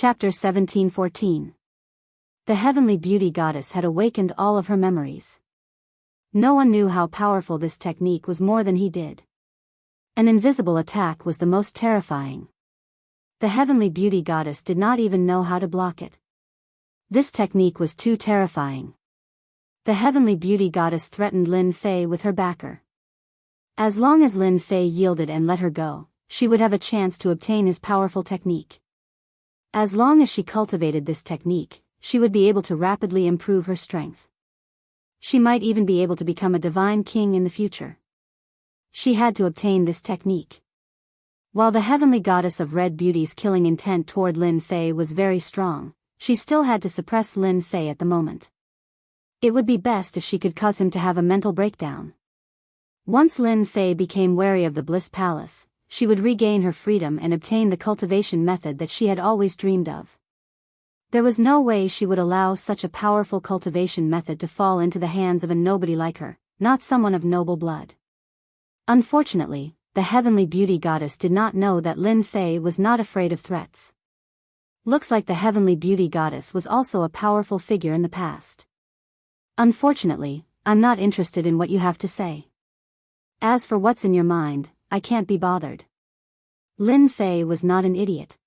Chapter 1714. The heavenly beauty goddess had awakened all of her memories. No one knew how powerful this technique was more than he did. An invisible attack was the most terrifying. The heavenly beauty goddess did not even know how to block it. This technique was too terrifying. The heavenly beauty goddess threatened Lin Fei with her backer. As long as Lin Fei yielded and let her go, she would have a chance to obtain his powerful technique. As long as she cultivated this technique, she would be able to rapidly improve her strength. She might even be able to become a divine king in the future. She had to obtain this technique. While the heavenly goddess of red beauty's killing intent toward Lin Fei was very strong, she still had to suppress Lin Fei at the moment. It would be best if she could cause him to have a mental breakdown. Once Lin Fei became wary of the Bliss Palace, she would regain her freedom and obtain the cultivation method that she had always dreamed of. There was no way she would allow such a powerful cultivation method to fall into the hands of a nobody like her, not someone of noble blood. Unfortunately, the heavenly beauty goddess did not know that Lin Fei was not afraid of threats. Looks like the heavenly beauty goddess was also a powerful figure in the past. Unfortunately, I'm not interested in what you have to say. As for what's in your mind, I can't be bothered. Lin Fei was not an idiot.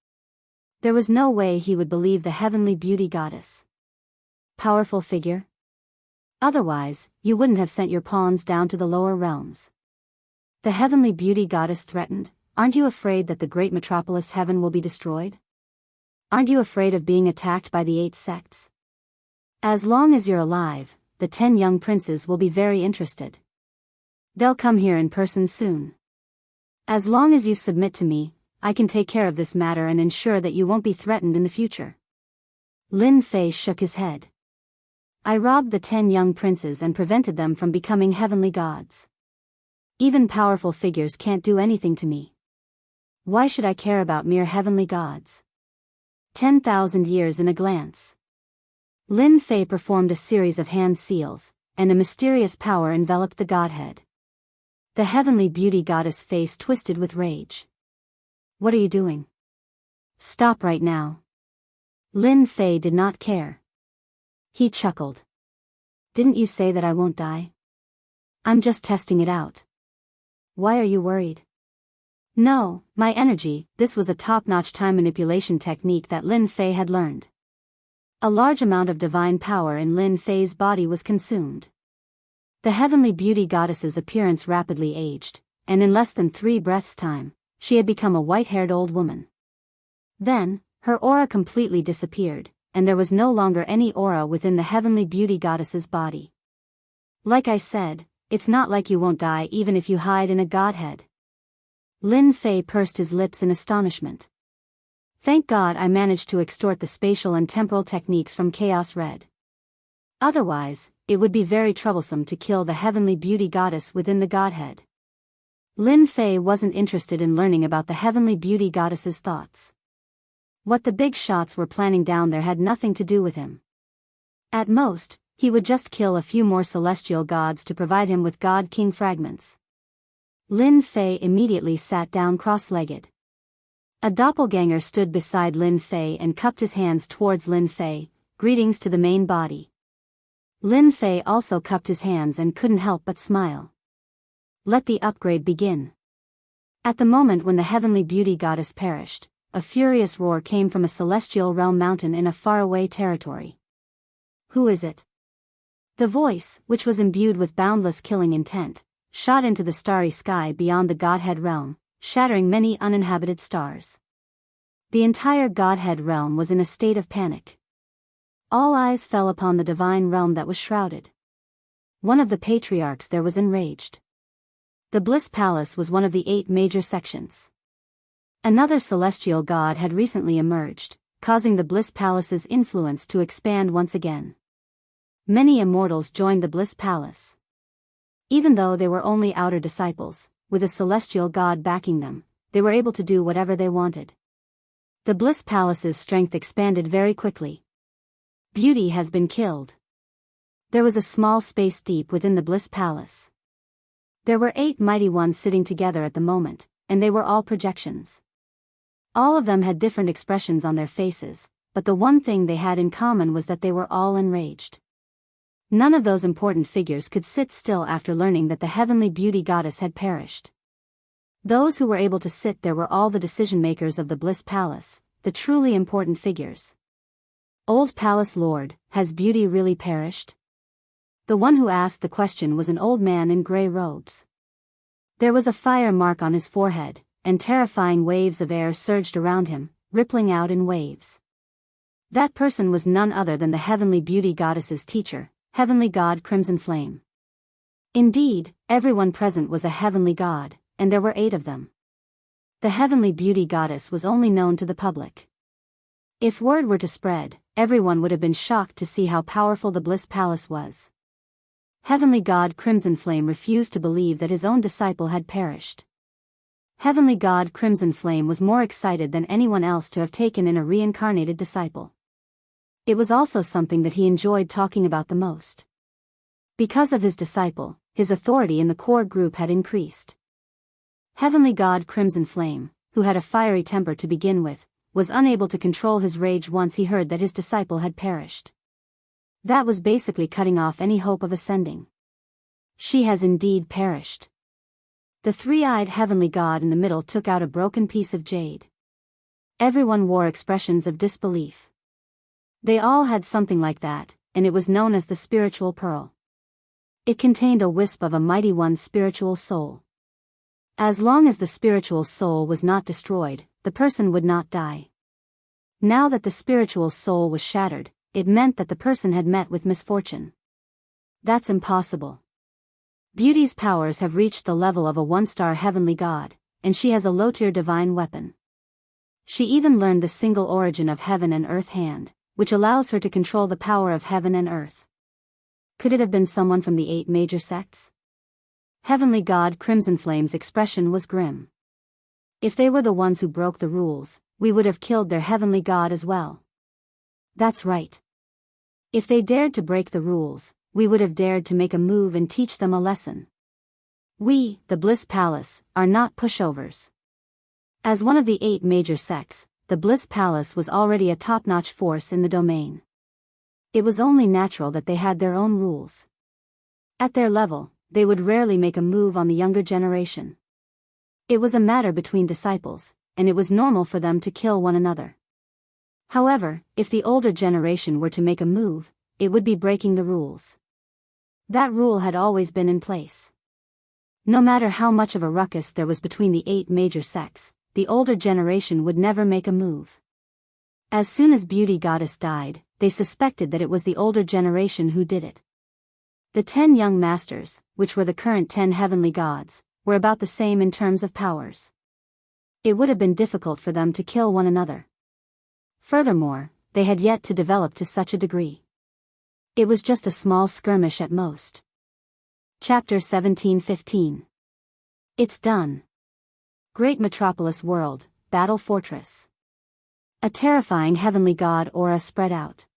There was no way he would believe the heavenly beauty goddess. Powerful figure? Otherwise, you wouldn't have sent your pawns down to the lower realms. The heavenly beauty goddess threatened, aren't you afraid that the great metropolis heaven will be destroyed? Aren't you afraid of being attacked by the 8 sects? As long as you're alive, the 10 young princes will be very interested. They'll come here in person soon. As long as you submit to me, I can take care of this matter and ensure that you won't be threatened in the future. Lin Fei shook his head. I robbed the 10 young princes and prevented them from becoming heavenly gods. Even powerful figures can't do anything to me. Why should I care about mere heavenly gods? 10,000 years in a glance. Lin Fei performed a series of hand seals, and a mysterious power enveloped the godhead. The heavenly beauty goddess' face twisted with rage. What are you doing? Stop right now. Lin Fei did not care. He chuckled. Didn't you say that I won't die? I'm just testing it out. Why are you worried? No, my energy. This was a top-notch time manipulation technique that Lin Fei had learned. A large amount of divine power in Lin Fei's body was consumed. The heavenly beauty goddess's appearance rapidly aged, and in less than 3 breaths' time, she had become a white-haired old woman. Then, her aura completely disappeared, and there was no longer any aura within the heavenly beauty goddess's body. Like I said, it's not like you won't die even if you hide in a godhead. Lin Fei pursed his lips in astonishment. Thank God I managed to extort the spatial and temporal techniques from Chaos Red. Otherwise, it would be very troublesome to kill the heavenly beauty goddess within the godhead. Lin Fei wasn't interested in learning about the heavenly beauty goddess's thoughts. What the big shots were planning down there had nothing to do with him. At most, he would just kill a few more celestial gods to provide him with God-King fragments. Lin Fei immediately sat down cross-legged. A doppelganger stood beside Lin Fei and cupped his hands towards Lin Fei, greetings to the main body. Lin Fei also cupped his hands and couldn't help but smile. Let the upgrade begin. At the moment when the heavenly beauty goddess perished, a furious roar came from a celestial realm mountain in a faraway territory. Who is it? The voice, which was imbued with boundless killing intent, shot into the starry sky beyond the Godhead realm, shattering many uninhabited stars. The entire Godhead realm was in a state of panic. All eyes fell upon the divine realm that was shrouded. One of the patriarchs there was enraged. The Bliss Palace was one of the 8 major sections. Another celestial god had recently emerged, causing the Bliss Palace's influence to expand once again. Many immortals joined the Bliss Palace. Even though they were only outer disciples, with a celestial god backing them, they were able to do whatever they wanted. The Bliss Palace's strength expanded very quickly. Beauty has been killed. There was a small space deep within the Bliss Palace. There were 8 mighty ones sitting together at the moment, and they were all projections. All of them had different expressions on their faces, but the one thing they had in common was that they were all enraged. None of those important figures could sit still after learning that the heavenly beauty goddess had perished. Those who were able to sit there were all the decision-makers of the Bliss Palace, the truly important figures. Old Palace Lord, has beauty really perished? The one who asked the question was an old man in gray robes. There was a fire mark on his forehead, and terrifying waves of air surged around him, rippling out in waves. That person was none other than the heavenly beauty goddess's teacher, heavenly god Crimson Flame. Indeed, everyone present was a heavenly god, and there were 8 of them. The heavenly beauty goddess was only known to the public. If word were to spread, everyone would have been shocked to see how powerful the Bliss Palace was. Heavenly god Crimson Flame refused to believe that his own disciple had perished. Heavenly god Crimson Flame was more excited than anyone else to have taken in a reincarnated disciple. It was also something that he enjoyed talking about the most. Because of his disciple, his authority in the core group had increased. Heavenly god Crimson Flame, who had a fiery temper to begin with, was unable to control his rage once he heard that his disciple had perished. That was basically cutting off any hope of ascending. She has indeed perished. The three-eyed heavenly god in the middle took out a broken piece of jade. Everyone wore expressions of disbelief. They all had something like that, and it was known as the spiritual pearl. It contained a wisp of a mighty one's spiritual soul. As long as the spiritual soul was not destroyed, the person would not die. Now that the spiritual soul was shattered, it meant that the person had met with misfortune. That's impossible. Beauty's powers have reached the level of a 1-star heavenly god, and she has a low-tier divine weapon. She even learned the single origin of heaven and earth hand, which allows her to control the power of heaven and earth. Could it have been someone from the 8 major sects? Heavenly god Crimson Flame's expression was grim. If they were the ones who broke the rules, we would have killed their heavenly god as well. That's right. If they dared to break the rules, we would have dared to make a move and teach them a lesson. We, the Bliss Palace, are not pushovers. As one of the 8 major sects, the Bliss Palace was already a top-notch force in the domain. It was only natural that they had their own rules. At their level, they would rarely make a move on the younger generation. It was a matter between disciples, and it was normal for them to kill one another. However, if the older generation were to make a move, it would be breaking the rules. That rule had always been in place. No matter how much of a ruckus there was between the 8 major sects, the older generation would never make a move. As soon as Beauty Goddess died, they suspected that it was the older generation who did it. The 10 young masters, which were the current 10 heavenly gods, were about the same in terms of powers. It would have been difficult for them to kill one another. Furthermore, they had yet to develop to such a degree. It was just a small skirmish at most. Chapter 17:15. It's done. Great Metropolis World, Battle Fortress. A terrifying heavenly god aura spread out.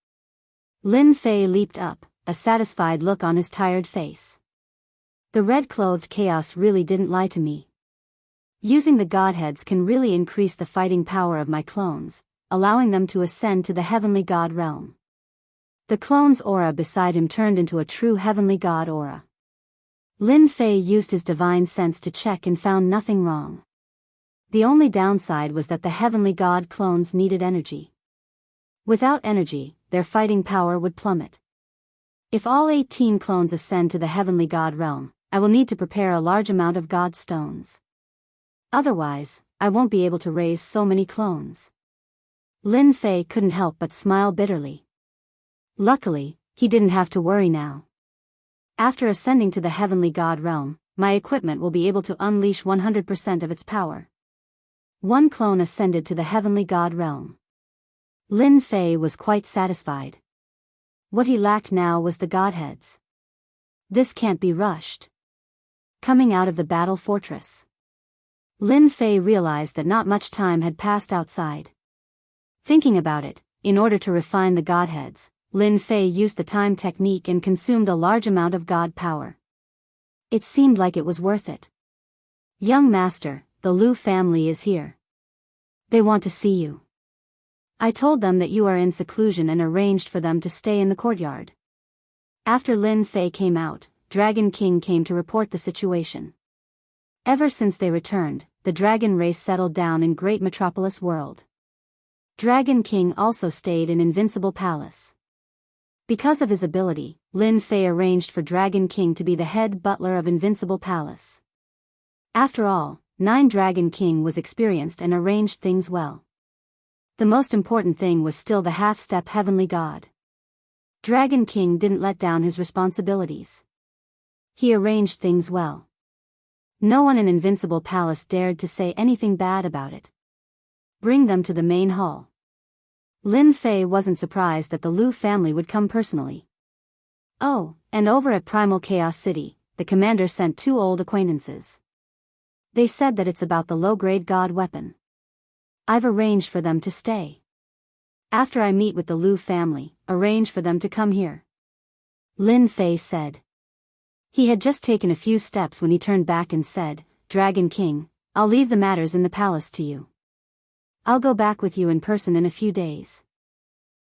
Lin Fei leaped up, a satisfied look on his tired face. The red-clothed chaos really didn't lie to me. Using the godheads can really increase the fighting power of my clones, allowing them to ascend to the heavenly god realm. The clone's aura beside him turned into a true heavenly god aura. Lin Fei used his divine sense to check and found nothing wrong. The only downside was that the heavenly god clones needed energy. Without energy, their fighting power would plummet. If all 18 clones ascend to the heavenly god realm, I will need to prepare a large amount of god stones. Otherwise, I won't be able to raise so many clones. Lin Fei couldn't help but smile bitterly. Luckily, he didn't have to worry now. After ascending to the heavenly god realm, my equipment will be able to unleash 100% of its power. One clone ascended to the heavenly god realm. Lin Fei was quite satisfied. What he lacked now was the godheads. This can't be rushed. Coming out of the battle fortress, Lin Fei realized that not much time had passed outside. Thinking about it, in order to refine the godheads, Lin Fei used the time technique and consumed a large amount of god power. It seemed like it was worth it. Young master, the Liu family is here. They want to see you. I told them that you are in seclusion and arranged for them to stay in the courtyard. After Lin Fei came out, Dragon King came to report the situation. Ever since they returned, the dragon race settled down in Great Metropolis World. Dragon King also stayed in Invincible Palace. Because of his ability, Lin Fei arranged for Dragon King to be the head butler of Invincible Palace. After all, Dragon King was experienced and arranged things well. The most important thing was still the half-step heavenly god. Dragon King didn't let down his responsibilities. He arranged things well. No one in Invincible Palace dared to say anything bad about it. Bring them to the main hall. Lin Fei wasn't surprised that the Lu family would come personally. Oh, and over at Primal Chaos City, the commander sent 2 old acquaintances. They said that it's about the low-grade god weapon. I've arranged for them to stay. After I meet with the Lu family, arrange for them to come here. Lin Fei said. He had just taken a few steps when he turned back and said, Dragon King, I'll leave the matters in the palace to you. I'll go back with you in person in a few days.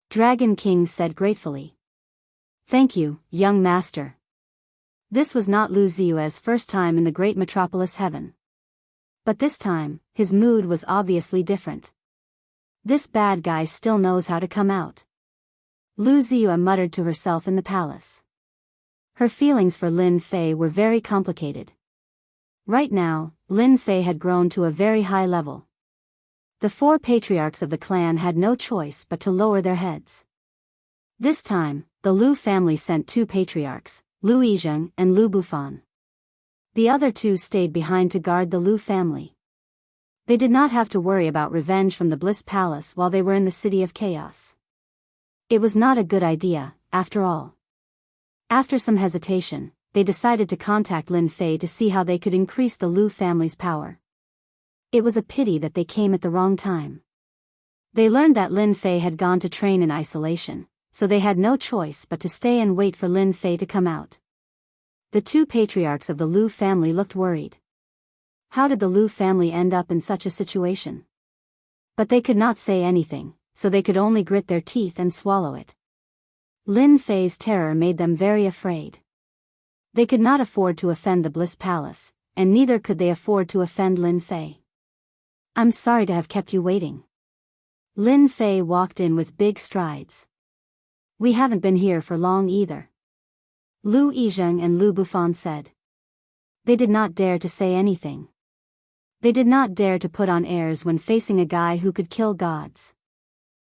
Dragon King said gratefully. Thank you, young master. This was not Lu Ziyue's first time in the great metropolis heaven. But this time, his mood was obviously different. This bad guy still knows how to come out. Lu Ziyue muttered to herself in the palace. Her feelings for Lin Fei were very complicated. Right now, Lin Fei had grown to a very high level. The 4 patriarchs of the clan had no choice but to lower their heads. This time, the Lu family sent 2 patriarchs, Lu Yizheng and Lu Bufan. The other 2 stayed behind to guard the Lu family. They did not have to worry about revenge from the Bliss Palace while they were in the City of Chaos. It was not a good idea, after all. After some hesitation, they decided to contact Lin Fei to see how they could increase the Lu family's power. It was a pity that they came at the wrong time. They learned that Lin Fei had gone to train in isolation, so they had no choice but to stay and wait for Lin Fei to come out. The 2 patriarchs of the Lu family looked worried. How did the Lu family end up in such a situation? But they could not say anything, so they could only grit their teeth and swallow it. Lin Fei's terror made them very afraid. They could not afford to offend the Bliss Palace, and neither could they afford to offend Lin Fei. I'm sorry to have kept you waiting. Lin Fei walked in with big strides. We haven't been here for long either. Lu Yizheng and Lu Bufan said. They did not dare to say anything. They did not dare to put on airs when facing a guy who could kill gods.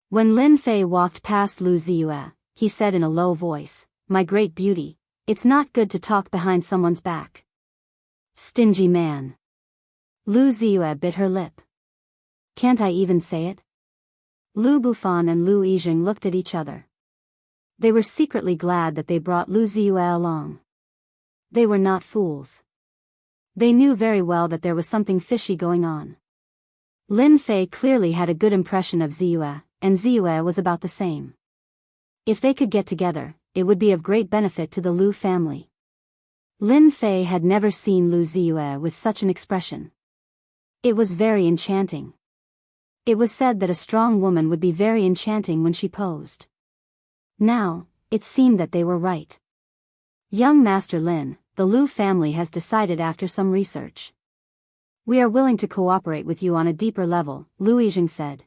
When Lin Fei walked past Lu Ziyue, he said in a low voice, My great beauty, it's not good to talk behind someone's back. Stingy man. Lu Ziyue bit her lip. Can't I even say it? Lu Bufan and Lu Yizheng looked at each other. They were secretly glad that they brought Lu Ziyue along. They were not fools. They knew very well that there was something fishy going on. Lin Fei clearly had a good impression of Ziyue, and Ziyue was about the same. If they could get together, it would be of great benefit to the Lu family. Lin Fei had never seen Lu Ziyue with such an expression. It was very enchanting. It was said that a strong woman would be very enchanting when she posed. Now, it seemed that they were right. Young Master Lin, the Lu family has decided after some research. We are willing to cooperate with you on a deeper level, Lu Yizheng said.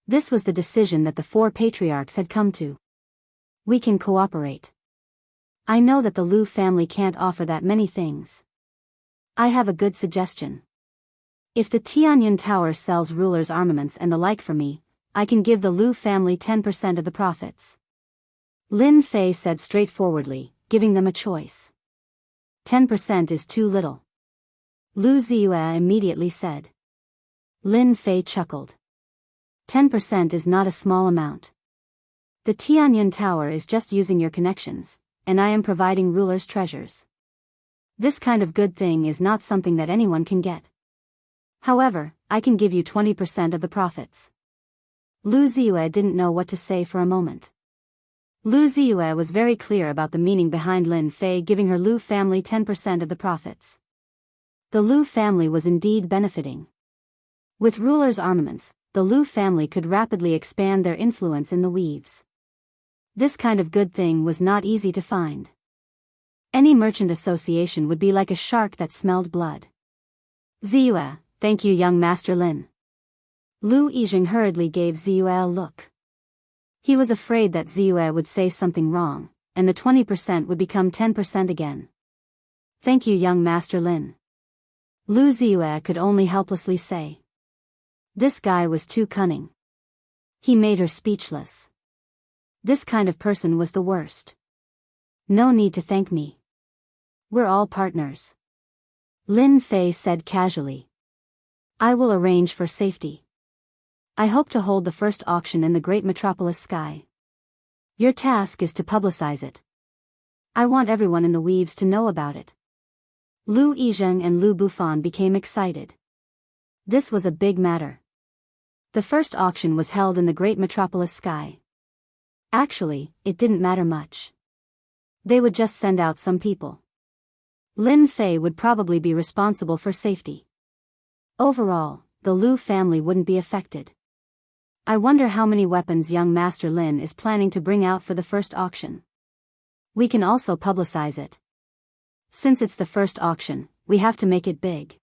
This was the decision that the 4 patriarchs had come to. We can cooperate. I know that the Lu family can't offer that many things. I have a good suggestion. If the Tianyun Tower sells rulers' armaments and the like for me, I can give the Lu family 10% of the profits. Lin Fei said straightforwardly, giving them a choice. 10% is too little. Lu Ziyue immediately said. Lin Fei chuckled. 10% is not a small amount. The Tianyun Tower is just using your connections, and I am providing rulers' treasures. This kind of good thing is not something that anyone can get. However, I can give you 20% of the profits. Lu Ziyue didn't know what to say for a moment. Lu Ziyue was very clear about the meaning behind Lin Fei giving her Lu family 10% of the profits. The Lu family was indeed benefiting. With rulers' armaments, the Lu family could rapidly expand their influence in the weaves. This kind of good thing was not easy to find. Any merchant association would be like a shark that smelled blood. Ziyue, thank you, young Master Lin. Lu Yizheng hurriedly gave Ziyue a look. He was afraid that Ziyue would say something wrong, and the 20% would become 10% again. Thank you, young Master Lin. Lu Ziyue could only helplessly say. This guy was too cunning. He made her speechless. This kind of person was the worst. No need to thank me. We're all partners. Lin Fei said casually. I will arrange for safety. I hope to hold the first auction in the great metropolis sky. Your task is to publicize it. I want everyone in the weaves to know about it. Lu Yizheng and Lu Bufan became excited. This was a big matter. The first auction was held in the great metropolis sky. Actually, it didn't matter much. They would just send out some people. Lin Fei would probably be responsible for safety. Overall, the Lu family wouldn't be affected. I wonder how many weapons young Master Lin is planning to bring out for the first auction. We can also publicize it. Since it's the first auction, we have to make it big.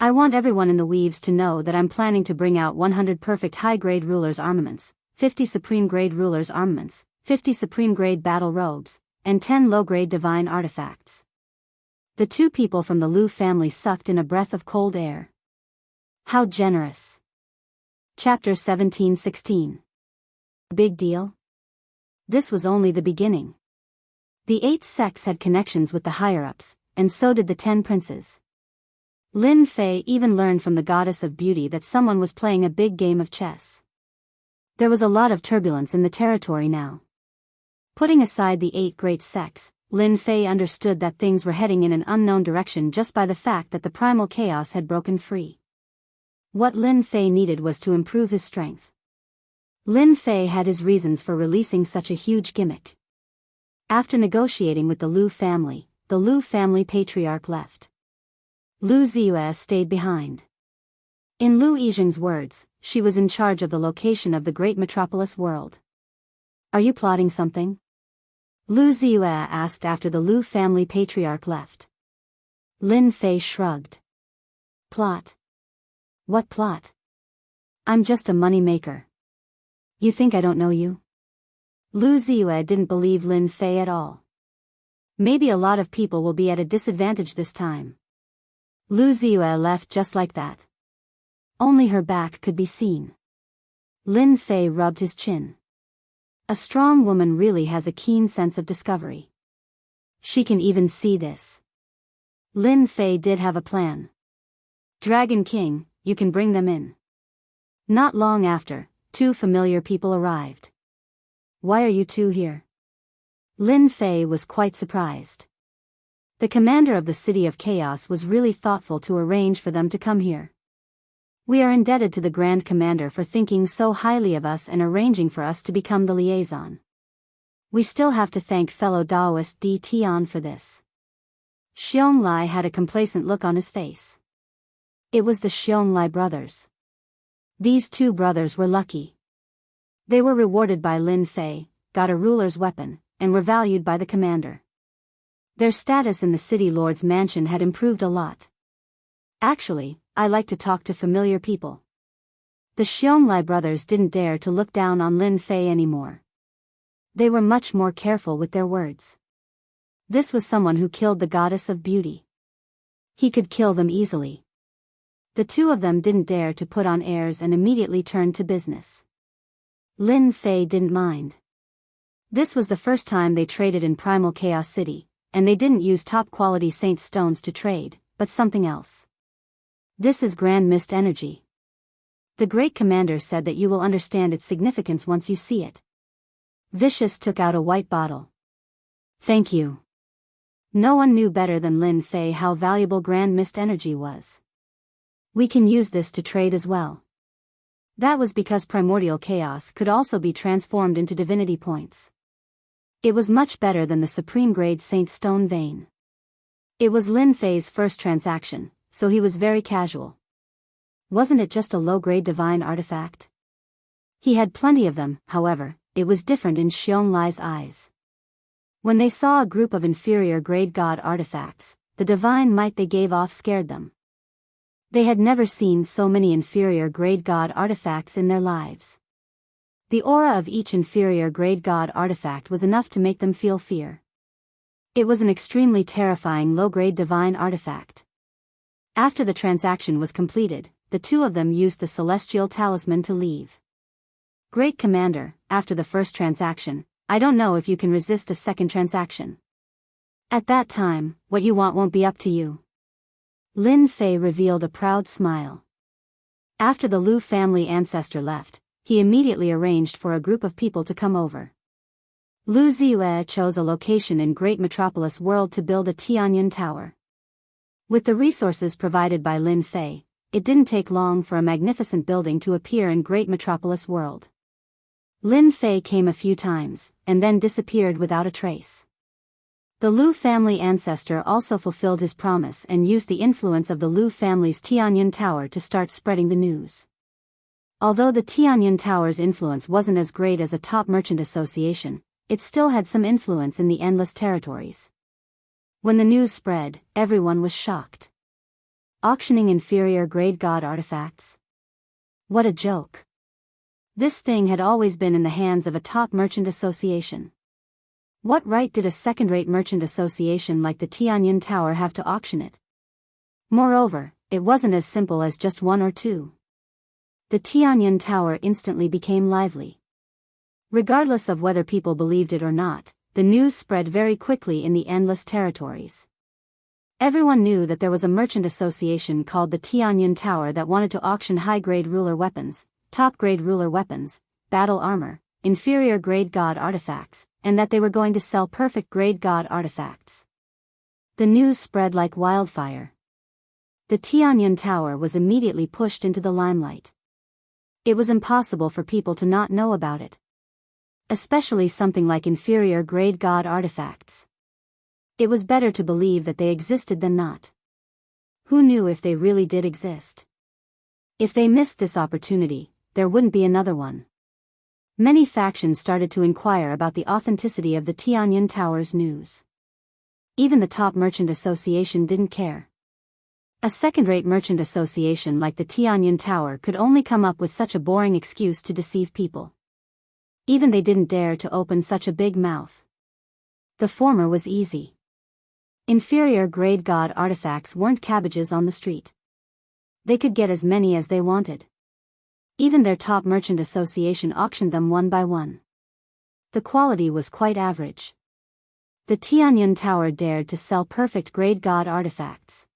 I want everyone in the weaves to know that I'm planning to bring out 100 perfect high-grade rulers' armaments, 50 supreme-grade rulers' armaments, 50 supreme-grade battle robes, and 10 low-grade divine artifacts. The two people from the Lu family sucked in a breath of cold air. How generous. Chapter 17-16. Big deal? This was only the beginning. The 8 sects had connections with the higher-ups, and so did the 10 princes. Lin Fei even learned from the goddess of beauty that someone was playing a big game of chess. There was a lot of turbulence in the territory now. Putting aside the 8 great sects, Lin Fei understood that things were heading in an unknown direction just by the fact that the primal chaos had broken free. What Lin Fei needed was to improve his strength. Lin Fei had his reasons for releasing such a huge gimmick. After negotiating with the Lu family patriarch left. Lu Ziyue stayed behind. In Lu Yizheng's words, she was in charge of the location of the great metropolis world. Are you plotting something? Lu Ziyue asked after the Lu family patriarch left. Lin Fei shrugged. Plot? What plot? I'm just a money maker. You think I don't know you? Lu Ziyue didn't believe Lin Fei at all. Maybe a lot of people will be at a disadvantage this time. Lu Ziyue left just like that. Only her back could be seen. Lin Fei rubbed his chin. A strong woman really has a keen sense of discovery. She can even see this. Lin Fei did have a plan. Dragon King, you can bring them in. Not long after, 2 familiar people arrived. Why are you 2 here? Lin Fei was quite surprised. The commander of the City of Chaos was really thoughtful to arrange for them to come here. We are indebted to the Grand Commander for thinking so highly of us and arranging for us to become the liaison. We still have to thank fellow Daoist D. Tian for this. Xianglai had a complacent look on his face. It was the Xianglai brothers. These 2 brothers were lucky. They were rewarded by Lin Fei, got a ruler's weapon, and were valued by the commander. Their status in the city lord's mansion had improved a lot. Actually, I like to talk to familiar people. The Xianglai brothers didn't dare to look down on Lin Fei anymore. They were much more careful with their words. This was someone who killed the goddess of beauty. He could kill them easily. The 2 of them didn't dare to put on airs and immediately turned to business. Lin Fei didn't mind. This was the first time they traded in Primal Chaos City, and they didn't use top-quality saint stones to trade, but something else. This is Grand Mist Energy. The Great Commander said that you will understand its significance once you see it. Vicious took out a white bottle. Thank you. No one knew better than Lin Fei how valuable Grand Mist Energy was. We can use this to trade as well. That was because primordial chaos could also be transformed into divinity points. It was much better than the supreme-grade Saint Stone Vein. It was Lin Fei's first transaction, so he was very casual. Wasn't it just a low-grade divine artifact? He had plenty of them, however. It was different in Xiangli's eyes. When they saw a group of inferior-grade god artifacts, the divine might they gave off scared them. They had never seen so many inferior-grade god artifacts in their lives. The aura of each inferior-grade god artifact was enough to make them feel fear. It was an extremely terrifying low-grade divine artifact. After the transaction was completed, the two of them used the celestial talisman to leave. Great Commander, after the first transaction, I don't know if you can resist a second transaction. At that time, what you want won't be up to you. Lin Fei revealed a proud smile. After the Lu family ancestor left, he immediately arranged for a group of people to come over. Lu Ziyue chose a location in Great Metropolis World to build a Tianyun Tower. With the resources provided by Lin Fei, it didn't take long for a magnificent building to appear in Great Metropolis World. Lin Fei came a few times, and then disappeared without a trace. The Lu family ancestor also fulfilled his promise and used the influence of the Lu family's Tianyun Tower to start spreading the news. Although the Tianyun Tower's influence wasn't as great as a top merchant association, it still had some influence in the endless territories. When the news spread, everyone was shocked. Auctioning inferior-grade god artifacts? What a joke. This thing had always been in the hands of a top merchant association. What right did a second-rate merchant association like the Tianyun Tower have to auction it? Moreover, it wasn't as simple as just one or two. The Tianyun Tower instantly became lively. Regardless of whether people believed it or not, the news spread very quickly in the endless territories. Everyone knew that there was a merchant association called the Tianyun Tower that wanted to auction high-grade ruler weapons, top-grade ruler weapons, battle armor, inferior-grade god artifacts, and that they were going to sell perfect-grade god artifacts. The news spread like wildfire. The Tianyun Tower was immediately pushed into the limelight. It was impossible for people to not know about it. Especially something like inferior-grade god artifacts. It was better to believe that they existed than not. Who knew if they really did exist? If they missed this opportunity, there wouldn't be another one. Many factions started to inquire about the authenticity of the Tianyun Tower's news. Even the top merchant association didn't care. A second-rate merchant association like the Tianyun Tower could only come up with such a boring excuse to deceive people. Even they didn't dare to open such a big mouth. The former was easy. Inferior-grade god artifacts weren't cabbages on the street. They could get as many as they wanted. Even their top merchant association auctioned them one by one. The quality was quite average. The Tianyun Tower dared to sell perfect-grade god artifacts.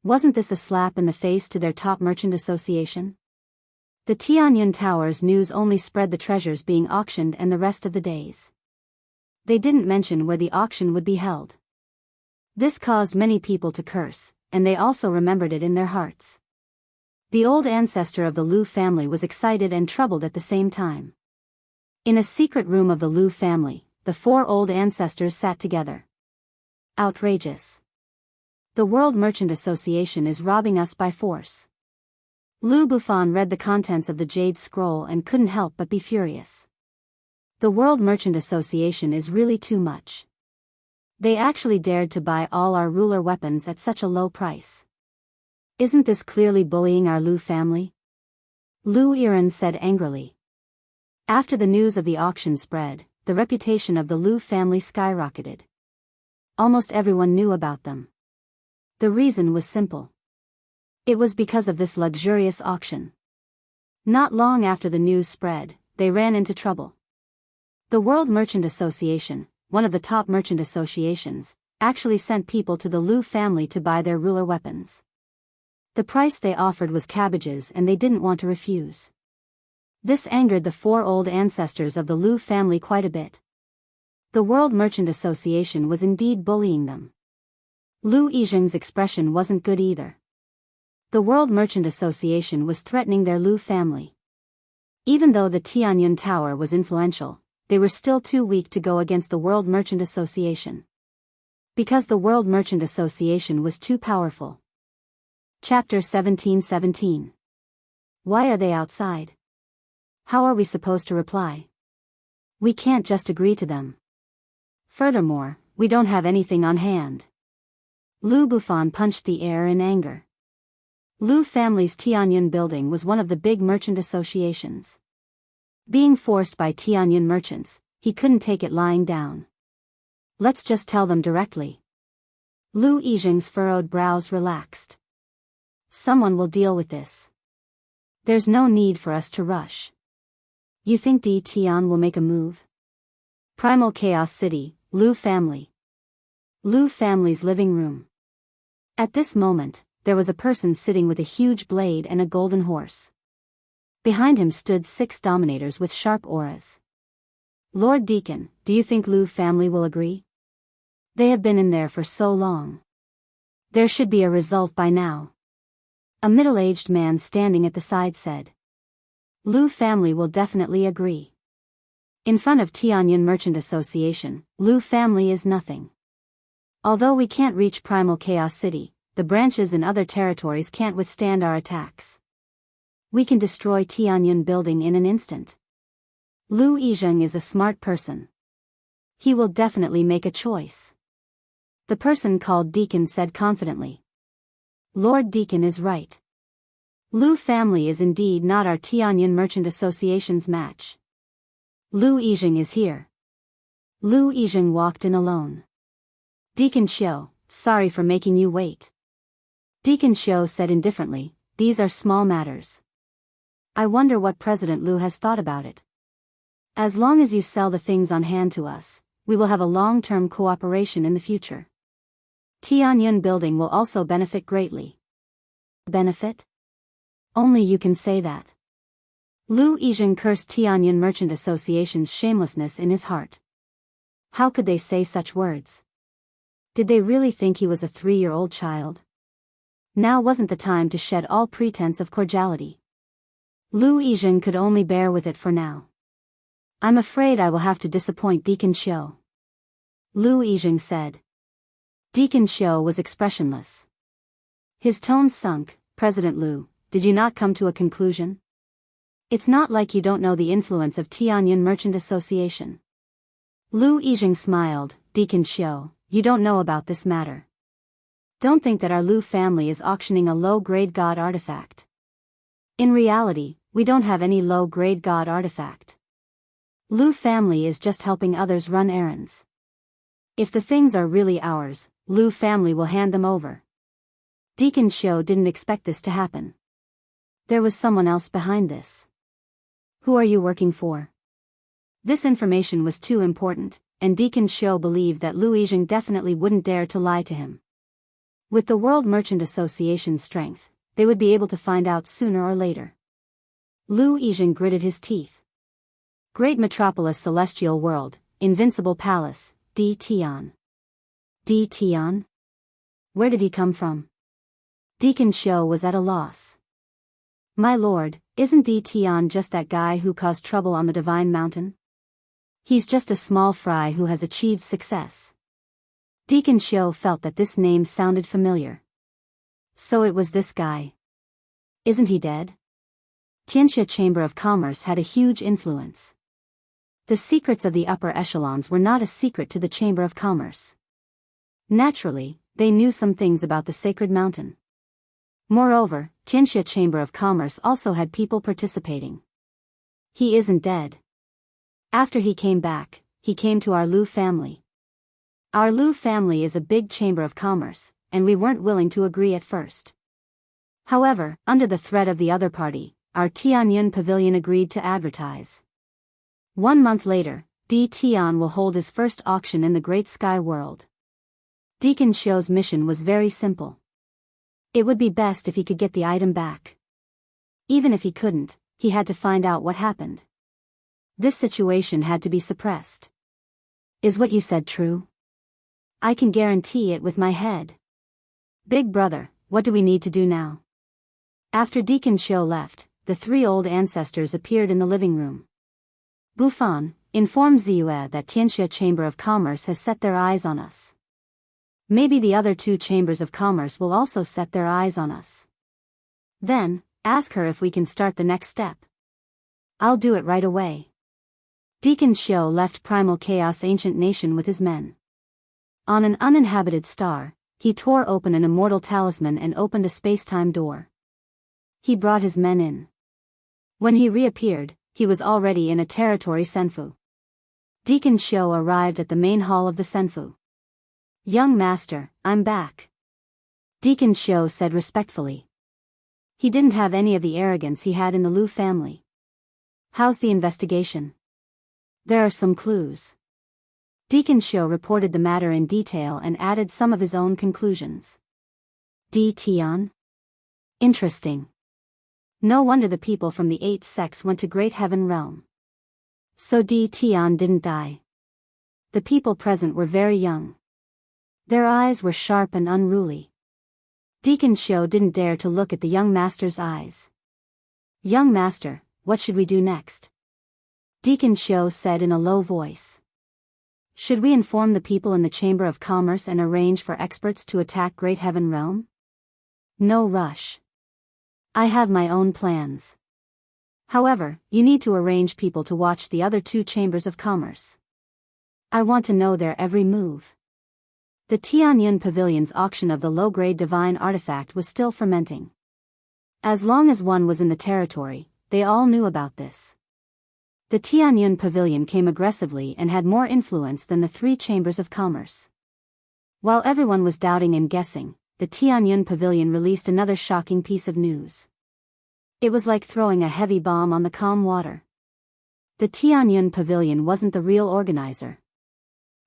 Wasn't this a slap in the face to their top merchant association? The Tianyun Tower's news only spread the treasures being auctioned and the rest of the days. They didn't mention where the auction would be held. This caused many people to curse, and they also remembered it in their hearts. The old ancestor of the Lu family was excited and troubled at the same time. In a secret room of the Lu family, the four old ancestors sat together. Outrageous. The World Merchant Association is robbing us by force. Lu Bufan read the contents of the Jade Scroll and couldn't help but be furious. The World Merchant Association is really too much. They actually dared to buy all our ruler weapons at such a low price. Isn't this clearly bullying our Lu family? Lu Yiren said angrily. After the news of the auction spread, the reputation of the Lu family skyrocketed. Almost everyone knew about them. The reason was simple. It was because of this luxurious auction. Not long after the news spread, they ran into trouble. The World Merchant Association, one of the top merchant associations, actually sent people to the Lu family to buy their ruler weapons. The price they offered was cabbages and they didn't want to refuse. This angered the four old ancestors of the Lu family quite a bit. The World Merchant Association was indeed bullying them. Lu Yizheng's expression wasn't good either. The World Merchant Association was threatening their Lu family. Even though the Tianyun Tower was influential, they were still too weak to go against the World Merchant Association. Because the World Merchant Association was too powerful. Chapter 1717 Why are they outside? How are we supposed to reply? We can't just agree to them. Furthermore, we don't have anything on hand. Lu Bufan punched the air in anger. Lu family's Tianyun building was one of the big merchant associations. Being forced by Tianyun merchants, he couldn't take it lying down. Let's just tell them directly. Lu Yizheng's furrowed brows relaxed. Someone will deal with this. There's no need for us to rush. You think Di Tian will make a move? Primal Chaos City, Lu family. Lu family's living room. At this moment, there was a person sitting with a huge blade and a golden horse. Behind him stood 6 dominators with sharp auras. Lord Deacon, do you think Lu family will agree? They have been in there for so long. There should be a result by now. A middle-aged man standing at the side said. Lu family will definitely agree. In front of Tianyun Merchant Association, Lu family is nothing. Although we can't reach Primal Chaos City, the branches in other territories can't withstand our attacks. We can destroy Tianyun building in an instant. Lu Yizheng is a smart person. He will definitely make a choice. The person called Deacon said confidently. Lord Deacon is right. Lu family is indeed not our Tianyun Merchant Association's match. Lu Yizheng is here. Lu Yizheng walked in alone. Deacon Xiu, sorry for making you wait. Deacon Xiu said indifferently, these are small matters. I wonder what President Lu has thought about it. As long as you sell the things on hand to us, we will have a long-term cooperation in the future. Tianyun building will also benefit greatly. Benefit? Only you can say that. Lu Yizheng cursed Tianyun Merchant Association's shamelessness in his heart. How could they say such words? Did they really think he was a 3-year-old child? Now wasn't the time to shed all pretense of cordiality. Lu Yizheng could only bear with it for now. I'm afraid I will have to disappoint Deacon Xiu. Lu Yizheng said. Deacon Xiu was expressionless. His tone sunk. President Lu, did you not come to a conclusion? It's not like you don't know the influence of Tianyun Merchant Association. Lu Yizheng smiled. Deacon Xiu, you don't know about this matter. Don't think that our Lu family is auctioning a low-grade god artifact. In reality, we don't have any low-grade god artifact. Lu family is just helping others run errands. If the things are really ours, Lu family will hand them over. Deacon Xiu didn't expect this to happen. There was someone else behind this. Who are you working for? This information was too important, and Deacon Xiu believed that Lu Yizheng definitely wouldn't dare to lie to him. With the World Merchant Association's strength, they would be able to find out sooner or later. Lu Yizheng gritted his teeth. Great Metropolis Celestial World, Invincible Palace, Di Tian. Di Tian? Where did he come from? Deacon Xiu was at a loss. My lord, isn't Di Tian just that guy who caused trouble on the Divine Mountain? He's just a small fry who has achieved success. Deacon Xiu felt that this name sounded familiar. So it was this guy. Isn't he dead? Xianxia Chamber of Commerce had a huge influence. The secrets of the upper echelons were not a secret to the Chamber of Commerce. Naturally, they knew some things about the Sacred Mountain. Moreover, Xianxia Chamber of Commerce also had people participating. He isn't dead. After he came back, he came to our Lu family. Our Lu family is a big chamber of commerce, and we weren't willing to agree at first. However, under the threat of the other party, our Tianyun pavilion agreed to advertise. 1 month later, Di Tian will hold his first auction in the Great Sky World. Deacon Xiu's mission was very simple. It would be best if he could get the item back. Even if he couldn't, he had to find out what happened. This situation had to be suppressed. Is what you said true? I can guarantee it with my head. Big brother, what do we need to do now? After Deacon Xiu left, the 3 old ancestors appeared in the living room. Bufan, inform Ziyue that Xianxia Chamber of Commerce has set their eyes on us. Maybe the other 2 chambers of commerce will also set their eyes on us. Then, Ask her if we can start the next step. I'll do it right away. Deacon Xiu left Primal Chaos Ancient Nation with his men. On an uninhabited star, he tore open an immortal talisman and opened a space-time door. He brought his men in. When he reappeared, he was already in a territory Senfu. Deacon Xiu arrived at the main hall of the Senfu. Young master, I'm back. Deacon Xiu said respectfully. He didn't have any of the arrogance he had in the Liu family. How's the investigation? There are some clues. Deacon Xiu reported the matter in detail and added some of his own conclusions. Di Tian? Interesting. No wonder the people from the 8th sects went to Great Heaven Realm. So Di Tian didn't die. The people present were very young. Their eyes were sharp and unruly. Deacon Xiu didn't dare to look at the young master's eyes. Young master, what should we do next? Deacon Xiu said in a low voice. Should we inform the people in the Chamber of Commerce and arrange for experts to attack Great Heaven Realm? No rush. I have my own plans. However, you need to arrange people to watch the other 2 chambers of commerce. I want to know their every move. The Tianyun Pavilion's auction of the low-grade divine artifact was still fermenting. As long as one was in the territory, they all knew about this. The Tianyun Pavilion came aggressively and had more influence than the 3 chambers of commerce. While everyone was doubting and guessing, the Tianyun Pavilion released another shocking piece of news. It was like throwing a heavy bomb on the calm water. The Tianyun Pavilion wasn't the real organizer.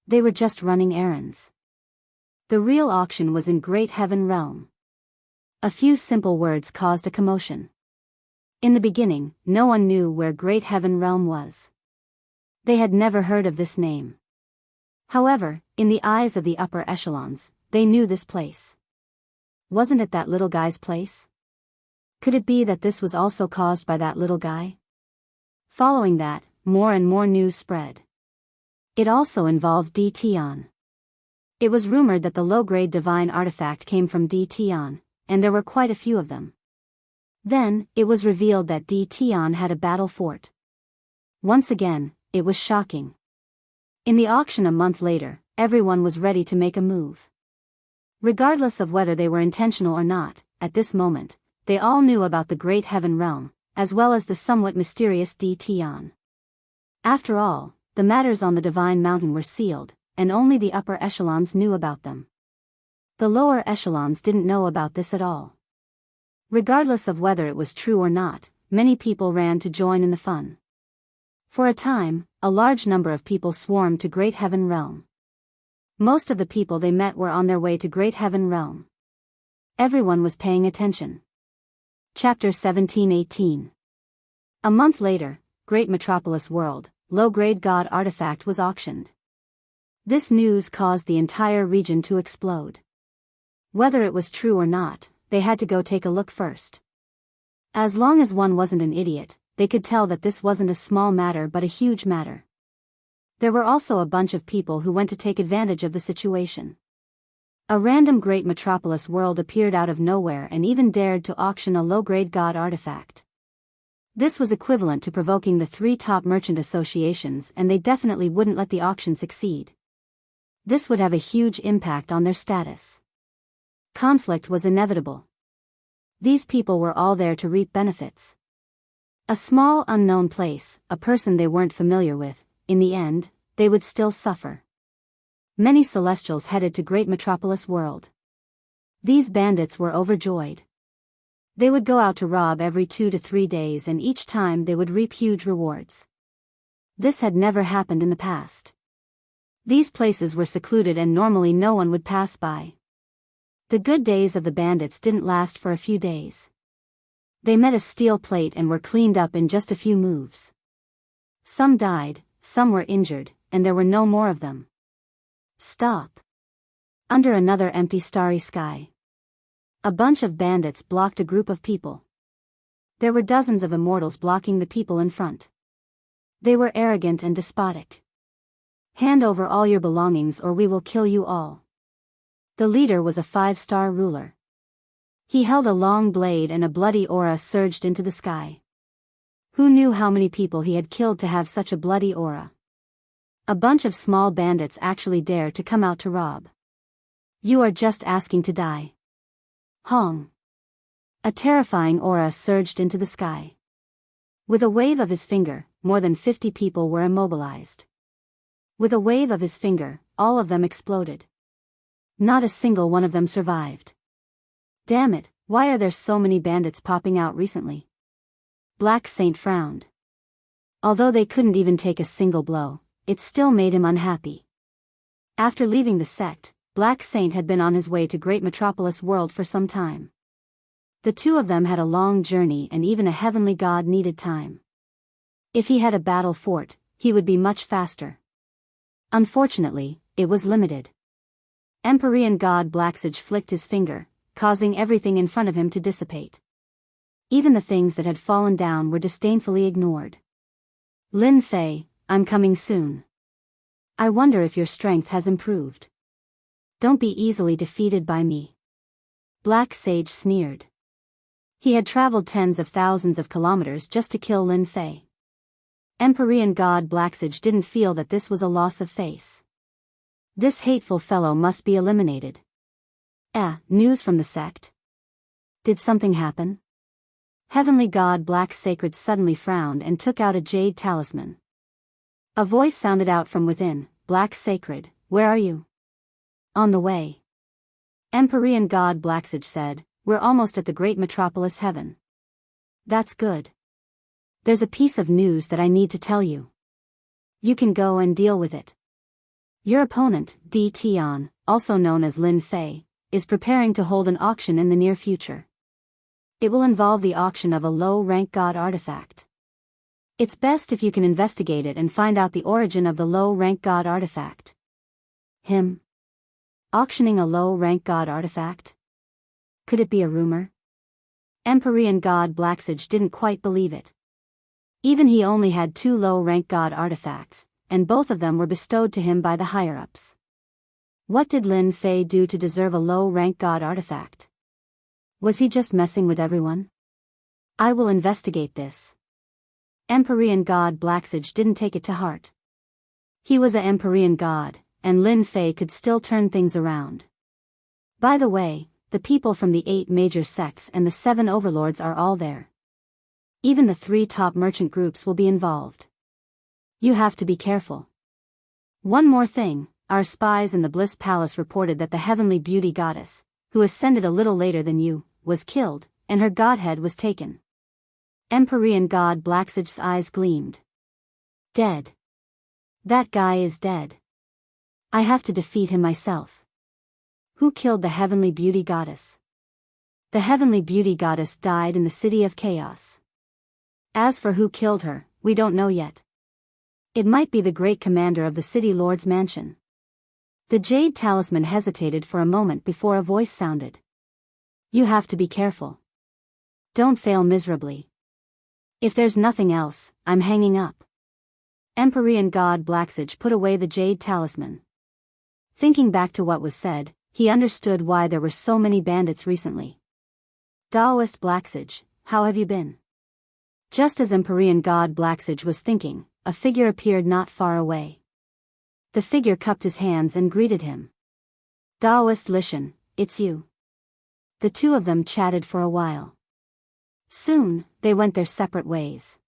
They were just running errands. The real auction was in Great Heaven Realm. A few simple words caused a commotion. In the beginning, no one knew where Great Heaven Realm was. They had never heard of this name. However, in the eyes of the upper echelons, they knew this place. Wasn't it that little guy's place? Could it be that this was also caused by that little guy? Following that, more and more news spread. It also involved Di Tian. It was rumored that the low-grade divine artifact came from Di Tian, and there were quite a few of them. Then, it was revealed that Di Tian had a battle fort. Once again, it was shocking. In the auction a month later, everyone was ready to make a move. Regardless of whether they were intentional or not, at this moment, they all knew about the Great Heaven Realm, as well as the somewhat mysterious Di Tian. After all, the matters on the Divine Mountain were sealed, and only the upper echelons knew about them. The lower echelons didn't know about this at all. Regardless of whether it was true or not, many people ran to join in the fun. For a time, a large number of people swarmed to Great Heaven Realm. Most of the people they met were on their way to Great Heaven Realm. Everyone was paying attention. Chapter 17-18. A month later, Great Metropolis World, low-grade god artifact was auctioned. This news caused the entire region to explode. Whether it was true or not, they had to go take a look first. As long as one wasn't an idiot, they could tell that this wasn't a small matter but a huge matter. There were also a bunch of people who went to take advantage of the situation. A random Great Metropolis World appeared out of nowhere and even dared to auction a low-grade god artifact. This was equivalent to provoking the 3 top merchant associations, and they definitely wouldn't let the auction succeed. This would have a huge impact on their status. Conflict was inevitable. These people were all there to reap benefits. A small unknown place, a person they weren't familiar with, in the end, they would still suffer. Many Celestials headed to Great Metropolis World. These bandits were overjoyed. They would go out to rob every 2 to 3 days, and each time they would reap huge rewards. This had never happened in the past. These places were secluded and normally no one would pass by. The good days of the bandits didn't last for a few days. They met a steel plate and were cleaned up in just a few moves. Some died, some were injured, and there were no more of them. Stop. Under another empty starry sky. A bunch of bandits blocked a group of people. There were dozens of immortals blocking the people in front. They were arrogant and despotic. Hand over all your belongings or we will kill you all. The leader was a 5-star ruler. He held a long blade and a bloody aura surged into the sky. Who knew how many people he had killed to have such a bloody aura? A bunch of small bandits actually dare to come out to rob. You are just asking to die. Hong. A terrifying aura surged into the sky. With a wave of his finger, more than 50 people were immobilized. With a wave of his finger, all of them exploded. Not a single one of them survived. Damn it, why are there so many bandits popping out recently? Black Saint frowned. Although they couldn't even take a single blow, it still made him unhappy. After leaving the sect, Black Saint had been on his way to Great Metropolis World for some time. The two of them had a long journey and even a heavenly god needed time. If he had a battle fort, he would be much faster. Unfortunately, it was limited. Empyrean god Blacksage flicked his finger, causing everything in front of him to dissipate. Even the things that had fallen down were disdainfully ignored. Lin Fei, I'm coming soon. I wonder if your strength has improved. Don't be easily defeated by me. Black Sage sneered. He had traveled tens of thousands of kilometers just to kill Lin Fei. Empyrean god Blacksage didn't feel that this was a loss of face. This hateful fellow must be eliminated. News from the sect? Did something happen? Heavenly god Black Sacred suddenly frowned and took out a jade talisman. A voice sounded out from within, Black Sacred, where are you? On the way. Empyrean god Blacksage said, we're almost at the great metropolis heaven. That's good. There's a piece of news that I need to tell you. You can go and deal with it. Your opponent, Di Tian, also known as Lin Fei, is preparing to hold an auction in the near future. It will involve the auction of a low-rank god artifact. It's best if you can investigate it and find out the origin of the low-rank god artifact. Him? Auctioning a low-rank god artifact? Could it be a rumor? Empyrean god Blacksage didn't quite believe it. Even he only had 2 low-rank god artifacts, and both of them were bestowed to him by the higher-ups. What did Lin Fei do to deserve a low-rank god artifact? Was he just messing with everyone? I will investigate this. Empyrean god Blacksage didn't take it to heart. He was an Empyrean god, and Lin Fei could still turn things around. By the way, the people from the 8 major sects and the 7 overlords are all there. Even the 3 top merchant groups will be involved. You have to be careful. One more thing, our spies in the Bliss Palace reported that the heavenly beauty goddess, who ascended a little later than you, was killed, and her godhead was taken. Empyrean god Blacksage's eyes gleamed. Dead. That guy is dead. I have to defeat him myself. Who killed the heavenly beauty goddess? The heavenly beauty goddess died in the city of chaos. As for who killed her, we don't know yet. It might be the great commander of the city lord's mansion. The jade talisman hesitated for a moment before a voice sounded. You have to be careful. Don't fail miserably. If there's nothing else, I'm hanging up. Empyrean god Blacksage put away the jade talisman. Thinking back to what was said, he understood why there were so many bandits recently. Daoist Blacksage, how have you been? Just as Empyrean god Blacksage was thinking, a figure appeared not far away. The figure cupped his hands and greeted him. Daoist Lishan, it's you. The two of them chatted for a while. Soon, they went their separate ways.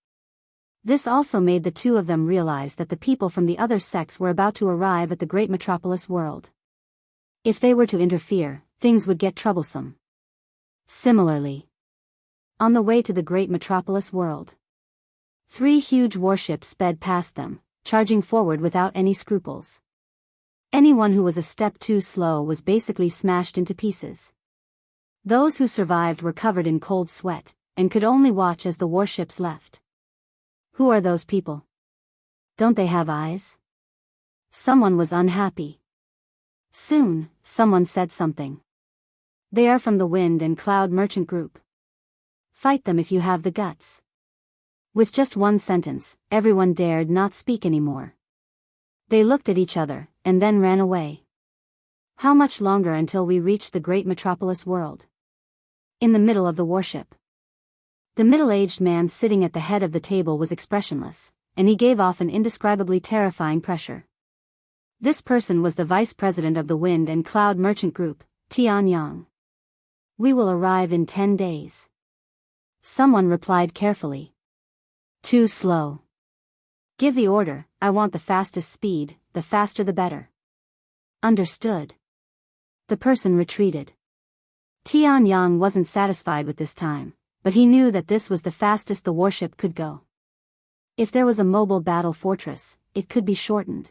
This also made the two of them realize that the people from the other sects were about to arrive at the great metropolis world. If they were to interfere, things would get troublesome. Similarly, on the way to the great metropolis world, 3 huge warships sped past them, charging forward without any scruples. Anyone who was a step too slow was basically smashed into pieces. Those who survived were covered in cold sweat, and could only watch as the warships left. Who are those people? Don't they have eyes? Someone was unhappy. Soon, someone said something. They are from the Wind and Cloud Merchant Group. Fight them if you have the guts. With just one sentence, everyone dared not speak anymore. They looked at each other, and then ran away. How much longer until we reach the great metropolis world? In the middle of the worship, the middle-aged man sitting at the head of the table was expressionless, and he gave off an indescribably terrifying pressure. This person was the vice president of the Wind and Cloud Merchant Group, Tianyang. "We will arrive in 10 days. Someone replied carefully. "Too slow. Give the order, I want the fastest speed, the faster the better." "Understood." The person retreated. Tianyang wasn't satisfied with this time, but he knew that this was the fastest the warship could go. If there was a mobile battle fortress, it could be shortened.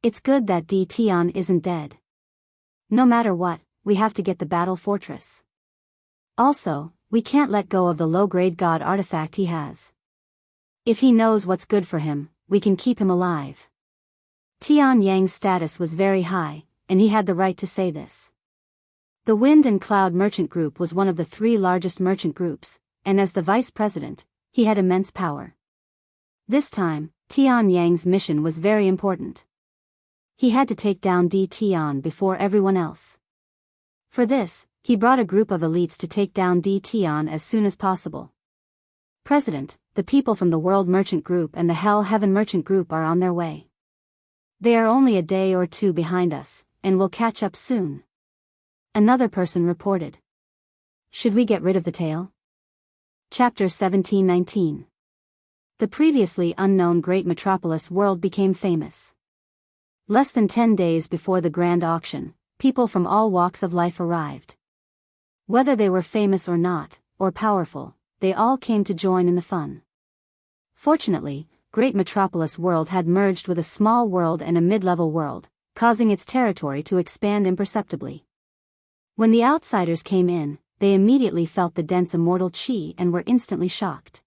It's good that Di Tian isn't dead. No matter what, we have to get the battle fortress. Also, we can't let go of the low-grade god artifact he has. If he knows what's good for him, we can keep him alive. Tianyang's status was very high, and he had the right to say this. The Wind and Cloud Merchant Group was one of the 3 largest merchant groups, and as the vice president, he had immense power. This time, Tianyang's mission was very important. He had to take down Di Tian before everyone else. For this, he brought a group of elites to take down Di Tian as soon as possible. "President, the people from the World Merchant Group and the Hell Heaven Merchant Group are on their way. They are only a day or 2 behind us, and will catch up soon." Another person reported. Should we get rid of the tail? Chapter 17-19. The previously unknown great metropolis world became famous. Less than 10 days before the grand auction, people from all walks of life arrived. Whether they were famous or not, or powerful, they all came to join in the fun. Fortunately, Great Metropolis World had merged with a small world and a mid-level world, causing its territory to expand imperceptibly. When the outsiders came in, they immediately felt the dense immortal chi and were instantly shocked.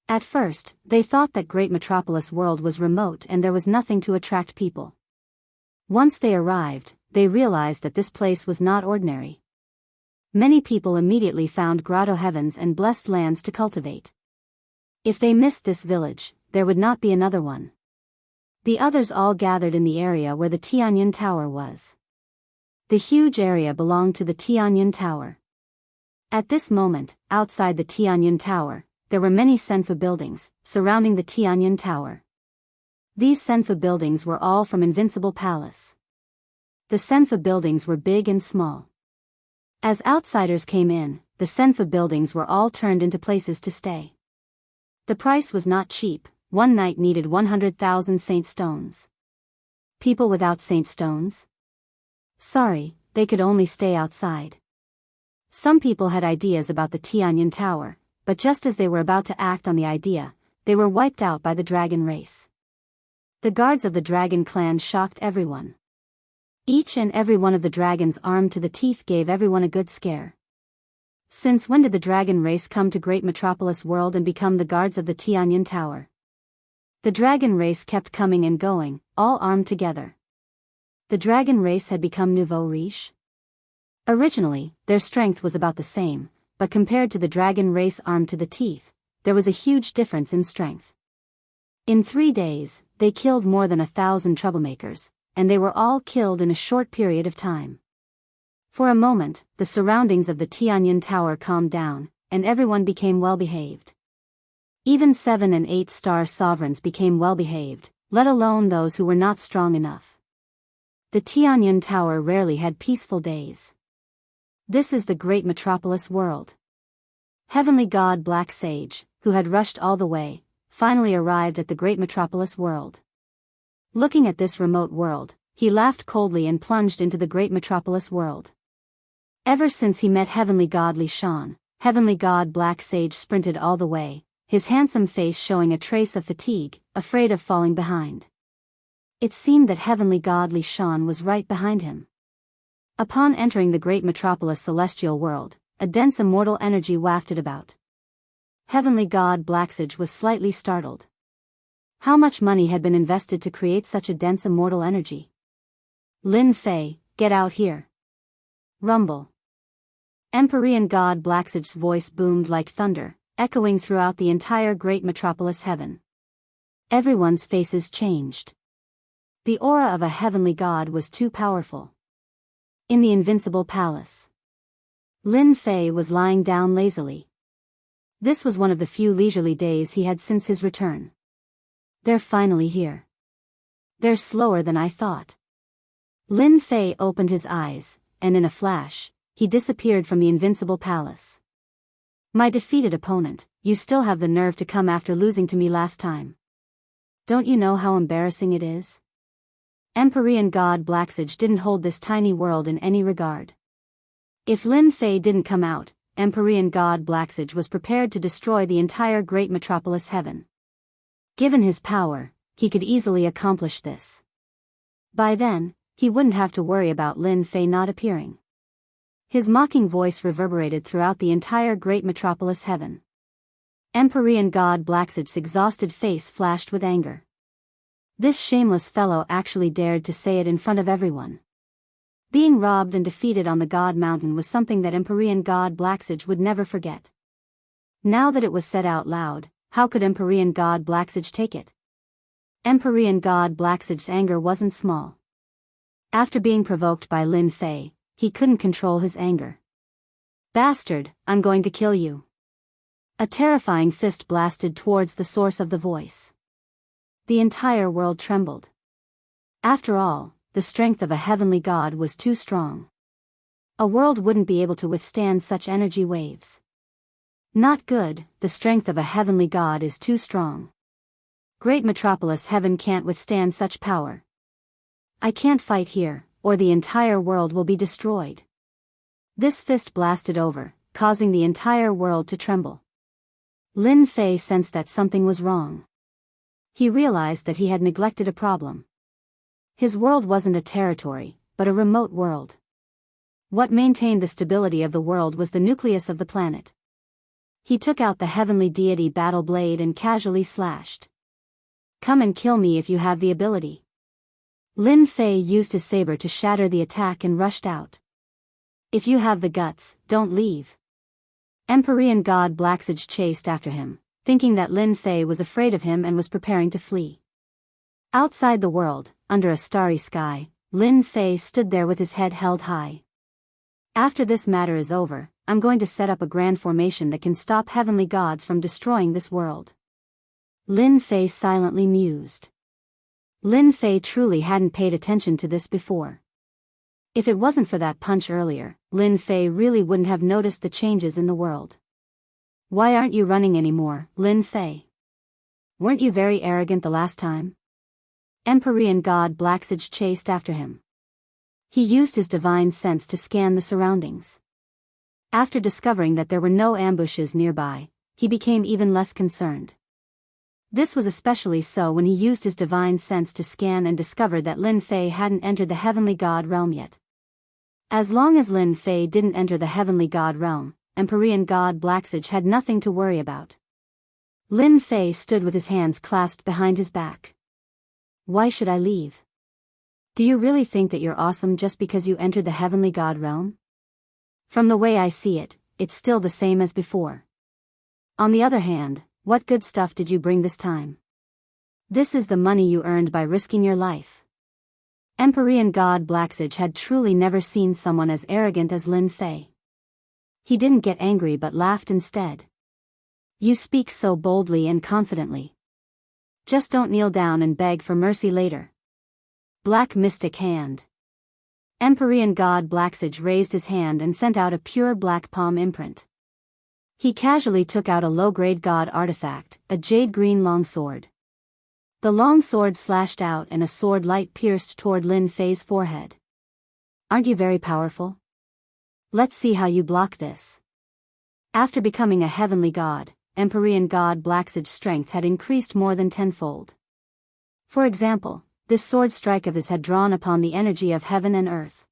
At first, they thought that Great Metropolis World was remote and there was nothing to attract people. Once they arrived, they realized that this place was not ordinary. Many people immediately found grotto heavens and blessed lands to cultivate. If they missed this village, there would not be another one. The others all gathered in the area where the Tianyun Tower was. The huge area belonged to the Tianyun Tower. At this moment, outside the Tianyun Tower, there were many senfa buildings, surrounding the Tianyun Tower. These senfa buildings were all from Invincible Palace. The senfa buildings were big and small. As outsiders came in, the senfa buildings were all turned into places to stay. The price was not cheap, one night needed 100,000 saint stones. People without saint stones? Sorry, they could only stay outside. Some people had ideas about the Tianyun Tower, but just as they were about to act on the idea, they were wiped out by the dragon race. The guards of the dragon clan shocked everyone. Each and every one of the dragons armed to the teeth gave everyone a good scare. Since when did the dragon race come to Great Metropolis World and become the guards of the Tianyun Tower? The dragon race kept coming and going, all armed together. The dragon race had become nouveau riche? Originally, their strength was about the same, but compared to the dragon race armed to the teeth, there was a huge difference in strength. In 3 days, they killed more than 1,000 troublemakers, and they were all killed in a short period of time. For a moment, the surroundings of the Tianyun Tower calmed down, and everyone became well-behaved. Even 7- and 8-star sovereigns became well-behaved, let alone those who were not strong enough. The Tianyun Tower rarely had peaceful days. This is the Great Metropolis World. Heavenly God Black Sage, who had rushed all the way, finally arrived at the Great Metropolis World. Looking at this remote world, he laughed coldly and plunged into the Great Metropolis World. Ever since he met Heavenly God Li Shan, Heavenly God Black Sage sprinted all the way, his handsome face showing a trace of fatigue, afraid of falling behind. It seemed that Heavenly God Li Shan was right behind him. Upon entering the Great Metropolis Celestial World, a dense immortal energy wafted about. Heavenly God Blacksage was slightly startled. How much money had been invested to create such a dense immortal energy? Lin Fei, get out here. Rumble. Empyrean God Blacksage's voice boomed like thunder, echoing throughout the entire Great Metropolis heaven. Everyone's faces changed. The aura of a heavenly god was too powerful. In the Invincible Palace. Lin Fei was lying down lazily. This was one of the few leisurely days he had since his return. They're finally here. They're slower than I thought. Lin Fei opened his eyes, and in a flash, he disappeared from the invincible palace. My defeated opponent, you still have the nerve to come after losing to me last time. Don't you know how embarrassing it is? Empyrean god Blacksage didn't hold this tiny world in any regard. If Lin Fei didn't come out, Empyrean god Blacksage was prepared to destroy the entire great metropolis heaven. Given his power, he could easily accomplish this. By then, he wouldn't have to worry about Lin Fei not appearing. His mocking voice reverberated throughout the entire great metropolis heaven. Empyrean god Blacksage's exhausted face flashed with anger. This shameless fellow actually dared to say it in front of everyone. Being robbed and defeated on the God Mountain was something that Empyrean god Blacksage would never forget. Now that it was said out loud, how could Empyrean god Blacksage take it? Empyrean god Blacksage's anger wasn't small. After being provoked by Lin Fei, he couldn't control his anger. Bastard, I'm going to kill you. A terrifying fist blasted towards the source of the voice. The entire world trembled. After all, the strength of a heavenly god was too strong. A world wouldn't be able to withstand such energy waves. Not good, the strength of a heavenly god is too strong. Great metropolis heaven can't withstand such power. I can't fight here, or the entire world will be destroyed. This fist blasted over, causing the entire world to tremble. Lin Fei sensed that something was wrong. He realized that he had neglected a problem. His world wasn't a territory, but a remote world. What maintained the stability of the world was the nucleus of the planet. He took out the heavenly deity battle blade and casually slashed. Come and kill me if you have the ability. Lin Fei used his saber to shatter the attack and rushed out. If you have the guts, don't leave. Empyrean god Blacksage chased after him, thinking that Lin Fei was afraid of him and was preparing to flee. Outside the world, under a starry sky, Lin Fei stood there with his head held high. After this matter is over, I'm going to set up a grand formation that can stop heavenly gods from destroying this world. Lin Fei silently mused. Lin Fei truly hadn't paid attention to this before. If it wasn't for that punch earlier, Lin Fei really wouldn't have noticed the changes in the world. Why aren't you running anymore, Lin Fei? Weren't you very arrogant the last time? Empyrean god Blacksage chased after him. He used his divine sense to scan the surroundings. After discovering that there were no ambushes nearby, he became even less concerned. This was especially so when he used his divine sense to scan and discovered that Lin Fei hadn't entered the heavenly god realm yet. As long as Lin Fei didn't enter the heavenly god realm, Empyrean god Blacksage had nothing to worry about. Lin Fei stood with his hands clasped behind his back. Why should I leave? Do you really think that you're awesome just because you entered the heavenly god realm? From the way I see it, it's still the same as before. On the other hand, what good stuff did you bring this time? This is the money you earned by risking your life. Empyrean god Blacksage had truly never seen someone as arrogant as Lin Fei. He didn't get angry but laughed instead. You speak so boldly and confidently. Just don't kneel down and beg for mercy later. Black Mystic Hand. Empyrean god Blacksage raised his hand and sent out a pure black palm imprint. He casually took out a low-grade god artifact, a jade-green longsword. The longsword slashed out and a sword light pierced toward Lin Fei's forehead. Aren't you very powerful? Let's see how you block this. After becoming a heavenly god, Empyrean god Blacksage's strength had increased more than tenfold. For example, this sword strike of his had drawn upon the energy of heaven and earth.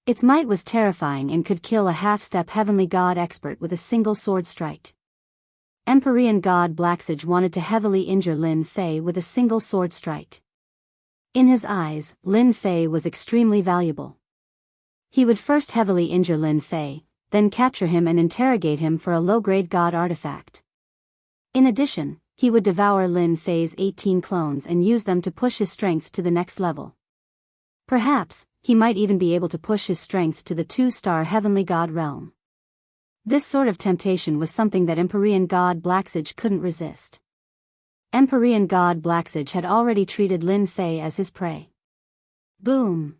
Its might was terrifying and could kill a half-step heavenly god expert with a single sword strike. Empyrean god Blacksage wanted to heavily injure Lin Fei with a single sword strike. In his eyes, Lin Fei was extremely valuable. He would first heavily injure Lin Fei, then capture him and interrogate him for a low-grade god artifact. In addition, he would devour Lin Fei's 18 clones and use them to push his strength to the next level. Perhaps, he might even be able to push his strength to the 2-star heavenly god realm. This sort of temptation was something that Empyrean god Blacksage couldn't resist. Empyrean god Blacksage had already treated Lin Fei as his prey. Boom!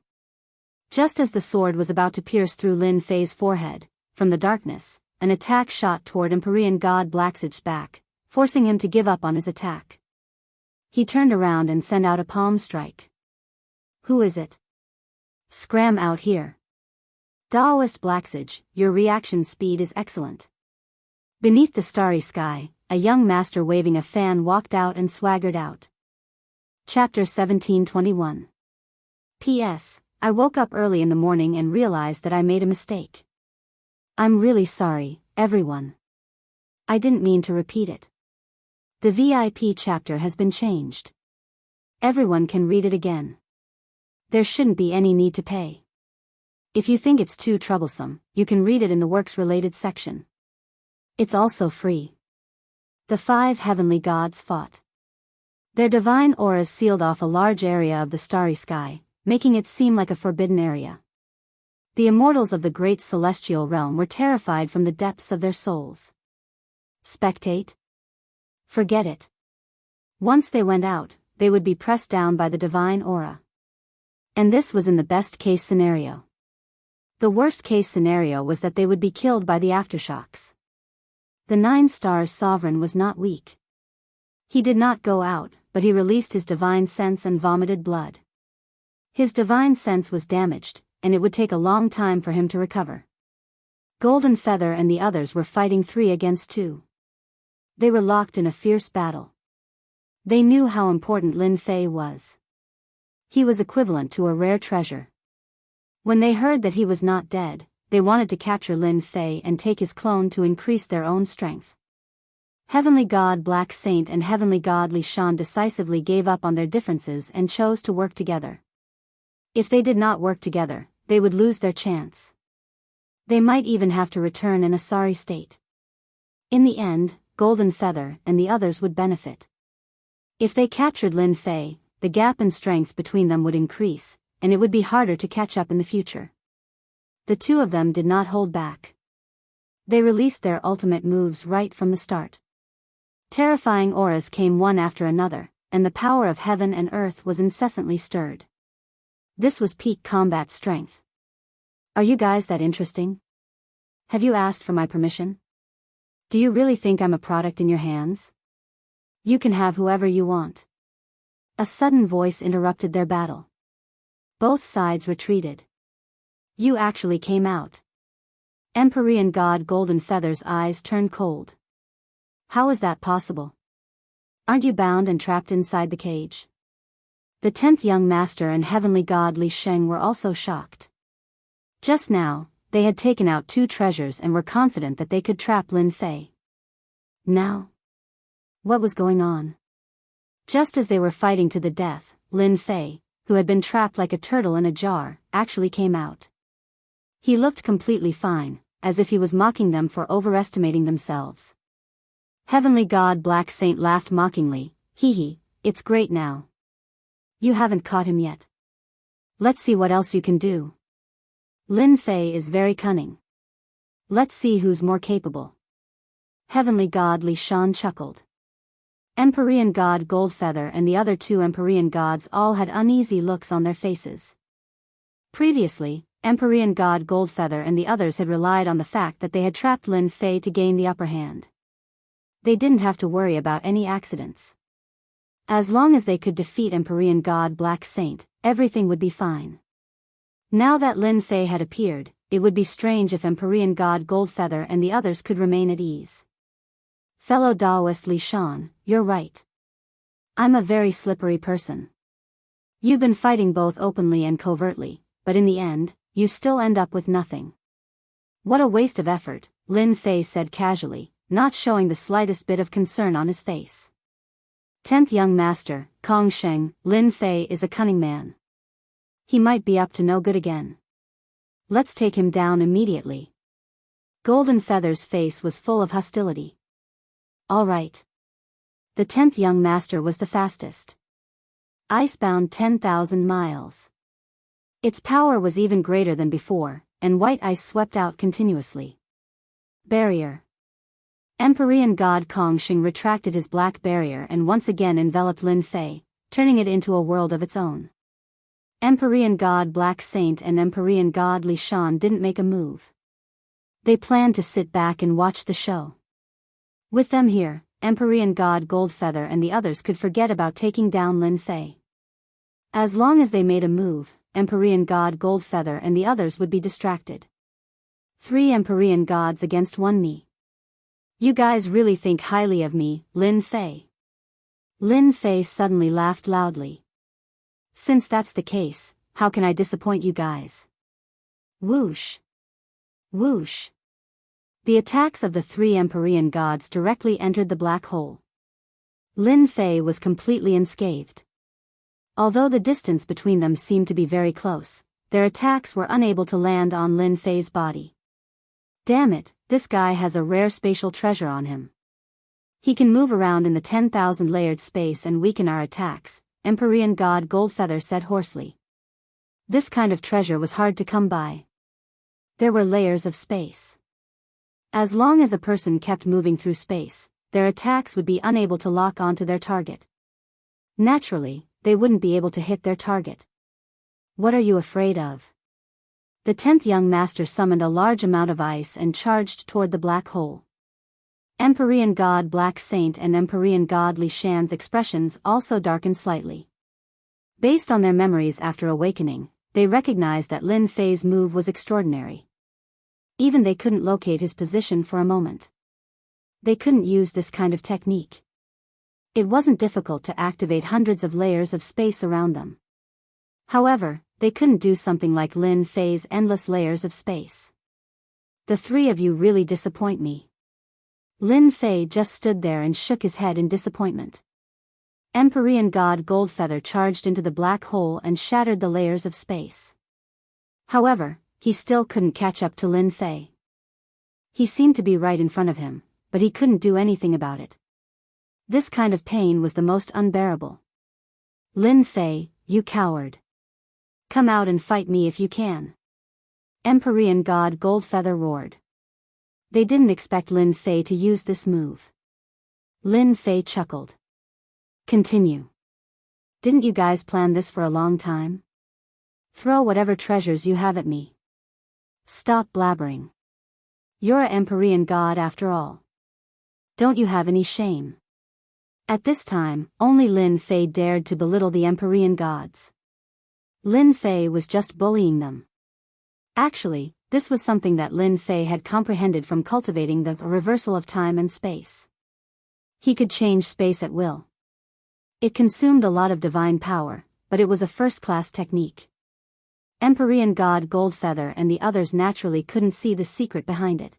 Just as the sword was about to pierce through Lin Fei's forehead, from the darkness, an attack shot toward Empyrean god Blacksage's back, forcing him to give up on his attack. He turned around and sent out a palm strike. Who is it? Scram out here. Daoist Blacksage, your reaction speed is excellent. Beneath the starry sky, a young master waving a fan walked out and swaggered out. Chapter 1721. P.S. I woke up early in the morning and realized that I made a mistake. I'm really sorry, everyone. I didn't mean to repeat it. The VIP chapter has been changed. Everyone can read it again. There shouldn't be any need to pay. If you think it's too troublesome, you can read it in the works-related section. It's also free. The 5 heavenly gods fought. Their divine auras sealed off a large area of the starry sky, making it seem like a forbidden area. The immortals of the great celestial realm were terrified from the depths of their souls. Spectate? Forget it. Once they went out, they would be pressed down by the divine aura. And this was in the best-case scenario. The worst-case scenario was that they would be killed by the aftershocks. The 9 Stars Sovereign was not weak. He did not go out, but he released his divine sense and vomited blood. His divine sense was damaged, and it would take a long time for him to recover. Golden Feather and the others were fighting 3 against 2. They were locked in a fierce battle. They knew how important Lin Fei was. He was equivalent to a rare treasure. When they heard that he was not dead, they wanted to capture Lin Fei and take his clone to increase their own strength. Heavenly God Black Saint and Heavenly God Li Shan decisively gave up on their differences and chose to work together. If they did not work together, they would lose their chance. They might even have to return in a sorry state. In the end, Golden Feather and the others would benefit. If they captured Lin Fei, the gap in strength between them would increase, and it would be harder to catch up in the future. The 2 of them did not hold back. They released their ultimate moves right from the start. Terrifying auras came one after another, and the power of heaven and earth was incessantly stirred. This was peak combat strength. Are you guys that interesting? Have you asked for my permission? Do you really think I'm a product in your hands? You can have whoever you want. A sudden voice interrupted their battle. Both sides retreated. You actually came out. Empyrean God Golden Feather's eyes turned cold. How is that possible? Aren't you bound and trapped inside the cage? The 10th young master and heavenly god Li Sheng were also shocked. Just now, they had taken out 2 treasures and were confident that they could trap Lin Fei. Now? What was going on? Just as they were fighting to the death, Lin Fei, who had been trapped like a turtle in a jar, actually came out. He looked completely fine, as if he was mocking them for overestimating themselves. Heavenly God Black Saint laughed mockingly, hee, it's great now. You haven't caught him yet. Let's see what else you can do. Lin Fei is very cunning. Let's see who's more capable. Heavenly God Li Shan chuckled. Empyrean God Goldfeather and the other 2 Empyrean gods all had uneasy looks on their faces. Previously, Empyrean God Goldfeather and the others had relied on the fact that they had trapped Lin Fei to gain the upper hand. They didn't have to worry about any accidents. As long as they could defeat Empyrean God Black Saint, everything would be fine. Now that Lin Fei had appeared, it would be strange if Empyrean God Goldfeather and the others could remain at ease. Fellow Daoist Li Shan, you're right. I'm a very slippery person. You've been fighting both openly and covertly, but in the end, you still end up with nothing. What a waste of effort, Lin Fei said casually, not showing the slightest bit of concern on his face. 10th young master, Kong Sheng, Lin Fei is a cunning man. He might be up to no good again. Let's take him down immediately. Golden Feather's face was full of hostility. All right. The 10th young master was the fastest. Icebound 10,000 miles. Its power was even greater than before, and white ice swept out continuously. Barrier. Empyrean god Kongxing retracted his black barrier and once again enveloped Lin Fei, turning it into a world of its own. Empyrean god Black Saint and Empyrean god Li Shan didn't make a move. They planned to sit back and watch the show. With them here, Empyrean god Goldfeather and the others could forget about taking down Lin Fei. As long as they made a move, Empyrean god Goldfeather and the others would be distracted. 3 Empyrean gods against 1 me. You guys really think highly of me, Lin Fei. Lin Fei suddenly laughed loudly. Since that's the case, how can I disappoint you guys? Whoosh. Whoosh. The attacks of the 3 Empyrean gods directly entered the black hole. Lin Fei was completely unscathed. Although the distance between them seemed to be very close, their attacks were unable to land on Lin Fei's body. Damn it, this guy has a rare spatial treasure on him. He can move around in the 10,000 layered space and weaken our attacks, Empyrean god Goldfeather said hoarsely. This kind of treasure was hard to come by. There were layers of space. As long as a person kept moving through space, their attacks would be unable to lock onto their target. Naturally, they wouldn't be able to hit their target. What are you afraid of? The 10th young master summoned a large amount of ice and charged toward the black hole. Empyrean god Black Saint and Empyrean god Li Shan's expressions also darkened slightly. Based on their memories after awakening, they recognized that Lin Fei's move was extraordinary. Even they couldn't locate his position for a moment. They couldn't use this kind of technique. It wasn't difficult to activate hundreds of layers of space around them. However, they couldn't do something like Lin Fei's endless layers of space. The 3 of you really disappoint me. Lin Fei just stood there and shook his head in disappointment. Empyrean god Goldfeather charged into the black hole and shattered the layers of space. However, he still couldn't catch up to Lin Fei. He seemed to be right in front of him, but he couldn't do anything about it. This kind of pain was the most unbearable. Lin Fei, you coward. Come out and fight me if you can. Empyrean god Goldfeather roared. They didn't expect Lin Fei to use this move. Lin Fei chuckled. Continue. Didn't you guys plan this for a long time? Throw whatever treasures you have at me. Stop blabbering. You're a Empyrean god after all. Don't you have any shame? At this time, only Lin Fei dared to belittle the Empyrean gods. Lin Fei was just bullying them. Actually, this was something that Lin Fei had comprehended from cultivating the reversal of time and space. He could change space at will. It consumed a lot of divine power, but it was a first-class technique. Empyrean god Goldfeather and the others naturally couldn't see the secret behind it.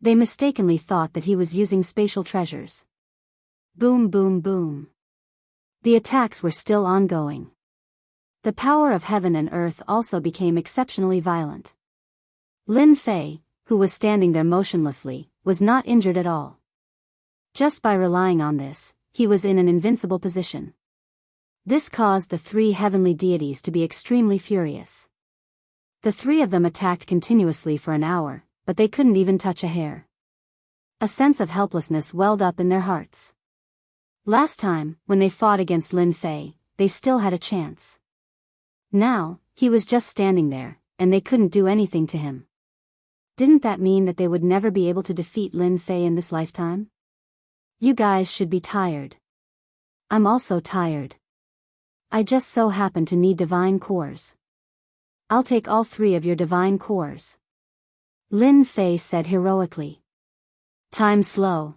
They mistakenly thought that he was using spatial treasures. Boom boom boom. The attacks were still ongoing. The power of heaven and earth also became exceptionally violent. Lin Fei, who was standing there motionlessly, was not injured at all. Just by relying on this, he was in an invincible position. This caused the 3 heavenly deities to be extremely furious. The 3 of them attacked continuously for an hour, but they couldn't even touch a hair. A sense of helplessness welled up in their hearts. Last time, when they fought against Lin Fei, they still had a chance. Now, he was just standing there, and they couldn't do anything to him. Didn't that mean that they would never be able to defeat Lin Fei in this lifetime? You guys should be tired. I'm also tired. I just so happen to need divine cores. I'll take all 3 of your divine cores. Lin Fei said heroically. Time slow.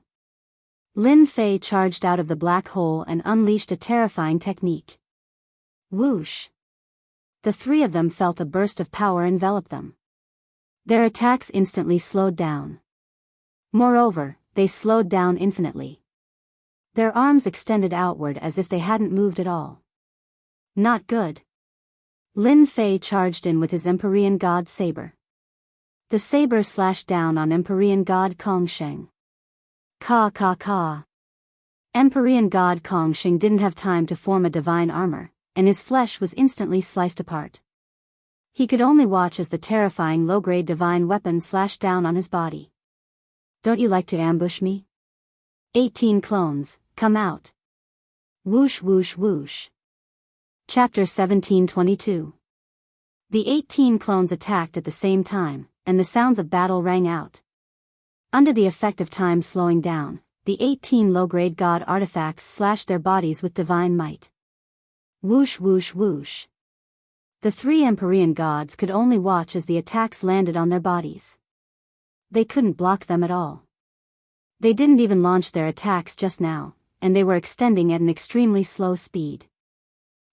Lin Fei charged out of the black hole and unleashed a terrifying technique. Whoosh. The 3 of them felt a burst of power envelop them. Their attacks instantly slowed down. Moreover, they slowed down infinitely. Their arms extended outward as if they hadn't moved at all. Not good. Lin Fei charged in with his Empyrean god saber. The saber slashed down on Empyrean god Kongxing. Ka ka ka. Empyrean god Kongxing didn't have time to form a divine armor, and his flesh was instantly sliced apart. He could only watch as the terrifying low-grade divine weapon slashed down on his body. Don't you like to ambush me? 18 clones, come out. Whoosh whoosh whoosh. Chapter 1722. The 18 clones attacked at the same time, and the sounds of battle rang out. Under the effect of time slowing down, the 18 low-grade god artifacts slashed their bodies with divine might. Whoosh whoosh whoosh. The three Empyrean gods could only watch as the attacks landed on their bodies. They couldn't block them at all. They didn't even launch their attacks just now, and they were extending at an extremely slow speed.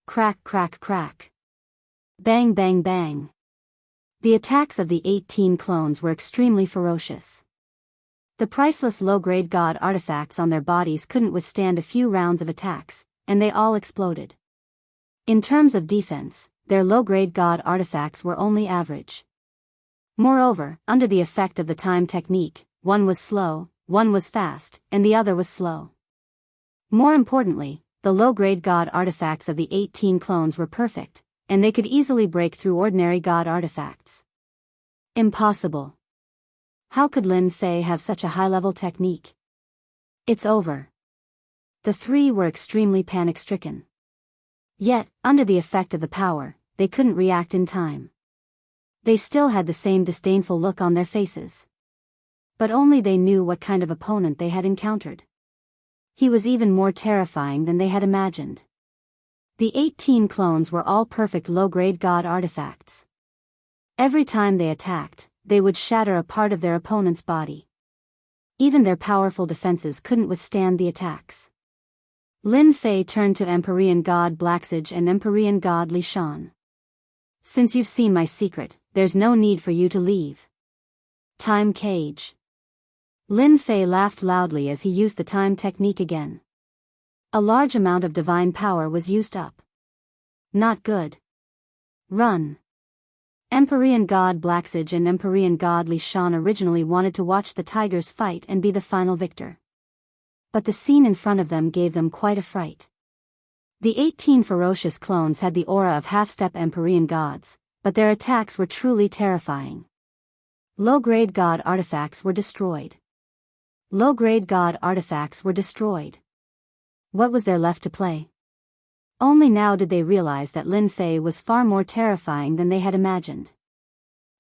Crack crack crack. Bang bang bang. The attacks of the 18 clones were extremely ferocious. The priceless low-grade god artifacts on their bodies couldn't withstand a few rounds of attacks, and they all exploded. In terms of defense, their low-grade god artifacts were only average. Moreover, under the effect of the time technique, one was slow, one was fast, and the other was slow. More importantly, the low-grade god artifacts of the 18 clones were perfect, and they could easily break through ordinary god artifacts. Impossible. How could Lin Fei have such a high-level technique? It's over. The three were extremely panic-stricken. Yet, under the effect of the power, they couldn't react in time. They still had the same disdainful look on their faces. But only they knew what kind of opponent they had encountered. He was even more terrifying than they had imagined. The 18 clones were all perfect low-grade god artifacts. Every time they attacked, they would shatter a part of their opponent's body. Even their powerful defenses couldn't withstand the attacks. Lin Fei turned to Empyrean god Blacksage and Empyrean god Li Shan. Since you've seen my secret, there's no need for you to leave. Time cage. Lin Fei laughed loudly as he used the time technique again. A large amount of divine power was used up. Not good. Run. Empyrean god Blacksage and Empyrean god Li Shan originally wanted to watch the tigers fight and be the final victor. But the scene in front of them gave them quite a fright. The 18 ferocious clones had the aura of half-step Empyrean gods, but their attacks were truly terrifying. Low-grade god artifacts were destroyed. Low-grade god artifacts were destroyed. What was there left to play? Only now did they realize that Lin Fei was far more terrifying than they had imagined.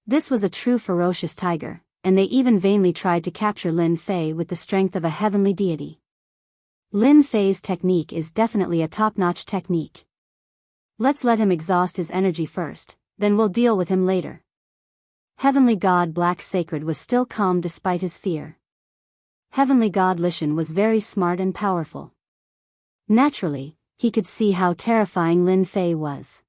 This was a true ferocious tiger, and they even vainly tried to capture Lin Fei with the strength of a heavenly deity. Lin Fei's technique is definitely a top-notch technique. Let's let him exhaust his energy first, then we'll deal with him later. Heavenly God Black Sacred was still calm despite his fear. Heavenly God Li Shan was very smart and powerful. Naturally, he could see how terrifying Lin Fei was.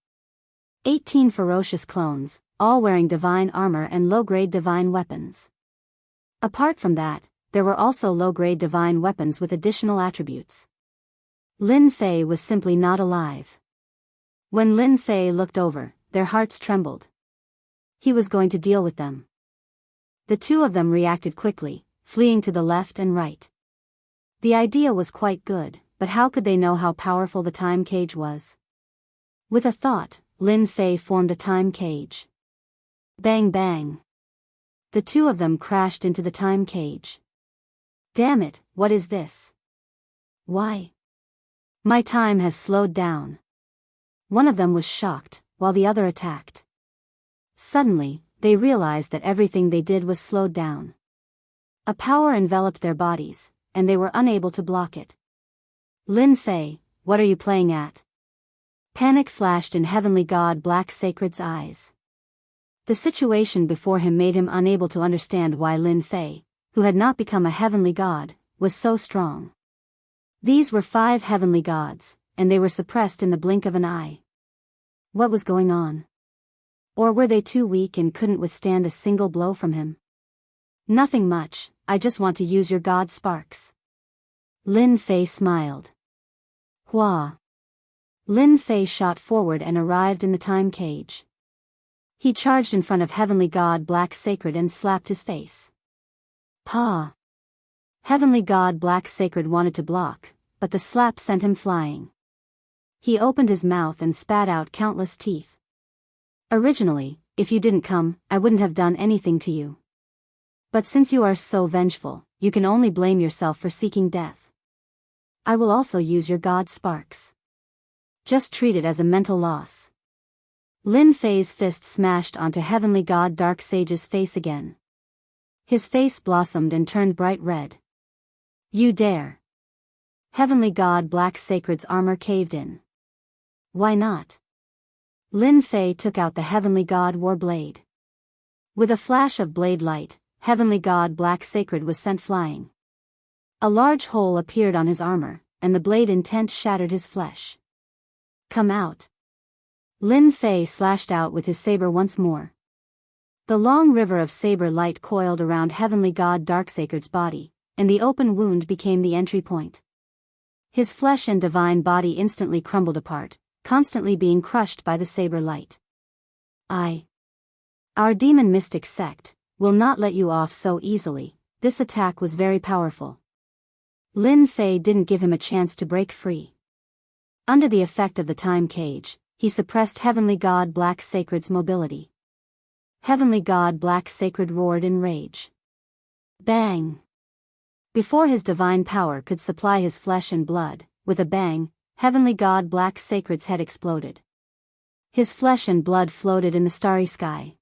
18 ferocious clones, all wearing divine armor and low-grade divine weapons. Apart from that, there were also low-grade divine weapons with additional attributes. Lin Fei was simply not alive. When Lin Fei looked over, their hearts trembled. He was going to deal with them. The two of them reacted quickly, fleeing to the left and right. The idea was quite good, but how could they know how powerful the time cage was? With a thought, Lin Fei formed a time cage. Bang bang. The two of them crashed into the time cage. Damn it, what is this? Why? My time has slowed down. One of them was shocked, while the other attacked. Suddenly, they realized that everything they did was slowed down. A power enveloped their bodies, and they were unable to block it. Lin Fei, what are you playing at? Panic flashed in Heavenly God Black Sacred's eyes. The situation before him made him unable to understand why Lin Fei, who had not become a heavenly god, was so strong. These were 5 heavenly gods, and they were suppressed in the blink of an eye. What was going on? Or were they too weak and couldn't withstand a single blow from him? Nothing much, I just want to use your god sparks. Lin Fei smiled. Hua. Lin Fei shot forward and arrived in the time cage. He charged in front of Heavenly God Black Sacred and slapped his face. Pa. Heavenly God Black Sacred wanted to block, but the slap sent him flying. He opened his mouth and spat out countless teeth. Originally, if you didn't come, I wouldn't have done anything to you. But since you are so vengeful, you can only blame yourself for seeking death. I will also use your god sparks. Just treat it as a mental loss. Lin Fei's fist smashed onto Heavenly God Darksage's face again. His face blossomed and turned bright red. You dare. Heavenly God Black Sacred's armor caved in. Why not? Lin Fei took out the Heavenly God War Blade. With a flash of blade light, Heavenly God Black Sacred was sent flying. A large hole appeared on his armor, and the blade intent shattered his flesh. Come out. Lin Fei slashed out with his saber once more. The long river of saber light coiled around Heavenly God Darksacred's body, and the open wound became the entry point. His flesh and divine body instantly crumbled apart, constantly being crushed by the saber light. Our demon mystic sect will not let you off so easily. This attack was very powerful. Lin Fei didn't give him a chance to break free. Under the effect of the time cage, he suppressed Heavenly God Black Sacred's mobility. Heavenly God Black Sacred roared in rage. Bang! Before his divine power could supply his flesh and blood, with a bang, Heavenly God Black Sacred's head exploded. His flesh and blood floated in the starry sky.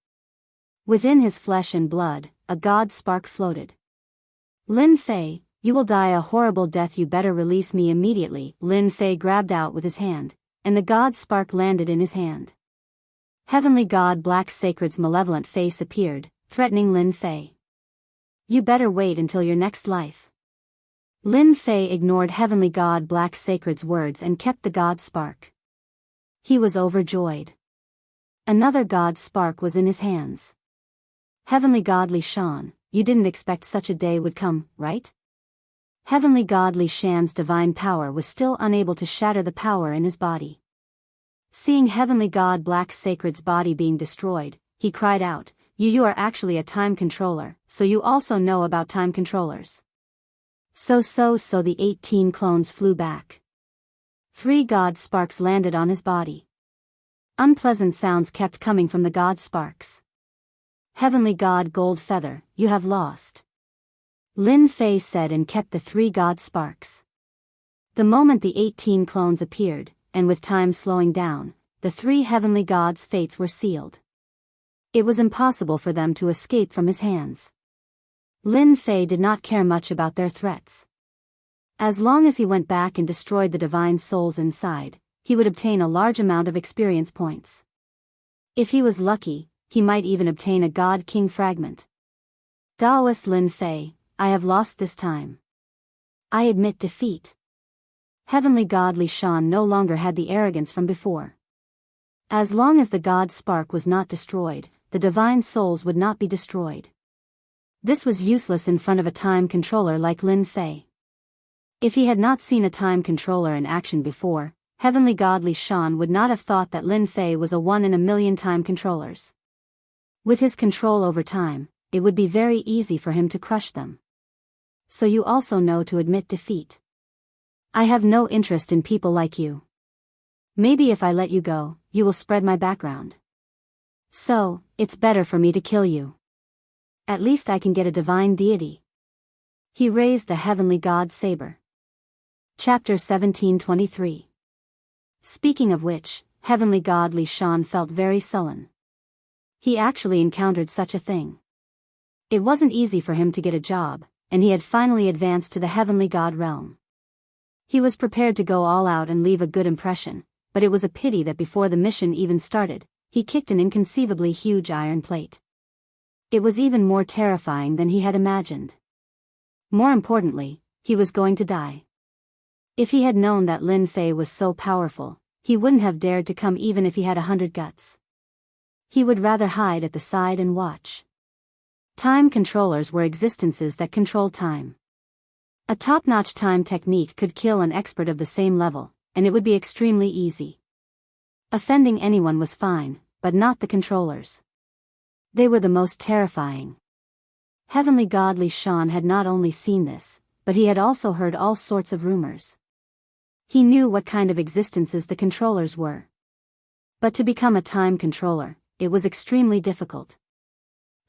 Within his flesh and blood, a god spark floated. Lin Fei, you will die a horrible death. You better release me immediately. Lin Fei grabbed out with his hand, and the god spark landed in his hand. Heavenly God Black Sacred's malevolent face appeared, threatening Lin Fei. You better wait until your next life. Lin Fei ignored Heavenly God Black Sacred's words and kept the god spark. He was overjoyed. Another god spark was in his hands. Heavenly God Li Shan, you didn't expect such a day would come, right? Heavenly God Li Shan's divine power was still unable to shatter the power in his body. Seeing Heavenly God Black Sacred's body being destroyed, he cried out, You are actually a time controller, so you also know about time controllers. So the 18 clones flew back. 3 god sparks landed on his body. Unpleasant sounds kept coming from the god sparks. Heavenly God Gold Feather, you have lost. Lin Fei said and kept the 3 god sparks. The moment the 18 clones appeared, and with time slowing down, the 3 heavenly gods' fates were sealed. It was impossible for them to escape from his hands. Lin Fei did not care much about their threats. As long as he went back and destroyed the divine souls inside, he would obtain a large amount of experience points. If he was lucky, he might even obtain a God King fragment. Daoist Lin Fei, I have lost this time. I admit defeat. Heavenly God Li Shan no longer had the arrogance from before. As long as the God Spark was not destroyed, the divine souls would not be destroyed. This was useless in front of a time controller like Lin Fei. If he had not seen a time controller in action before, Heavenly God Li Shan would not have thought that Lin Fei was a 1 in a million time controllers. With his control over time, it would be very easy for him to crush them. So you also know to admit defeat. I have no interest in people like you. Maybe if I let you go, you will spread my background. So, it's better for me to kill you. At least I can get a divine deity. He raised the heavenly god saber. Chapter 1723. Speaking of which, Heavenly God Li Shan felt very sullen. He actually encountered such a thing. It wasn't easy for him to get a job, and he had finally advanced to the Heavenly God realm. He was prepared to go all out and leave a good impression, but it was a pity that before the mission even started, he kicked an inconceivably huge iron plate. It was even more terrifying than he had imagined. More importantly, he was going to die. If he had known that Lin Fei was so powerful, he wouldn't have dared to come even if he had 100 guts. He would rather hide at the side and watch. Time controllers were existences that controlled time. A top-notch time technique could kill an expert of the same level, and it would be extremely easy. Offending anyone was fine, but not the controllers. They were the most terrifying. Heavenly God Li Shan had not only seen this, but he had also heard all sorts of rumors. He knew what kind of existences the controllers were. But to become a time controller, it was extremely difficult.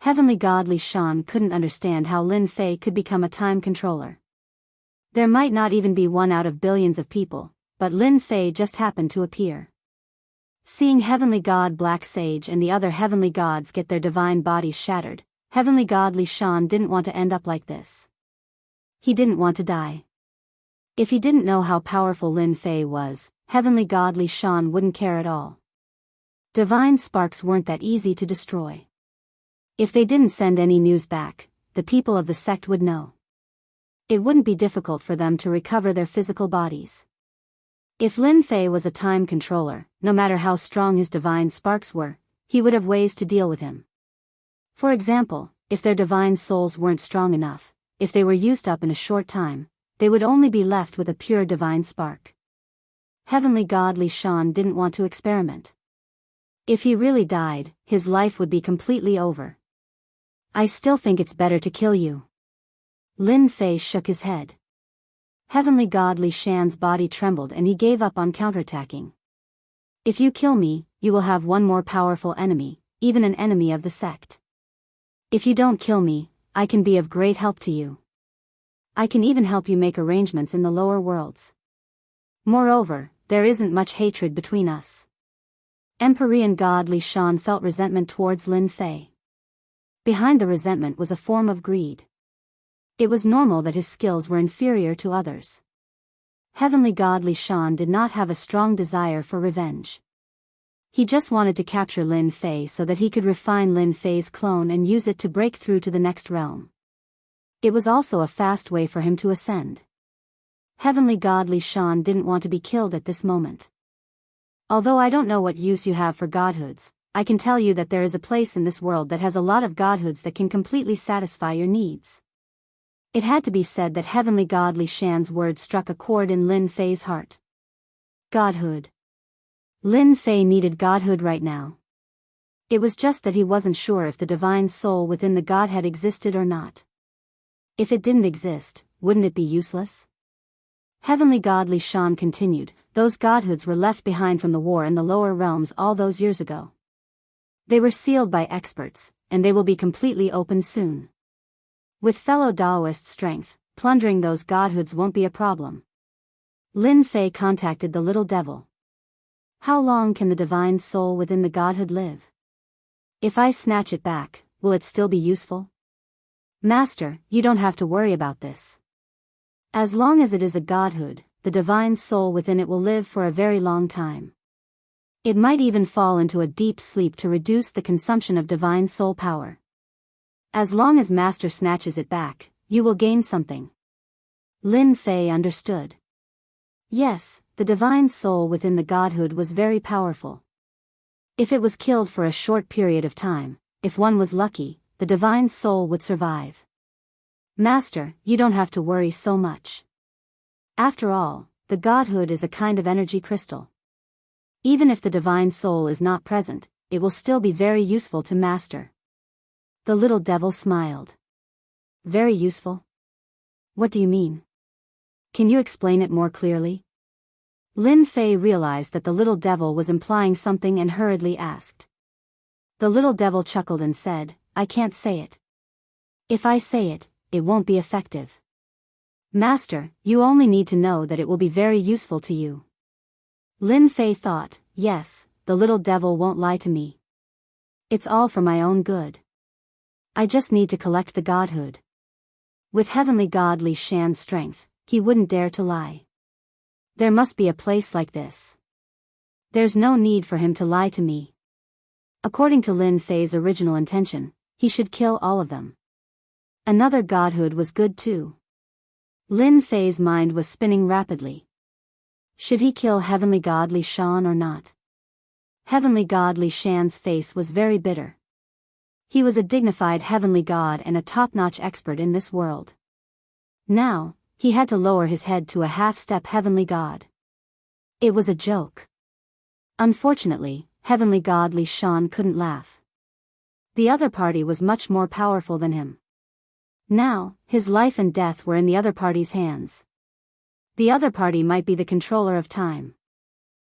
Heavenly God Li Shan couldn't understand how Lin Fei could become a time controller. There might not even be one out of billions of people, but Lin Fei just happened to appear. Seeing Heavenly God Black Sage and the other heavenly gods get their divine bodies shattered, Heavenly God Li Shan didn't want to end up like this. He didn't want to die. If he didn't know how powerful Lin Fei was, Heavenly God Li Shan wouldn't care at all. Divine sparks weren't that easy to destroy. If they didn't send any news back, the people of the sect would know. It wouldn't be difficult for them to recover their physical bodies. If Lin Fei was a time controller, no matter how strong his divine sparks were, he would have ways to deal with him. For example, if their divine souls weren't strong enough, if they were used up in a short time, they would only be left with a pure divine spark. Heavenly God Li Shan didn't want to experiment. If he really died, his life would be completely over. I still think it's better to kill you. Lin Fei shook his head. Heavenly God Li Shan's body trembled and he gave up on counterattacking. If you kill me, you will have one more powerful enemy, even an enemy of the sect. If you don't kill me, I can be of great help to you. I can even help you make arrangements in the lower worlds. Moreover, there isn't much hatred between us. Empyrean God Li Shan felt resentment towards Lin Fei. Behind the resentment was a form of greed. It was normal that his skills were inferior to others. Heavenly God Li Shan did not have a strong desire for revenge. He just wanted to capture Lin Fei so that he could refine Lin Fei's clone and use it to break through to the next realm. It was also a fast way for him to ascend. Heavenly God Li Shan didn't want to be killed at this moment. Although I don't know what use you have for godhoods, I can tell you that there is a place in this world that has a lot of godhoods that can completely satisfy your needs. It had to be said that Heavenly God Li Shan's words struck a chord in Lin Fei's heart. Godhood. Lin Fei needed godhood right now. It was just that he wasn't sure if the divine soul within the godhead existed or not. If it didn't exist, wouldn't it be useless? Heavenly God Li Shan continued, those godhoods were left behind from the war in the lower realms all those years ago. They were sealed by experts, and they will be completely opened soon. With fellow Daoist strength, plundering those godhoods won't be a problem. Lin Fei contacted the little devil. How long can the divine soul within the godhood live? If I snatch it back, will it still be useful? Master, you don't have to worry about this. As long as it is a godhood, the divine soul within it will live for a very long time. It might even fall into a deep sleep to reduce the consumption of divine soul power. As long as Master snatches it back, you will gain something. Lin Fei understood. Yes, the divine soul within the godhood was very powerful. If it was killed for a short period of time, if one was lucky, the divine soul would survive. Master, you don't have to worry so much. After all, the godhood is a kind of energy crystal. Even if the divine soul is not present, it will still be very useful to Master. The little devil smiled. Very useful? What do you mean? Can you explain it more clearly? Lin Fei realized that the little devil was implying something and hurriedly asked. The little devil chuckled and said, I can't say it. If I say it, it won't be effective. Master, you only need to know that it will be very useful to you. Lin Fei thought, yes, the little devil won't lie to me. It's all for my own good. I just need to collect the godhood. With Heavenly God Li Shan's strength, he wouldn't dare to lie. There must be a place like this. There's no need for him to lie to me. According to Lin Fei's original intention, he should kill all of them. Another godhood was good too. Lin Fei's mind was spinning rapidly. Should he kill Heavenly God Li Shan or not? Heavenly God Li Shan's face was very bitter. He was a dignified heavenly god and a top-notch expert in this world. Now, he had to lower his head to a half-step heavenly god. It was a joke. Unfortunately, Heavenly God Li Shan couldn't laugh. The other party was much more powerful than him. Now, his life and death were in the other party's hands. The other party might be the controller of time.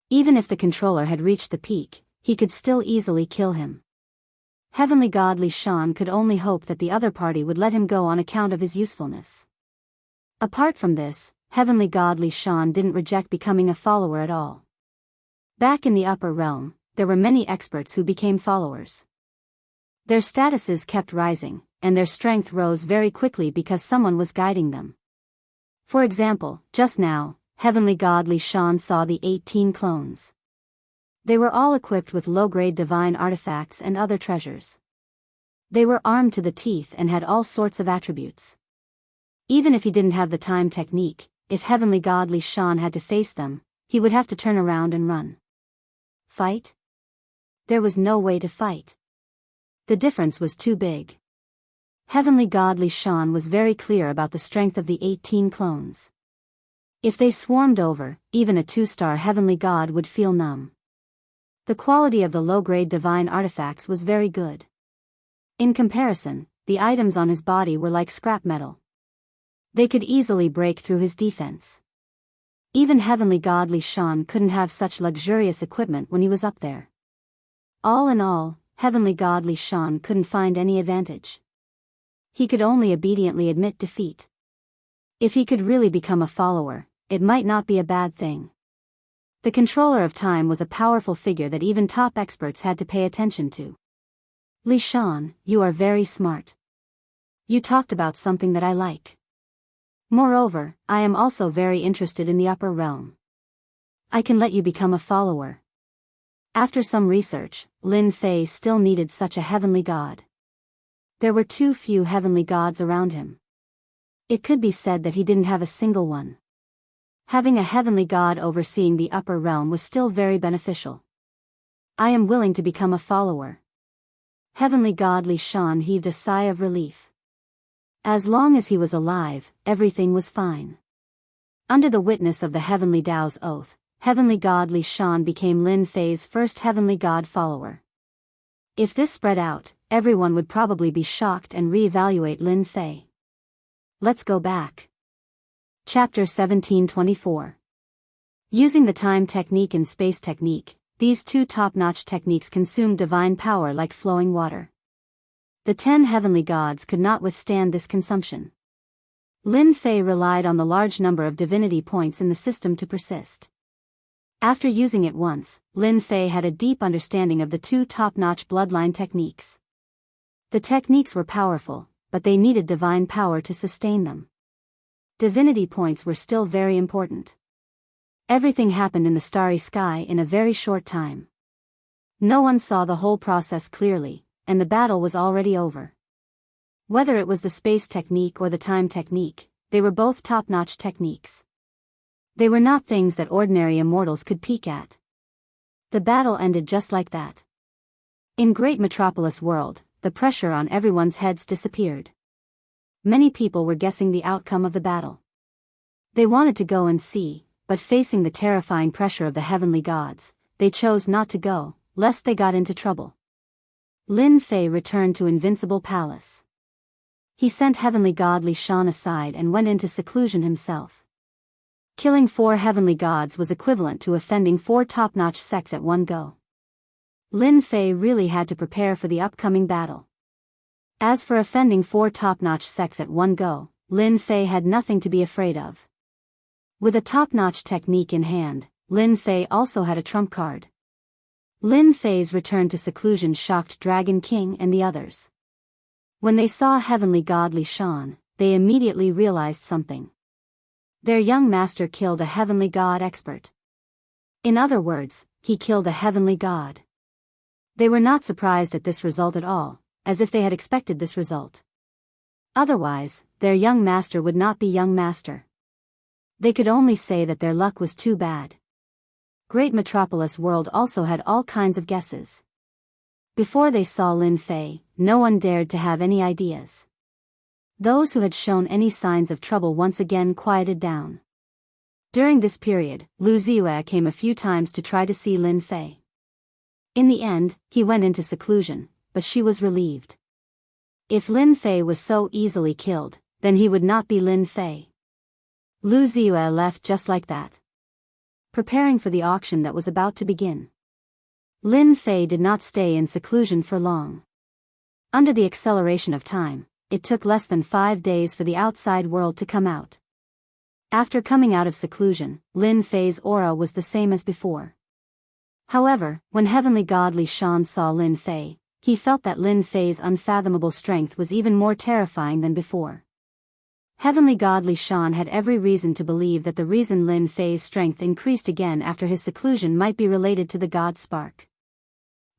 Even if the controller had reached the peak, he could still easily kill him. Heavenly God Li Shan could only hope that the other party would let him go on account of his usefulness. Apart from this, Heavenly God Li Shan didn't reject becoming a follower at all. Back in the upper realm, there were many experts who became followers. Their statuses kept rising, and their strength rose very quickly because someone was guiding them. For example, just now, Heavenly God Li Shan saw the 18 clones. They were all equipped with low-grade divine artifacts and other treasures. They were armed to the teeth and had all sorts of attributes. Even if he didn't have the time technique, if Heavenly God Li Shan had to face them, he would have to turn around and run. Fight? There was no way to fight. The difference was too big. Heavenly God Li Shan was very clear about the strength of the 18 clones. If they swarmed over, even a 2-star heavenly god would feel numb. The quality of the low-grade divine artifacts was very good. In comparison, the items on his body were like scrap metal. They could easily break through his defense. Even Heavenly God Li Shan couldn't have such luxurious equipment when he was up there. All in all, Heavenly God Li Shan couldn't find any advantage. He could only obediently admit defeat. If he could really become a follower, it might not be a bad thing. The controller of time was a powerful figure that even top experts had to pay attention to. Li Shan, you are very smart. You talked about something that I like. Moreover, I am also very interested in the upper realm. I can let you become a follower. After some research, Lin Fei still needed such a heavenly god. There were too few heavenly gods around him. It could be said that he didn't have a single one. Having a heavenly god overseeing the upper realm was still very beneficial. I am willing to become a follower. Heavenly God Li Shan heaved a sigh of relief. As long as he was alive, everything was fine. Under the witness of the Heavenly Tao's oath, Heavenly God Li Shan became Lin Fei's first heavenly god follower. If this spread out, everyone would probably be shocked and re-evaluate Lin Fei. Let's go back. Chapter 1724. Using the time technique and space technique, these two top-notch techniques consumed divine power like flowing water. The 10 heavenly gods could not withstand this consumption. Lin Fei relied on the large number of divinity points in the system to persist. After using it once, Lin Fei had a deep understanding of the two top-notch bloodline techniques. The techniques were powerful, but they needed divine power to sustain them. Divinity points were still very important. Everything happened in the starry sky in a very short time. No one saw the whole process clearly, and the battle was already over. Whether it was the space technique or the time technique, they were both top-notch techniques. They were not things that ordinary immortals could peek at. The battle ended just like that. In Great Metropolis World, the pressure on everyone's heads disappeared. Many people were guessing the outcome of the battle. They wanted to go and see, but facing the terrifying pressure of the heavenly gods, they chose not to go, lest they got into trouble. Lin Fei returned to Invincible Palace. He sent Heavenly God Li Shan aside and went into seclusion himself. Killing 4 heavenly gods was equivalent to offending 4 top-notch sects at one go. Lin Fei really had to prepare for the upcoming battle. As for offending 4 top-notch sects at one go, Lin Fei had nothing to be afraid of. With a top-notch technique in hand, Lin Fei also had a trump card. Lin Fei's return to seclusion shocked Dragon King and the others. When they saw Heavenly God Li Shan, they immediately realized something. Their young master killed a heavenly god expert. In other words, he killed a heavenly god. They were not surprised at this result at all, as if they had expected this result. Otherwise, their young master would not be young master. They could only say that their luck was too bad. Great Metropolis World also had all kinds of guesses. Before they saw Lin Fei, no one dared to have any ideas. Those who had shown any signs of trouble once again quieted down. During this period, Lu Ziyue came a few times to try to see Lin Fei. In the end, he went into seclusion, but she was relieved. If Lin Fei was so easily killed, then he would not be Lin Fei. Lu Ziyue left just like that, preparing for the auction that was about to begin. Lin Fei did not stay in seclusion for long. Under the acceleration of time, it took less than 5 days for the outside world to come out. After coming out of seclusion, Lin Fei's aura was the same as before. However, when Heavenly God Li Shan saw Lin Fei, he felt that Lin Fei's unfathomable strength was even more terrifying than before. Heavenly God Li Shan had every reason to believe that the reason Lin Fei's strength increased again after his seclusion might be related to the God Spark.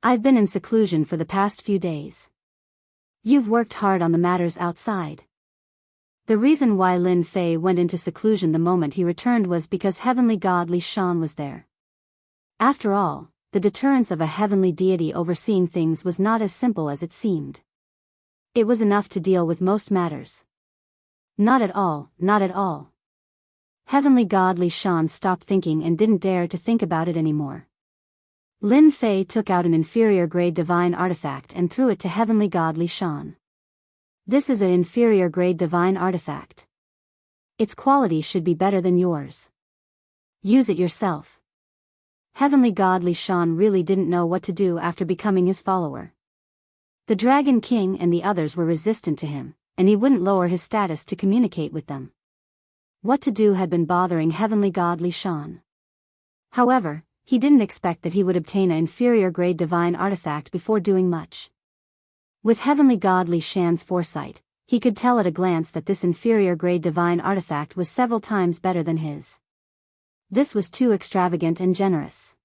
I've been in seclusion for the past few days. You've worked hard on the matters outside. The reason why Lin Fei went into seclusion the moment he returned was because Heavenly God Li Shan was there. After all, the deterrence of a heavenly deity overseeing things was not as simple as it seemed. It was enough to deal with most matters. Not at all, not at all. Heavenly God Li Shan stopped thinking and didn't dare to think about it anymore. Lin Fei took out an inferior grade divine artifact and threw it to Heavenly God Li Shan. This is an inferior grade divine artifact. Its quality should be better than yours. Use it yourself. Heavenly God Li Shan really didn't know what to do after becoming his follower. The Dragon King and the others were resistant to him, and he wouldn't lower his status to communicate with them. What to do had been bothering Heavenly God Li Shan. However, he didn't expect that he would obtain an inferior grade divine artifact before doing much. With Heavenly God Li Shan's foresight, he could tell at a glance that this inferior grade divine artifact was several times better than his. This was too extravagant and generous.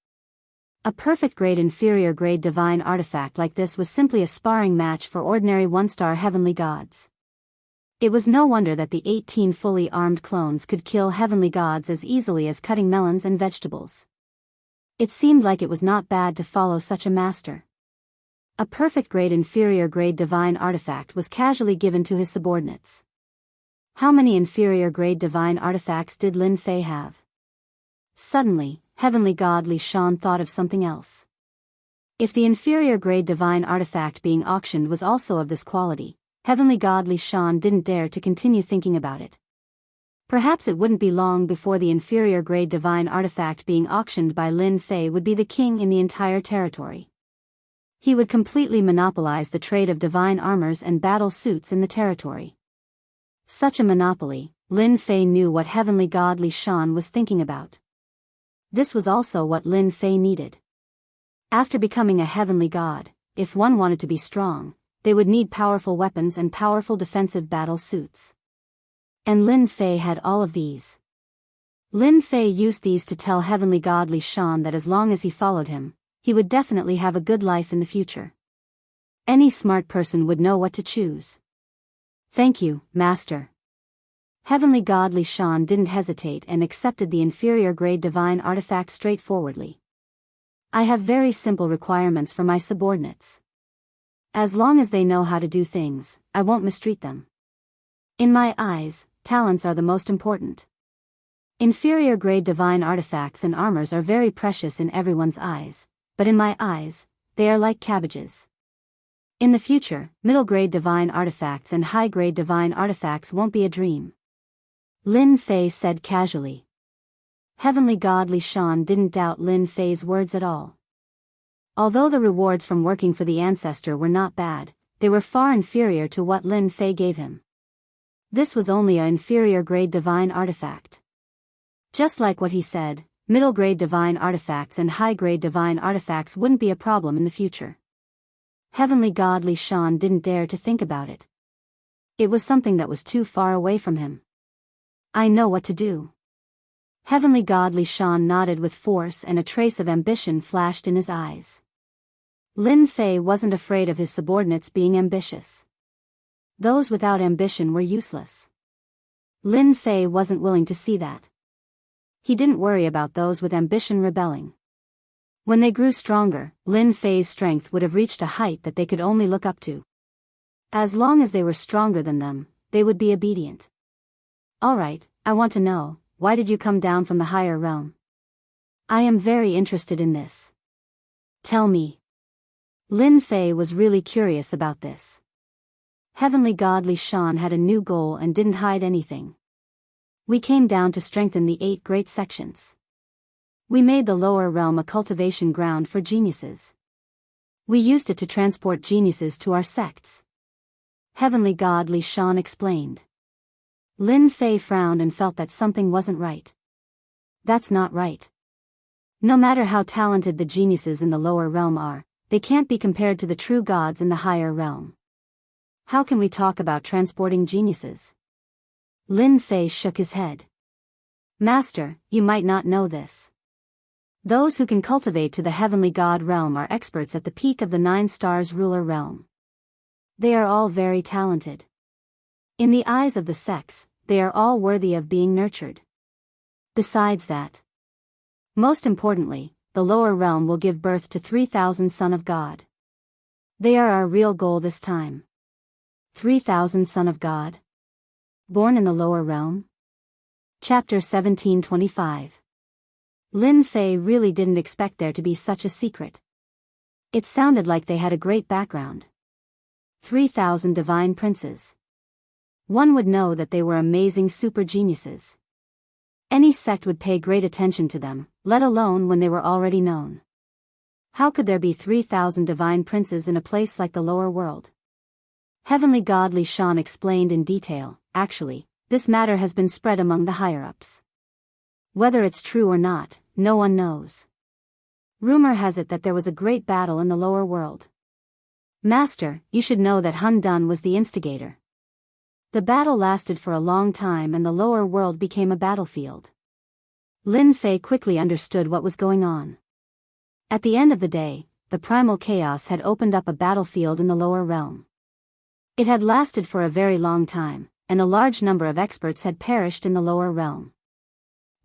A perfect grade inferior grade divine artifact like this was simply a sparring match for ordinary one-star heavenly gods. It was no wonder that the 18 fully armed clones could kill heavenly gods as easily as cutting melons and vegetables. It seemed like it was not bad to follow such a master. A perfect grade inferior grade divine artifact was casually given to his subordinates. How many inferior grade divine artifacts did Lin Fei have? Suddenly, Heavenly God Li Shan thought of something else. If the inferior grade divine artifact being auctioned was also of this quality, Heavenly God Li Shan didn't dare to continue thinking about it. Perhaps it wouldn't be long before the inferior grade divine artifact being auctioned by Lin Fei would be the king in the entire territory. He would completely monopolize the trade of divine armors and battle suits in the territory. Such a monopoly, Lin Fei knew what Heavenly God Li Shan was thinking about. This was also what Lin Fei needed. After becoming a heavenly god, if one wanted to be strong, they would need powerful weapons and powerful defensive battle suits. And Lin Fei had all of these. Lin Fei used these to tell Heavenly God Li Shan that as long as he followed him, he would definitely have a good life in the future. Any smart person would know what to choose. Thank you, Master. Heavenly God Li Shan didn't hesitate and accepted the inferior grade divine artifact straightforwardly. I have very simple requirements for my subordinates. As long as they know how to do things, I won't mistreat them. In my eyes, talents are the most important. Inferior grade divine artifacts and armors are very precious in everyone's eyes, but in my eyes, they are like cabbages. In the future, middle-grade divine artifacts and high-grade divine artifacts won't be a dream. Lin Fei said casually. Heavenly God Li Shan didn't doubt Lin Fei's words at all. Although the rewards from working for the ancestor were not bad, they were far inferior to what Lin Fei gave him. This was only an inferior grade divine artifact. Just like what he said, middle-grade divine artifacts and high-grade divine artifacts wouldn't be a problem in the future. Heavenly God Li Shan didn't dare to think about it. It was something that was too far away from him. I know what to do. Heavenly God Li Shan nodded with force and a trace of ambition flashed in his eyes. Lin Fei wasn't afraid of his subordinates being ambitious. Those without ambition were useless. Lin Fei wasn't willing to see that. He didn't worry about those with ambition rebelling. When they grew stronger, Lin Fei's strength would have reached a height that they could only look up to. As long as they were stronger than them, they would be obedient. All right, I want to know, why did you come down from the higher realm? I am very interested in this. Tell me. Lin Fei was really curious about this. Heavenly God Li Shan had a new goal and didn't hide anything. We came down to strengthen the 8 great sections. We made the lower realm a cultivation ground for geniuses. We used it to transport geniuses to our sects. Heavenly God Li Shan explained. Lin Fei frowned and felt that something wasn't right. That's not right. No matter how talented the geniuses in the lower realm are, they can't be compared to the true gods in the higher realm. How can we talk about transporting geniuses? Lin Fei shook his head. Master, you might not know this. Those who can cultivate to the heavenly god realm are experts at the peak of the 9 stars ruler realm. They are all very talented. In the eyes of the sects, they are all worthy of being nurtured. Besides that, most importantly, the lower realm will give birth to 3,000 Son of God. They are our real goal this time. 3,000 Son of God? Born in the lower realm? Chapter 1725. Lin Fei really didn't expect there to be such a secret. It sounded like they had a great background. 3,000 divine princes. One would know that they were amazing super geniuses. Any sect would pay great attention to them, let alone when they were already known. How could there be 3,000 divine princes in a place like the lower world? Heavenly God Li Shan explained in detail. Actually, this matter has been spread among the higher-ups. Whether it's true or not, no one knows. Rumor has it that there was a great battle in the lower world. Master, you should know that Hun Dun was the instigator. The battle lasted for a long time and the lower world became a battlefield. Lin Fei quickly understood what was going on. At the end of the day, the primal chaos had opened up a battlefield in the lower realm. It had lasted for a very long time, and a large number of experts had perished in the lower realm.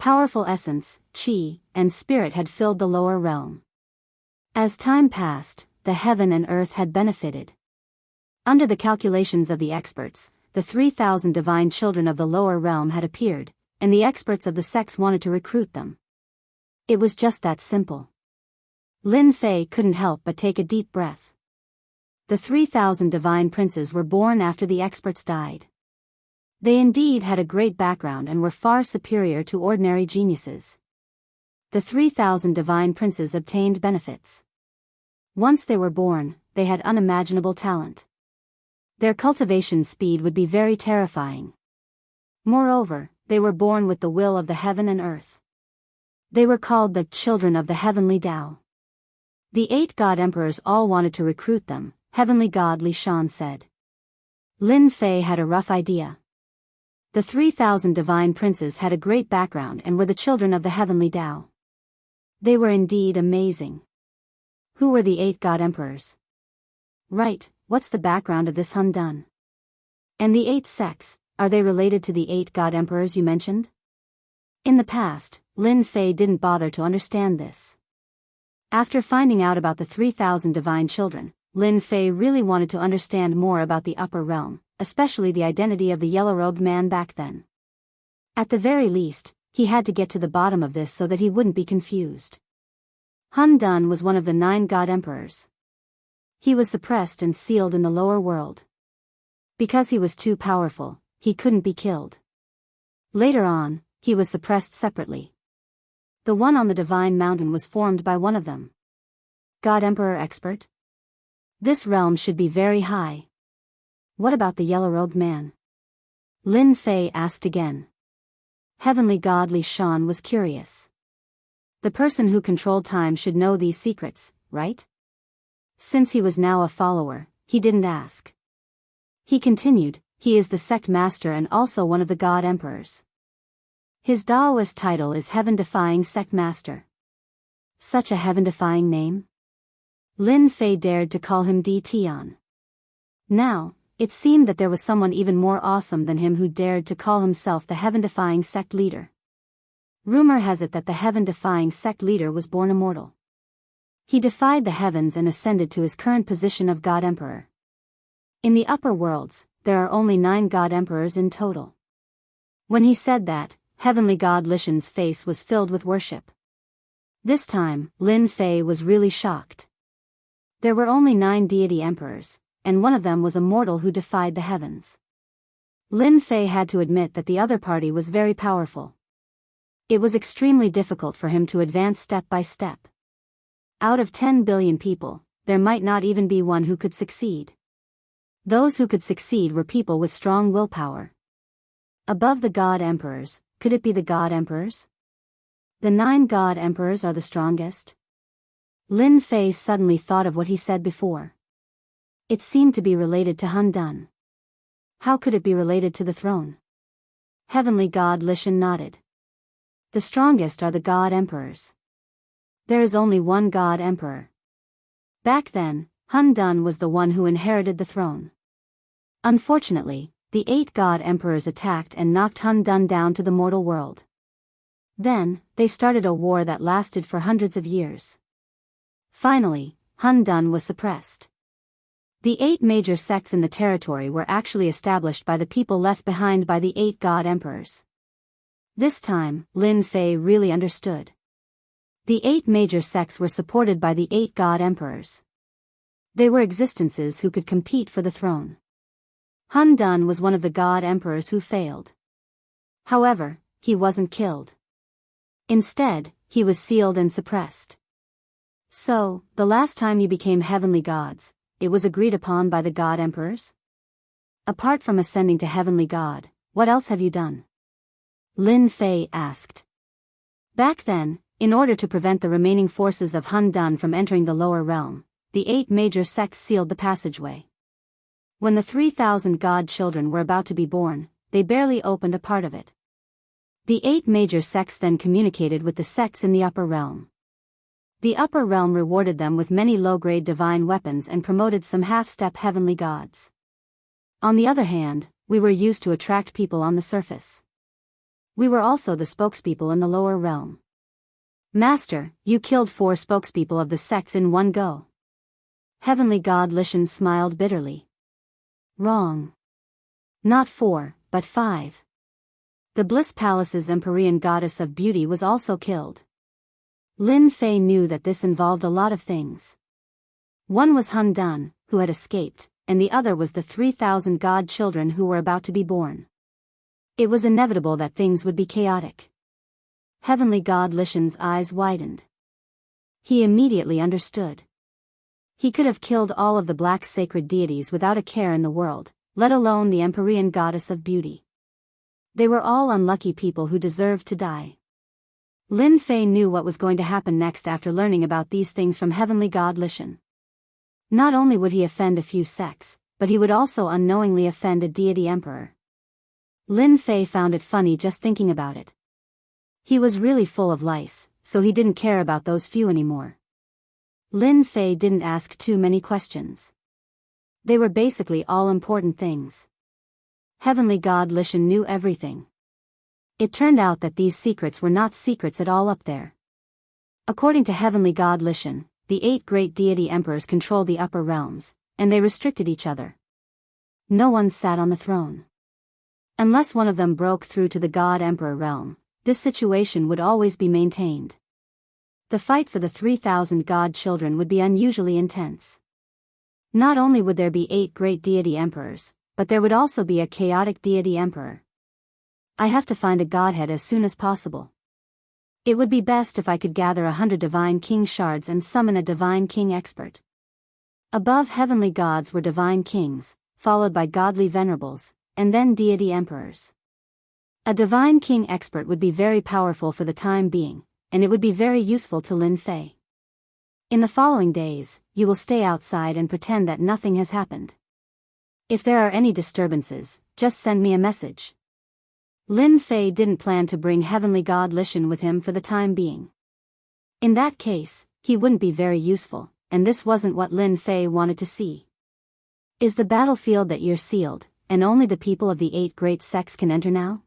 Powerful essence, qi, and spirit had filled the lower realm. As time passed, the heaven and earth had benefited. Under the calculations of the experts, the 3,000 divine children of the lower realm had appeared, and the experts of the sects wanted to recruit them. It was just that simple. Lin Fei couldn't help but take a deep breath. The 3,000 divine princes were born after the experts died. They indeed had a great background and were far superior to ordinary geniuses. The 3,000 divine princes obtained benefits. Once they were born, they had unimaginable talent. Their cultivation speed would be very terrifying. Moreover, they were born with the will of the heaven and earth. They were called the children of the heavenly Tao. The 8 god emperors all wanted to recruit them, Heavenly God Li Shan said. Lin Fei had a rough idea. The 3,000 divine princes had a great background and were the children of the heavenly Tao. They were indeed amazing. Who were the 8 god emperors? Right, what's the background of this Hun Dun? And the 8 sects, are they related to the 8 god emperors you mentioned? In the past, Lin Fei didn't bother to understand this. After finding out about the 3,000 divine children, Lin Fei really wanted to understand more about the upper realm, especially the identity of the yellow-robed man back then. At the very least, he had to get to the bottom of this so that he wouldn't be confused. Hun Dun was one of the 9 god emperors. He was suppressed and sealed in the lower world. Because he was too powerful, he couldn't be killed. Later on, he was suppressed separately. The one on the divine mountain was formed by one of them. God Emperor expert? This realm should be very high. What about the yellow-robed man? Lin Fei asked again. Heavenly God Li Shan was curious. The person who controlled time should know these secrets, right? Since he was now a follower, he didn't ask. He continued, he is the sect master and also one of the god emperors. His Daoist title is Heaven-Defying Sect Master. Such a heaven-defying name? Lin Fei dared to call him Di Tian. Now, it seemed that there was someone even more awesome than him who dared to call himself the heaven-defying sect leader. Rumor has it that the heaven-defying sect leader was born immortal. He defied the heavens and ascended to his current position of God Emperor. In the upper worlds, there are only 9 God Emperors in total. When he said that, Heavenly God Li Shan's face was filled with worship. This time, Lin Fei was really shocked. There were only 9 deity emperors, and one of them was a mortal who defied the heavens. Lin Fei had to admit that the other party was very powerful. It was extremely difficult for him to advance step by step. Out of 10 billion people, there might not even be one who could succeed. Those who could succeed were people with strong willpower. Above the god emperors, could it be the god emperors? The 9 god emperors are the strongest? Lin Fei suddenly thought of what he said before. It seemed to be related to Hun Dun. How could it be related to the throne? Heavenly God Lishan nodded. The strongest are the god emperors. There is only one god emperor. Back then, Hun Dun was the one who inherited the throne. Unfortunately, the 8 god emperors attacked and knocked Hun Dun down to the mortal world. Then, they started a war that lasted for hundreds of years. Finally, Hun Dun was suppressed. The 8 major sects in the territory were actually established by the people left behind by the 8 god emperors. This time, Lin Fei really understood. The 8 major sects were supported by the 8 god emperors. They were existences who could compete for the throne. Hun Dun was one of the god emperors who failed. However, he wasn't killed. Instead, he was sealed and suppressed. So, the last time you became heavenly gods, it was agreed upon by the god emperors? Apart from ascending to heavenly god, what else have you done? Lin Fei asked. Back then, in order to prevent the remaining forces of Hun Dun from entering the lower realm, the 8 major sects sealed the passageway. When the 3,000 god children were about to be born, they barely opened a part of it. The 8 major sects then communicated with the sects in the upper realm. The upper realm rewarded them with many low-grade divine weapons and promoted some half-step heavenly gods. On the other hand, we were used to attract people on the surface. We were also the spokespeople in the lower realm. Master, you killed 4 spokespeople of the sects in one go. Heavenly God Lishan smiled bitterly. Wrong. Not 4, but 5. The Bliss Palace's Empyrean goddess of beauty was also killed. Lin Fei knew that this involved a lot of things. One was Hun Dun, who had escaped, and the other was the 3,000 god children who were about to be born. It was inevitable that things would be chaotic. Heavenly God Lishan's eyes widened. He immediately understood. He could have killed all of the black sacred deities without a care in the world, let alone the Empyrean goddess of beauty. They were all unlucky people who deserved to die. Lin Fei knew what was going to happen next after learning about these things from Heavenly God Lishan. Not only would he offend a few sects, but he would also unknowingly offend a deity emperor. Lin Fei found it funny just thinking about it. He was really full of lice, so he didn't care about those few anymore. Lin Fei didn't ask too many questions. They were basically all important things. Heavenly God Lishan knew everything. It turned out that these secrets were not secrets at all up there. According to Heavenly God Lishan, the 8 great deity emperors controlled the upper realms, and they restricted each other. No one sat on the throne. Unless one of them broke through to the God Emperor realm, this situation would always be maintained. The fight for the 3,000 god children would be unusually intense. Not only would there be 8 great deity emperors, but there would also be a chaotic deity emperor. I have to find a godhead as soon as possible. It would be best if I could gather 100 divine king shards and summon a divine king expert. Above heavenly gods were divine kings, followed by godly venerables, and then deity emperors. A divine king expert would be very powerful for the time being, and it would be very useful to Lin Fei. In the following days, you will stay outside and pretend that nothing has happened. If there are any disturbances, just send me a message. Lin Fei didn't plan to bring Heavenly God Lishan with him for the time being. In that case, he wouldn't be very useful, and this wasn't what Lin Fei wanted to see. Is the battlefield that year sealed, and only the people of the 8 great sects can enter now?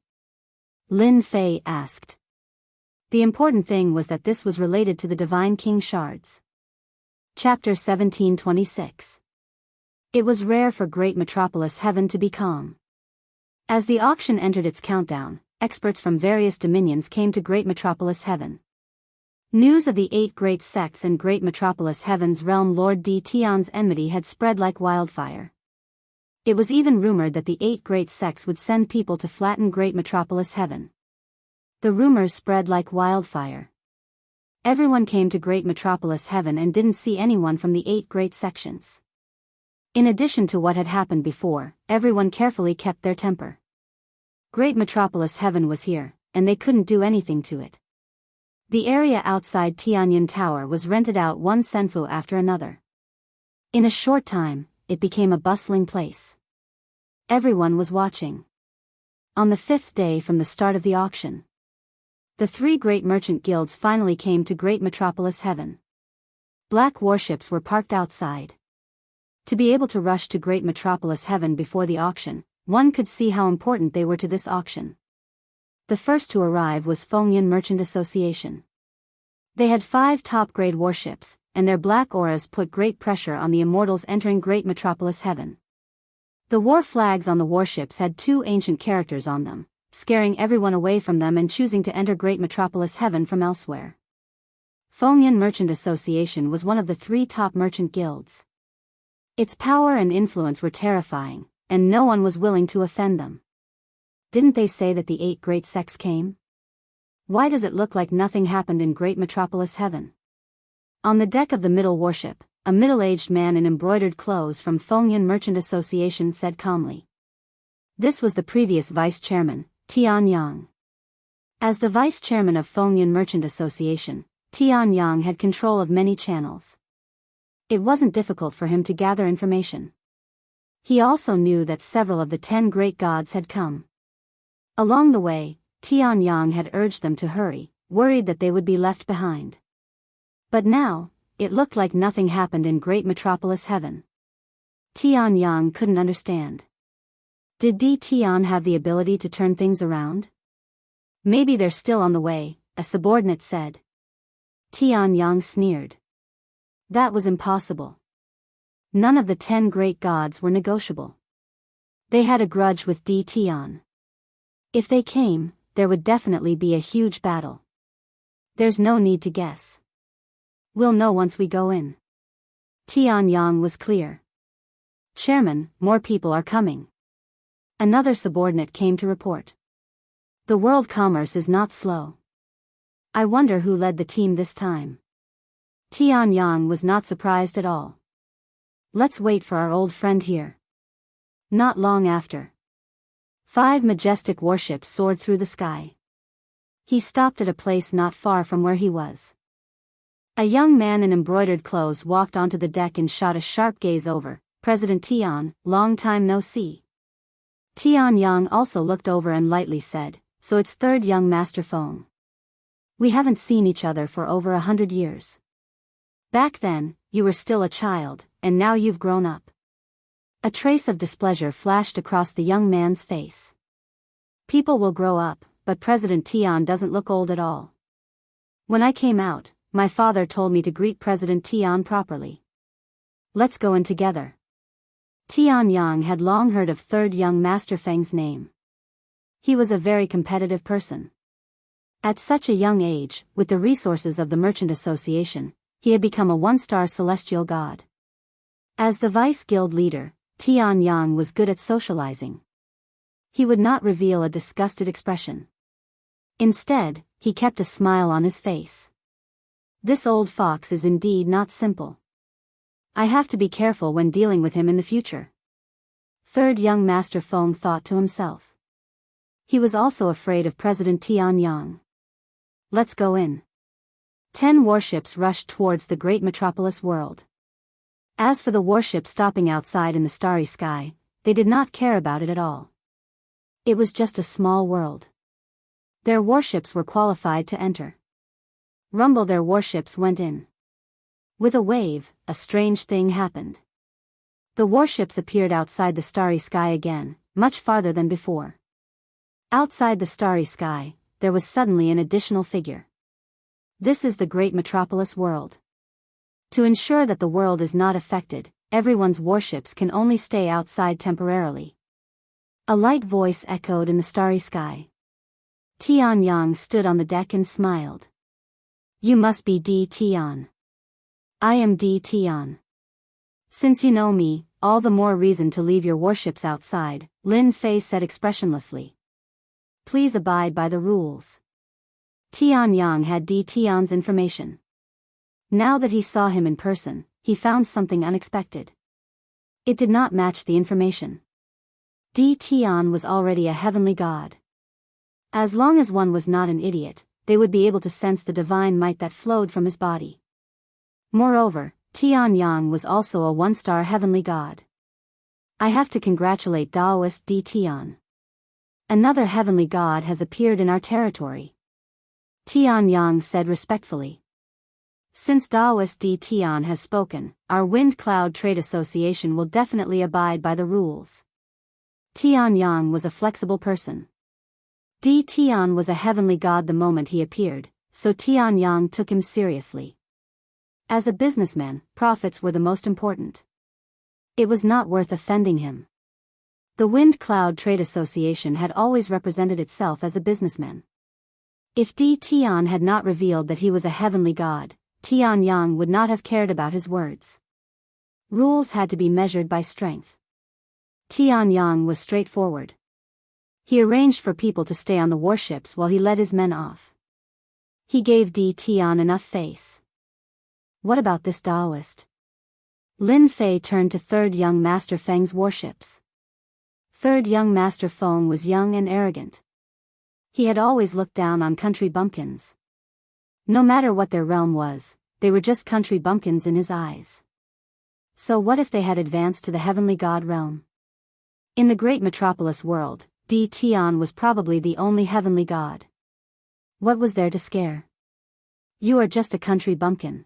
Lin Fei asked. The important thing was that this was related to the Divine King Shards. Chapter 1726. It was rare for Great Metropolis Heaven to be calm. As the auction entered its countdown, experts from various dominions came to Great Metropolis Heaven. News of the 8 great sects and Great Metropolis Heaven's realm Lord D. Tian's enmity had spread like wildfire. It was even rumored that the 8 great sects would send people to flatten Great Metropolis Heaven. The rumors spread like wildfire. Everyone came to Great Metropolis Heaven and didn't see anyone from the 8 great sections. In addition to what had happened before, everyone carefully kept their temper. Great Metropolis Heaven was here, and they couldn't do anything to it. The area outside Tianyin Tower was rented out one senfu after another. In a short time, it became a bustling place. Everyone was watching. On the 5th day from the start of the auction, the 3 great merchant guilds finally came to Great Metropolis Heaven. Black warships were parked outside. To be able to rush to Great Metropolis Heaven before the auction, one could see how important they were to this auction. The first to arrive was Fengyan Merchant Association. They had 5 top-grade warships, and their black auras put great pressure on the immortals entering Great Metropolis Heaven. The war flags on the warships had 2 ancient characters on them, scaring everyone away from them and choosing to enter Great Metropolis Heaven from elsewhere. Fengyan Merchant Association was one of the 3 top merchant guilds. Its power and influence were terrifying, and no one was willing to offend them. Didn't they say that the 8 great sects came? Why does it look like nothing happened in Great Metropolis Heaven? On the deck of the middle warship, a middle-aged man in embroidered clothes from Fengyan Merchant Association said calmly. This was the previous vice-chairman, Tian Yang. As the vice-chairman of Fengyan Merchant Association, Tian Yang had control of many channels. It wasn't difficult for him to gather information. He also knew that several of the 10 great gods had come. Along the way, Tian Yang had urged them to hurry, worried that they would be left behind. But now, it looked like nothing happened in Great Metropolis Heaven. Tian Yang couldn't understand. Did Tian have the ability to turn things around? Maybe they're still on the way, a subordinate said. Tian Yang sneered. That was impossible. None of the 10 great gods were negotiable. They had a grudge with Tian. If they came, there would definitely be a huge battle. There's no need to guess. We'll know once we go in. Tian Yang was clear. Chairman, more people are coming. Another subordinate came to report. The world commerce is not slow. I wonder who led the team this time. Tian Yang was not surprised at all. Let's wait for our old friend here. Not long after, 5 majestic warships soared through the sky. He stopped at a place not far from where he was. A young man in embroidered clothes walked onto the deck and shot a sharp gaze over. President Tian, long time no see. Tian Yang also looked over and lightly said, so it's 3rd young Master Feng. We haven't seen each other for over 100 years. Back then, you were still a child, and now you've grown up. A trace of displeasure flashed across the young man's face. People will grow up, but President Tian doesn't look old at all. When I came out, my father told me to greet President Tian properly. Let's go in together. Tian Yang had long heard of 3rd young Master Feng's name. He was a very competitive person. At such a young age, with the resources of the Merchant Association, he had become a 1-star celestial god. As the vice guild leader, Tian Yang was good at socializing. He would not reveal a disgusted expression. Instead, he kept a smile on his face. This old fox is indeed not simple. I have to be careful when dealing with him in the future. 3rd young Master Feng thought to himself. He was also afraid of President Tian Yang. Let's go in. 10 warships rushed towards the great metropolis world. As for the warship stopping outside in the starry sky, they did not care about it at all. It was just a small world. Their warships were qualified to enter. Rumble their warships went in. With a wave, a strange thing happened. The warships appeared outside the starry sky again, much farther than before. Outside the starry sky, there was suddenly an additional figure. This is the great metropolis world. To ensure that the world is not affected, everyone's warships can only stay outside temporarily. A light voice echoed in the starry sky. Tian Yang stood on the deck and smiled. You must be Tian. I am Tian. Since you know me, all the more reason to leave your warships outside, Lin Fei said expressionlessly. Please abide by the rules. Tianyang had Di Tian's information. Now that he saw him in person, he found something unexpected. It did not match the information. Di Tian was already a heavenly god. As long as one was not an idiot, they would be able to sense the divine might that flowed from his body. Moreover, Tianyang was also a one-star heavenly god. I have to congratulate Daoist Di Tian. Another heavenly god has appeared in our territory. Tianyang said respectfully. Since Daoist Di Tian has spoken, our Wind Cloud Trade Association will definitely abide by the rules. Tianyang was a flexible person. Di Tian was a heavenly god the moment he appeared, so Tianyang took him seriously. As a businessman, profits were the most important. It was not worth offending him. The Wind Cloud Trade Association had always represented itself as a businessman. If Di Tian had not revealed that he was a heavenly god, Tianyang would not have cared about his words. Rules had to be measured by strength. Tianyang was straightforward. He arranged for people to stay on the warships while he led his men off. He gave Di Tian enough face. What about this Daoist? Lin Fei turned to Third Young Master Feng's warships. Third Young Master Feng was young and arrogant. He had always looked down on country bumpkins. No matter what their realm was, they were just country bumpkins in his eyes. So what if they had advanced to the heavenly god realm? In the great metropolis world, Di Tian was probably the only heavenly god. What was there to scare? You are just a country bumpkin.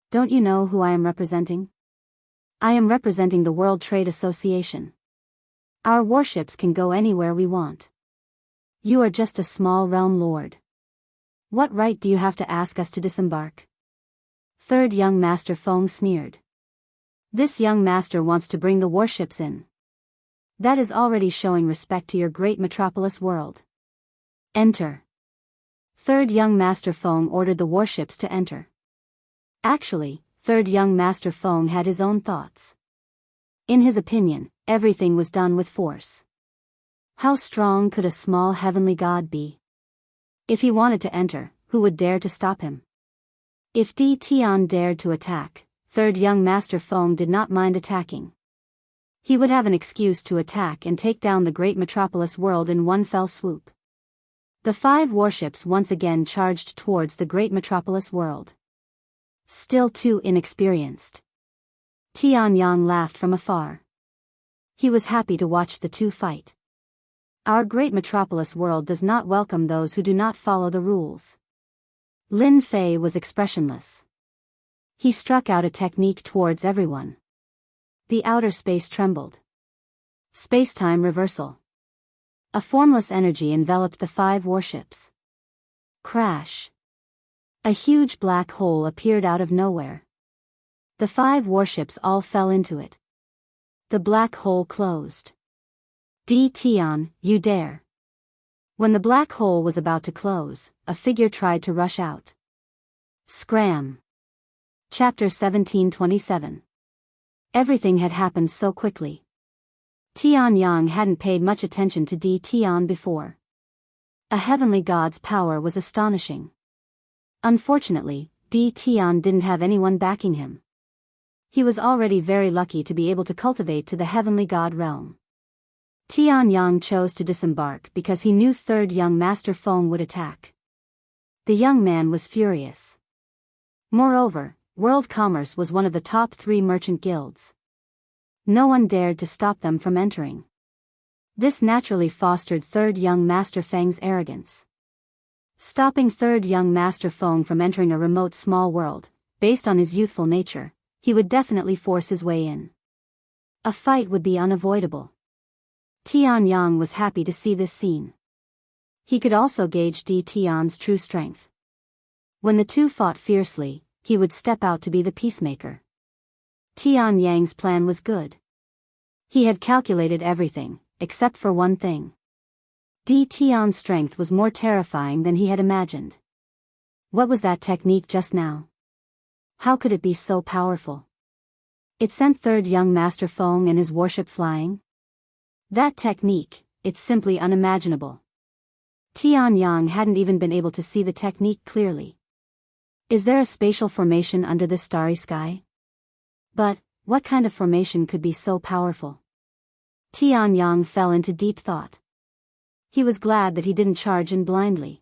Don't you know who I am representing? I am representing the World Trade Association. Our warships can go anywhere we want. You are just a small realm lord. What right do you have to ask us to disembark? Third Young Master Feng sneered. This young master wants to bring the warships in. That is already showing respect to your great metropolis world. Enter. Third Young Master Feng ordered the warships to enter. Actually, Third Young Master Feng had his own thoughts. In his opinion, everything was done with force. How strong could a small heavenly god be? If he wanted to enter, who would dare to stop him? If Di Tian dared to attack, Third Young Master Feng did not mind attacking. He would have an excuse to attack and take down the great metropolis world in one fell swoop. The 5 warships once again charged towards the great metropolis world. Still too inexperienced. Tianyang laughed from afar. He was happy to watch the two fight. Our great metropolis world does not welcome those who do not follow the rules. Lin Fei was expressionless. He struck out a technique towards everyone. The outer space trembled. Space-time reversal. A formless energy enveloped the 5 warships. Crash. A huge black hole appeared out of nowhere. The 5 warships all fell into it. The black hole closed. Di Tian, you dare. When the black hole was about to close, a figure tried to rush out. Scram. Chapter 1727. Everything had happened so quickly. Tianyang hadn't paid much attention to Di Tian before. A heavenly god's power was astonishing. Unfortunately, Di Tian didn't have anyone backing him. He was already very lucky to be able to cultivate to the heavenly god realm. Tianyang chose to disembark because he knew Third Young Master Feng would attack. The young man was furious. Moreover, world commerce was one of the top 3 merchant guilds. No one dared to stop them from entering. This naturally fostered Third Young Master Feng's arrogance. Stopping Third Young Master Feng from entering a remote small world, based on his youthful nature, he would definitely force his way in. A fight would be unavoidable. Tianyang was happy to see this scene. He could also gauge Di Tian's true strength. When the two fought fiercely, he would step out to be the peacemaker. Tianyang's plan was good. He had calculated everything, except for one thing. Di Tian's strength was more terrifying than he had imagined. What was that technique just now? How could it be so powerful? It sent Third Young Master Feng and his warship flying? That technique, it's simply unimaginable. Tianyang hadn't even been able to see the technique clearly. Is there a spatial formation under this starry sky? But, what kind of formation could be so powerful? Tianyang fell into deep thought. He was glad that he didn't charge in blindly.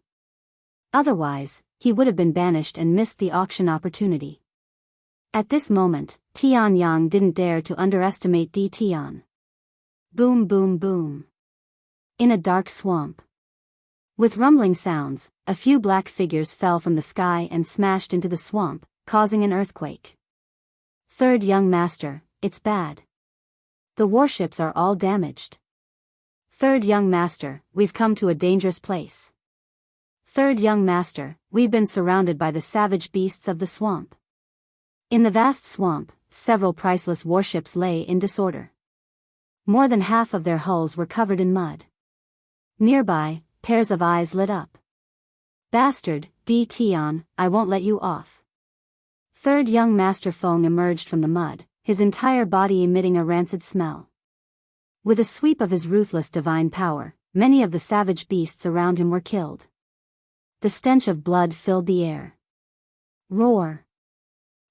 Otherwise, he would have been banished and missed the auction opportunity. At this moment, Tianyang didn't dare to underestimate Di Tian. Boom boom boom. In a dark swamp. With rumbling sounds, a few black figures fell from the sky and smashed into the swamp, causing an earthquake. Third young master, it's bad. The warships are all damaged. Third young master, we've come to a dangerous place. Third young master, we've been surrounded by the savage beasts of the swamp. In the vast swamp, several priceless warships lay in disorder. More than half of their hulls were covered in mud. Nearby, pairs of eyes lit up. Bastard, Di Tian, I won't let you off. Third young master Feng emerged from the mud, his entire body emitting a rancid smell. With a sweep of his ruthless divine power, many of the savage beasts around him were killed. The stench of blood filled the air. Roar.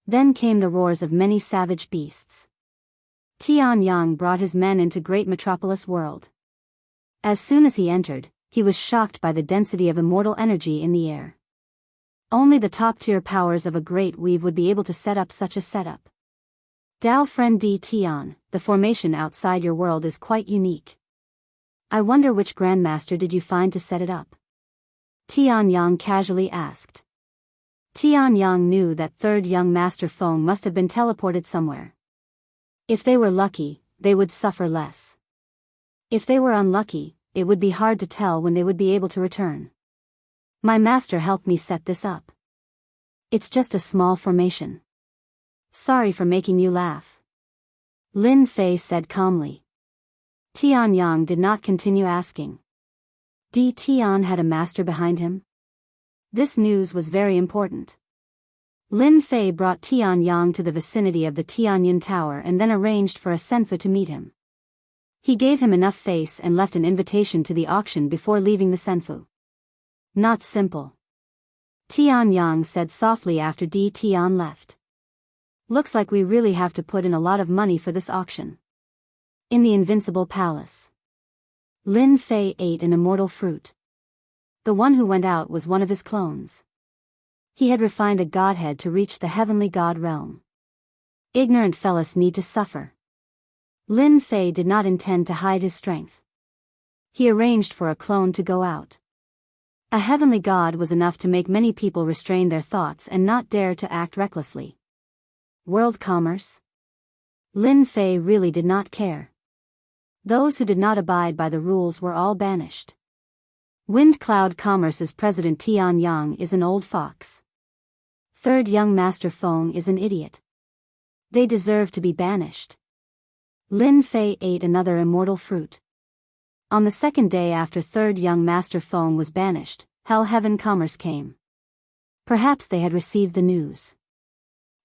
Then came the roars of many savage beasts. Tianyang brought his men into great metropolis world. As soon as he entered, he was shocked by the density of immortal energy in the air. Only the top-tier powers of a great weave would be able to set up such a setup. Dao friend Di Tian, the formation outside your world is quite unique. I wonder which grandmaster did you find to set it up? Tianyang casually asked. Tianyang knew that third young master Feng must have been teleported somewhere. If they were lucky, they would suffer less. If they were unlucky, it would be hard to tell when they would be able to return. My master helped me set this up. It's just a small formation. Sorry for making you laugh. Lin Fei said calmly. Tianyang did not continue asking. Di Tian had a master behind him? This news was very important. Lin Fei brought Tianyang to the vicinity of the Tianyun Tower and then arranged for a senfu to meet him. He gave him enough face and left an invitation to the auction before leaving the senfu. Not simple. Tianyang said softly after Di Tian left. Looks like we really have to put in a lot of money for this auction. In the Invincible Palace. Lin Fei ate an immortal fruit. The one who went out was one of his clones. He had refined a godhead to reach the heavenly god realm. Ignorant fellows need to suffer. Lin Fei did not intend to hide his strength. He arranged for a clone to go out. A heavenly god was enough to make many people restrain their thoughts and not dare to act recklessly. World commerce? Lin Fei really did not care. Those who did not abide by the rules were all banished. Wind Cloud Commerce's president Tianyang is an old fox. Third young master Feng is an idiot. They deserve to be banished. Lin Fei ate another immortal fruit. On the second day after third young master Feng was banished, Hell Heaven Commerce came. Perhaps they had received the news.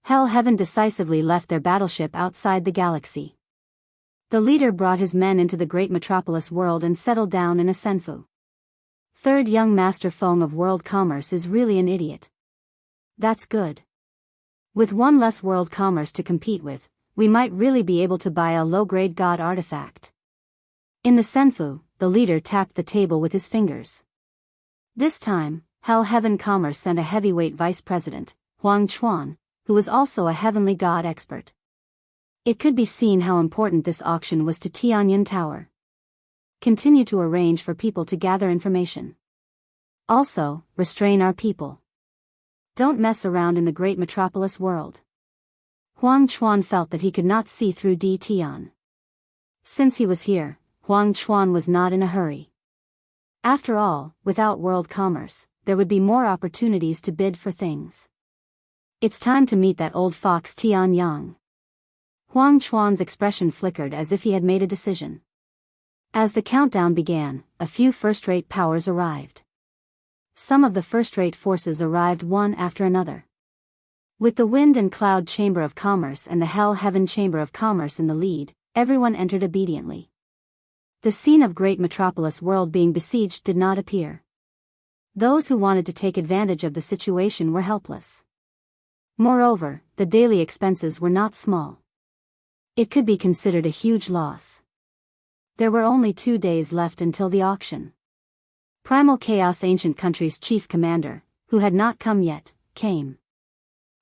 Hell Heaven decisively left their battleship outside the galaxy. The leader brought his men into the great metropolis world and settled down in a senfu. Third young master Feng of world commerce is really an idiot. That's good. With one less world commerce to compete with, we might really be able to buy a low-grade god artifact. In the senfu, the leader tapped the table with his fingers. This time, Hell Heaven Commerce sent a heavyweight vice president, Huang Chuan, who was also a heavenly god expert. It could be seen how important this auction was to Tianyun Tower. Continue to arrange for people to gather information. Also, restrain our people. Don't mess around in the great metropolis world. Huang Chuan felt that he could not see through Di Tian. Since he was here, Huang Chuan was not in a hurry. After all, without world commerce, there would be more opportunities to bid for things. It's time to meet that old fox Tianyang. Huang Chuan's expression flickered as if he had made a decision. As the countdown began, a few first-rate powers arrived. Some of the first-rate forces arrived one after another. With the Wind and Cloud Chamber of Commerce and the Hell Heaven Chamber of Commerce in the lead, everyone entered obediently. The scene of great metropolis world being besieged did not appear. Those who wanted to take advantage of the situation were helpless. Moreover, the daily expenses were not small. It could be considered a huge loss. There were only 2 days left until the auction. Primal Chaos Ancient Country's chief commander, who had not come yet, came.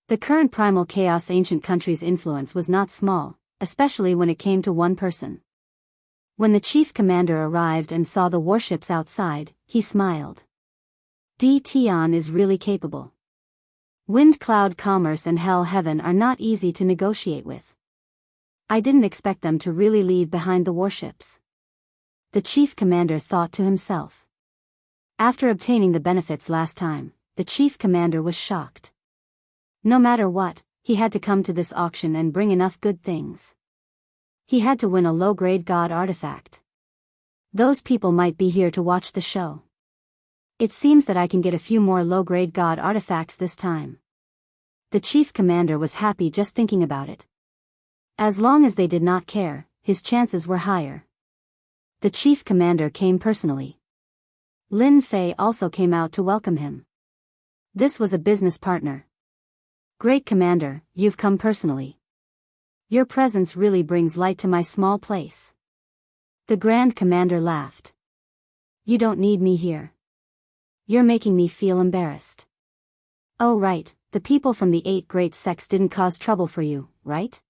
The current Primal Chaos Ancient Country's influence was not small, especially when it came to one person. When the chief commander arrived and saw the warships outside, he smiled. Tian is really capable. Wind Cloud Commerce and Hell Heaven are not easy to negotiate with. I didn't expect them to really leave behind the warships. The chief commander thought to himself. After obtaining the benefits last time, the chief commander was shocked. No matter what, he had to come to this auction and bring enough good things. He had to win a low-grade god artifact. Those people might be here to watch the show. It seems that I can get a few more low-grade god artifacts this time. The chief commander was happy just thinking about it. As long as they did not care, his chances were higher. The chief commander came personally. Lin Fei also came out to welcome him. This was a business partner. Great commander, you've come personally. Your presence really brings light to my small place. The grand commander laughed. You don't need me here. You're making me feel embarrassed. Oh right, the people from the 8 great sects didn't cause trouble for you, right?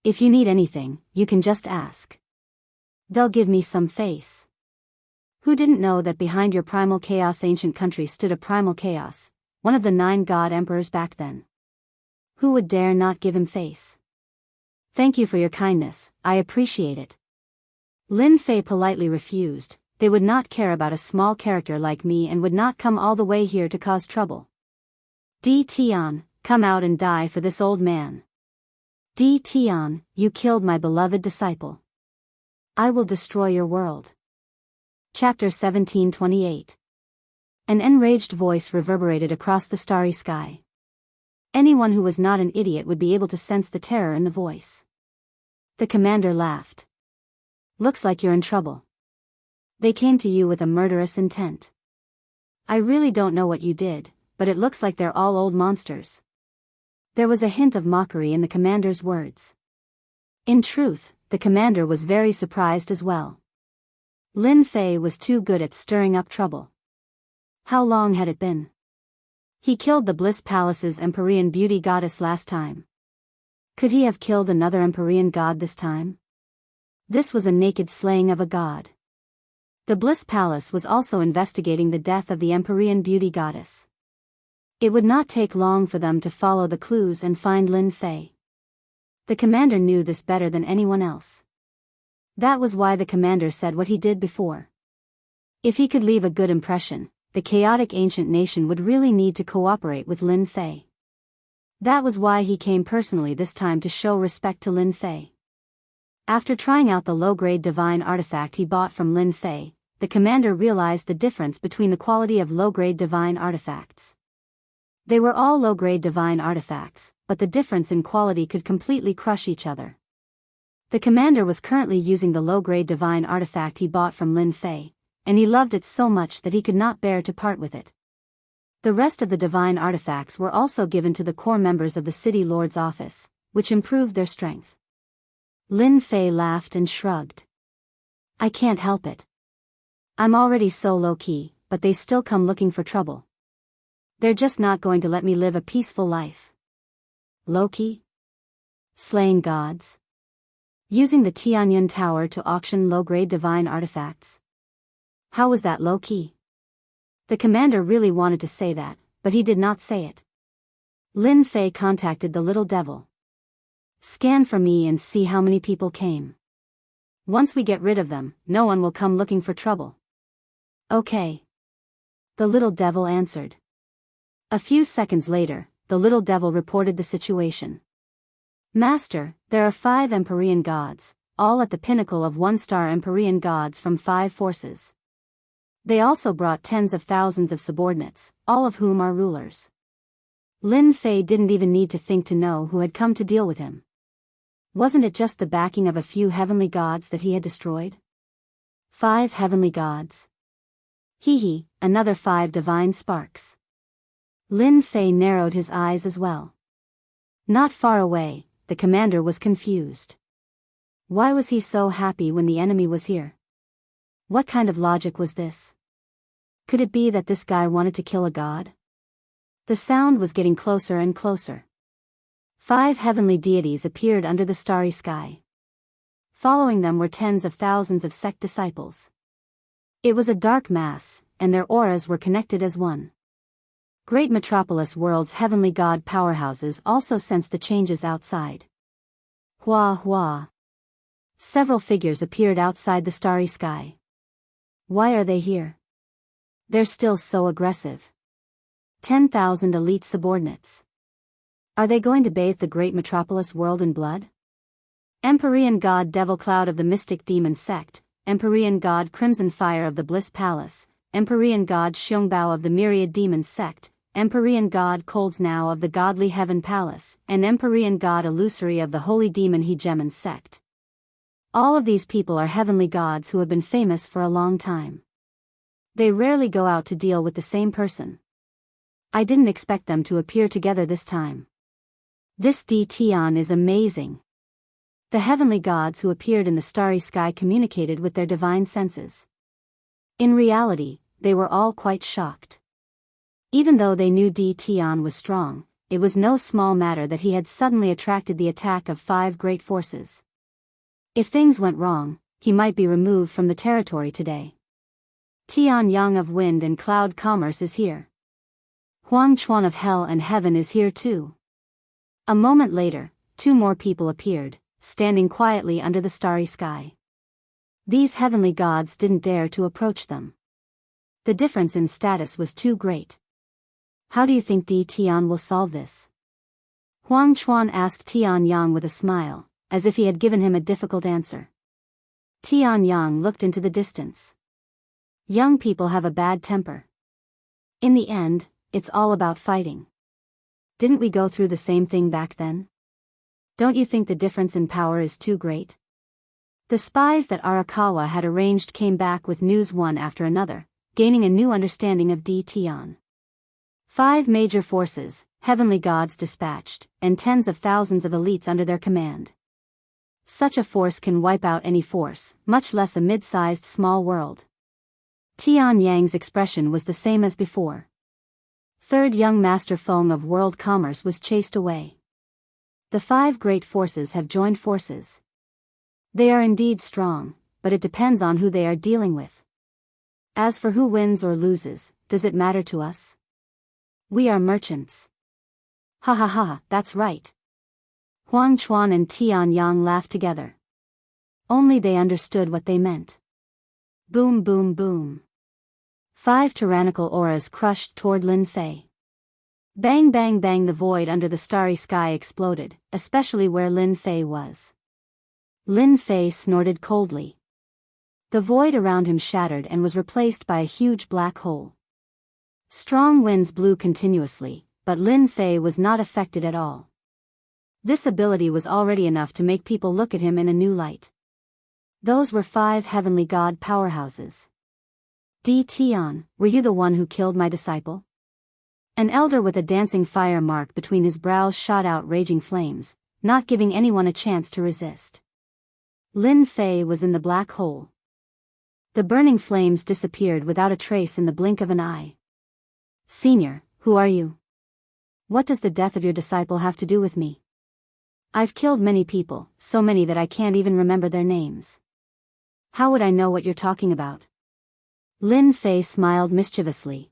If you need anything, you can just ask. They'll give me some face. Who didn't know that behind your Primal Chaos Ancient Country stood a Primal Chaos, one of the 9 god emperors back then? Who would dare not give him face? Thank you for your kindness, I appreciate it. Lin Fei politely refused. They would not care about a small character like me and would not come all the way here to cause trouble. Tian, come out and die for this old man. Tian, you killed my beloved disciple. I will destroy your world. Chapter 1728. An enraged voice reverberated across the starry sky. Anyone who was not an idiot would be able to sense the terror in the voice. The commander laughed. Looks like you're in trouble. They came to you with a murderous intent. I really don't know what you did, but it looks like they're all old monsters. There was a hint of mockery in the commander's words. In truth, the commander was very surprised as well. Lin Fei was too good at stirring up trouble. How long had it been? He killed the Bliss Palace's Empyrean beauty goddess last time. Could he have killed another Empyrean god this time? This was a naked slaying of a god. The Bliss Palace was also investigating the death of the Empyrean beauty goddess. It would not take long for them to follow the clues and find Lin Fei. The commander knew this better than anyone else. That was why the commander said what he did before. If he could leave a good impression, the chaotic ancient nation would really need to cooperate with Lin Fei. That was why he came personally this time to show respect to Lin Fei. After trying out the low-grade divine artifact he bought from Lin Fei, the commander realized the difference between the quality of low-grade divine artifacts. They were all low-grade divine artifacts, but the difference in quality could completely crush each other. The commander was currently using the low-grade divine artifact he bought from Lin Fei, and he loved it so much that he could not bear to part with it. The rest of the divine artifacts were also given to the core members of the city lord's office, which improved their strength. Lin Fei laughed and shrugged. I can't help it. I'm already so low-key, but they still come looking for trouble. They're just not going to let me live a peaceful life. Low-key? Slaying gods? Using the Tianyun Tower to auction low-grade divine artifacts? How was that low-key? The commander really wanted to say that, but he did not say it. Lin Fei contacted the little devil. Scan for me and see how many people came. Once we get rid of them, no one will come looking for trouble. Okay. The little devil answered. A few seconds later, the little devil reported the situation. Master, there are 5 Empyrean gods, all at the pinnacle of 1-star Empyrean gods from 5 forces. They also brought tens of thousands of subordinates, all of whom are rulers. Lin Fei didn't even need to think to know who had come to deal with him. Wasn't it just the backing of a few heavenly gods that he had destroyed? 5 heavenly gods. Hee, another 5 divine sparks. Lin Fei narrowed his eyes as well. Not far away, the commander was confused. Why was he so happy when the enemy was here? What kind of logic was this? Could it be that this guy wanted to kill a god? The sound was getting closer and closer. 5 heavenly deities appeared under the starry sky. Following them were tens of thousands of sect disciples. It was a dark mass, and their auras were connected as one. Great metropolis world's heavenly god powerhouses also sensed the changes outside. Hua hua. Several figures appeared outside the starry sky. Why are they here? They're still so aggressive. 10,000 elite subordinates. Are they going to bathe the great metropolis world in blood? Empyrean god Devil Cloud of the Mystic Demon Sect, Empyrean god Crimson Fire of the Bliss Palace, Empyrean god Xiangbao of the Myriad Demons Sect, Empyrean god Coldsnow of the Godly Heaven Palace, and Empyrean god Illusory of the Holy Demon Hegemon Sect. All of these people are heavenly gods who have been famous for a long time. They rarely go out to deal with the same person. I didn't expect them to appear together this time. This Tian is amazing. The heavenly gods who appeared in the starry sky communicated with their divine senses. In reality, they were all quite shocked. Even though they knew Tian was strong, it was no small matter that he had suddenly attracted the attack of 5 great forces. If things went wrong, he might be removed from the territory today. Tian Yang of Wind and Cloud Commerce is here. Huang Chuan of Hell and Heaven is here too. A moment later, 2 more people appeared, standing quietly under the starry sky. These heavenly gods didn't dare to approach them. The difference in status was too great. How do you think Tian will solve this? Huang Chuan asked Tian Yang with a smile, as if he had given him a difficult answer. Tian Yang looked into the distance. Young people have a bad temper. In the end, it's all about fighting. Didn't we go through the same thing back then? Don't you think the difference in power is too great? The spies that Arakawa had arranged came back with news one after another, gaining a new understanding of Tian. 5 major forces, heavenly gods dispatched, and tens of thousands of elites under their command. Such a force can wipe out any force, much less a mid-sized small world. Tian Yang's expression was the same as before. 3rd young master Feng of world commerce was chased away. The 5 great forces have joined forces. They are indeed strong, but it depends on who they are dealing with. As for who wins or loses, does it matter to us? We are merchants. Ha ha ha, that's right. Huang Chuan and Tian Yang laughed together. Only they understood what they meant. Boom boom boom. 5 tyrannical auras crushed toward Lin Fei. Bang bang bang, the void under the starry sky exploded, especially where Lin Fei was. Lin Fei snorted coldly. The void around him shattered and was replaced by a huge black hole. Strong winds blew continuously, but Lin Fei was not affected at all. This ability was already enough to make people look at him in a new light. Those were 5 heavenly god powerhouses. Tian, were you the one who killed my disciple? An elder with a dancing fire mark between his brows shot out raging flames, not giving anyone a chance to resist. Lin Fei was in the black hole. The burning flames disappeared without a trace in the blink of an eye. Senior, who are you? What does the death of your disciple have to do with me? I've killed many people, so many that I can't even remember their names. How would I know what you're talking about? Lin Fei smiled mischievously.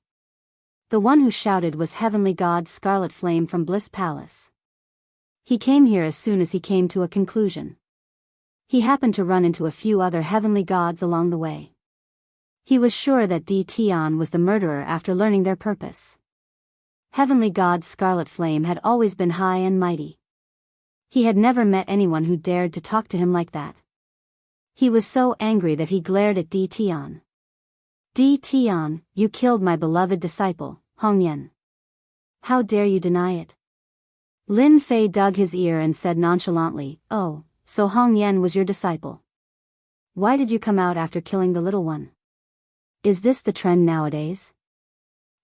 The one who shouted was Heavenly God Scarlet Flame from Bliss Palace. He came here as soon as he came to a conclusion. He happened to run into a few other heavenly gods along the way. He was sure that Tian was the murderer after learning their purpose. Heavenly God Scarlet Flame had always been high and mighty. He had never met anyone who dared to talk to him like that. He was so angry that he glared at Tian. Tian, you killed my beloved disciple, Hongyan. How dare you deny it? Lin Fei dug his ear and said nonchalantly, oh, so Hongyan was your disciple. Why did you come out after killing the little one? Is this the trend nowadays?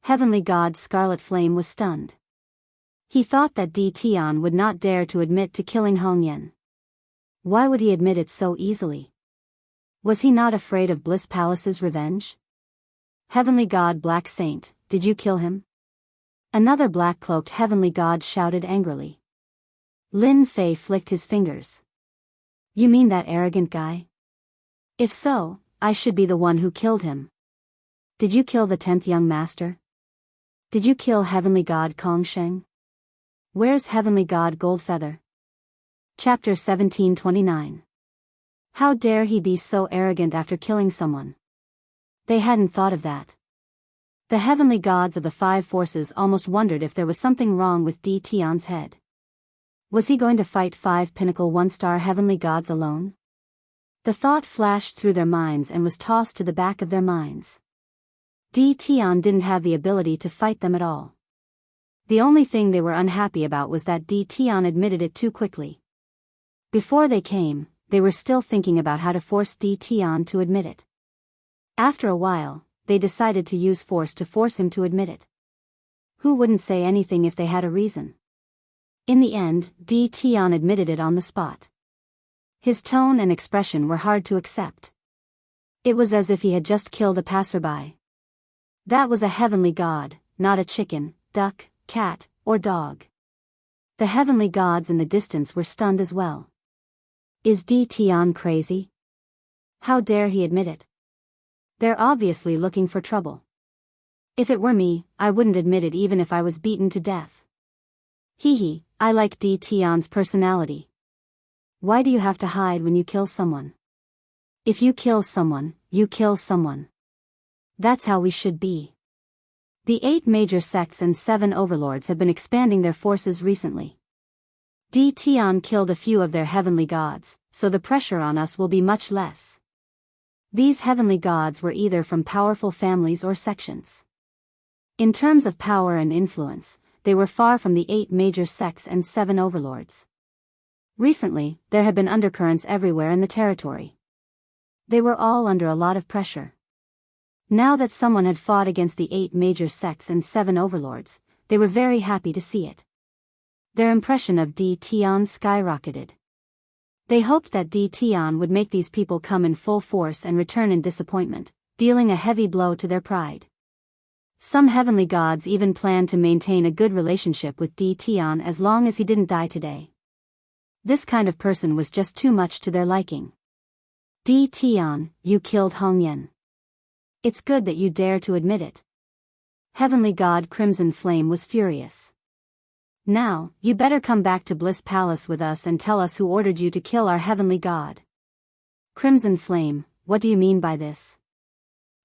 Heavenly God Scarlet Flame was stunned. He thought that Di Tian would not dare to admit to killing Hong Yan. Why would he admit it so easily? Was he not afraid of Bliss Palace's revenge? Heavenly God Black Saint, did you kill him? Another black-cloaked heavenly god shouted angrily. Lin Fei flicked his fingers. You mean that arrogant guy? If so, I should be the one who killed him. Did you kill the 10th young master? Did you kill heavenly god Kong Sheng? Where's heavenly god Goldfeather? Chapter 1729. How dare he be so arrogant after killing someone? They hadn't thought of that. The heavenly gods of the 5 forces almost wondered if there was something wrong with Di Tian's head. Was he going to fight 5 pinnacle 1-star heavenly gods alone? The thought flashed through their minds and was tossed to the back of their minds. Di Tian didn't have the ability to fight them at all. The only thing they were unhappy about was that Di Tian admitted it too quickly. Before they came, they were still thinking about how to force Di Tian to admit it. After a while, they decided to use force to force him to admit it. Who wouldn't say anything if they had a reason? In the end, Di Tian admitted it on the spot. His tone and expression were hard to accept. It was as if he had just killed a passerby. That was a heavenly god, not a chicken, duck, cat, or dog. The heavenly gods in the distance were stunned as well. Is Di Tian crazy? How dare he admit it? They're obviously looking for trouble. If it were me, I wouldn't admit it even if I was beaten to death. Hee, I like Di Tian's personality. Why do you have to hide when you kill someone? If you kill someone, you kill someone. That's how we should be. The 8 major sects and 7 overlords have been expanding their forces recently. Di Tian killed a few of their heavenly gods, so the pressure on us will be much less. These heavenly gods were either from powerful families or sections. In terms of power and influence, they were far from the 8 major sects and 7 overlords. Recently, there had been undercurrents everywhere in the territory. They were all under a lot of pressure. Now that someone had fought against the 8 major sects and 7 overlords, they were very happy to see it. Their impression of Di Tian skyrocketed. They hoped that Di Tian would make these people come in full force and return in disappointment, dealing a heavy blow to their pride. Some heavenly gods even planned to maintain a good relationship with Di Tian as long as he didn't die today. This kind of person was just too much to their liking. Di Tian, you killed Hong Yan. It's good that you dare to admit it. Heavenly God Crimson Flame was furious. Now, you better come back to Bliss Palace with us and tell us who ordered you to kill our heavenly god. Crimson Flame, what do you mean by this?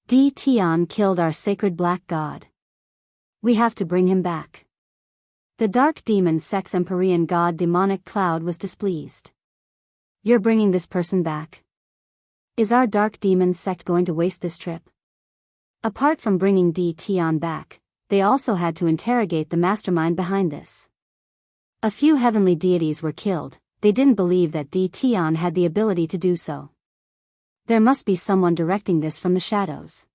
Di Tian killed our sacred black god. We have to bring him back. The dark demon sex Empyrean god Demonic Cloud was displeased. You're bringing this person back? Is our dark demon sect going to waste this trip? Apart from bringing Di Tian back, they also had to interrogate the mastermind behind this. A few heavenly deities were killed. They didn't believe that Di Tian had the ability to do so. There must be someone directing this from the shadows.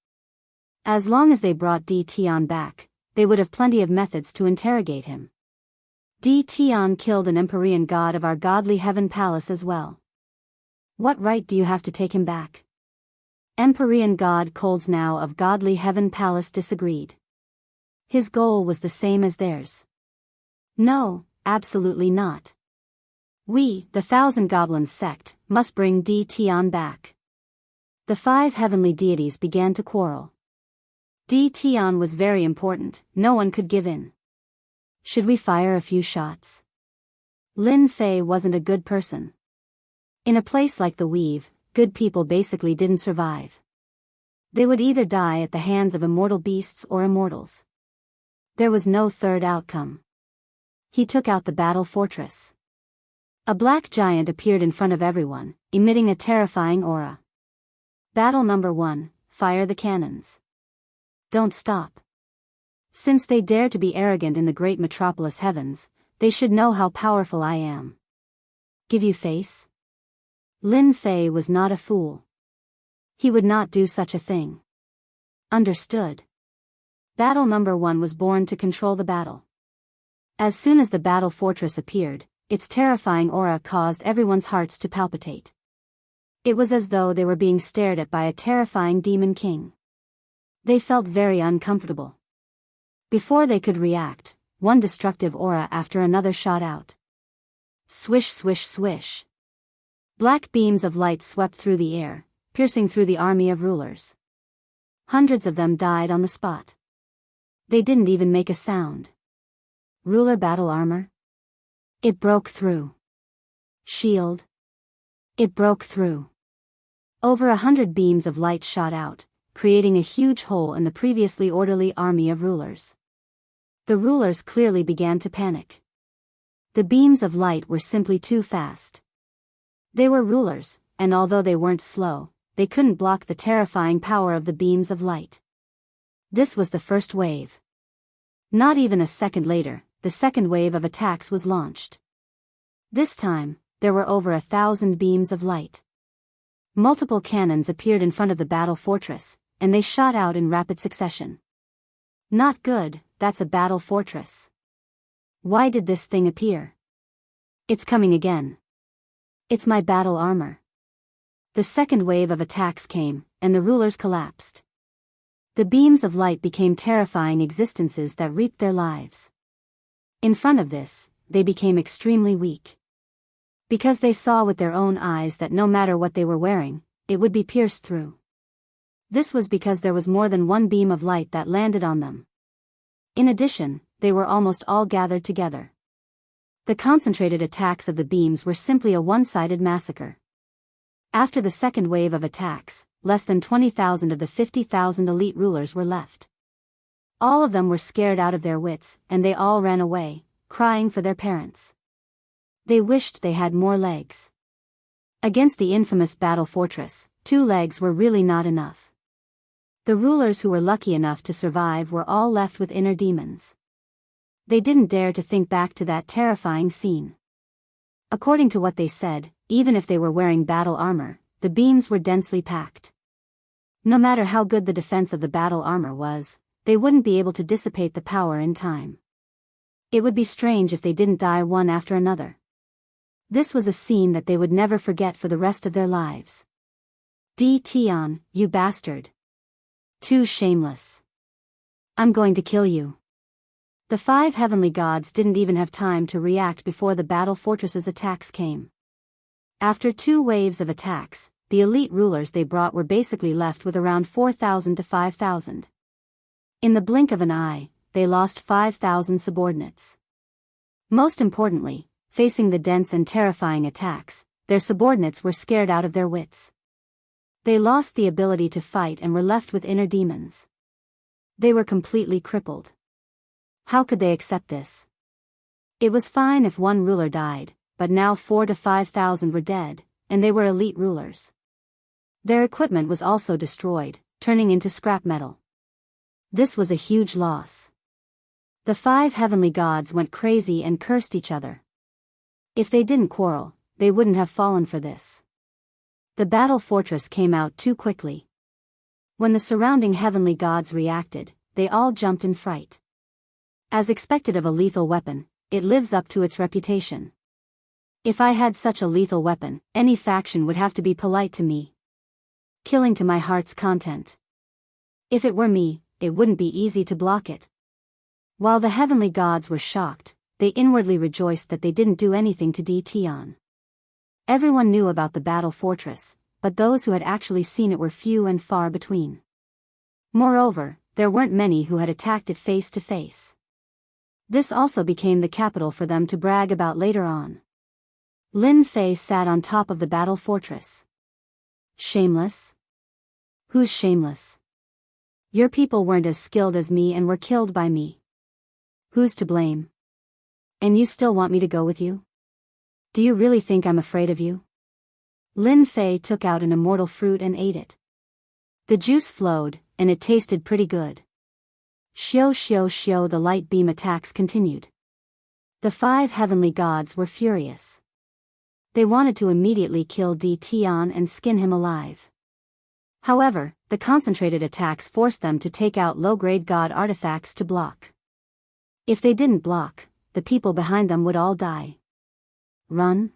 As long as they brought Di Tian back, they would have plenty of methods to interrogate him. Di Tian killed an Empyrean god of our godly heaven palace as well. What right do you have to take him back? Empyrean god Coldsnow of godly heaven palace disagreed. His goal was the same as theirs. No, absolutely not. We, the Thousand Goblins sect, must bring Di Tian back. The 5 heavenly deities began to quarrel. Di Tian was very important, no one could give in. Should we fire a few shots? Lin Fei wasn't a good person. In a place like the Weave, good people basically didn't survive. They would either die at the hands of immortal beasts or immortals. There was no third outcome. He took out the battle fortress. A black giant appeared in front of everyone, emitting a terrifying aura. Battle number 1, fire the cannons. Don't stop. Since they dare to be arrogant in the great metropolis heavens, they should know how powerful I am. Give you face? Lin Fei was not a fool. He would not do such a thing. Understood. Battle number 1 was born to control the battle. As soon as the battle fortress appeared, its terrifying aura caused everyone's hearts to palpitate. It was as though they were being stared at by a terrifying demon king. They felt very uncomfortable. Before they could react, one destructive aura after another shot out. Swish, swish, swish. Black beams of light swept through the air, piercing through the army of rulers. Hundreds of them died on the spot. They didn't even make a sound. Ruler battle armor? It broke through. Shield? It broke through. Over 100 beams of light shot out, creating a huge hole in the previously orderly army of rulers. The rulers clearly began to panic. The beams of light were simply too fast. They were rulers, and although they weren't slow, they couldn't block the terrifying power of the beams of light. This was the first wave. Not even a second later, the second wave of attacks was launched. This time, there were over 1,000 beams of light. Multiple cannons appeared in front of the battle fortress, and they shot out in rapid succession. Not good, that's a battle fortress. Why did this thing appear? It's coming again. It's my battle armor. The second wave of attacks came, and the rulers collapsed. The beams of light became terrifying existences that reaped their lives. In front of this, they became extremely weak. Because they saw with their own eyes that no matter what they were wearing, it would be pierced through. This was because there was more than one beam of light that landed on them. In addition, they were almost all gathered together. The concentrated attacks of the beams were simply a one-sided massacre. After the second wave of attacks, less than 20,000 of the 50,000 elite rulers were left. All of them were scared out of their wits, and they all ran away, crying for their parents. They wished they had more legs. Against the infamous battle fortress, 2 legs were really not enough. The rulers who were lucky enough to survive were all left with inner demons. They didn't dare to think back to that terrifying scene. According to what they said, even if they were wearing battle armor, the beams were densely packed. No matter how good the defense of the battle armor was, they wouldn't be able to dissipate the power in time. It would be strange if they didn't die one after another. This was a scene that they would never forget for the rest of their lives. Tian, you bastard. Too shameless. I'm going to kill you. The 5 heavenly gods didn't even have time to react before the battle fortress's attacks came. After 2 waves of attacks, the elite rulers they brought were basically left with around 4,000 to 5,000. In the blink of an eye, they lost 5,000 subordinates. Most importantly, facing the dense and terrifying attacks, their subordinates were scared out of their wits. They lost the ability to fight and were left with inner demons. They were completely crippled. How could they accept this? It was fine if one ruler died, but now 4,000 to 5,000 were dead, and they were elite rulers. Their equipment was also destroyed, turning into scrap metal. This was a huge loss. The 5 heavenly gods went crazy and cursed each other. If they didn't quarrel, they wouldn't have fallen for this. The battle fortress came out too quickly. When the surrounding heavenly gods reacted, they all jumped in fright. As expected of a lethal weapon, it lives up to its reputation. If I had such a lethal weapon, any faction would have to be polite to me. Killing to my heart's content. If it were me, it wouldn't be easy to block it. While the heavenly gods were shocked, they inwardly rejoiced that they didn't do anything to Tian. Everyone knew about the battle fortress, but those who had actually seen it were few and far between. Moreover, there weren't many who had attacked it face to face. This also became the capital for them to brag about later on. Lin Fei sat on top of the battle fortress. Shameless? Who's shameless? Your people weren't as skilled as me and were killed by me. Who's to blame? And you still want me to go with you? Do you really think I'm afraid of you? Lin Fei took out an immortal fruit and ate it. The juice flowed, and it tasted pretty good. Xiao xiao xiao, the light beam attacks continued. The 5 heavenly gods were furious. They wanted to immediately kill Tian and skin him alive. However, the concentrated attacks forced them to take out low-grade god artifacts to block. If they didn't block, the people behind them would all die. Run?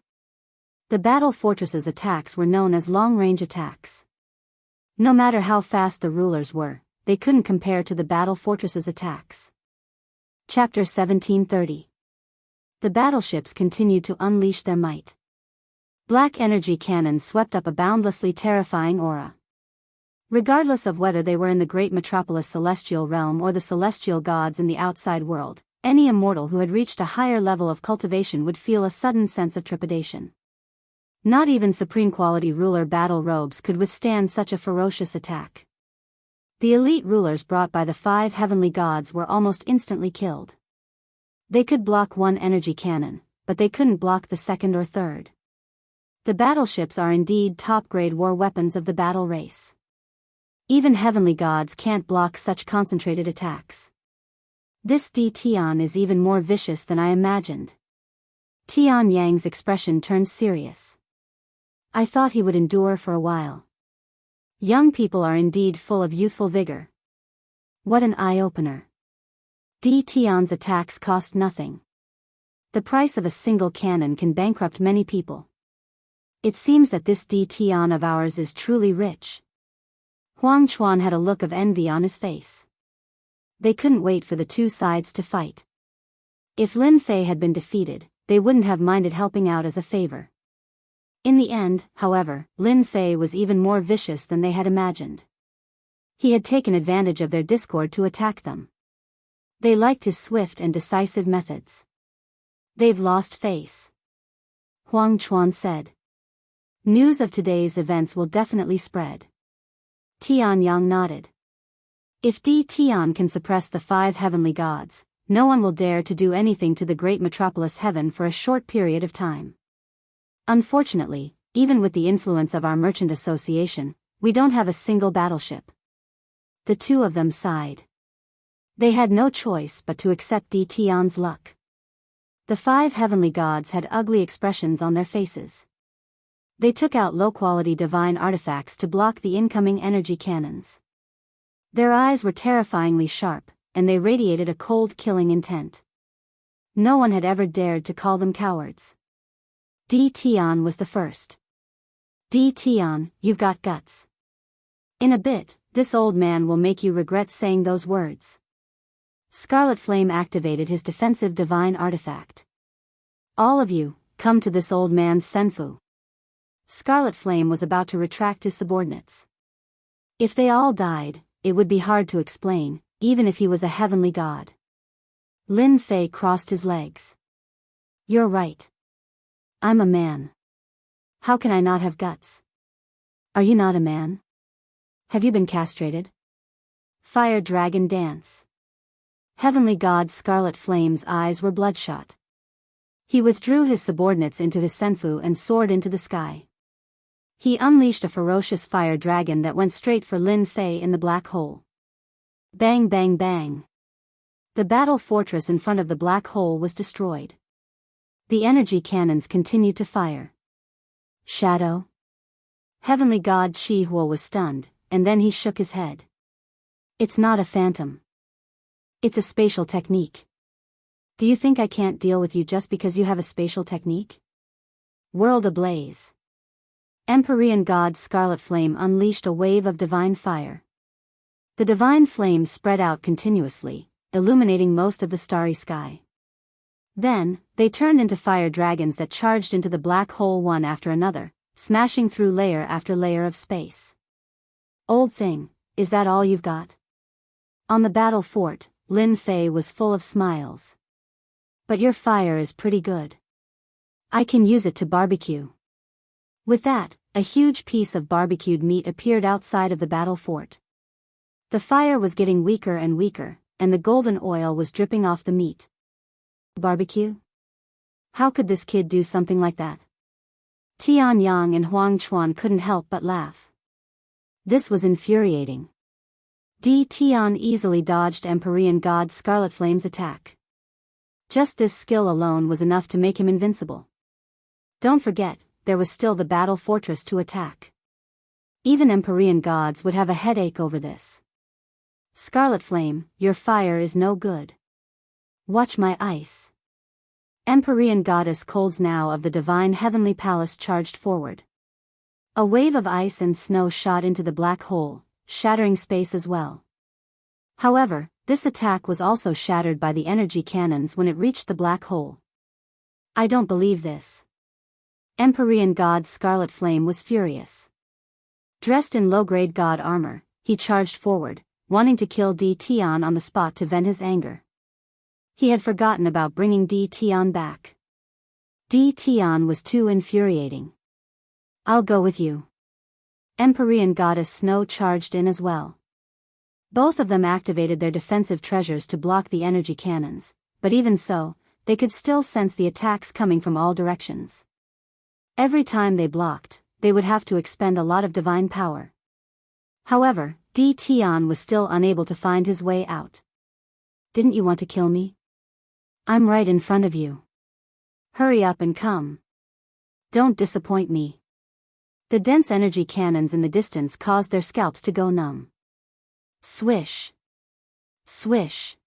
The battle fortress's attacks were known as long-range attacks. No matter how fast the rulers were, they couldn't compare to the battle fortress's attacks. Chapter 1730. The battleships continued to unleash their might. Black energy cannons swept up a boundlessly terrifying aura. Regardless of whether they were in the great metropolis celestial realm or the celestial gods in the outside world, any immortal who had reached a higher level of cultivation would feel a sudden sense of trepidation. Not even supreme quality ruler battle robes could withstand such a ferocious attack. The elite rulers brought by the 5 heavenly gods were almost instantly killed. They could block one energy cannon, but they couldn't block the second or third. The battleships are indeed top-grade war weapons of the battle race. Even heavenly gods can't block such concentrated attacks. This Tian is even more vicious than I imagined. Tian Yang's expression turned serious. I thought he would endure for a while. Young people are indeed full of youthful vigor. What an eye-opener. Tian's attacks cost nothing. The price of a single cannon can bankrupt many people. It seems that this Tian of ours is truly rich. Huang Chuan had a look of envy on his face. They couldn't wait for the two sides to fight. If Lin Fei had been defeated, they wouldn't have minded helping out as a favor. In the end, however, Lin Fei was even more vicious than they had imagined. He had taken advantage of their discord to attack them. They liked his swift and decisive methods. They've lost face, Huang Chuan said. News of today's events will definitely spread. Tian Yang nodded. If Tian can suppress the 5 heavenly gods, no one will dare to do anything to the great metropolis heaven for a short period of time. Unfortunately, even with the influence of our merchant association, we don't have a single battleship. The two of them sighed. They had no choice but to accept Tian's luck. The 5 heavenly gods had ugly expressions on their faces. They took out low-quality divine artifacts to block the incoming energy cannons. Their eyes were terrifyingly sharp, and they radiated a cold killing intent. No one had ever dared to call them cowards. Tian was the first. Tian, you've got guts. In a bit, this old man will make you regret saying those words. Scarlet Flame activated his defensive divine artifact. All of you, come to this old man's senfu. Scarlet Flame was about to retract his subordinates. If they all died, it would be hard to explain, even if he was a heavenly god. Lin Fei crossed his legs. You're right. I'm a man. How can I not have guts? Are you not a man? Have you been castrated? Fire Dragon Dance. Heavenly God Scarlet Flame's eyes were bloodshot. He withdrew his subordinates into his senfu and soared into the sky. He unleashed a ferocious fire dragon that went straight for Lin Fei in the black hole. Bang bang bang. The battle fortress in front of the black hole was destroyed. The energy cannons continued to fire. Shadow? Heavenly God Chi Huo was stunned, and then he shook his head. It's not a phantom. It's a spatial technique. Do you think I can't deal with you just because you have a spatial technique? World ablaze. Empyrean God Scarlet Flame unleashed a wave of divine fire. The divine flame spread out continuously, illuminating most of the starry sky. Then, they turned into fire dragons that charged into the black hole one after another, smashing through layer after layer of space. Old thing, is that all you've got? On the battle fort, Lin Fei was full of smiles. But your fire is pretty good. I can use it to barbecue. With that, a huge piece of barbecued meat appeared outside of the battle fort. The fire was getting weaker and weaker, and the golden oil was dripping off the meat. Barbecue? How could this kid do something like that? Tian Yang and Huang Chuan couldn't help but laugh. This was infuriating. Tian easily dodged Empyrean God Scarlet Flame's attack. Just this skill alone was enough to make him invincible. Don't forget, there was still the battle fortress to attack. Even Empyrean gods would have a headache over this. Scarlet Flame, your fire is no good. Watch my ice. Empyrean goddess Colds now of the divine heavenly palace charged forward. A wave of ice and snow shot into the black hole, shattering space as well. However, this attack was also shattered by the energy cannons when it reached the black hole. I don't believe this. Empyrean god Scarlet Flame was furious. Dressed in low-grade god armor, he charged forward, wanting to kill Di Tian on the spot to vent his anger. He had forgotten about bringing Di Tian back. Di Tian was too infuriating. I'll go with you. Empyrean goddess Snow charged in as well. Both of them activated their defensive treasures to block the energy cannons, but even so, they could still sense the attacks coming from all directions. Every time they blocked, they would have to expend a lot of divine power. However, Di Tian was still unable to find his way out. Didn't you want to kill me? I'm right in front of you. Hurry up and come. Don't disappoint me. The dense energy cannons in the distance caused their scalps to go numb. Swish. Swish.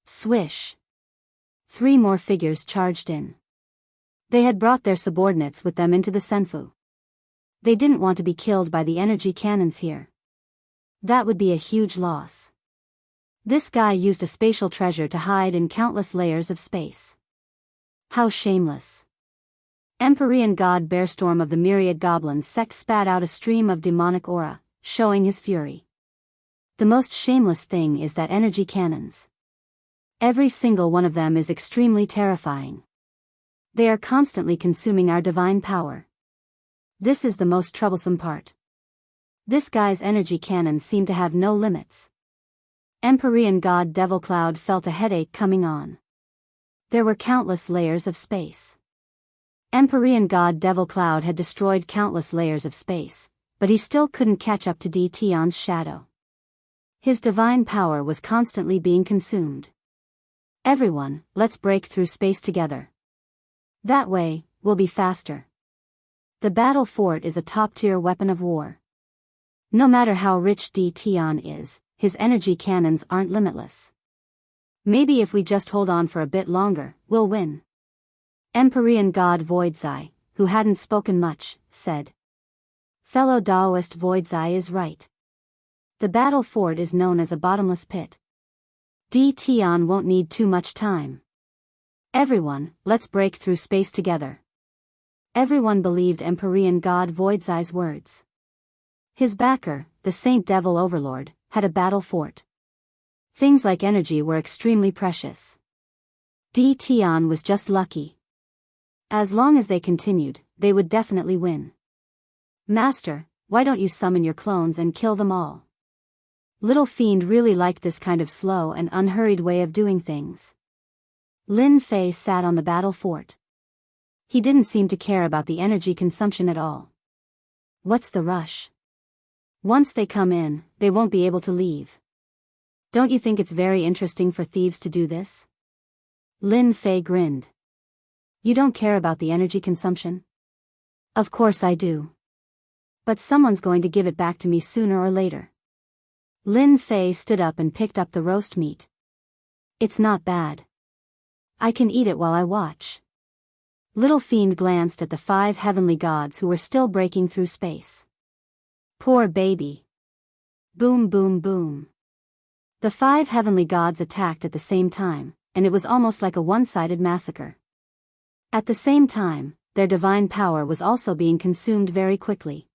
Swish. 3 more figures charged in. They had brought their subordinates with them into the Senfu. They didn't want to be killed by the energy cannons here. That would be a huge loss. This guy used a spatial treasure to hide in countless layers of space. How shameless. Empyrean god Bearstorm of the myriad goblins sect spat out a stream of demonic aura, showing his fury. The most shameless thing is that energy cannons. Every single one of them is extremely terrifying. They are constantly consuming our divine power. This is the most troublesome part. This guy's energy cannons seem to have no limits. Empyrean god Devil Cloud felt a headache coming on. There were countless layers of space. Empyrean god Devil Cloud had destroyed countless layers of space, but he still couldn't catch up to Di Tian's shadow. His divine power was constantly being consumed. Everyone, let's break through space together. That way, we'll be faster. The battle fort is a top-tier weapon of war. No matter how rich Di Tian is, his energy cannons aren't limitless. Maybe if we just hold on for a bit longer, we'll win. Empyrean god Voidzai, who hadn't spoken much, said. Fellow Daoist Voidzai is right. The battle fort is known as a bottomless pit. Di Tian won't need too much time. Everyone, let's break through space together. Everyone believed Empyrean god Voidzai's words. His backer, the Saint Devil Overlord, had a battle fort. Things like energy were extremely precious. Di Tian was just lucky. As long as they continued, they would definitely win. Master, why don't you summon your clones and kill them all? Little Fiend really liked this kind of slow and unhurried way of doing things. Lin Fei sat on the battle fort. He didn't seem to care about the energy consumption at all. What's the rush? Once they come in, they won't be able to leave. Don't you think it's very interesting for thieves to do this? Lin Fei grinned. You don't care about the energy consumption? Of course I do. But someone's going to give it back to me sooner or later. Lin Fei stood up and picked up the roast meat. It's not bad. I can eat it while I watch. Little Fiend glanced at the 5 heavenly gods who were still breaking through space. Poor baby. Boom boom boom. The 5 heavenly gods attacked at the same time, and it was almost like a one-sided massacre. At the same time, their divine power was also being consumed very quickly.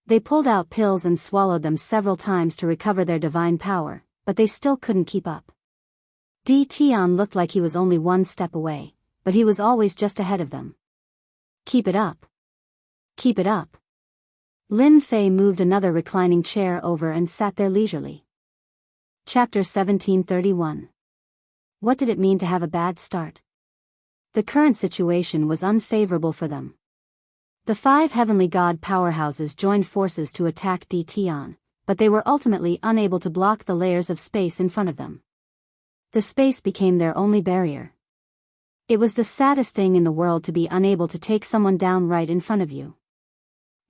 They pulled out pills and swallowed them several times to recover their divine power, but they still couldn't keep up. Di Tian looked like he was only one step away, but he was always just ahead of them. Keep it up. Keep it up. Lin Fei moved another reclining chair over and sat there leisurely. Chapter 1731. What did it mean to have a bad start? The current situation was unfavorable for them. The 5 heavenly god powerhouses joined forces to attack Di Tian, but they were ultimately unable to block the layers of space in front of them. The space became their only barrier. It was the saddest thing in the world to be unable to take someone down right in front of you.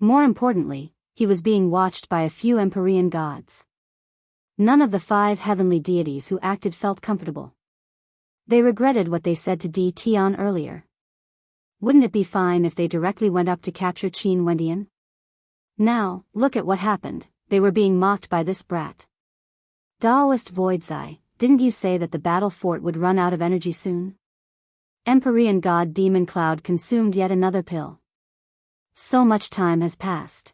More importantly, he was being watched by a few Empyrean gods. None of the 5 heavenly deities who acted felt comfortable. They regretted what they said to Di Tian earlier. Wouldn't it be fine if they directly went up to capture Qin Wendian? Now, look at what happened, they were being mocked by this brat. Daoist Voidzai, didn't you say that the battle fort would run out of energy soon? Empyrean god Demon Cloud consumed yet another pill. So much time has passed.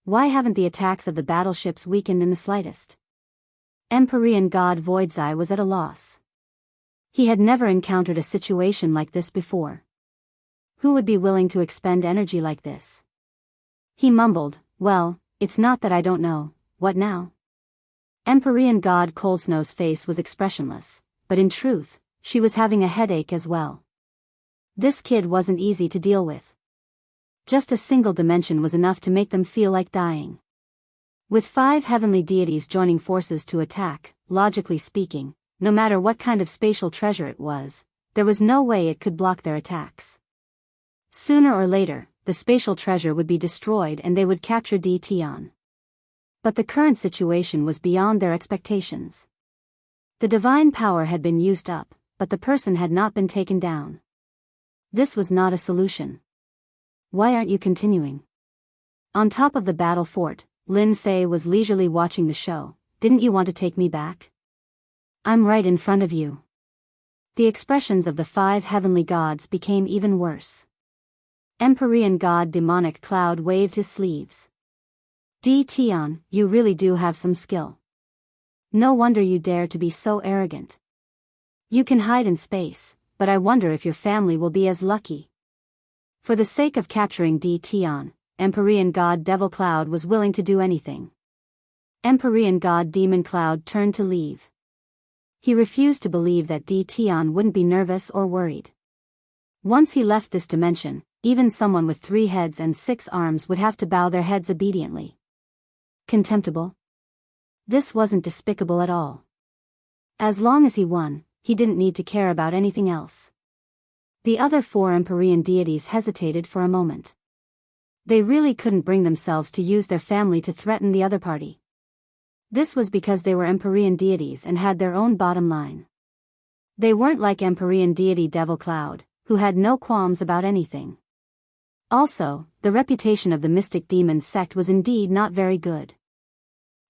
Why haven't the attacks of the battleships weakened in the slightest? Empyrean god Voidzai was at a loss. He had never encountered a situation like this before. Who would be willing to expend energy like this? He mumbled, well, it's not that I don't know, what now? Empyrean god Coldsnow's face was expressionless, but in truth, she was having a headache as well. This kid wasn't easy to deal with. Just a single dimension was enough to make them feel like dying. With 5 heavenly deities joining forces to attack, logically speaking, no matter what kind of spatial treasure it was, there was no way it could block their attacks. Sooner or later, the spatial treasure would be destroyed and they would capture Di Tian. But the current situation was beyond their expectations. The divine power had been used up, but the person had not been taken down. This was not a solution. Why aren't you continuing? On top of the battle fort, Lin Fei was leisurely watching the show. Didn't you want to take me back? I'm right in front of you. The expressions of the 5 heavenly gods became even worse. Empyrean god Demonic Cloud waved his sleeves. Di Tian, you really do have some skill. No wonder you dare to be so arrogant. You can hide in space, but I wonder if your family will be as lucky. For the sake of capturing Di Tian, Empyrean god Devil Cloud was willing to do anything. Empyrean god Demon Cloud turned to leave. He refused to believe that Di Tian wouldn't be nervous or worried. Once he left this dimension, even someone with 3 heads and 6 arms would have to bow their heads obediently. Contemptible? This wasn't despicable at all. As long as he won, he didn't need to care about anything else. The other 4 Empyrean deities hesitated for a moment. They really couldn't bring themselves to use their family to threaten the other party. This was because they were Empyrean deities and had their own bottom line. They weren't like Empyrean deity Devil Cloud, who had no qualms about anything. Also, the reputation of the mystic demon sect was indeed not very good.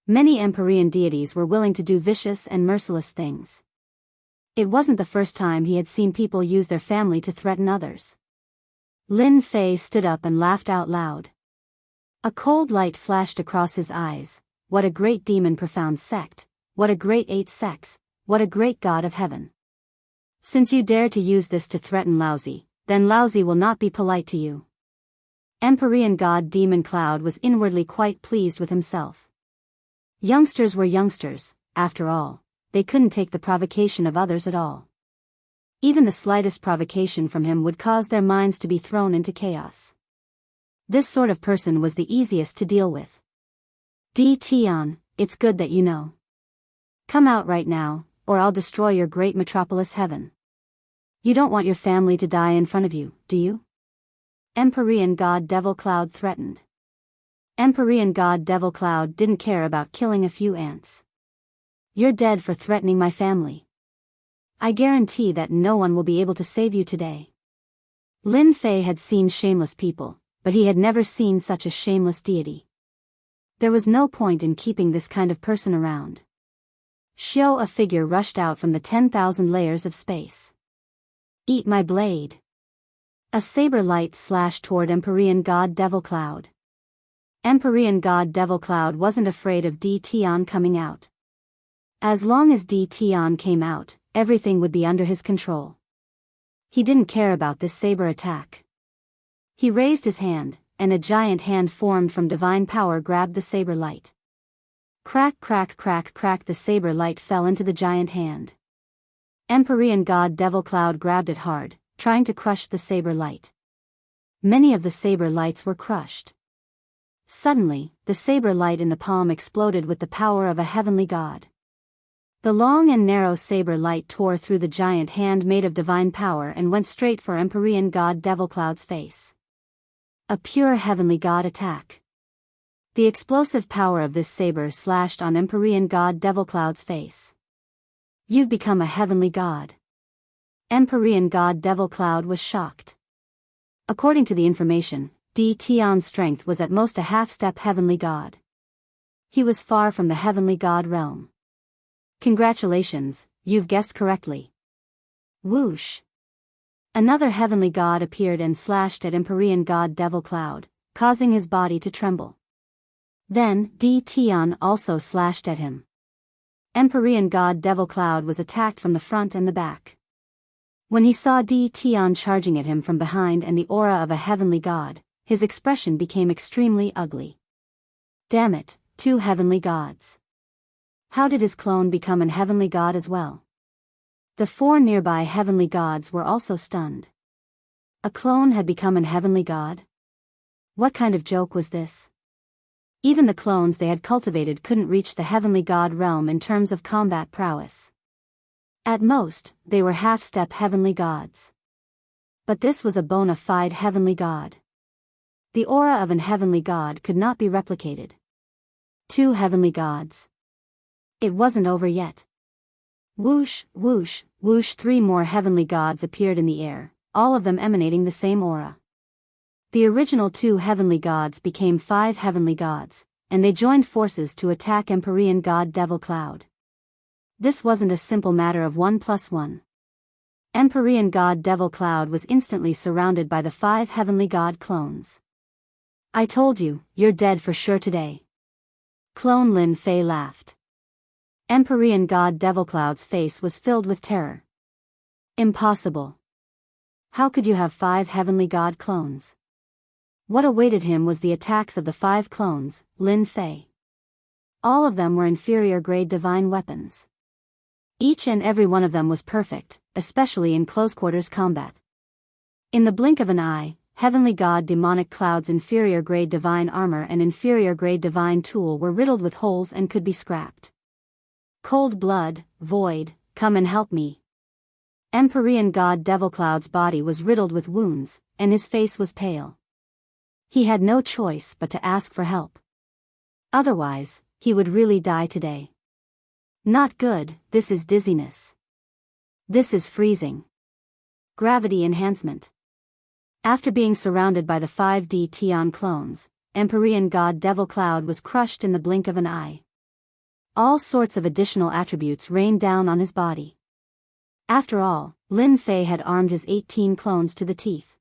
Many Empyrean deities were willing to do vicious and merciless things. It wasn't the first time he had seen people use their family to threaten others. Lin Fei stood up and laughed out loud. A cold light flashed across his eyes. What a great demon-profound sect, what a great 8 sects, what a great god of heaven. Since you dare to use this to threaten Laozi, then Laozi will not be polite to you. Empyrean god Demon Cloud was inwardly quite pleased with himself. Youngsters were youngsters, after all, they couldn't take the provocation of others at all. Even the slightest provocation from him would cause their minds to be thrown into chaos. This sort of person was the easiest to deal with. Di Tian, it's good that you know. Come out right now, or I'll destroy your great metropolis heaven. You don't want your family to die in front of you, do you? Empyrean god Devil Cloud threatened. Empyrean god Devil Cloud didn't care about killing a few ants. You're dead for threatening my family. I guarantee that no one will be able to save you today. Lin Fei had seen shameless people, but he had never seen such a shameless deity. There was no point in keeping this kind of person around. Xiao, a figure rushed out from the 10,000 layers of space. Eat my blade. A saber light slashed toward Empyrean god Devil Cloud. Empyrean god Devil Cloud wasn't afraid of Di Tian coming out. As long as Di Tian came out, everything would be under his control. He didn't care about this saber attack. He raised his hand, and a giant hand formed from divine power grabbed the saber light. Crack, crack, crack, crack, the saber light fell into the giant hand. Empyrean god Devil Cloud grabbed it hard, trying to crush the saber light. Many of the saber lights were crushed. Suddenly, the saber light in the palm exploded with the power of a heavenly god. The long and narrow saber light tore through the giant hand made of divine power and went straight for Empyrean god Devil Cloud's face. A pure heavenly god attack. The explosive power of this saber slashed on Empyrean god Devil Cloud's face. You've become a heavenly god. Empyrean god Devil Cloud was shocked. According to the information, Di Tian's strength was at most a half-step heavenly god. He was far from the heavenly god realm. Congratulations, you've guessed correctly. Whoosh! Another heavenly god appeared and slashed at Empyrean god Devil Cloud, causing his body to tremble. Then, Di Tian also slashed at him. Empyrean god Devil Cloud was attacked from the front and the back. When he saw Di Tian charging at him from behind and the aura of a heavenly god, his expression became extremely ugly. Damn it, two heavenly gods. How did his clone become an heavenly god as well? The four nearby heavenly gods were also stunned. A clone had become an heavenly god? What kind of joke was this? Even the clones they had cultivated couldn't reach the heavenly god realm in terms of combat prowess. At most, they were half-step heavenly gods. But this was a bona fide heavenly god. The aura of an heavenly god could not be replicated. Two heavenly gods. It wasn't over yet. Whoosh, whoosh, whoosh, three more heavenly gods appeared in the air, all of them emanating the same aura. The original two heavenly gods became five heavenly gods, and they joined forces to attack Empyrean god Devil Cloud. This wasn't a simple matter of 1+1. Empyrean god Devil Cloud was instantly surrounded by the five heavenly god clones. I told you, you're dead for sure today. Clone Lin Fei laughed. Empyrean god Devil Cloud's face was filled with terror. Impossible. How could you have five heavenly god clones? What awaited him was the attacks of the five clones, Lin Fei. All of them were inferior grade divine weapons. Each and every one of them was perfect, especially in close quarters combat. In the blink of an eye, heavenly god Demonic Cloud's inferior grade divine armor and inferior grade divine tool were riddled with holes and could be scrapped. Cold blood, void, come and help me. Empyrean god Devil Cloud's body was riddled with wounds, and his face was pale. He had no choice but to ask for help. Otherwise, he would really die today. Not good, this is dizziness. This is freezing. Gravity enhancement. After being surrounded by the 5D Tian clones, Empyrean god Devil Cloud was crushed in the blink of an eye. All sorts of additional attributes rained down on his body. After all, Lin Fei had armed his 18 clones to the teeth.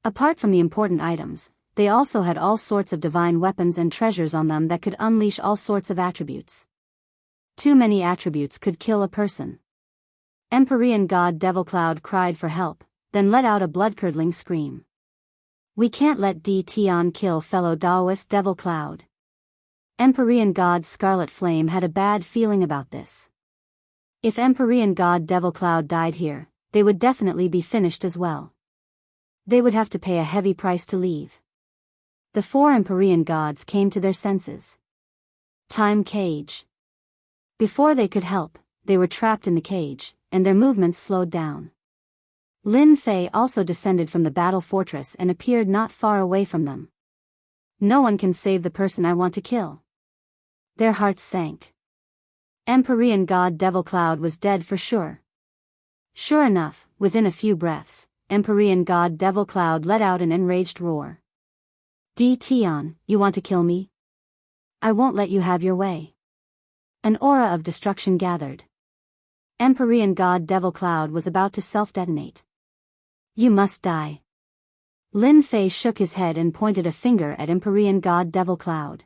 Apart from the important items, they also had all sorts of divine weapons and treasures on them that could unleash all sorts of attributes. Too many attributes could kill a person. Empyrean god Devil Cloud cried for help, then let out a blood-curdling scream. We can't let Di Tian kill fellow Daoist Devil Cloud. Empyrean god Scarlet Flame had a bad feeling about this. If Empyrean god Devil Cloud died here, they would definitely be finished as well. They would have to pay a heavy price to leave. The four Empyrean gods came to their senses. Time cage. Before they could help, they were trapped in the cage, and their movements slowed down. Lin Fei also descended from the battle fortress and appeared not far away from them. No one can save the person I want to kill. Their hearts sank. Empyrean god Devil Cloud was dead for sure. Sure enough, within a few breaths, Empyrean god Devil Cloud let out an enraged roar. Di Tian, you want to kill me? I won't let you have your way. An aura of destruction gathered. Empyrean god Devil Cloud was about to self-detonate. You must die. Lin Fei shook his head and pointed a finger at Empyrean god Devil Cloud.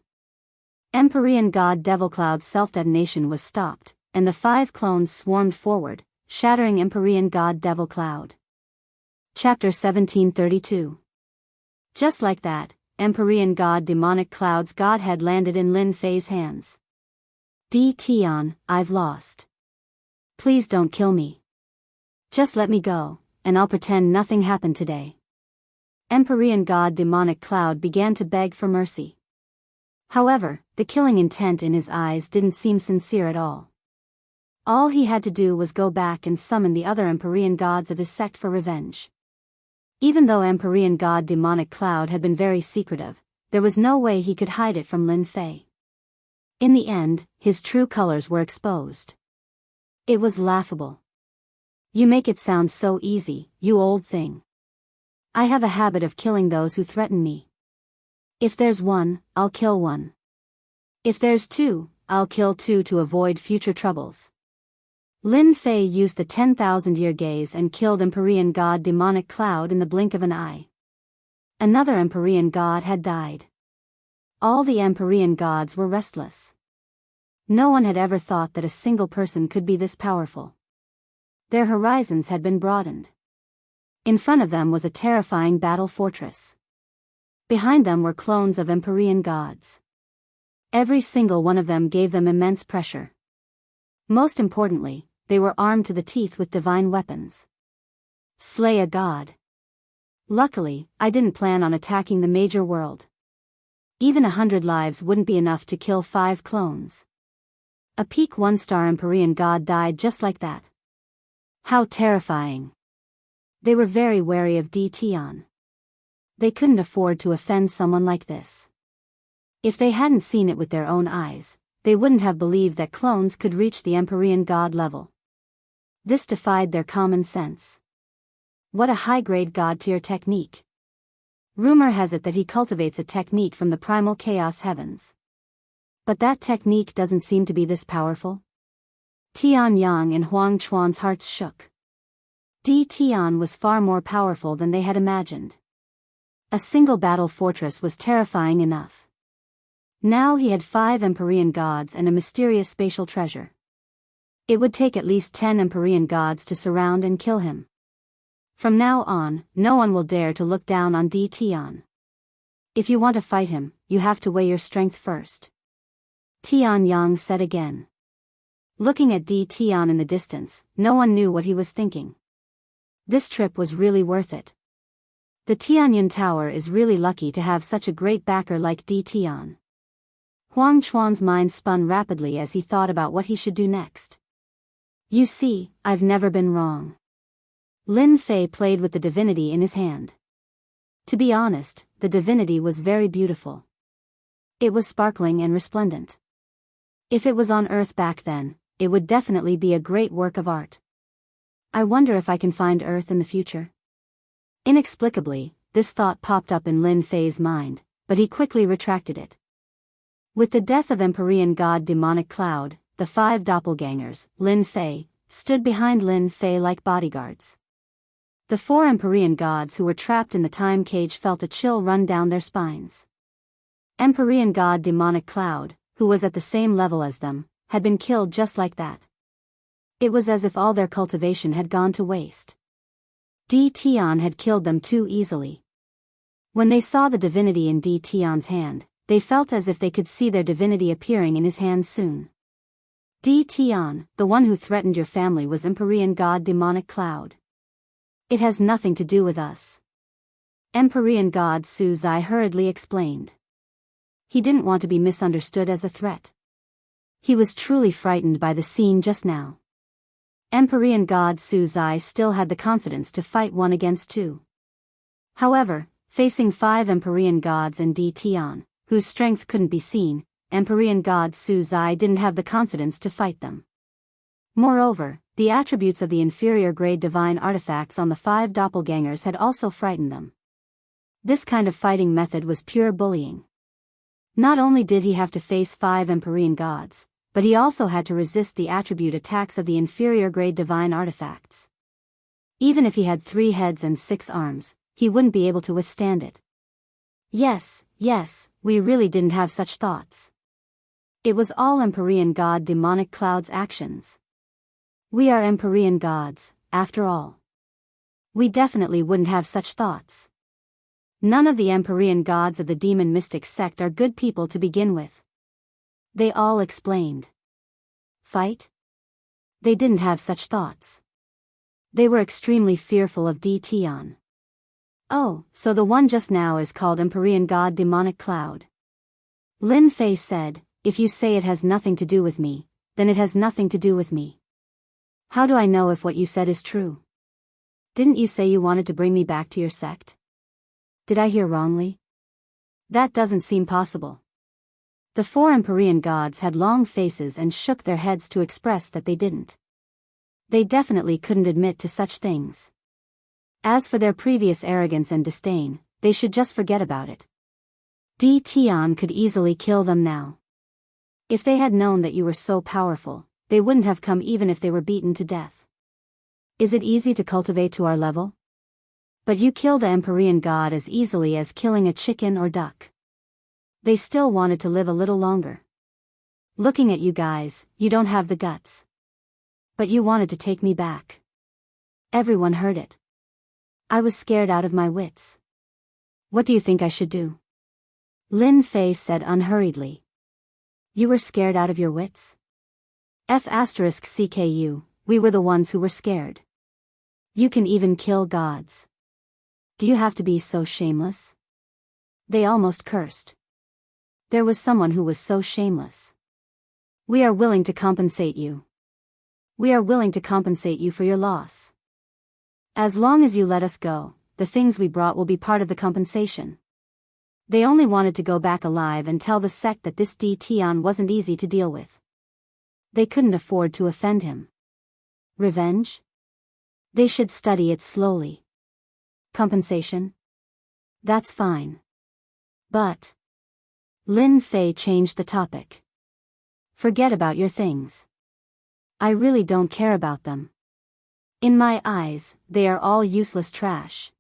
Empyrean god Devil Cloud's self-detonation was stopped, and the 5 clones swarmed forward, shattering Empyrean god Devil Cloud. Chapter 1732. Just like that, Empyrean god Demonic Cloud's godhead landed in Lin Fei's hands. Di Tian, I've lost. Please don't kill me. Just let me go, and I'll pretend nothing happened today. Empyrean god Demonic Cloud began to beg for mercy. However, the killing intent in his eyes didn't seem sincere at all. All he had to do was go back and summon the other Empyrean gods of his sect for revenge. Even though Empyrean god Demonic Cloud had been very secretive, there was no way he could hide it from Lin Fei. In the end, his true colors were exposed. It was laughable. You make it sound so easy, you old thing. I have a habit of killing those who threaten me. If there's one, I'll kill one. If there's two, I'll kill two to avoid future troubles. Lin Fei used the 10,000-year gaze and killed Empyrean god Demonic Cloud in the blink of an eye. Another Empyrean god had died. All the Empyrean gods were restless. No one had ever thought that a single person could be this powerful. Their horizons had been broadened. In front of them was a terrifying battle fortress. Behind them were clones of Empyrean gods. Every single one of them gave them immense pressure. Most importantly, they were armed to the teeth with divine weapons. Slay a god. Luckily, I didn't plan on attacking the major world. Even 100 lives wouldn't be enough to kill 5 clones. A peak 1-star Empyrean god died just like that. How terrifying. They were very wary of Di Tian. They couldn't afford to offend someone like this. If they hadn't seen it with their own eyes, they wouldn't have believed that clones could reach the Empyrean god level. This defied their common sense. What a high-grade god-tier technique. Rumor has it that he cultivates a technique from the primal chaos heavens. But that technique doesn't seem to be this powerful. Tian Yang and Huang Chuan's hearts shook. Di Tian was far more powerful than they had imagined. A single battle fortress was terrifying enough. Now he had 5 Empyrean gods and a mysterious spatial treasure. It would take at least 10 Empyrean gods to surround and kill him. From now on, no one will dare to look down on Di Tian. If you want to fight him, you have to weigh your strength first. Tian Yang said again. Looking at Di Tian in the distance, no one knew what he was thinking. This trip was really worth it. The Tianyun Tower is really lucky to have such a great backer like Di Tian. Huang Chuan's mind spun rapidly as he thought about what he should do next. You see, I've never been wrong. Lin Fei played with the divinity in his hand. To be honest, the divinity was very beautiful. It was sparkling and resplendent. If it was on Earth back then, it would definitely be a great work of art. I wonder if I can find Earth in the future. Inexplicably, this thought popped up in Lin Fei's mind, but he quickly retracted it. With the death of Empyrean god Demonic Cloud, the 5 doppelgangers, Lin Fei, stood behind Lin Fei like bodyguards. The 4 Empyrean gods who were trapped in the time cage felt a chill run down their spines. Empyrean god Demonic Cloud, who was at the same level as them, had been killed just like that. It was as if all their cultivation had gone to waste. Di Tian had killed them too easily. When they saw the divinity in Di Tian's hand, they felt as if they could see their divinity appearing in his hand soon. Di Tian, the one who threatened your family, was Empyrean god Demonic Cloud. It has nothing to do with us. Empyrean god Su Zai hurriedly explained. He didn't want to be misunderstood as a threat. He was truly frightened by the scene just now. Empyrean god Su Zai still had the confidence to fight 1 against 2. However, facing 5 Empyrean gods and Di Tian, whose strength couldn't be seen, Empyrean god Su Zai didn't have the confidence to fight them. Moreover, the attributes of the inferior grade divine artifacts on the 5 doppelgangers had also frightened them. This kind of fighting method was pure bullying. Not only did he have to face 5 Empyrean gods, but he also had to resist the attribute attacks of the inferior grade divine artifacts. Even if he had 3 heads and 6 arms, he wouldn't be able to withstand it. Yes, we really didn't have such thoughts. It was all Empyrean god Demonic Cloud's actions. We are Empyrean gods, after all. We definitely wouldn't have such thoughts. None of the Empyrean gods of the demon mystic sect are good people to begin with. They all explained. Fight? They didn't have such thoughts. They were extremely fearful of Di Tian. Oh, so the one just now is called Empyrean god Demonic Cloud. Lin Fei said, if you say it has nothing to do with me, then it has nothing to do with me. How do I know if what you said is true? Didn't you say you wanted to bring me back to your sect? Did I hear wrongly? That doesn't seem possible. The 4 Empyrean gods had long faces and shook their heads to express that they didn't. They definitely couldn't admit to such things. As for their previous arrogance and disdain, they should just forget about it. Di Tian could easily kill them now. If they had known that you were so powerful, they wouldn't have come even if they were beaten to death. Is it easy to cultivate to our level? But you killed an Empyrean god as easily as killing a chicken or duck. They still wanted to live a little longer. Looking at you guys, you don't have the guts. But you wanted to take me back. Everyone heard it. I was scared out of my wits. What do you think I should do? Lin Fei said unhurriedly. You were scared out of your wits? F***CKU, we were the ones who were scared. You can even kill gods. Do you have to be so shameless? They almost cursed. There was someone who was so shameless. We are willing to compensate you. We are willing to compensate you for your loss. As long as you let us go, the things we brought will be part of the compensation. They only wanted to go back alive and tell the sect that this Di Tian wasn't easy to deal with. They couldn't afford to offend him. Revenge? They should study it slowly. Compensation? That's fine. But Lin Fei changed the topic. Forget about your things. I really don't care about them. In my eyes, they are all useless trash.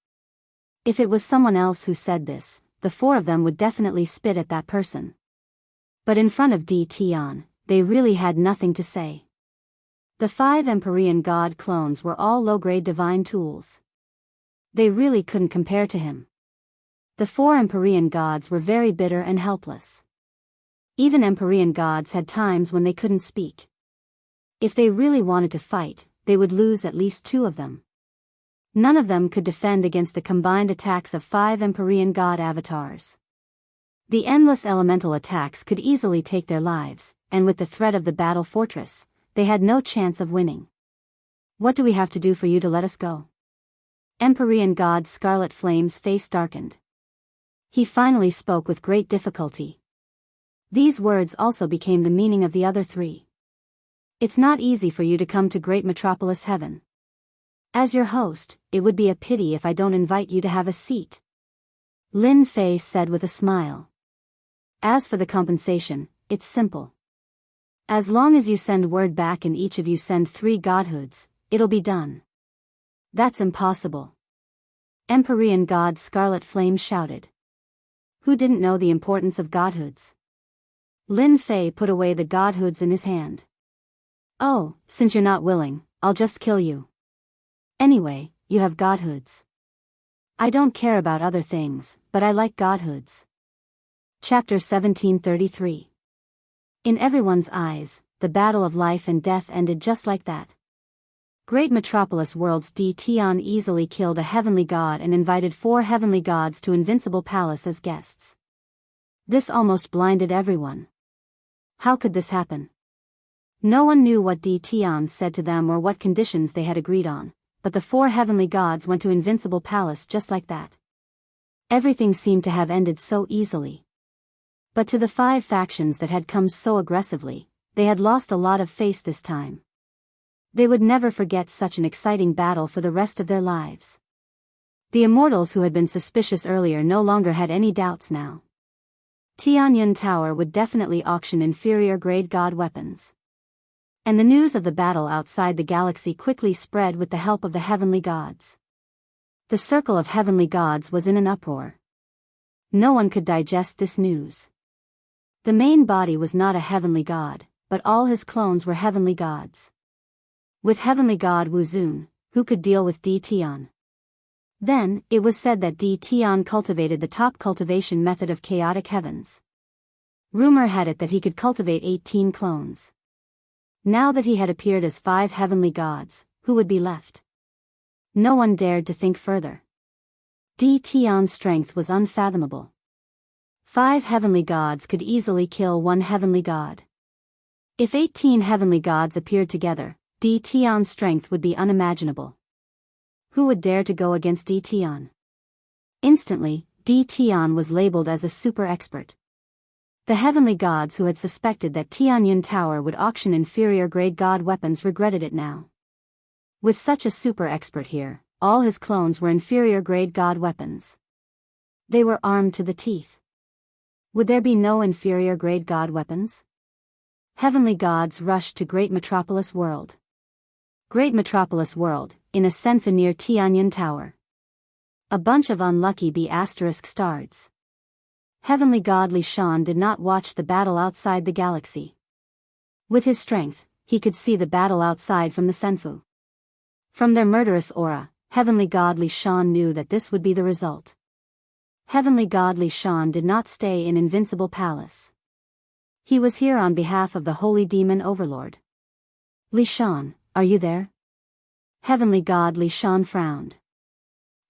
If it was someone else who said this, the 4 of them would definitely spit at that person. But in front of Di Tian, they really had nothing to say. The 5 Empyrean god clones were all low-grade divine tools. They really couldn't compare to him. The 4 Empyrean gods were very bitter and helpless. Even Empyrean gods had times when they couldn't speak. If they really wanted to fight, they would lose at least 2 of them. None of them could defend against the combined attacks of 5 Empyrean god avatars. The endless elemental attacks could easily take their lives, and with the threat of the battle fortress, they had no chance of winning. What do we have to do for you to let us go? Empyrean god Scarlet Flame's face darkened. He finally spoke with great difficulty. These words also became the meaning of the other 3. It's not easy for you to come to Great Metropolis Heaven. As your host, it would be a pity if I don't invite you to have a seat. Lin Fei said with a smile. As for the compensation, it's simple. As long as you send word back and each of you send 3 godhoods, it'll be done. That's impossible. Empyrean god Scarlet Flame shouted. Who didn't know the importance of godhoods? Lin Fei put away the godhoods in his hand. Oh, since you're not willing, I'll just kill you. Anyway, you have godhoods. I don't care about other things, but I like godhoods. Chapter 1733. In everyone's eyes, the battle of life and death ended just like that. Great Metropolis World's Di Tian easily killed a heavenly god and invited 4 heavenly gods to Invincible Palace as guests. This almost blinded everyone. How could this happen? No one knew what Di Tian said to them or what conditions they had agreed on, but the 4 heavenly gods went to Invincible Palace just like that. Everything seemed to have ended so easily. But to the 5 factions that had come so aggressively, they had lost a lot of face this time. They would never forget such an exciting battle for the rest of their lives. The immortals who had been suspicious earlier no longer had any doubts now. Tianyun Tower would definitely auction inferior grade god weapons. And the news of the battle outside the galaxy quickly spread with the help of the heavenly gods. The circle of heavenly gods was in an uproar. No one could digest this news. The main body was not a heavenly god, but all his clones were heavenly gods. With heavenly god Wuzun, who could deal with Di Tian. Then, it was said that Di Tian cultivated the top cultivation method of chaotic heavens. Rumor had it that he could cultivate 18 clones. Now that he had appeared as 5 heavenly gods, who would be left? No one dared to think further. Di Tian's strength was unfathomable. 5 heavenly gods could easily kill 1 heavenly god. If 18 heavenly gods appeared together, Di Tian's strength would be unimaginable. Who would dare to go against Di Tian? Instantly, Di Tian was labeled as a super expert. The heavenly gods who had suspected that Tianyun Tower would auction inferior-grade god weapons regretted it now. With such a super expert here, all his clones were inferior-grade god weapons. They were armed to the teeth. Would there be no inferior-grade god weapons? Heavenly gods rushed to Great Metropolis World. Great Metropolis World, in a senfa near Tianyun Tower. A bunch of unlucky B***stars. Heavenly god Li Shan did not watch the battle outside the galaxy. With his strength, he could see the battle outside from the senfu. From their murderous aura, Heavenly god Li Shan knew that this would be the result. Heavenly god Li Shan did not stay in Invincible Palace. He was here on behalf of the Holy Demon Overlord. Li Shan, are you there? Heavenly god Li Shan frowned.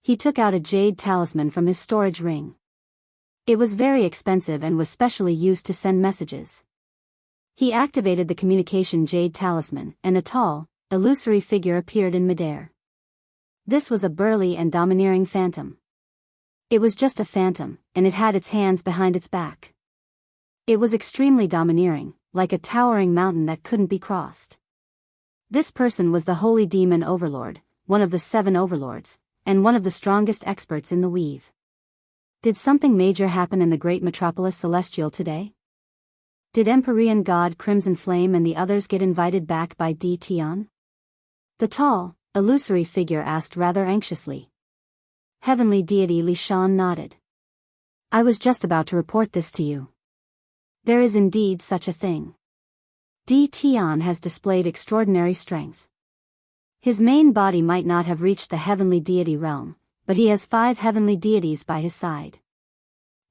He took out a jade talisman from his storage ring. It was very expensive and was specially used to send messages. He activated the communication jade talisman, and a tall, illusory figure appeared in midair. This was a burly and domineering phantom. It was just a phantom, and it had its hands behind its back. It was extremely domineering, like a towering mountain that couldn't be crossed. This person was the Holy Demon Overlord, one of the 7 overlords, and one of the strongest experts in the weave. Did something major happen in the Great Metropolis Celestial today? Did Empyrean God Crimson Flame and the others get invited back by Di Tian? The tall, illusory figure asked rather anxiously. Heavenly deity Li Shan nodded. I was just about to report this to you. There is indeed such a thing. Di Tian has displayed extraordinary strength. His main body might not have reached the heavenly deity realm, but he has 5 heavenly deities by his side.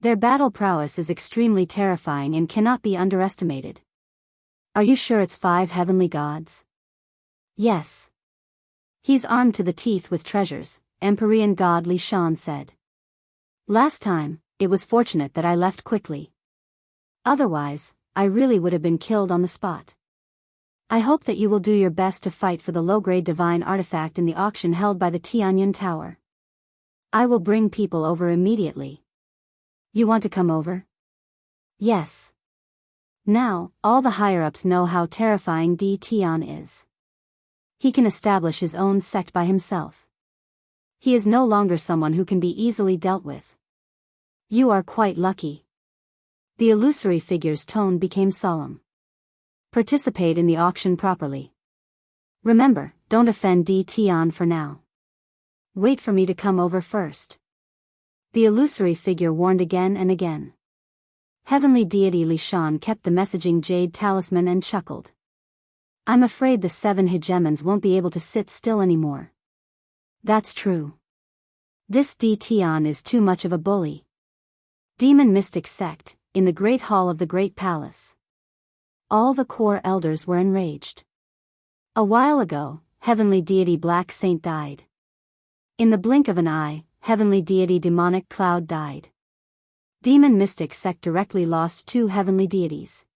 Their battle prowess is extremely terrifying and cannot be underestimated. Are you sure it's 5 heavenly gods? Yes. He's armed to the teeth with treasures, Empyrean God Li Shan said. Last time, it was fortunate that I left quickly. Otherwise, I really would have been killed on the spot. I hope that you will do your best to fight for the low-grade divine artifact in the auction held by the Tianyun Tower. I will bring people over immediately. You want to come over? Yes. Now, all the higher-ups know how terrifying Di Tian is. He can establish his own sect by himself. He is no longer someone who can be easily dealt with. You are quite lucky. The illusory figure's tone became solemn. Participate in the auction properly. Remember, don't offend Di Tian for now. Wait for me to come over first. The illusory figure warned again and again. Heavenly deity Li Shan kept the messaging jade talisman and chuckled. I'm afraid the 7 hegemons won't be able to sit still anymore. That's true. This Di Tian is too much of a bully. Demon Mystic Sect, in the Great Hall of the Great Palace. All the core elders were enraged. A while ago, heavenly deity Black Saint died. In the blink of an eye, heavenly deity Demonic Cloud died. Demon Mystic Sect directly lost 2 heavenly deities.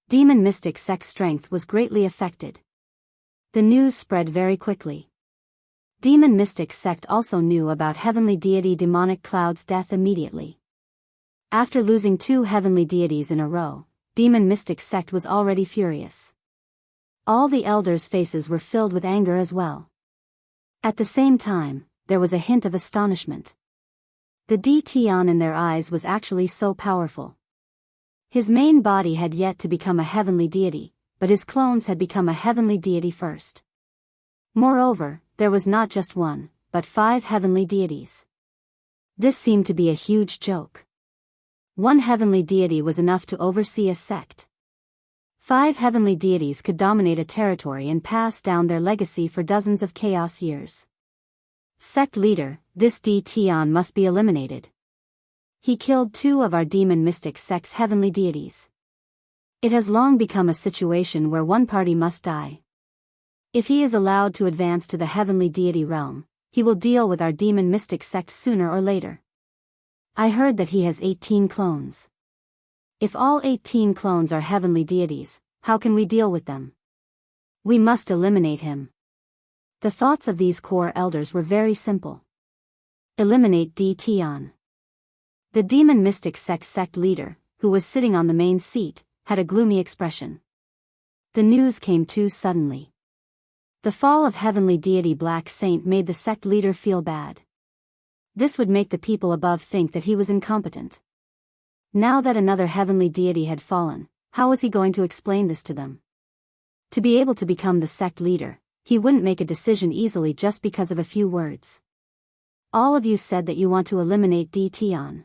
Demon Mystic Sect's strength was greatly affected. The news spread very quickly. Demon Mystic Sect also knew about heavenly deity Demonic Cloud's death immediately. After losing 2 heavenly deities in a row, Demon Mystic Sect was already furious. All the elders' faces were filled with anger as well. At the same time, there was a hint of astonishment. The Di Tian in their eyes was actually so powerful. His main body had yet to become a heavenly deity, but his clones had become a heavenly deity first. Moreover, there was not just 1, but 5 heavenly deities. This seemed to be a huge joke. 1 heavenly deity was enough to oversee a sect. 5 heavenly deities could dominate a territory and pass down their legacy for dozens of chaos years. Sect leader, this Di Tian must be eliminated. He killed 2 of our Demon Mystic Sect's heavenly deities. It has long become a situation where one party must die. If he is allowed to advance to the heavenly deity realm, he will deal with our Demon Mystic Sect sooner or later. I heard that he has 18 clones. If all 18 clones are heavenly deities, how can we deal with them? We must eliminate him. The thoughts of these core elders were very simple. Eliminate Di Tian. The demon mystic sect leader, who was sitting on the main seat, had a gloomy expression. The news came too suddenly. The fall of heavenly deity Black Saint made the sect leader feel bad. This would make the people above think that he was incompetent. Now that another heavenly deity had fallen, how was he going to explain this to them? To be able to become the sect leader, he wouldn't make a decision easily just because of a few words. All of you said that you want to eliminate D. Tian.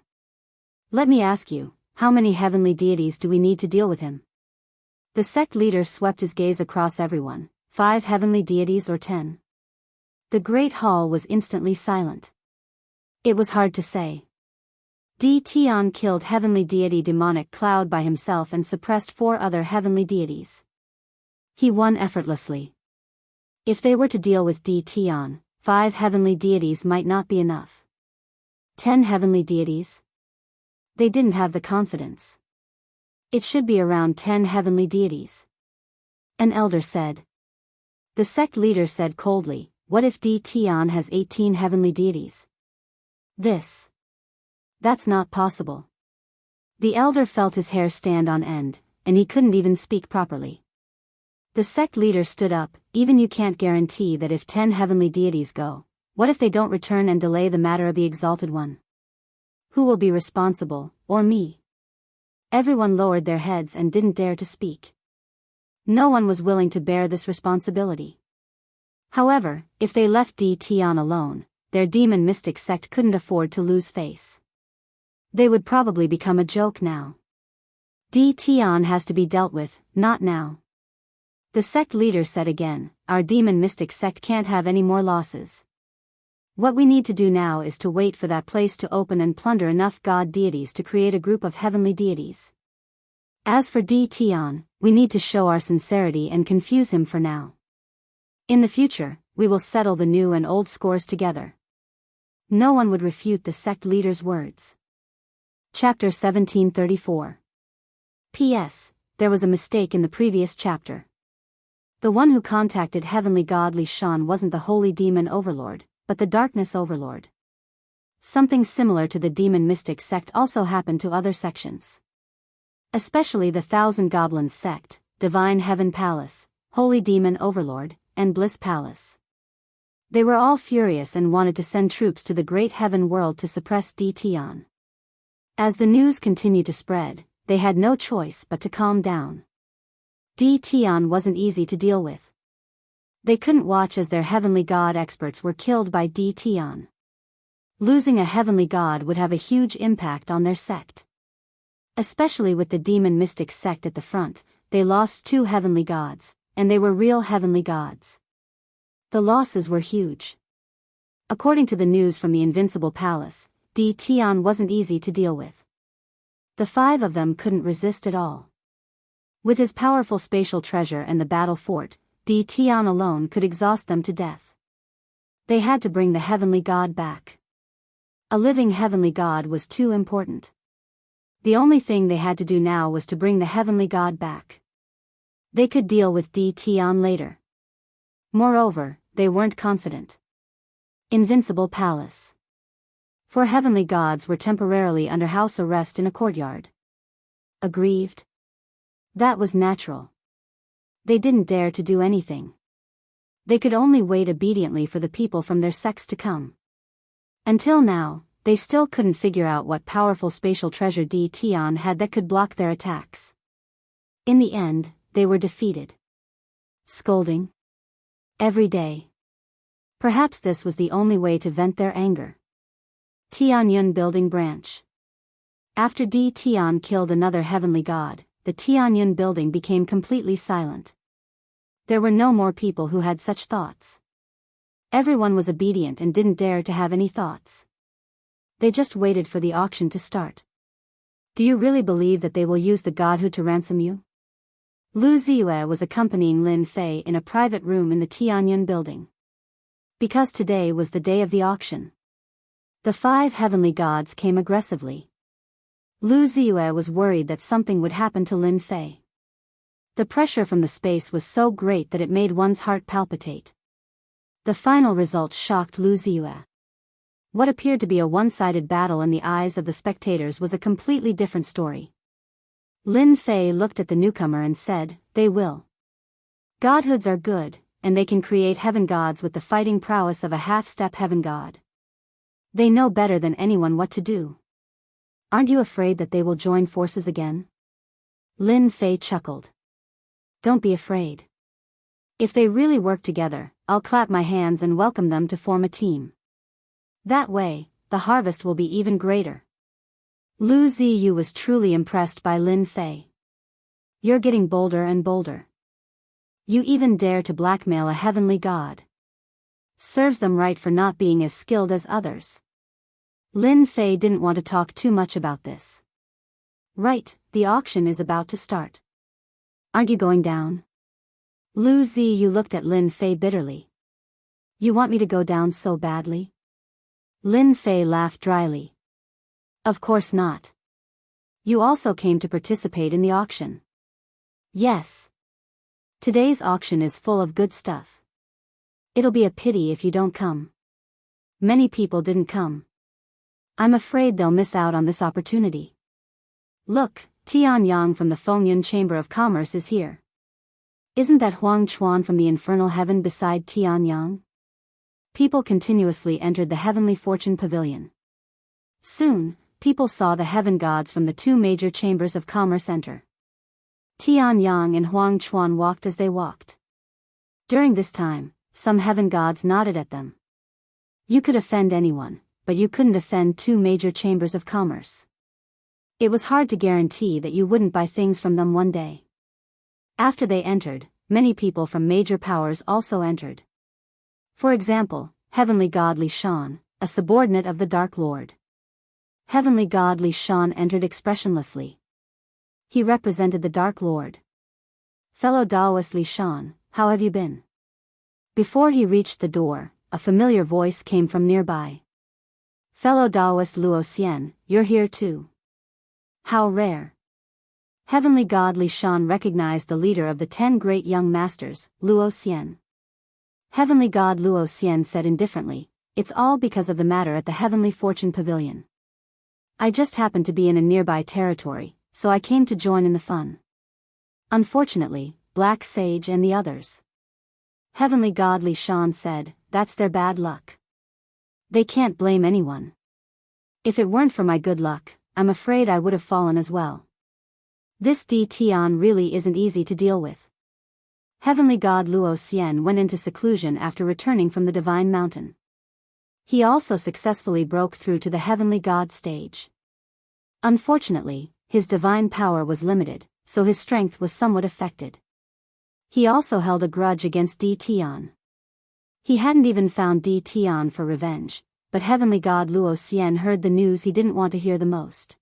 Let me ask you, how many heavenly deities do we need to deal with him? The sect leader swept his gaze across everyone. 5 heavenly deities or 10? The great hall was instantly silent. It was hard to say. D. Tian killed heavenly deity demonic cloud by himself and suppressed 4 other heavenly deities. He won effortlessly. If they were to deal with D. Tian, 5 heavenly deities might not be enough. 10 heavenly deities? They didn't have the confidence. It should be around 10 heavenly deities. An elder said. The sect leader said coldly, what if D. Tian has 18 heavenly deities? That's not possible. The elder felt his hair stand on end, and he couldn't even speak properly. The sect leader stood up, even you can't guarantee that if 10 heavenly deities go, what if they don't return and delay the matter of the Exalted One? Who will be responsible, or me? Everyone lowered their heads and didn't dare to speak. No one was willing to bear this responsibility. However, if they left D. Tian alone, their demon mystic sect couldn't afford to lose face. They would probably become a joke now. D. Tian has to be dealt with, not now. The sect leader said again, our demon mystic sect can't have any more losses. What we need to do now is to wait for that place to open and plunder enough god deities to create a group of heavenly deities. As for D. Tian, we need to show our sincerity and confuse him for now. In the future, we will settle the new and old scores together. No one would refute the sect leader's words. Chapter 1734. P.S. There was a mistake in the previous chapter. The one who contacted heavenly god Li Shan wasn't the holy demon overlord, but the darkness overlord. Something similar to the demon mystic sect also happened to other sections. Especially the Thousand Goblins sect, Divine Heaven Palace, Holy Demon Overlord, and Bliss Palace. They were all furious and wanted to send troops to the great heaven world to suppress D. Tian. As the news continued to spread, they had no choice but to calm down. D. Tian wasn't easy to deal with. They couldn't watch as their heavenly god experts were killed by D. Tian. Losing a heavenly god would have a huge impact on their sect. Especially with the demon mystic sect at the front, they lost 2 heavenly gods, and they were real heavenly gods. The losses were huge. According to the news from the Invincible Palace, D. Tian wasn't easy to deal with. The 5 of them couldn't resist at all. With his powerful spatial treasure and the battle fort, D. Tian alone could exhaust them to death. They had to bring the heavenly god back. A living heavenly god was too important. The only thing they had to do now was to bring the heavenly god back. They could deal with D. Tian later. Moreover, they weren't confident. Invincible Palace. 4 heavenly gods were temporarily under house arrest in a courtyard. Aggrieved? That was natural. They didn't dare to do anything. They could only wait obediently for the people from their sects to come. Until now, they still couldn't figure out what powerful spatial treasure D. Tian had that could block their attacks. In the end, they were defeated. Scolding? Every day. Perhaps this was the only way to vent their anger. Tianyun Building Branch. After D. Tian killed another heavenly god, the Tianyun building became completely silent. There were no more people who had such thoughts. Everyone was obedient and didn't dare to have any thoughts. They just waited for the auction to start. Do you really believe that they will use the godhood to ransom you? Lu Ziyue was accompanying Lin Fei in a private room in the Tianyun building. Because today was the day of the auction. The 5 heavenly gods came aggressively. Lu Ziyue was worried that something would happen to Lin Fei. The pressure from the space was so great that it made one's heart palpitate. The final result shocked Lu Ziyue. What appeared to be a one-sided battle in the eyes of the spectators was a completely different story. Lin Fei looked at the newcomer and said, "They will. Godhoods are good, and they can create heaven gods with the fighting prowess of a half-step heaven god. They know better than anyone what to do. Aren't you afraid that they will join forces again?" Lin Fei chuckled. "Don't be afraid. If they really work together, I'll clap my hands and welcome them to form a team. That way, the harvest will be even greater." Lu Ziyu was truly impressed by Lin Fei. "You're getting bolder and bolder. You even dare to blackmail a heavenly god. Serves them right for not being as skilled as others." Lin Fei didn't want to talk too much about this. "Right, the auction is about to start. Aren't you going down?" Lu Ziyu looked at Lin Fei bitterly. "You want me to go down so badly?" Lin Fei laughed dryly. "Of course not. You also came to participate in the auction." "Yes. Today's auction is full of good stuff. It'll be a pity if you don't come." Many people didn't come. "I'm afraid they'll miss out on this opportunity. Look, Tianyang from the Fengyun Chamber of Commerce is here. Isn't that Huang Chuan from the infernal heaven beside Tianyang?" People continuously entered the heavenly fortune pavilion. Soon, people saw the heaven gods from the two major chambers of commerce enter. Tianyang and Huang Chuan walked as they walked. During this time, some heaven gods nodded at them. You could offend anyone, but you couldn't offend two major chambers of commerce. It was hard to guarantee that you wouldn't buy things from them one day. After they entered, many people from major powers also entered. For example, Heavenly God Li Shan, a subordinate of the Dark Lord. Heavenly God Li Shan entered expressionlessly. He represented the Dark Lord. "Fellow Daoist Li Shan, how have you been?" Before he reached the door, a familiar voice came from nearby. "Fellow Daoist Luo Xian, you're here too. How rare." Heavenly God Li Shan recognized the leader of the 10 great young masters, Luo Xian. Heavenly God Luo Xian said indifferently, "It's all because of the matter at the Heavenly Fortune Pavilion. I just happened to be in a nearby territory, so I came to join in the fun. Unfortunately, Black Sage and the others." Heavenly God Li Shan said, "That's their bad luck. They can't blame anyone. If it weren't for my good luck, I'm afraid I would have fallen as well. This Di Tian really isn't easy to deal with." Heavenly God Luo Xian went into seclusion after returning from the Divine Mountain. He also successfully broke through to the Heavenly God stage. Unfortunately, his divine power was limited, so his strength was somewhat affected. He also held a grudge against Di Tian. He hadn't even found Di Tian for revenge, but Heavenly God Luo Xian heard the news he didn't want to hear the most.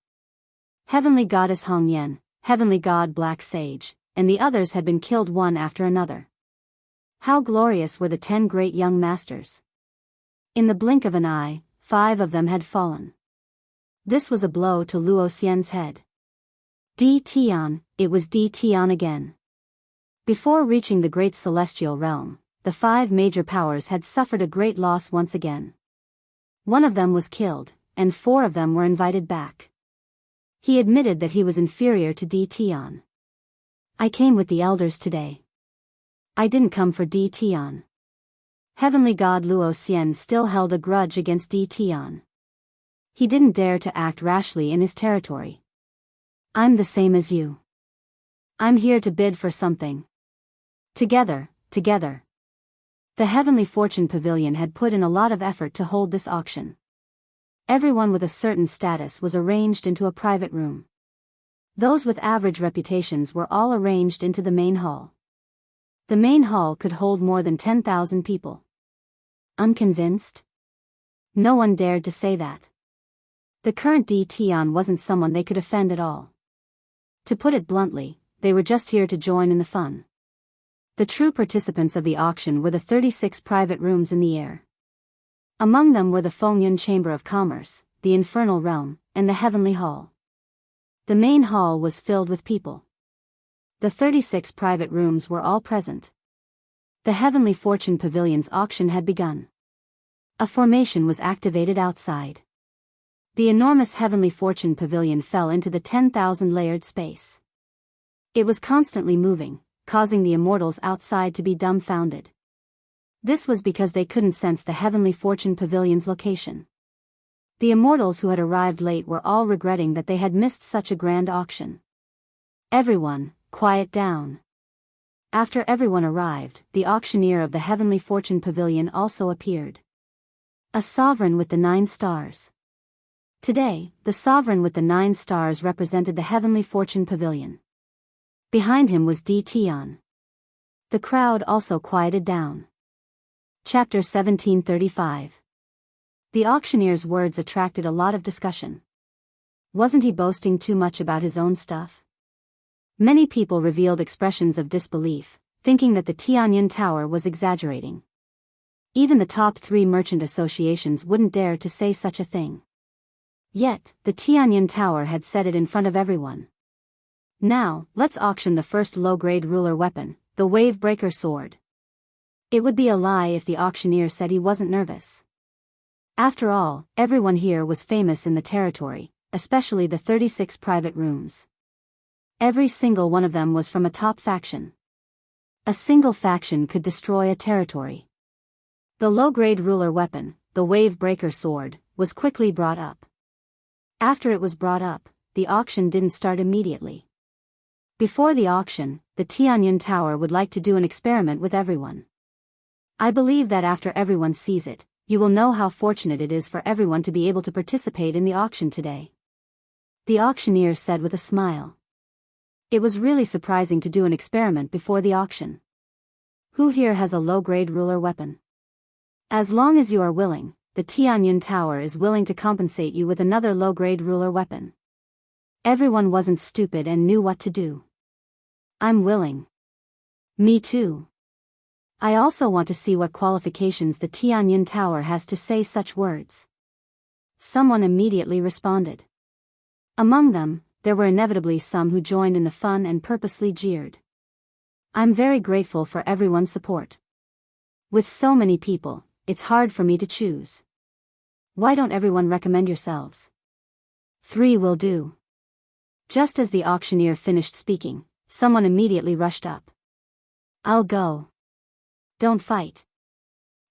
Heavenly Goddess Hong Yan, Heavenly God Black Sage, and the others had been killed one after another. How glorious were the 10 great young masters! In the blink of an eye, 5 of them had fallen. This was a blow to Luo Xian's head. Di Tian, it was Di Tian again. Before reaching the great celestial realm, the 5 major powers had suffered a great loss once again. One of them was killed, and 4 of them were invited back. He admitted that he was inferior to Di Tian. "I came with the elders today. I didn't come for Di Tian." Heavenly God Luo Xian still held a grudge against Di Tian. He didn't dare to act rashly in his territory. "I'm the same as you. I'm here to bid for something. Together. The Heavenly Fortune Pavilion had put in a lot of effort to hold this auction. Everyone with a certain status was arranged into a private room. Those with average reputations were all arranged into the main hall. The main hall could hold more than 10,000 people. Unconvinced? No one dared to say that. The current Di Tian wasn't someone they could offend at all. To put it bluntly, they were just here to join in the fun. The true participants of the auction were the 36 private rooms in the air. Among them were the Fengyun Chamber of Commerce, the Infernal Realm, and the Heavenly Hall. The main hall was filled with people. The 36 private rooms were all present. The Heavenly Fortune Pavilion's auction had begun. A formation was activated outside. The enormous Heavenly Fortune Pavilion fell into the 10,000-layered space. It was constantly moving, causing the immortals outside to be dumbfounded. This was because they couldn't sense the Heavenly Fortune Pavilion's location. The immortals who had arrived late were all regretting that they had missed such a grand auction. Everyone, quiet down. After everyone arrived, the auctioneer of the Heavenly Fortune Pavilion also appeared. A sovereign with the 9 stars. Today, the sovereign with the 9 stars represented the Heavenly Fortune Pavilion. Behind him was Di Tian. The crowd also quieted down. Chapter 1735. The auctioneer's words attracted a lot of discussion. Wasn't he boasting too much about his own stuff? Many people revealed expressions of disbelief, thinking that the Tianyun Tower was exaggerating. Even the top 3 merchant associations wouldn't dare to say such a thing. Yet, the Tianyun Tower had said it in front of everyone. Now, let's auction the first low-grade ruler weapon, the Wave-Breaker Sword. It would be a lie if the auctioneer said he wasn't nervous. After all, everyone here was famous in the territory, especially the 36 private rooms. Every single one of them was from a top faction. A single faction could destroy a territory. The low-grade ruler weapon, the Wave-Breaker Sword, was quickly brought up. After it was brought up, the auction didn't start immediately. Before the auction, the Tianyun Tower would like to do an experiment with everyone. I believe that after everyone sees it, you will know how fortunate it is for everyone to be able to participate in the auction today. The auctioneer said with a smile. It was really surprising to do an experiment before the auction. Who here has a low-grade ruler weapon? As long as you are willing, the Tianyun Tower is willing to compensate you with another low-grade ruler weapon. Everyone wasn't stupid and knew what to do. I'm willing. Me too. I also want to see what qualifications the Tianyun Tower has to say such words. Someone immediately responded. Among them, there were inevitably some who joined in the fun and purposely jeered. I'm very grateful for everyone's support. With so many people, it's hard for me to choose. Why don't everyone recommend yourselves? 3 will do. Just as the auctioneer finished speaking, someone immediately rushed up. I'll go. Don't fight.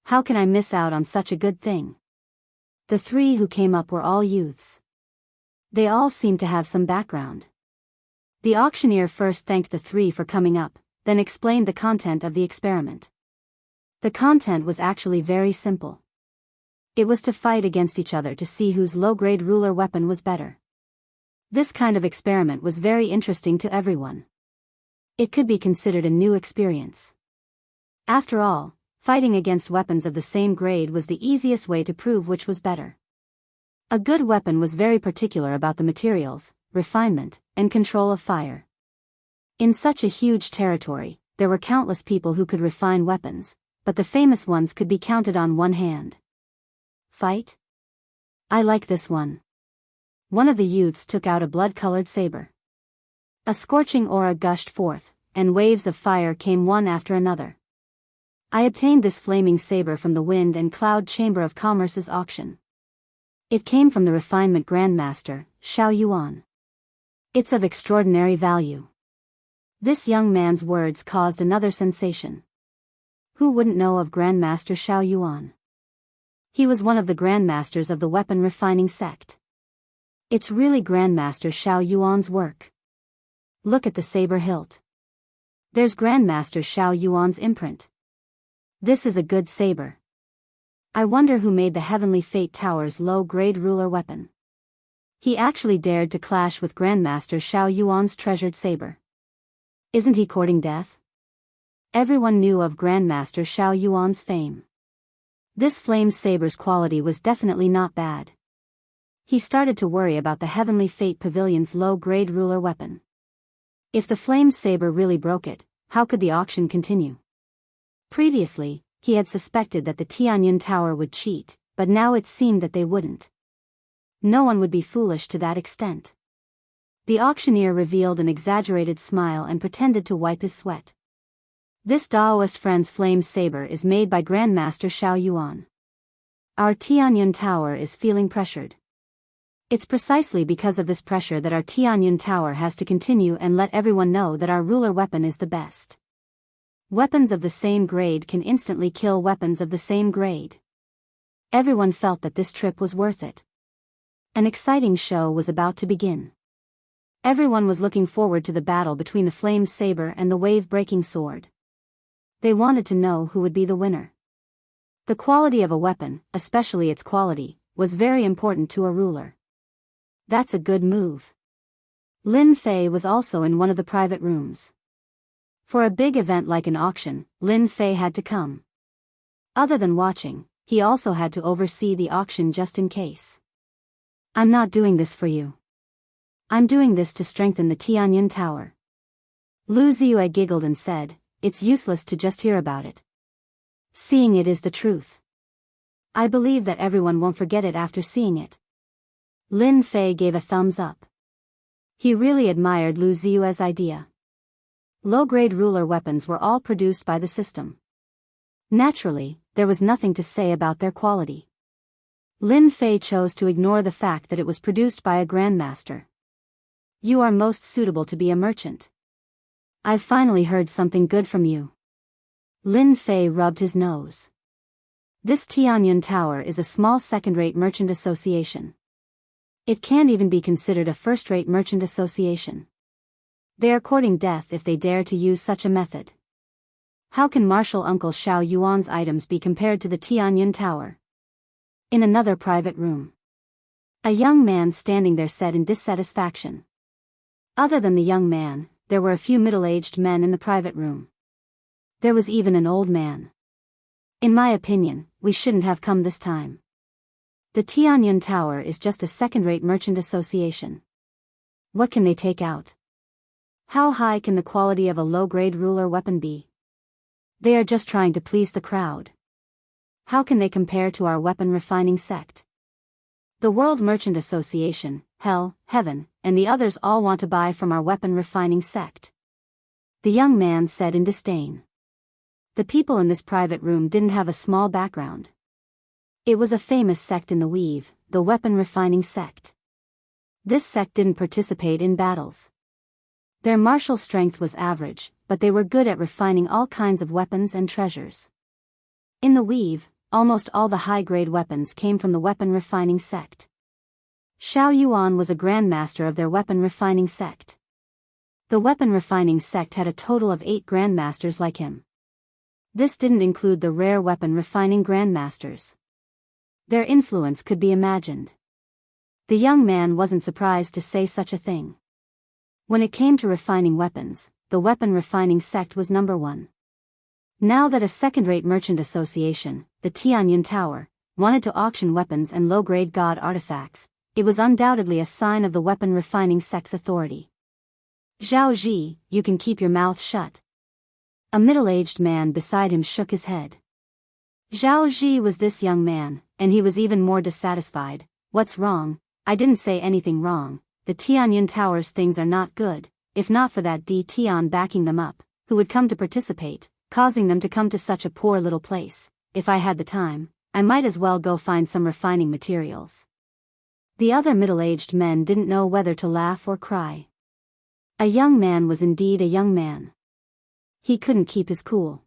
How can I miss out on such a good thing? The 3 who came up were all youths. They all seemed to have some background. The auctioneer first thanked the 3 for coming up, then explained the content of the experiment. The content was actually very simple. It was to fight against each other to see whose low-grade ruler weapon was better. This kind of experiment was very interesting to everyone. It could be considered a new experience. After all, fighting against weapons of the same grade was the easiest way to prove which was better. A good weapon was very particular about the materials, refinement, and control of fire. In such a huge territory, there were countless people who could refine weapons, but the famous ones could be counted on one hand. Fight? I like this one. One of the youths took out a blood-colored saber. A scorching aura gushed forth, and waves of fire came one after another. I obtained this flaming saber from the Wind and Cloud Chamber of Commerce's auction. It came from the Refinement Grandmaster, Xiao Yuan. It's of extraordinary value. This young man's words caused another sensation. Who wouldn't know of Grandmaster Xiao Yuan? He was one of the Grandmasters of the weapon refining sect. It's really Grandmaster Xiao Yuan's work. Look at the saber hilt. There's Grandmaster Xiao Yuan's imprint. This is a good saber. I wonder who made the Heavenly Fate Tower's low-grade ruler weapon. He actually dared to clash with Grandmaster Xiao Yuan's treasured saber. Isn't he courting death? Everyone knew of Grandmaster Xiao Yuan's fame. This flame saber's quality was definitely not bad. He started to worry about the Heavenly Fate Pavilion's low-grade ruler weapon. If the flame saber really broke it, how could the auction continue? Previously, he had suspected that the Tianyun Tower would cheat, but now it seemed that they wouldn't. No one would be foolish to that extent. The auctioneer revealed an exaggerated smile and pretended to wipe his sweat. This Daoist friend's flame saber is made by Grandmaster Xiao Yuan. Our Tianyun Tower is feeling pressured. It's precisely because of this pressure that our Tianyun Tower has to continue and let everyone know that our ruler weapon is the best. Weapons of the same grade can instantly kill weapons of the same grade. Everyone felt that this trip was worth it. An exciting show was about to begin. Everyone was looking forward to the battle between the flame saber and the wave-breaking sword. They wanted to know who would be the winner. The quality of a weapon, especially its quality, was very important to a ruler. That's a good move. Lin Fei was also in one of the private rooms. For a big event like an auction, Lin Fei had to come. Other than watching, he also had to oversee the auction just in case. I'm not doing this for you. I'm doing this to strengthen the Tianyun Tower. Lu Ziyue giggled and said, it's useless to just hear about it. Seeing it is the truth. I believe that everyone won't forget it after seeing it. Lin Fei gave a thumbs up. He really admired Lu Ziyue's idea. Low-grade ruler weapons were all produced by the system. Naturally, there was nothing to say about their quality. Lin Fei chose to ignore the fact that it was produced by a grandmaster. You are most suitable to be a merchant. I've finally heard something good from you. Lin Fei rubbed his nose. This Tianyun Tower is a small second-rate merchant association. It can't even be considered a first-rate merchant association. They are courting death if they dare to use such a method. How can Marshal Uncle Xiao Yuan's items be compared to the Tianyun Tower? In another private room, a young man standing there said in dissatisfaction. Other than the young man, there were a few middle-aged men in the private room. There was even an old man. In my opinion, we shouldn't have come this time. The Tianyun Tower is just a second-rate merchant association. What can they take out? How high can the quality of a low-grade ruler weapon be? They are just trying to please the crowd. How can they compare to our weapon refining sect? The World Merchant Association, Hell, Heaven, and the others all want to buy from our weapon refining sect. The young man said in disdain. The people in this private room didn't have a small background. It was a famous sect in the weave, the weapon refining sect. This sect didn't participate in battles. Their martial strength was average, but they were good at refining all kinds of weapons and treasures. In the weave, almost all the high-grade weapons came from the weapon refining sect. Xiao Yuan was a grandmaster of their weapon refining sect. The weapon refining sect had a total of 8 grandmasters like him. This didn't include the rare weapon refining grandmasters. Their influence could be imagined. The young man wasn't surprised to say such a thing. When it came to refining weapons, the weapon refining sect was number 1. Now that a second-rate merchant association, the Tianyun Tower, wanted to auction weapons and low-grade god artifacts, it was undoubtedly a sign of the weapon refining sect's authority. Zhao Ji, you can keep your mouth shut. A middle-aged man beside him shook his head. Zhao Ji was this young man, and he was even more dissatisfied. What's wrong? I didn't say anything wrong. The Tianyun Tower's things are not good, if not for that D. Tian backing them up, who would come to participate, causing them to come to such a poor little place. If I had the time, I might as well go find some refining materials. The other middle-aged men didn't know whether to laugh or cry. A young man was indeed a young man. He couldn't keep his cool.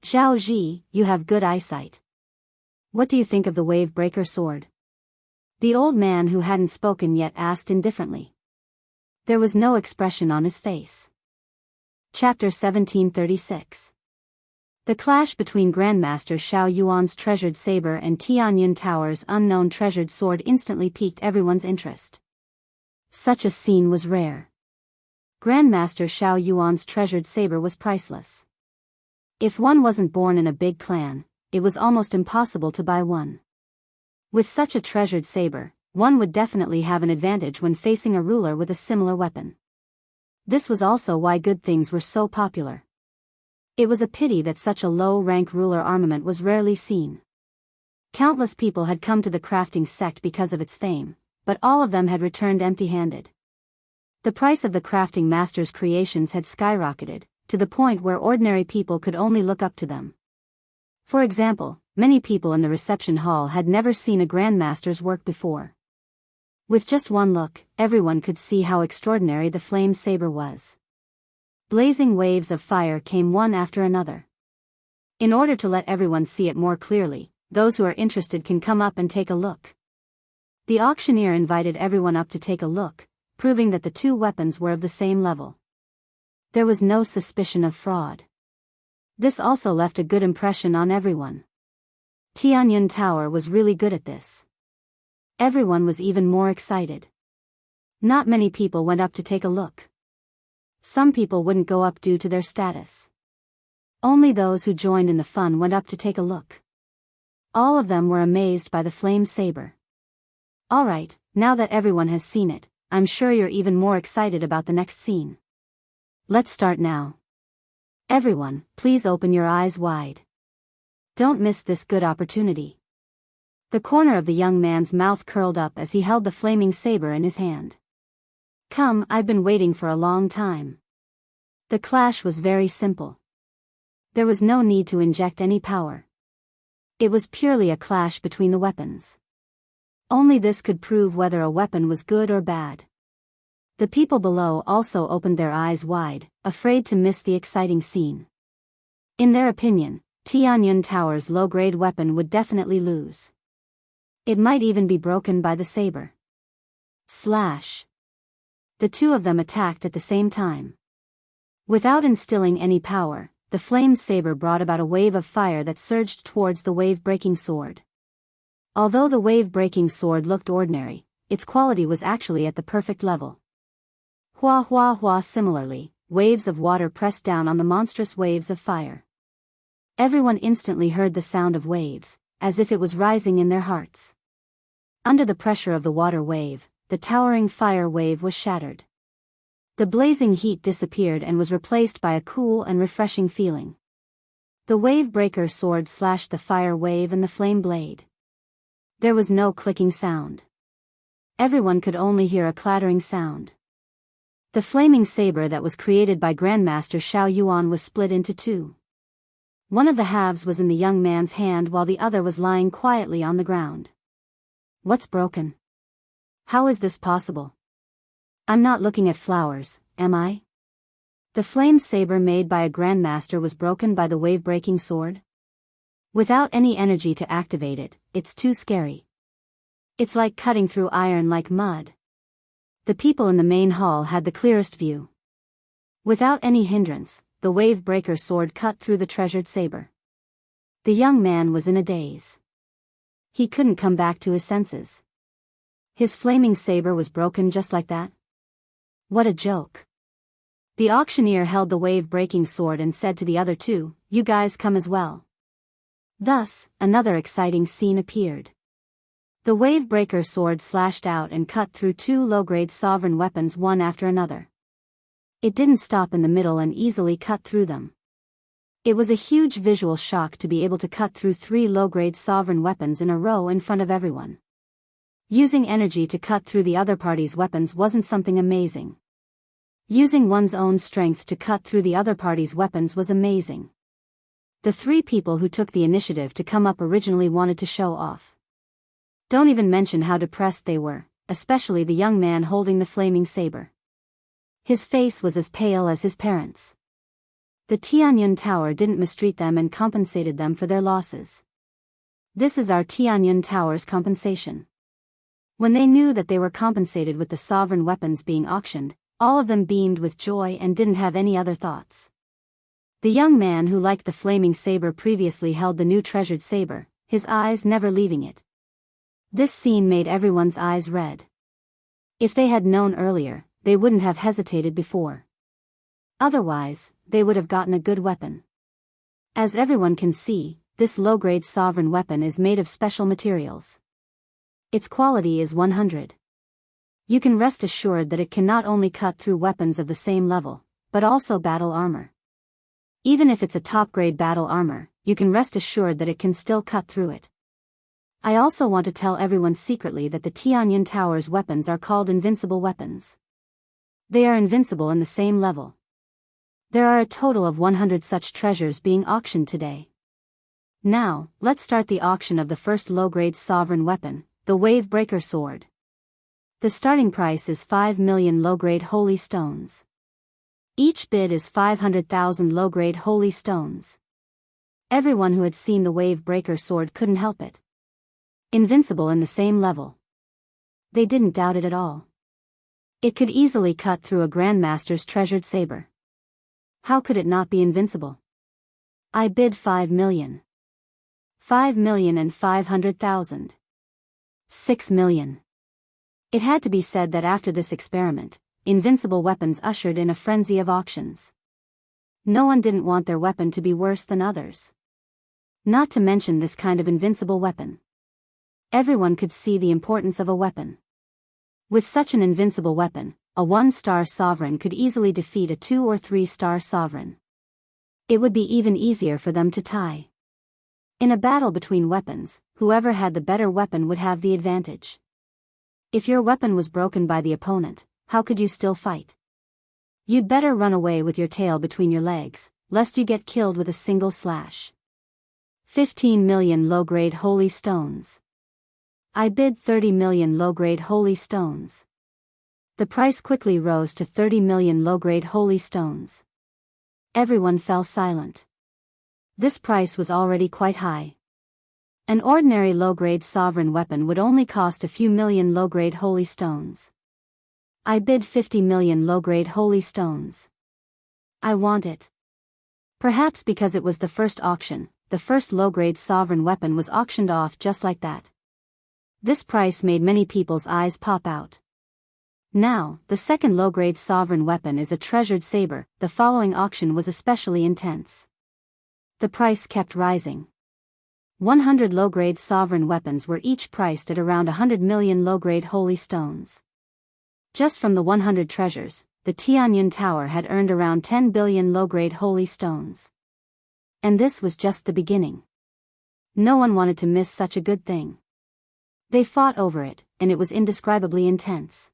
Zhao Ji, you have good eyesight. What do you think of the wave-breaker sword? The old man who hadn't spoken yet asked indifferently. There was no expression on his face. Chapter 1736. The clash between Grandmaster Xiao Yuan's treasured saber and Tianyun Tower's unknown treasured sword instantly piqued everyone's interest. Such a scene was rare. Grandmaster Xiao Yuan's treasured saber was priceless. If one wasn't born in a big clan, it was almost impossible to buy one. With such a treasured saber, one would definitely have an advantage when facing a ruler with a similar weapon. This was also why good things were so popular. It was a pity that such a low-rank ruler armament was rarely seen. Countless people had come to the crafting sect because of its fame, but all of them had returned empty-handed. The price of the crafting master's creations had skyrocketed, to the point where ordinary people could only look up to them. For example, Many people in the reception hall had never seen a grandmaster's work before. With just one look, everyone could see how extraordinary the flame saber was. Blazing waves of fire came one after another. In order to let everyone see it more clearly, those who are interested can come up and take a look. The auctioneer invited everyone up to take a look, proving that the two weapons were of the same level. There was no suspicion of fraud. This also left a good impression on everyone. Tianyun Tower was really good at this. Everyone was even more excited. Not many people went up to take a look. Some people wouldn't go up due to their status. Only those who joined in the fun went up to take a look. All of them were amazed by the flame saber. Alright, now that everyone has seen it, I'm sure you're even more excited about the next scene. Let's start now. Everyone, please open your eyes wide. Don't miss this good opportunity. The corner of the young man's mouth curled up as he held the flaming saber in his hand. Come, I've been waiting for a long time. The clash was very simple. There was no need to inject any power. It was purely a clash between the weapons. Only this could prove whether a weapon was good or bad. The people below also opened their eyes wide, afraid to miss the exciting scene. In their opinion, Tianyun Tower's low-grade weapon would definitely lose. It might even be broken by the saber. Slash. The two of them attacked at the same time. Without instilling any power, the flame saber brought about a wave of fire that surged towards the wave-breaking sword. Although the wave-breaking sword looked ordinary, its quality was actually at the perfect level. Hua hua hua. Similarly, waves of water pressed down on the monstrous waves of fire. Everyone instantly heard the sound of waves, as if it was rising in their hearts. Under the pressure of the water wave, the towering fire wave was shattered. The blazing heat disappeared and was replaced by a cool and refreshing feeling. The wave-breaker sword slashed the fire wave and the flame blade. There was no clicking sound. Everyone could only hear a clattering sound. The flaming saber that was created by Grandmaster Xiao Yuan was split into two. One of the halves was in the young man's hand while the other was lying quietly on the ground. What's broken? How is this possible? I'm not looking at flowers, am I? The flame saber made by a grandmaster was broken by the wave-breaking sword? Without any energy to activate it, it's too scary. It's like cutting through iron like mud. The people in the main hall had the clearest view. Without any hindrance, the wave-breaker sword cut through the treasured saber. The young man was in a daze. He couldn't come back to his senses. His flaming saber was broken just like that? What a joke. The auctioneer held the wave-breaking sword and said to the other two, "You guys come as well." Thus, another exciting scene appeared. The wave-breaker sword slashed out and cut through two low-grade sovereign weapons one after another. It didn't stop in the middle and easily cut through them. It was a huge visual shock to be able to cut through three low-grade sovereign weapons in a row in front of everyone. Using energy to cut through the other party's weapons wasn't something amazing. Using one's own strength to cut through the other party's weapons was amazing. The three people who took the initiative to come up originally wanted to show off. Don't even mention how depressed they were, especially the young man holding the flaming saber. His face was as pale as his parents. The Tianyun Tower didn't mistreat them and compensated them for their losses. This is our Tianyun Tower's compensation. When they knew that they were compensated with the sovereign weapons being auctioned, all of them beamed with joy and didn't have any other thoughts. The young man who liked the flaming saber previously held the new treasured saber, his eyes never leaving it. This scene made everyone's eyes red. If they had known earlier, they wouldn't have hesitated before. Otherwise, they would have gotten a good weapon. As everyone can see, this low-grade sovereign weapon is made of special materials. Its quality is 100. You can rest assured that it can not only cut through weapons of the same level, but also battle armor. Even if it's a top-grade battle armor, you can rest assured that it can still cut through it. I also want to tell everyone secretly that the Tianyun Tower's weapons are called invincible weapons. They are invincible in the same level. There are a total of 100 such treasures being auctioned today. Now, let's start the auction of the first low-grade sovereign weapon, the Wave Breaker Sword. The starting price is 5 million low-grade holy stones. Each bid is 500,000 low-grade holy stones. Everyone who had seen the Wave Breaker Sword couldn't help it. Invincible in the same level. They didn't doubt it at all. It could easily cut through a Grandmaster's treasured saber. How could it not be invincible? I bid 5 million. 5,500,000. 6 million. It had to be said that after this experiment, invincible weapons ushered in a frenzy of auctions. No one didn't want their weapon to be worse than others. Not to mention this kind of invincible weapon. Everyone could see the importance of a weapon. With such an invincible weapon, a 1-star sovereign could easily defeat a 2- or 3-star sovereign. It would be even easier for them to tie. In a battle between weapons, whoever had the better weapon would have the advantage. If your weapon was broken by the opponent, how could you still fight? You'd better run away with your tail between your legs, lest you get killed with a single slash. 15 million low-grade holy stones. I bid 30 million low-grade holy stones. The price quickly rose to 30 million low-grade holy stones. Everyone fell silent. This price was already quite high. An ordinary low-grade sovereign weapon would only cost a few million low-grade holy stones. I bid 50 million low-grade holy stones. I want it. Perhaps because it was the first auction, the first low-grade sovereign weapon was auctioned off just like that. This price made many people's eyes pop out. Now, the second low-grade sovereign weapon is a treasured saber. The following auction was especially intense. The price kept rising. 100 low-grade sovereign weapons were each priced at around 100 million low-grade holy stones. Just from the 100 treasures, the Tianyun Tower had earned around 10 billion low-grade holy stones. And this was just the beginning. No one wanted to miss such a good thing. They fought over it, and it was indescribably intense.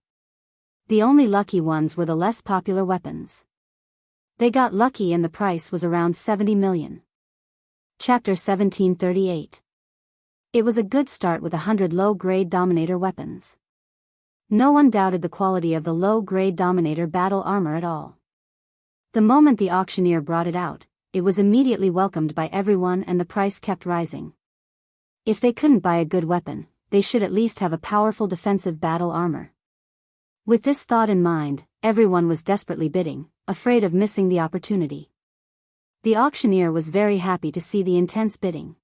The only lucky ones were the less popular weapons. They got lucky and the price was around 70 million. Chapter 1738. It was a good start with 100 low-grade Dominator weapons. No one doubted the quality of the low-grade Dominator battle armor at all. The moment the auctioneer brought it out, it was immediately welcomed by everyone and the price kept rising. If they couldn't buy a good weapon, they should at least have a powerful defensive battle armor. With this thought in mind, everyone was desperately bidding, afraid of missing the opportunity. The auctioneer was very happy to see the intense bidding.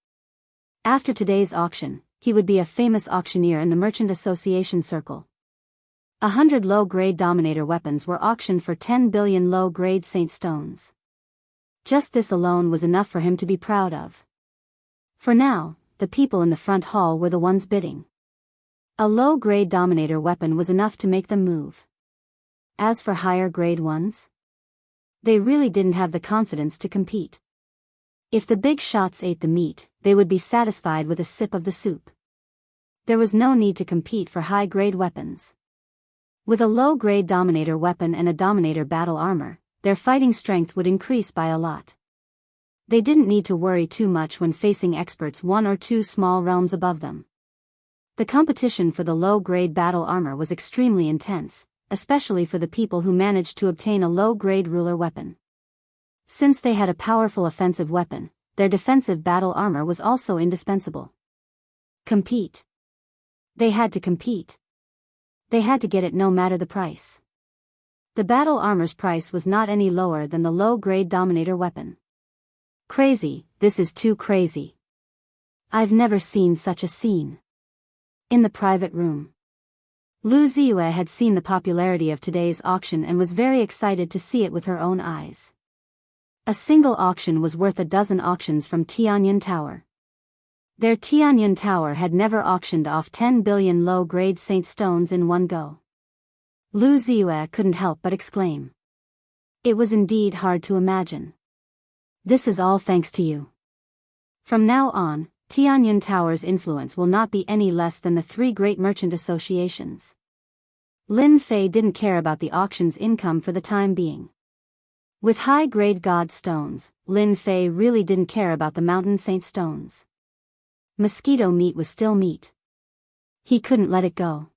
After today's auction, he would be a famous auctioneer in the Merchant Association circle. 100 low-grade Dominator weapons were auctioned for 10 billion low-grade Saint stones. Just this alone was enough for him to be proud of. For now, the people in the front hall were the ones bidding. A low-grade Dominator weapon was enough to make them move. As for higher-grade ones, they really didn't have the confidence to compete. If the big shots ate the meat, they would be satisfied with a sip of the soup. There was no need to compete for high-grade weapons. With a low-grade Dominator weapon and a Dominator battle armor, their fighting strength would increase by a lot. They didn't need to worry too much when facing experts 1 or 2 small realms above them. The competition for the low-grade battle armor was extremely intense, especially for the people who managed to obtain a low-grade ruler weapon. Since they had a powerful offensive weapon, their defensive battle armor was also indispensable. Compete. They had to compete. They had to get it no matter the price. The battle armor's price was not any lower than the low-grade Dominator weapon. Crazy, this is too crazy. I've never seen such a scene. In the private room, Lu Ziyue had seen the popularity of today's auction and was very excited to see it with her own eyes. A single auction was worth a dozen auctions from Tianyun Tower. Their Tianyun Tower had never auctioned off 10 billion low-grade Saint stones in one go. Lu Ziyue couldn't help but exclaim. It was indeed hard to imagine. This is all thanks to you. From now on, Tianyun Tower's influence will not be any less than the 3 great merchant associations. Lin Fei didn't care about the auction's income for the time being. With high-grade god stones, Lin Fei really didn't care about the mountain saint stones. Mosquito meat was still meat. He couldn't let it go.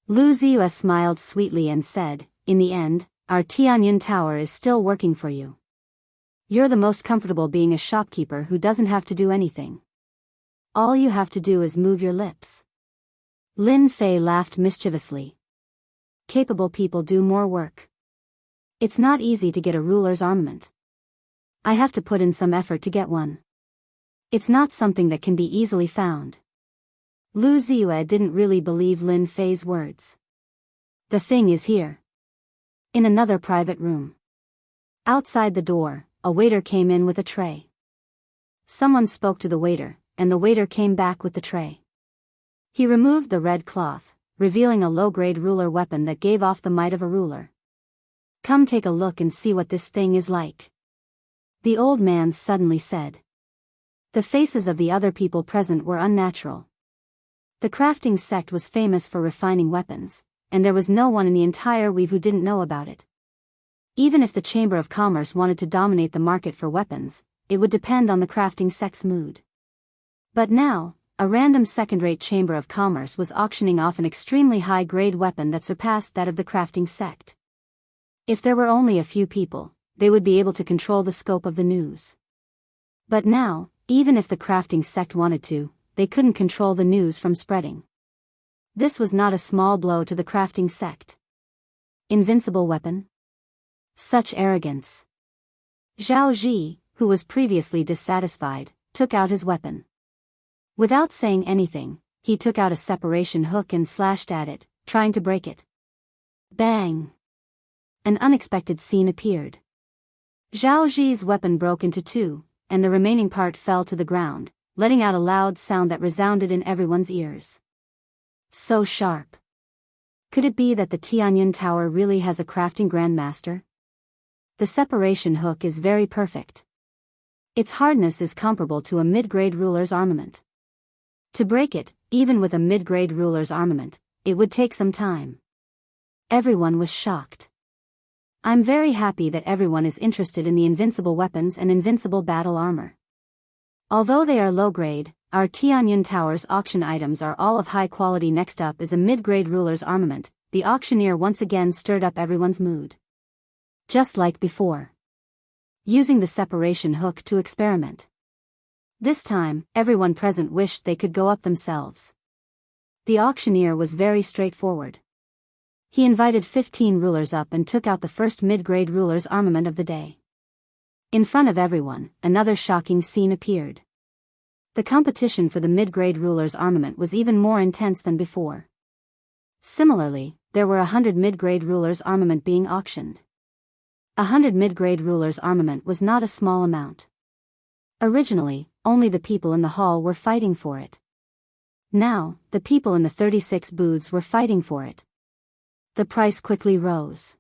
Lu Ziyue smiled sweetly and said, "In the end, our Tianyun Tower is still working for you. You're the most comfortable being a shopkeeper who doesn't have to do anything. All you have to do is move your lips." Lin Fei laughed mischievously. Capable people do more work. It's not easy to get a ruler's armament. I have to put in some effort to get one. It's not something that can be easily found. Lu Ziyue didn't really believe Lin Fei's words. The thing is here. In another private room. Outside the door, a waiter came in with a tray. Someone spoke to the waiter, and the waiter came back with the tray. He removed the red cloth, revealing a low-grade ruler weapon that gave off the might of a ruler. "Come take a look and see what this thing is like," the old man suddenly said. The faces of the other people present were unnatural. The crafting sect was famous for refining weapons, and there was no one in the entire weave who didn't know about it. Even if the Chamber of Commerce wanted to dominate the market for weapons, it would depend on the crafting sect's mood. But now, a random second-rate Chamber of Commerce was auctioning off an extremely high-grade weapon that surpassed that of the crafting sect. If there were only a few people, they would be able to control the scope of the news. But now, even if the crafting sect wanted to, they couldn't control the news from spreading. This was not a small blow to the crafting sect. Invincible weapon? Such arrogance. Zhao Ji, who was previously dissatisfied, took out his weapon. Without saying anything, he took out a separation hook and slashed at it, trying to break it. Bang! An unexpected scene appeared. Zhao Ji's weapon broke into two, and the remaining part fell to the ground, letting out a loud sound that resounded in everyone's ears. So sharp. Could it be that the Tianyun Tower really has a crafting grandmaster? The separation hook is very perfect. Its hardness is comparable to a mid-grade ruler's armament. To break it, even with a mid-grade ruler's armament, it would take some time. Everyone was shocked. I'm very happy that everyone is interested in the invincible weapons and invincible battle armor. Although they are low-grade, our Tianyun Tower's auction items are all of high quality. Next up is a mid-grade ruler's armament. The auctioneer once again stirred up everyone's mood. Just like before. Using the separation hook to experiment. This time, everyone present wished they could go up themselves. The auctioneer was very straightforward. He invited 15 rulers up and took out the first mid-grade ruler's armament of the day. In front of everyone, another shocking scene appeared. The competition for the mid-grade ruler's armament was even more intense than before. Similarly, there were 100 mid-grade ruler's armament being auctioned. 100 mid-grade ruler's armament was not a small amount. Originally, only the people in the hall were fighting for it. Now, the people in the 36 booths were fighting for it. The price quickly rose.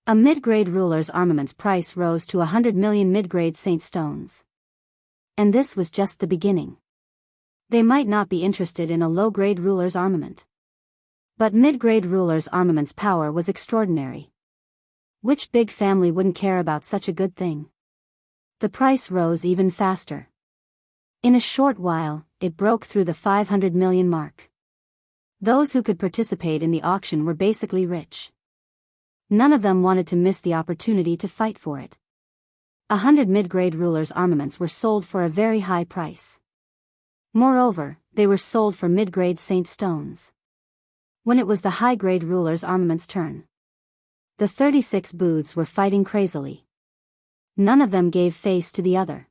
A mid-grade ruler's armament's price rose to 100 million mid-grade saint stones. And this was just the beginning. They might not be interested in a low-grade ruler's armament. But mid-grade ruler's armament's power was extraordinary. Which big family wouldn't care about such a good thing? The price rose even faster. In a short while, it broke through the 500 million mark. Those who could participate in the auction were basically rich. None of them wanted to miss the opportunity to fight for it. 100 mid-grade rulers' armaments were sold for a very high price. Moreover, they were sold for mid-grade saint stones. When it was the high-grade rulers' armaments' turn, the 36 booths were fighting crazily. None of them gave face to the other.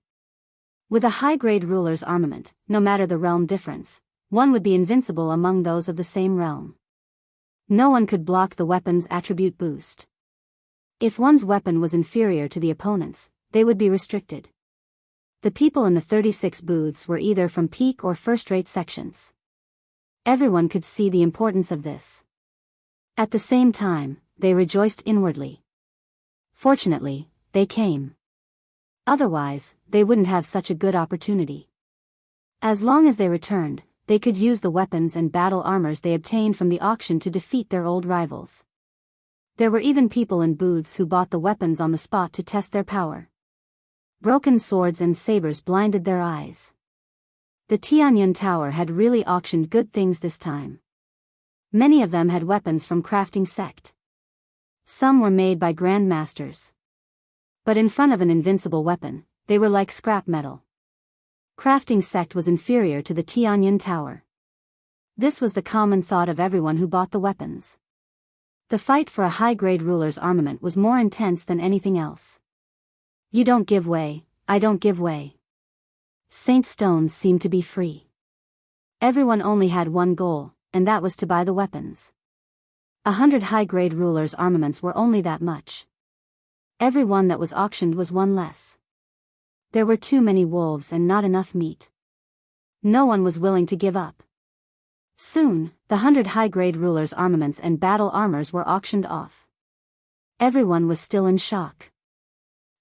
With a high-grade ruler's armament, no matter the realm difference, one would be invincible among those of the same realm. No one could block the weapon's attribute boost. If one's weapon was inferior to the opponent's, they would be restricted. The people in the 36 booths were either from peak or first-rate sections. Everyone could see the importance of this. At the same time, they rejoiced inwardly. Fortunately, they came. Otherwise, they wouldn't have such a good opportunity. As long as they returned, they could use the weapons and battle armors they obtained from the auction to defeat their old rivals. There were even people in booths who bought the weapons on the spot to test their power. Broken swords and sabers blinded their eyes. The Tianyun Tower had really auctioned good things this time. Many of them had weapons from crafting sect. Some were made by grandmasters. But in front of an invincible weapon, they were like scrap metal. Crafting sect was inferior to the Tianyun Tower. This was the common thought of everyone who bought the weapons. The fight for a high-grade ruler's armament was more intense than anything else. You don't give way, I don't give way. Saint Stones seemed to be free. Everyone only had one goal, and that was to buy the weapons. 100 high-grade rulers' armaments were only that much. Every one that was auctioned was one less. There were too many wolves and not enough meat. No one was willing to give up. Soon, the 100 high-grade rulers' armaments and battle armors were auctioned off. Everyone was still in shock.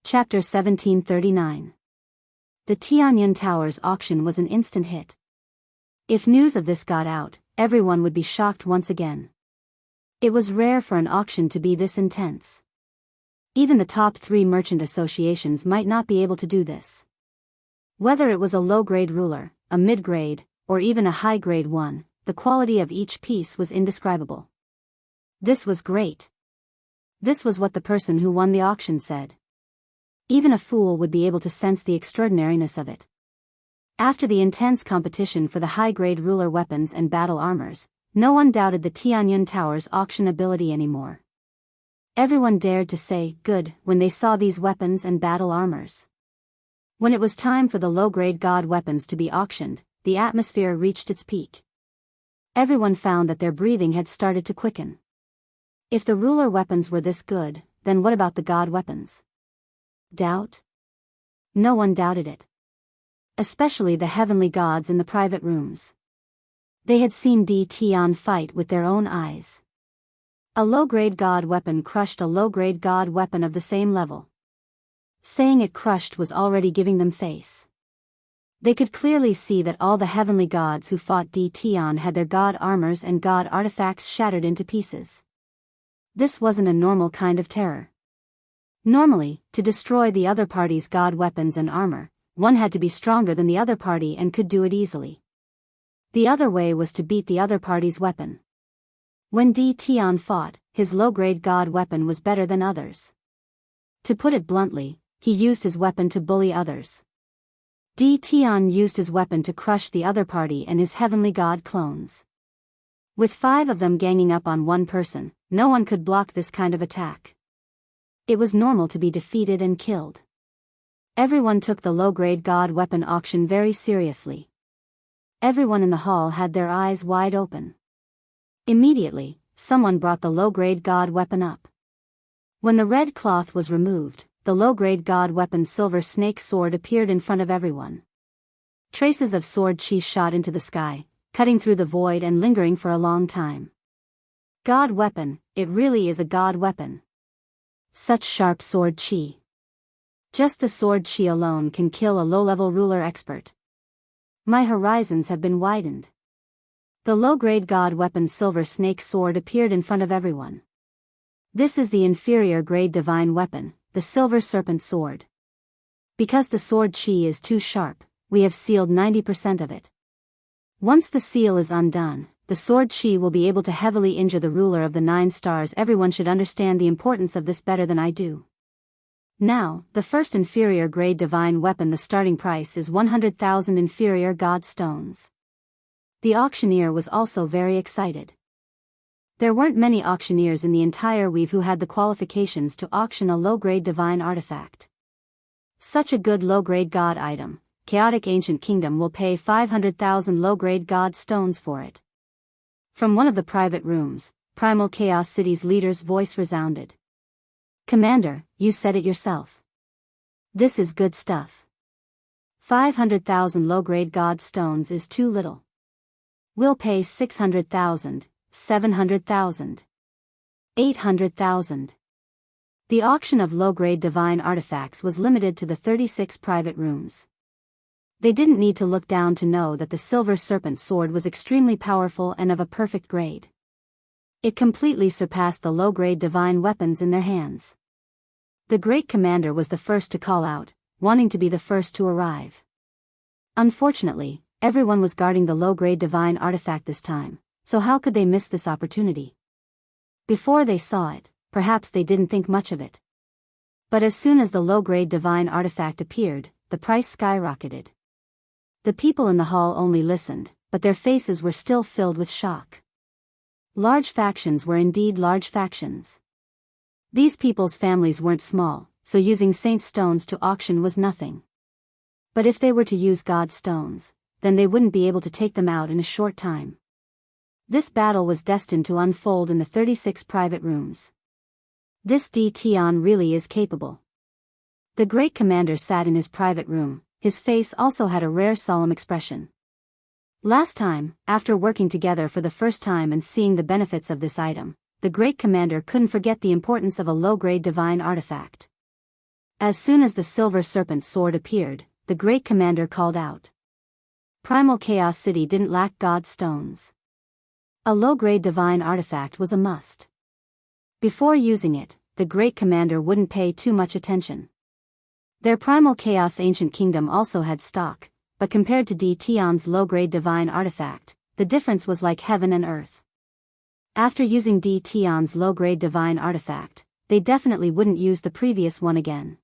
Chapter 1739. The Tianyun Tower's auction was an instant hit. If news of this got out, everyone would be shocked once again. It was rare for an auction to be this intense. Even the top 3 merchant associations might not be able to do this. Whether it was a low-grade ruler, a mid-grade, or even a high-grade one, the quality of each piece was indescribable. This was great. This was what the person who won the auction said. Even a fool would be able to sense the extraordinariness of it. After the intense competition for the high-grade ruler weapons and battle armors, no one doubted the Tianyun Tower's auction ability anymore. Everyone dared to say, good, when they saw these weapons and battle armors. When it was time for the low-grade god weapons to be auctioned, the atmosphere reached its peak. Everyone found that their breathing had started to quicken. If the ruler weapons were this good, then what about the god weapons? Doubt? No one doubted it. Especially the heavenly gods in the private rooms. They had seen Di Tian fight with their own eyes. A low-grade god weapon crushed a low-grade god weapon of the same level. Saying it crushed was already giving them face. They could clearly see that all the heavenly gods who fought Di Tian had their god armors and god artifacts shattered into pieces. This wasn't a normal kind of terror. Normally, to destroy the other party's god weapons and armor, one had to be stronger than the other party and could do it easily. The other way was to beat the other party's weapon. When Di Tian fought, his low-grade god weapon was better than others. To put it bluntly, he used his weapon to bully others. Di Tian used his weapon to crush the other party and his heavenly god clones. With 5 of them ganging up on one person, no one could block this kind of attack. It was normal to be defeated and killed. Everyone took the low-grade god weapon auction very seriously. Everyone in the hall had their eyes wide open. Immediately, someone brought the low-grade god weapon up. When the red cloth was removed, the low-grade god weapon's silver snake sword appeared in front of everyone. Traces of sword chi shot into the sky, cutting through the void and lingering for a long time. God weapon, it really is a god weapon. Such sharp sword chi. Just the sword chi alone can kill a low-level ruler expert. My horizons have been widened. The low-grade god weapon silver snake sword appeared in front of everyone. This is the inferior grade divine weapon, the silver serpent sword. Because the sword chi is too sharp, we have sealed 90% of it. Once the seal is undone, the sword chi will be able to heavily injure the ruler of the 9 stars. Everyone should understand the importance of this better than I do. Now, the first inferior grade divine weapon, the starting price is 100,000 inferior god stones. The auctioneer was also very excited. There weren't many auctioneers in the entire weave who had the qualifications to auction a low-grade divine artifact. Such a good low-grade god item, Chaotic Ancient Kingdom will pay 500,000 low-grade god stones for it. From one of the private rooms, Primal Chaos City's leader's voice resounded. Commander, you said it yourself. This is good stuff. 500,000 low-grade god stones is too little. We'll pay 600,000, 700,000, 800,000. The auction of low-grade divine artifacts was limited to the 36 private rooms. They didn't need to look down to know that the silver serpent sword was extremely powerful and of a perfect grade. It completely surpassed the low-grade divine weapons in their hands. The great commander was the first to call out, wanting to be the first to arrive. Unfortunately, everyone was guarding the low-grade divine artifact this time, so how could they miss this opportunity? Before they saw it, perhaps they didn't think much of it. But as soon as the low-grade divine artifact appeared, the price skyrocketed. The people in the hall only listened, but their faces were still filled with shock. Large factions were indeed large factions. These people's families weren't small, so using saint stones to auction was nothing. But if they were to use God stones, then they wouldn't be able to take them out in a short time. This battle was destined to unfold in the 36 private rooms. This Tian really is capable. The great commander sat in his private room, his face also had a rare solemn expression. Last time, after working together for the first time and seeing the benefits of this item, the great commander couldn't forget the importance of a low-grade divine artifact. As soon as the silver serpent sword appeared, the great commander called out. Primal Chaos City didn't lack God stones. A low-grade divine artifact was a must. Before using it, the great commander wouldn't pay too much attention. Their Primal Chaos Ancient Kingdom also had stock, but compared to Tian's low-grade divine artifact, the difference was like heaven and earth. After using Tian's low-grade divine artifact, they definitely wouldn't use the previous one again.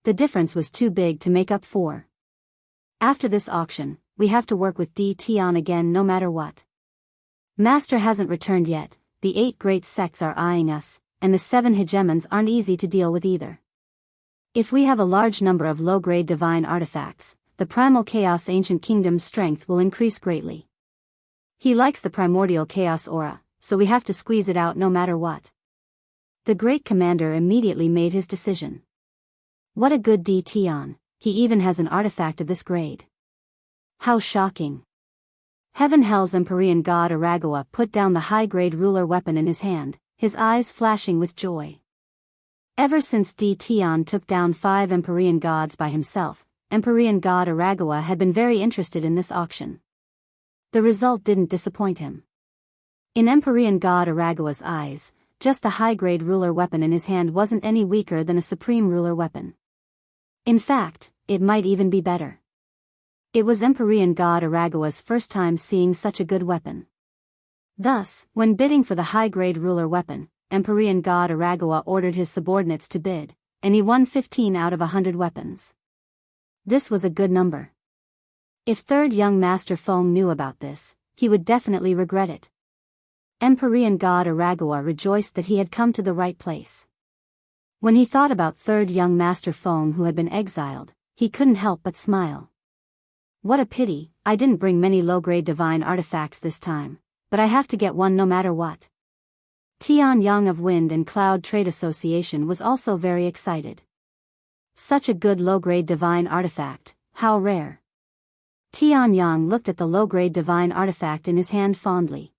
The difference was too big to make up for. After this auction, we have to work with Tian again no matter what. Master hasn't returned yet, the 8 great sects are eyeing us, and the 7 hegemons aren't easy to deal with either. If we have a large number of low-grade divine artifacts, the Primal Chaos Ancient Kingdom's strength will increase greatly. He likes the primordial chaos aura, so we have to squeeze it out no matter what. The great commander immediately made his decision. What a good Tian, he even has an artifact of this grade. How shocking. Heaven Hell's Empyrean god Aragawa put down the high-grade ruler weapon in his hand, his eyes flashing with joy. Ever since Tian took down 5 Empyrean gods by himself, Empyrean god Aragawa had been very interested in this auction. The result didn't disappoint him. In Empyrean god Aragawa's eyes, just the high-grade ruler weapon in his hand wasn't any weaker than a supreme ruler weapon. In fact, it might even be better. It was Empyrean god Aragawa's first time seeing such a good weapon. Thus, when bidding for the high-grade ruler weapon, Empyrean god Aragawa ordered his subordinates to bid, and he won 15 out of 100 weapons. This was a good number. If third young Master Feng knew about this, he would definitely regret it. Empyrean god Aragawa rejoiced that he had come to the right place. When he thought about third young Master Feng who had been exiled, he couldn't help but smile. What a pity, I didn't bring many low-grade divine artifacts this time, but I have to get one no matter what. Tian Yang of Wind and Cloud Trade Association was also very excited. Such a good low-grade divine artifact, how rare. Tian Yang looked at the low-grade divine artifact in his hand fondly.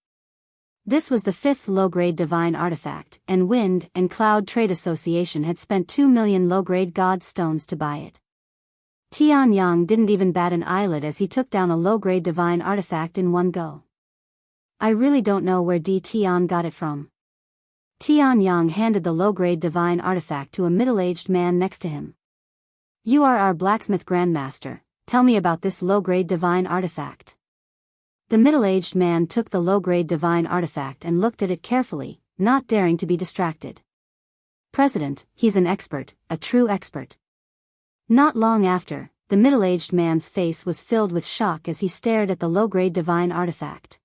This was the 5th low-grade divine artifact, and Wind and Cloud Trade Association had spent 2 million low-grade god stones to buy it. Tian Yang didn't even bat an eyelid as he took down a low-grade divine artifact in one go. I really don't know where Tian got it from. Tian Yang handed the low-grade divine artifact to a middle-aged man next to him. You are our blacksmith grandmaster, tell me about this low-grade divine artifact. The middle-aged man took the low-grade divine artifact and looked at it carefully, not daring to be distracted. President, he's an expert, a true expert. Not long after, the middle-aged man's face was filled with shock as he stared at the low-grade divine artifact.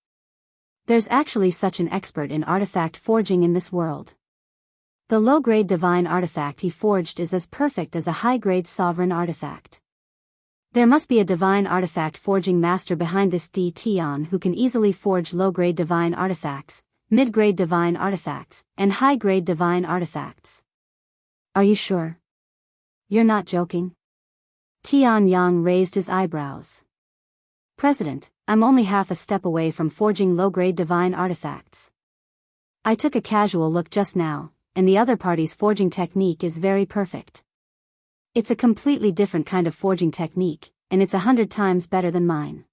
There's actually such an expert in artifact forging in this world. The low-grade divine artifact he forged is as perfect as a high-grade sovereign artifact. There must be a divine artifact forging master behind this Tian who can easily forge low-grade divine artifacts, mid-grade divine artifacts, and high-grade divine artifacts. Are you sure? You're not joking? Tian Yang raised his eyebrows. President, I'm only half a step away from forging low-grade divine artifacts. I took a casual look just now, and the other party's forging technique is very perfect. It's a completely different kind of forging technique, and it's 100 times better than mine.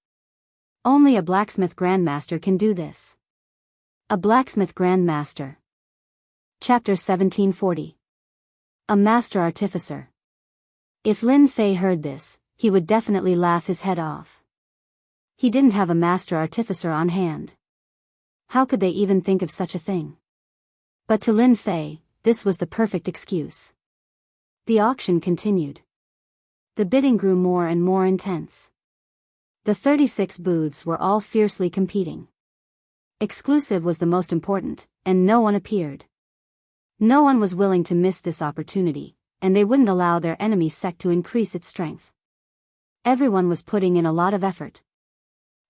Only a blacksmith grandmaster can do this. A blacksmith grandmaster. Chapter 1740. A master artificer. If Lin Fei heard this, he would definitely laugh his head off. He didn't have a master artificer on hand. How could they even think of such a thing? But to Lin Fei, this was the perfect excuse. The auction continued. The bidding grew more and more intense. The 36 booths were all fiercely competing. Exclusive was the most important, and no one appeared. No one was willing to miss this opportunity, and they wouldn't allow their enemy sect to increase its strength. Everyone was putting in a lot of effort.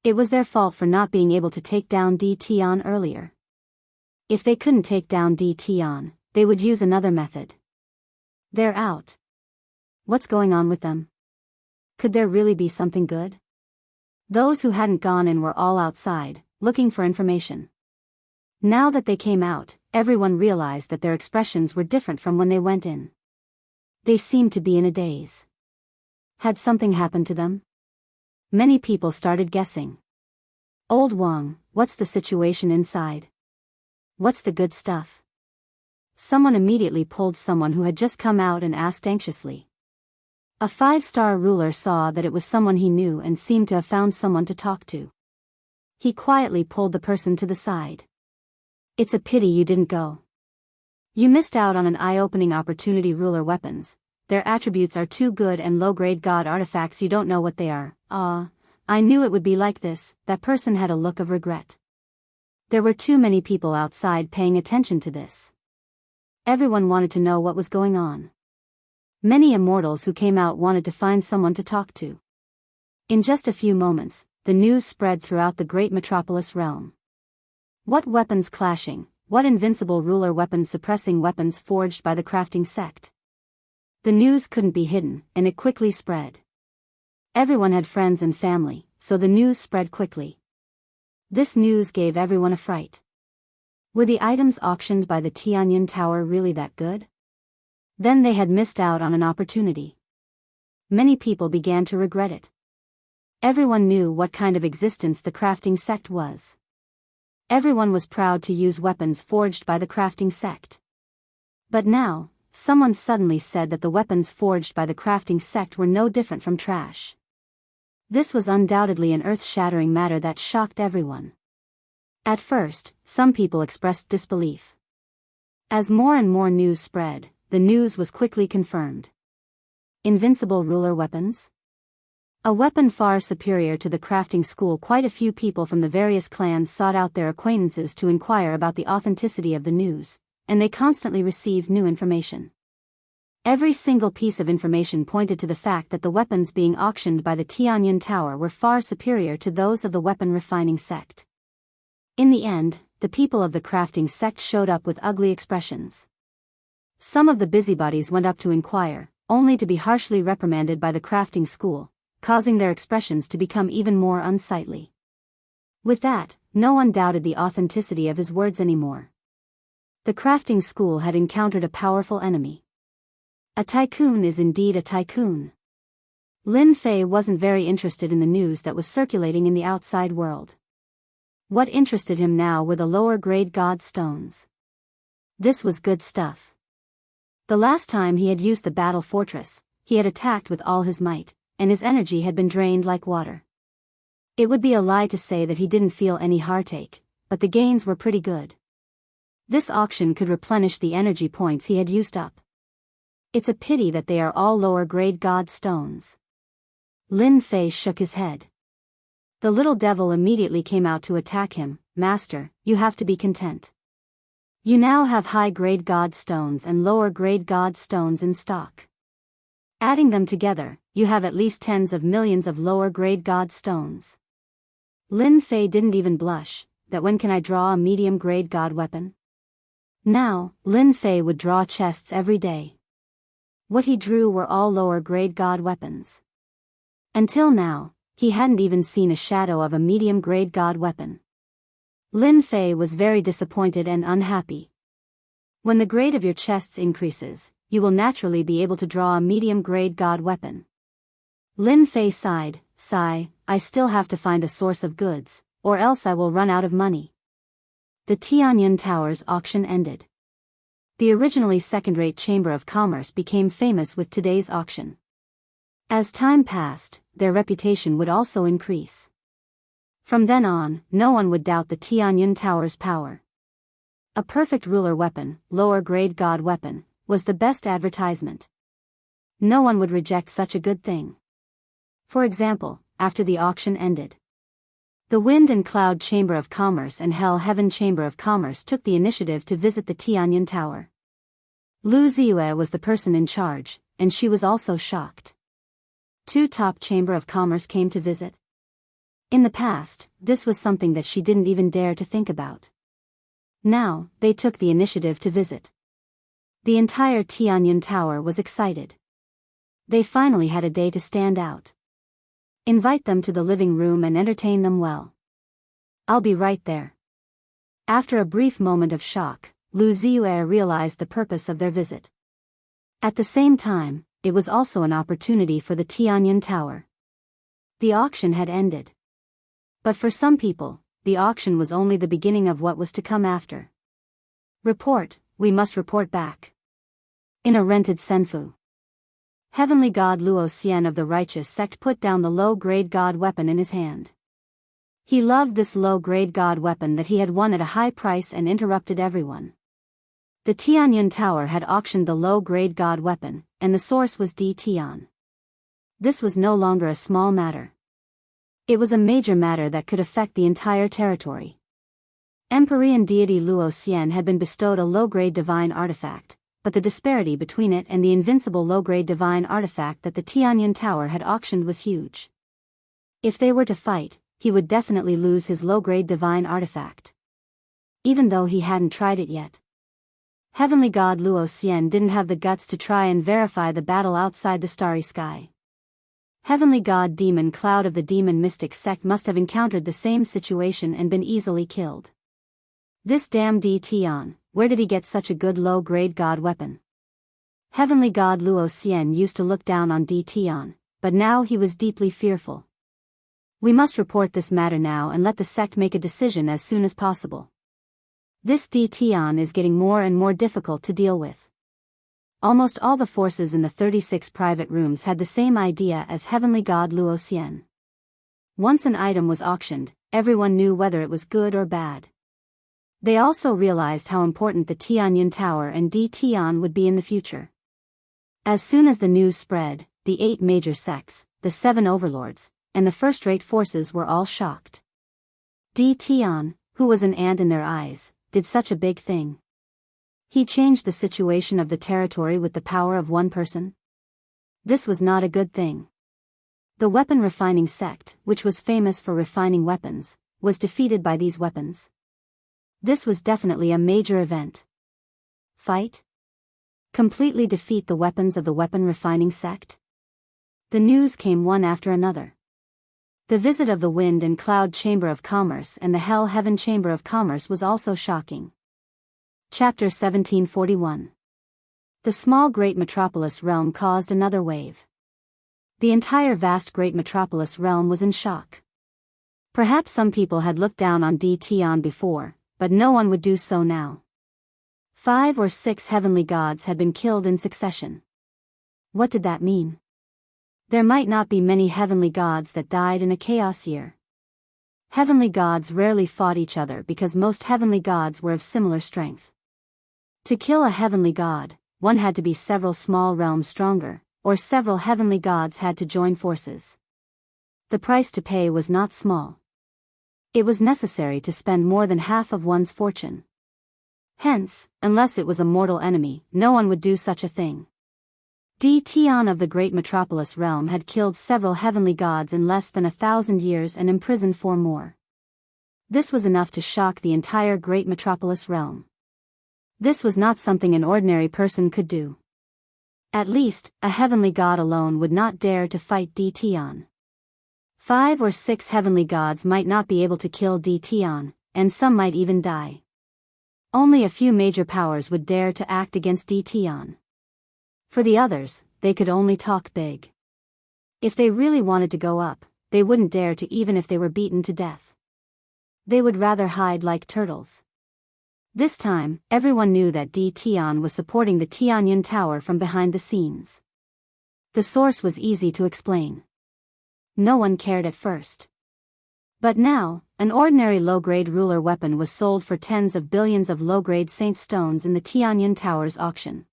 It was their fault for not being able to take down D Tian earlier. If they couldn't take down D Tian, they would use another method. They're out. What's going on with them? Could there really be something good? Those who hadn't gone in were all outside, looking for information. Now that they came out, everyone realized that their expressions were different from when they went in. They seemed to be in a daze. Had something happened to them? Many people started guessing. Old Wang, what's the situation inside? What's the good stuff? Someone immediately pulled someone who had just come out and asked anxiously. A 5-star ruler saw that it was someone he knew and seemed to have found someone to talk to. He quietly pulled the person to the side. It's a pity you didn't go. You missed out on an eye-opening opportunity. Ruler weapons. Their attributes are too good, and low-grade god artifacts you don't know what they are. I knew it would be like this. That person had a look of regret. There were too many people outside paying attention to this. Everyone wanted to know what was going on. Many immortals who came out wanted to find someone to talk to. In just a few moments, the news spread throughout the great metropolis realm. What weapons clashing, what invincible ruler weapons suppressing weapons forged by the crafting sect. The news couldn't be hidden, and it quickly spread. Everyone had friends and family, so the news spread quickly. This news gave everyone a fright. Were the items auctioned by the Tianyan Tower really that good? Then they had missed out on an opportunity. Many people began to regret it. Everyone knew what kind of existence the crafting sect was. Everyone was proud to use weapons forged by the crafting sect. But now, someone suddenly said that the weapons forged by the crafting sect were no different from trash. This was undoubtedly an earth-shattering matter that shocked everyone. At first, some people expressed disbelief. As more and more news spread, the news was quickly confirmed. Invincible ruler weapons? A weapon far superior to the crafting school. Quite a few people from the various clans sought out their acquaintances to inquire about the authenticity of the news, and they constantly received new information. Every single piece of information pointed to the fact that the weapons being auctioned by the Tianyan Tower were far superior to those of the weapon refining sect. In the end, the people of the crafting sect showed up with ugly expressions. Some of the busybodies went up to inquire, only to be harshly reprimanded by the crafting school, causing their expressions to become even more unsightly. With that, no one doubted the authenticity of his words anymore. The crafting school had encountered a powerful enemy. A tycoon is indeed a tycoon. Lin Fei wasn't very interested in the news that was circulating in the outside world. What interested him now were the lower-grade god stones. This was good stuff. The last time he had used the battle fortress, he had attacked with all his might, and his energy had been drained like water. It would be a lie to say that he didn't feel any heartache, but the gains were pretty good. This auction could replenish the energy points he had used up. It's a pity that they are all lower-grade god stones. Lin Fei shook his head. The little devil immediately came out to attack him. Master, you have to be content. You now have high-grade god stones and lower-grade god stones in stock. Adding them together, you have at least tens of millions of lower-grade god stones. Lin Fei didn't even blush. That when can I draw a medium-grade god weapon? Now, Lin Fei would draw chests every day. What he drew were all lower-grade god weapons. Until now, he hadn't even seen a shadow of a medium-grade god weapon. Lin Fei was very disappointed and unhappy. When the grade of your chests increases, you will naturally be able to draw a medium-grade god weapon. Lin Fei sighed, I still have to find a source of goods, or else I will run out of money. The Tianyun Tower's auction ended. The originally second-rate Chamber of Commerce became famous with today's auction. As time passed, their reputation would also increase. From then on, no one would doubt the Tianyun Tower's power. A perfect ruler weapon, lower-grade god weapon, was the best advertisement. No one would reject such a good thing. For example, after the auction ended, the Wind and Cloud Chamber of Commerce and Hell Heaven Chamber of Commerce took the initiative to visit the Tianyun Tower. Lu Ziyue was the person in charge, and she was also shocked. 2 top Chamber of Commerce came to visit. In the past, this was something that she didn't even dare to think about. Now, they took the initiative to visit. The entire Tianyun Tower was excited. They finally had a day to stand out. Invite them to the living room and entertain them well. I'll be right there. After a brief moment of shock, Lu Ziyue realized the purpose of their visit. At the same time, it was also an opportunity for the Tianyun Tower. The auction had ended. But for some people, the auction was only the beginning of what was to come after. Report, we must report back. In a rented senfu. Heavenly God Luo Xian of the righteous sect put down the low-grade god weapon in his hand. He loved this low-grade god weapon that he had won at a high price and interrupted everyone. The Tianyun Tower had auctioned the low-grade god weapon, and the source was D. Tian. This was no longer a small matter. It was a major matter that could affect the entire territory. Empyrean deity Luo Xian had been bestowed a low-grade divine artifact, but the disparity between it and the invincible low-grade divine artifact that the Tianyun Tower had auctioned was huge. If they were to fight, he would definitely lose his low-grade divine artifact. Even though he hadn't tried it yet. Heavenly God Luo Xian didn't have the guts to try and verify the battle outside the starry sky. Heavenly God Demon Cloud of the Demon Mystic sect must have encountered the same situation and been easily killed. This damn D. Tian, where did he get such a good low-grade god weapon? Heavenly God Luo Xian used to look down on D. Tian, but now he was deeply fearful. We must report this matter now and let the sect make a decision as soon as possible. This D. Tian is getting more and more difficult to deal with. Almost all the forces in the 36 private rooms had the same idea as Heavenly God Luo Xian. Once an item was auctioned, everyone knew whether it was good or bad. They also realized how important the Tianyun Tower and D. Tian would be in the future. As soon as the news spread, the 8 major sects, the 7 overlords, and the first-rate forces were all shocked. D. Tian, who was an ant in their eyes, did such a big thing. He changed the situation of the territory with the power of one person. This was not a good thing. The weapon refining sect, which was famous for refining weapons, was defeated by these weapons. This was definitely a major event. Fight? Completely defeat the weapons of the weapon refining sect? The news came one after another. The visit of the Wind and Cloud Chamber of Commerce and the Hell Heaven Chamber of Commerce was also shocking. Chapter 1741. The small Great Metropolis realm caused another wave. The entire vast Great Metropolis realm was in shock. Perhaps some people had looked down on D. Tian before, but no one would do so now. 5 or 6 heavenly gods had been killed in succession. What did that mean? There might not be many heavenly gods that died in a chaos year. Heavenly gods rarely fought each other because most heavenly gods were of similar strength. To kill a heavenly god, one had to be several small realms stronger, or several heavenly gods had to join forces. The price to pay was not small. It was necessary to spend more than half of one's fortune. Hence, unless it was a mortal enemy, no one would do such a thing. D. Tian of the Great Metropolis realm had killed several heavenly gods in less than 1,000 years and imprisoned 4 more. This was enough to shock the entire Great Metropolis realm. This was not something an ordinary person could do. At least, a heavenly god alone would not dare to fight D. Tian. 5 or 6 heavenly gods might not be able to kill D. Tian, and some might even die. Only a few major powers would dare to act against D. Tian. For the others, they could only talk big. If they really wanted to go up, they wouldn't dare to even if they were beaten to death. They would rather hide like turtles. This time, everyone knew that Di Tian was supporting the Tianyun Tower from behind the scenes. The source was easy to explain. No one cared at first. But now, an ordinary low-grade ruler weapon was sold for tens of billions of low-grade saint stones in the Tianyun Tower's auction.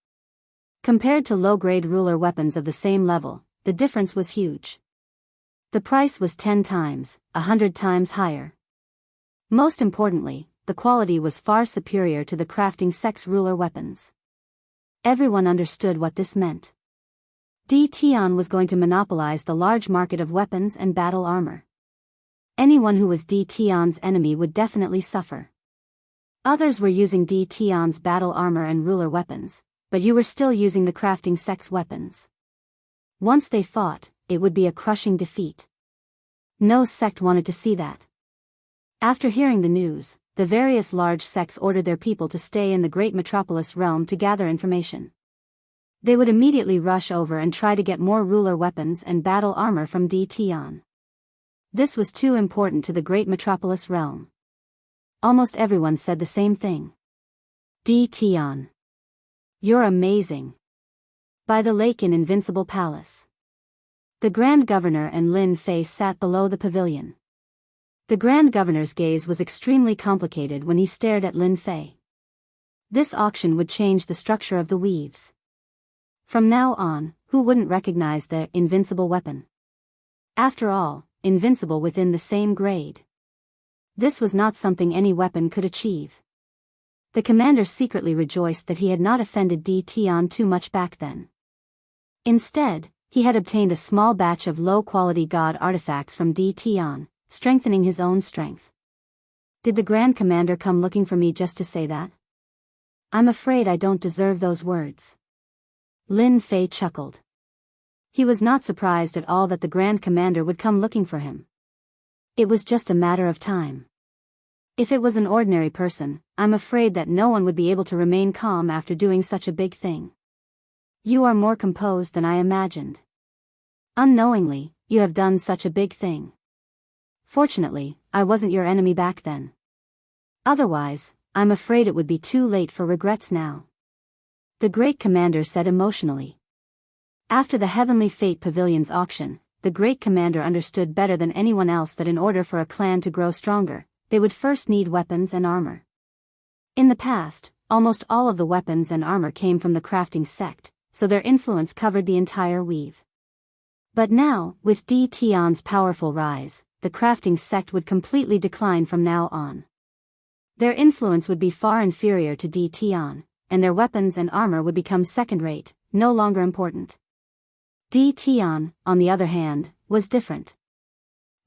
Compared to low-grade ruler weapons of the same level, the difference was huge. The price was 10 times, 100 times higher. Most importantly, the quality was far superior to the crafting sex ruler weapons. Everyone understood what this meant. Di Tian was going to monopolize the large market of weapons and battle armor. Anyone who was Di Tian's enemy would definitely suffer. Others were using Di Tian's battle armor and ruler weapons, but you were still using the crafting sex weapons. Once they fought, it would be a crushing defeat. No sect wanted to see that. After hearing the news, the various large sects ordered their people to stay in the great metropolis realm to gather information. They would immediately rush over and try to get more ruler weapons and battle armor from Di Tian. This was too important to the great metropolis realm. Almost everyone said the same thing. Di Tian. You're amazing. By the lake in Invincible Palace. The Grand Governor and Lin Fei sat below the pavilion. The Grand Governor's gaze was extremely complicated when he stared at Lin Fei. This auction would change the structure of the weaves. From now on, who wouldn't recognize the invincible weapon? After all, invincible within the same grade. This was not something any weapon could achieve. The commander secretly rejoiced that he had not offended Di Tian too much back then. Instead, he had obtained a small batch of low-quality god artifacts from Di Tian, strengthening his own strength. Did the Grand Commander come looking for me just to say that? I'm afraid I don't deserve those words. Lin Fei chuckled. He was not surprised at all that the Grand Commander would come looking for him. It was just a matter of time. If it was an ordinary person, I'm afraid that no one would be able to remain calm after doing such a big thing. You are more composed than I imagined. Unknowingly, you have done such a big thing. Fortunately, I wasn't your enemy back then. Otherwise, I'm afraid it would be too late for regrets now. The Great Commander said emotionally. After the Heavenly Fate Pavilion's auction, the Great Commander understood better than anyone else that in order for a clan to grow stronger, they would first need weapons and armor. In the past, almost all of the weapons and armor came from the crafting sect, so their influence covered the entire weave. But now, with Di Tian's powerful rise, the crafting sect would completely decline from now on. Their influence would be far inferior to Di Tian, and their weapons and armor would become second-rate, no longer important. Di Tian, on the other hand, was different.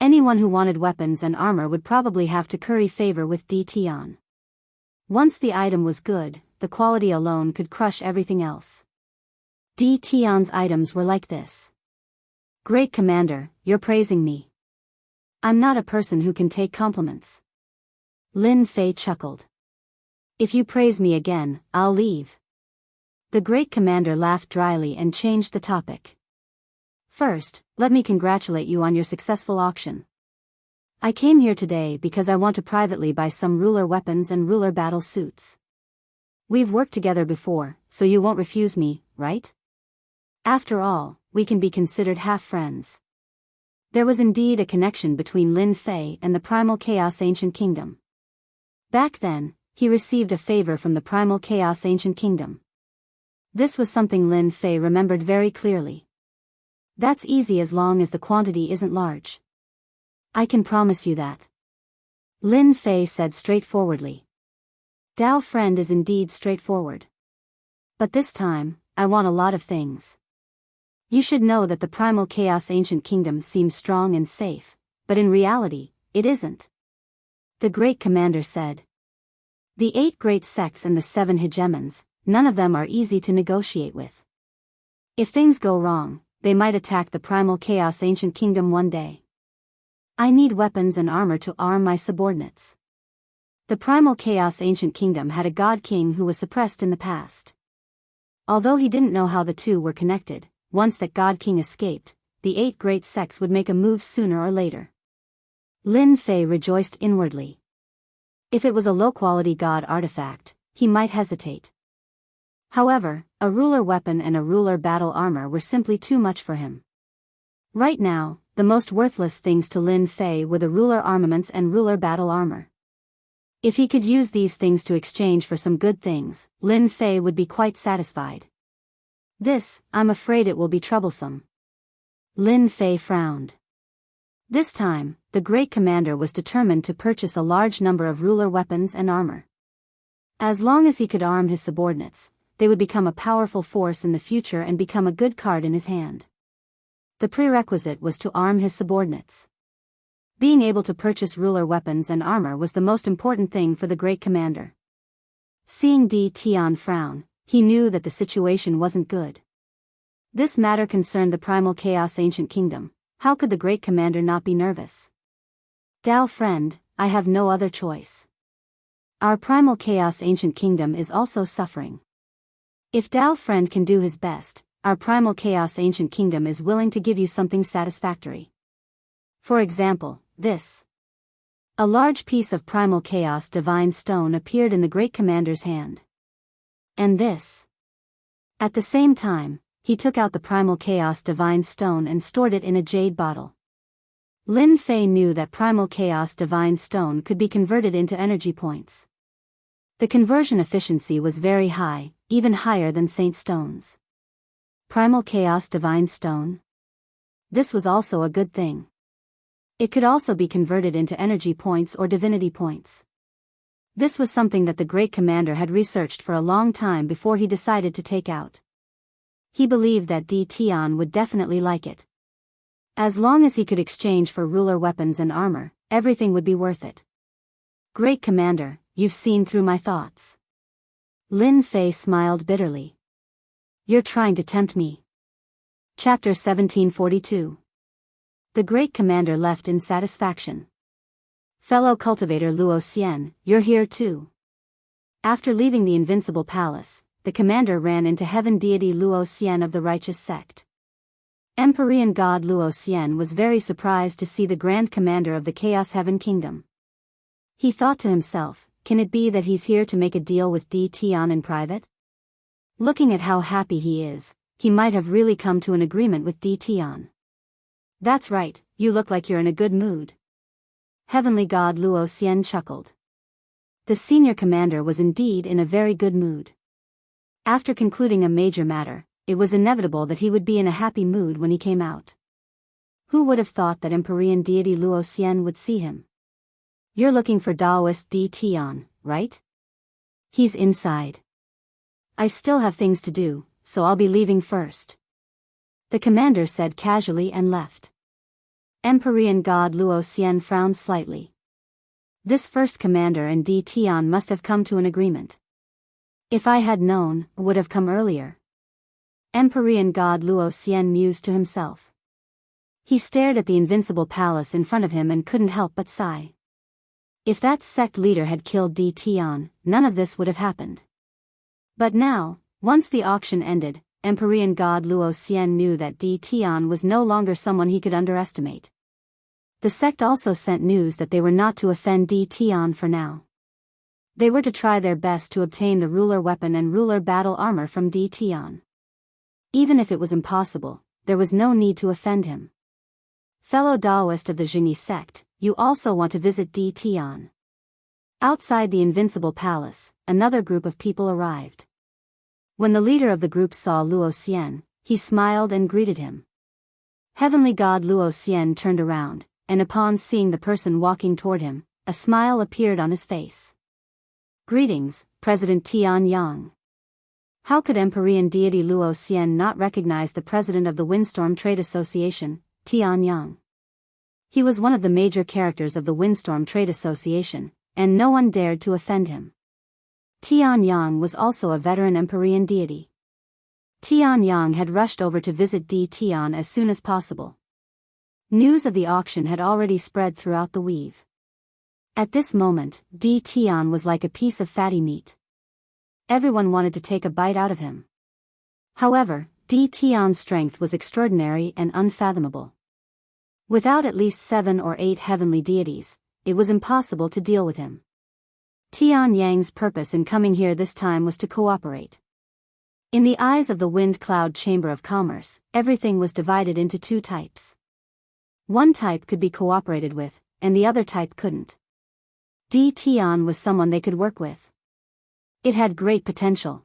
Anyone who wanted weapons and armor would probably have to curry favor with Di Tian. Once the item was good, the quality alone could crush everything else. Di Tian's items were like this. Great Commander, you're praising me. I'm not a person who can take compliments. Lin Fei chuckled. If you praise me again, I'll leave. The Great Commander laughed dryly and changed the topic. First, let me congratulate you on your successful auction. I came here today because I want to privately buy some ruler weapons and ruler battle suits. We've worked together before, so you won't refuse me, right? After all, we can be considered half-friends. There was indeed a connection between Lin Fei and the Primal Chaos Ancient Kingdom. Back then, he received a favor from the Primal Chaos Ancient Kingdom. This was something Lin Fei remembered very clearly. That's easy as long as the quantity isn't large. I can promise you that. Lin Fei said straightforwardly. Dao friend is indeed straightforward. But this time, I want a lot of things. You should know that the Primal Chaos Ancient Kingdom seems strong and safe, but in reality, it isn't. The Great Commander said. The 8 great sects and the 7 hegemons, none of them are easy to negotiate with. If things go wrong, they might attack the Primal Chaos Ancient Kingdom one day. I need weapons and armor to arm my subordinates. The Primal Chaos Ancient Kingdom had a god king who was suppressed in the past. Although he didn't know how the two were connected, once that god king escaped, the 8 great sects would make a move sooner or later. Lin Fei rejoiced inwardly. If it was a low-quality god artifact, he might hesitate. However, a ruler weapon and a ruler battle armor were simply too much for him. Right now, the most worthless things to Lin Fei were the ruler armaments and ruler battle armor. If he could use these things to exchange for some good things, Lin Fei would be quite satisfied. This, I'm afraid it will be troublesome. Lin Fei frowned. This time, the great commander was determined to purchase a large number of ruler weapons and armor. As long as he could arm his subordinates, they would become a powerful force in the future and become a good card in his hand. The prerequisite was to arm his subordinates. Being able to purchase ruler weapons and armor was the most important thing for the great commander. Seeing Di Tian frown, he knew that the situation wasn't good. This matter concerned the primal chaos ancient kingdom. How could the great commander not be nervous? Dao friend, I have no other choice. Our primal chaos ancient kingdom is also suffering. If Dao friend can do his best, our primal chaos ancient kingdom is willing to give you something satisfactory. For example, this. A large piece of primal chaos divine stone appeared in the great commander's hand. And this. At the same time, he took out the primal chaos divine stone and stored it in a jade bottle. Lin Fei knew that primal chaos divine stone could be converted into energy points. The conversion efficiency was very high, even higher than saint stones. Primal chaos divine stone? This was also a good thing. It could also be converted into energy points or divinity points. This was something that the great commander had researched for a long time before he decided to take out. He believed that Di Tian would definitely like it. As long as he could exchange for ruler weapons and armor, everything would be worth it. Great commander, you've seen through my thoughts. Lin Fei smiled bitterly. You're trying to tempt me. Chapter 1742. The great commander left in satisfaction. Fellow cultivator Luo Xian, you're here too. After leaving the invincible palace, the commander ran into heaven deity Luo Xian of the righteous sect. Empyrean god Luo Xian was very surprised to see the grand commander of the Chaos Heaven Kingdom. He thought to himself, can it be that he's here to make a deal with Di Tian in private? Looking at how happy he is, he might have really come to an agreement with Di Tian. That's right, you look like you're in a good mood. Heavenly god Luo Xian chuckled. The senior commander was indeed in a very good mood. After concluding a major matter, it was inevitable that he would be in a happy mood when he came out. Who would have thought that Empyrean deity Luo Xian would see him? You're looking for Daoist Di Tian, right? He's inside. I still have things to do, so I'll be leaving first. The commander said casually and left. Empyrean god Luo Xian frowned slightly. This first commander and Di Tian must have come to an agreement. If I had known, would have come earlier. Empyrean god Luo Xian mused to himself. He stared at the invincible palace in front of him and couldn't help but sigh. If that sect leader had killed Di Tian, none of this would have happened. But now, once the auction ended, Empyrean god Luo Xian knew that Di Tian was no longer someone he could underestimate. The sect also sent news that they were not to offend Di Tian for now. They were to try their best to obtain the ruler weapon and ruler battle armor from Di Tian. Even if it was impossible, there was no need to offend him. Fellow Daoist of the Jianghu sect, you also want to visit Di Tian. Outside the invincible palace, another group of people arrived. When the leader of the group saw Luo Xian, he smiled and greeted him. Heavenly god Luo Xian turned around, and upon seeing the person walking toward him, a smile appeared on his face. Greetings, President Tian Yang. How could Empyrean deity Luo Xian not recognize the president of the Windstorm Trade Association, Tian Yang? He was one of the major characters of the Windstorm Trade Association, and no one dared to offend him. Tian Yang was also a veteran Empyrean deity. Tian Yang had rushed over to visit Di Tian as soon as possible. News of the auction had already spread throughout the weave. At this moment, Di Tian was like a piece of fatty meat. Everyone wanted to take a bite out of him. However, Di Tian's strength was extraordinary and unfathomable. Without at least 7 or 8 heavenly deities, it was impossible to deal with him. Tian Yang's purpose in coming here this time was to cooperate. In the eyes of the Wind Cloud Chamber of Commerce, everything was divided into two types. One type could be cooperated with, and the other type couldn't. Tian was someone they could work with. It had great potential.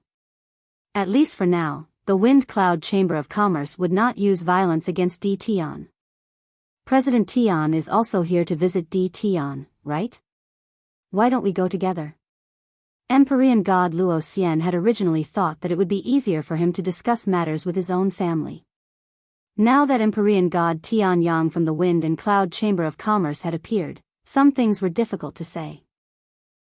At least for now, the Wind Cloud Chamber of Commerce would not use violence against Tian. President Tian is also here to visit Tian, right? Why don't we go together? Empyrean god Luo Xian had originally thought that it would be easier for him to discuss matters with his own family. Now that Empyrean god Tian Yang from the Wind and Cloud Chamber of Commerce had appeared, some things were difficult to say.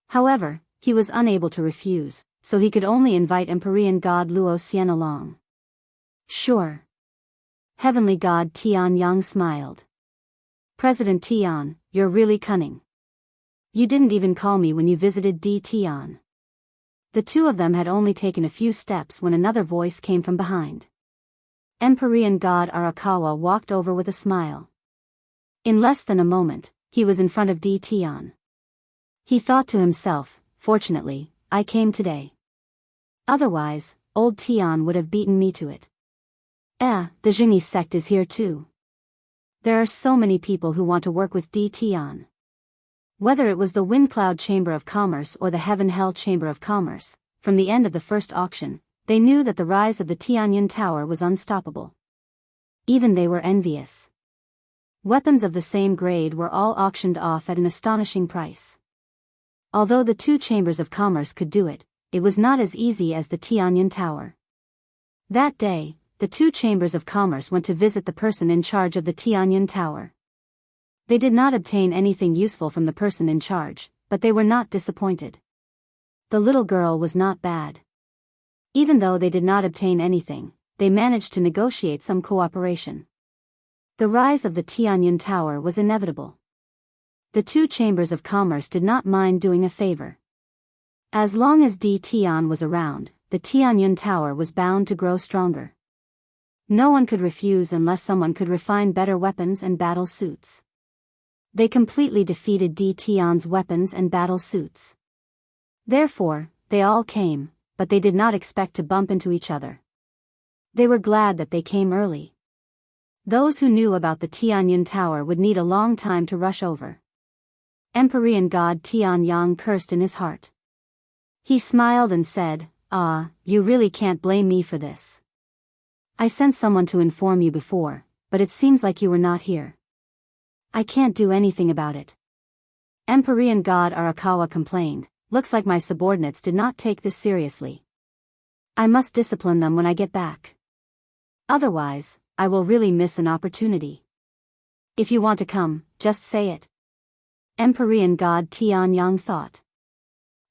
However, he was unable to refuse, so he could only invite Empyrean god Luo Xian along. Sure. Heavenly god Tian Yang smiled. President Tian, you're really cunning. You didn't even call me when you visited Tian. The two of them had only taken a few steps when another voice came from behind. Empyrean god Arakawa walked over with a smile. In less than a moment, he was in front of Tian. He thought to himself, fortunately, I came today. Otherwise, old Tian would have beaten me to it. The Jianghu sect is here too. There are so many people who want to work with Tian. Whether it was the Wind Cloud Chamber of Commerce or the Heaven Hell Chamber of Commerce, from the end of the first auction, they knew that the rise of the Tianyun Tower was unstoppable. Even they were envious. Weapons of the same grade were all auctioned off at an astonishing price. Although the two chambers of commerce could do it, it was not as easy as the Tianyun Tower. That day, the two chambers of commerce went to visit the person in charge of the Tianyun Tower. They did not obtain anything useful from the person in charge, but they were not disappointed. The little girl was not bad. Even though they did not obtain anything, they managed to negotiate some cooperation. The rise of the Tianyun Tower was inevitable. The two chambers of commerce did not mind doing a favor. As long as Tian was around, the Tianyun Tower was bound to grow stronger. No one could refuse unless someone could refine better weapons and battle suits. They completely defeated Tian's weapons and battle suits. Therefore, they all came, but they did not expect to bump into each other. They were glad that they came early. Those who knew about the Tianyun Tower would need a long time to rush over. Empyrean god Tian Yang cursed in his heart. He smiled and said, you really can't blame me for this. I sent someone to inform you before, but it seems like you were not here. I can't do anything about it. Empyrean god Arakawa complained, looks like my subordinates did not take this seriously. I must discipline them when I get back. Otherwise, I will really miss an opportunity. If you want to come, just say it. Empyrean god Tian Yang thought.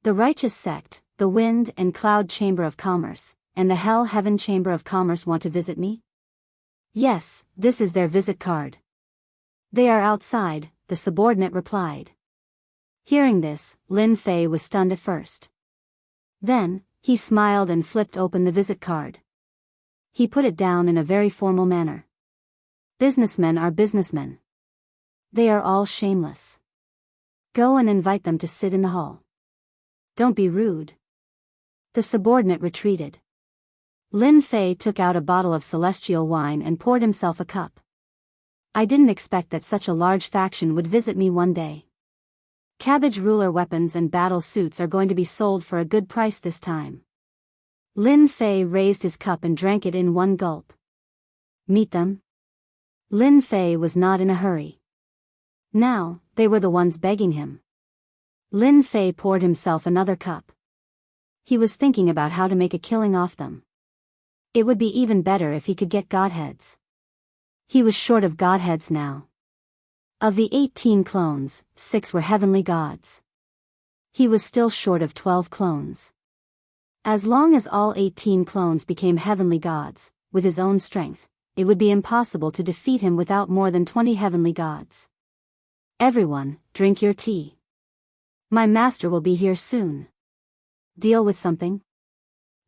The righteous sect, the Wind and Cloud Chamber of Commerce, and the Hell Heaven Chamber of Commerce want to visit me? Yes, this is their visit card. They are outside, the subordinate replied. Hearing this, Lin Fei was stunned at first. Then, he smiled and flipped open the visit card. He put it down in a very formal manner. Businessmen are businessmen. They are all shameless. Go and invite them to sit in the hall. Don't be rude. The subordinate retreated. Lin Fei took out a bottle of celestial wine and poured himself a cup. I didn't expect that such a large faction would visit me one day. Cabbage ruler weapons and battle suits are going to be sold for a good price this time. Lin Fei raised his cup and drank it in one gulp. Meet them? Lin Fei was not in a hurry. Now, they were the ones begging him. Lin Fei poured himself another cup. He was thinking about how to make a killing off them. It would be even better if he could get godheads. He was short of godheads now. Of the 18 clones, 6 were heavenly gods. He was still short of 12 clones. As long as all 18 clones became heavenly gods, with his own strength, it would be impossible to defeat him without more than 20 heavenly gods. Everyone, drink your tea. My master will be here soon. Deal with something?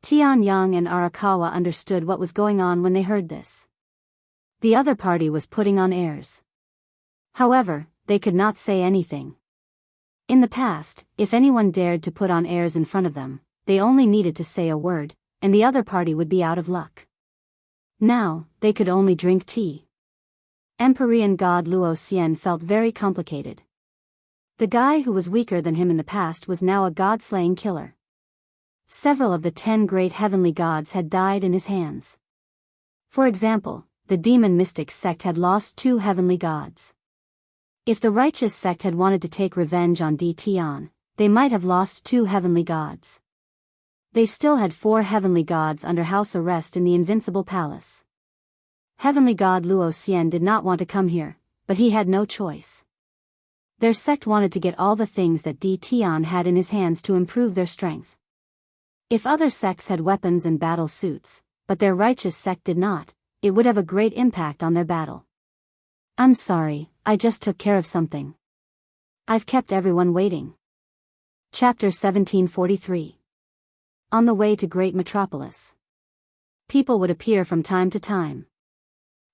Tian Yang and Arakawa understood what was going on when they heard this. The other party was putting on airs. However, they could not say anything. In the past, if anyone dared to put on airs in front of them, they only needed to say a word, and the other party would be out of luck. Now, they could only drink tea. Empyrean god Luo Xian felt very complicated. The guy who was weaker than him in the past was now a god-slaying killer. Several of the 10 great heavenly gods had died in his hands. For example, the demon mystics sect had lost 2 heavenly gods. If the righteous sect had wanted to take revenge on D Tian, they might have lost 2 heavenly gods. They still had 4 heavenly gods under house arrest in the Invincible Palace. Heavenly god Luo Xian did not want to come here, but he had no choice. Their sect wanted to get all the things that D Tian had in his hands to improve their strength. If other sects had weapons and battle suits, but their righteous sect did not, it would have a great impact on their battle. I'm sorry, I just took care of something. I've kept everyone waiting. Chapter 1743. On the way to Great Metropolis. People would appear from time to time.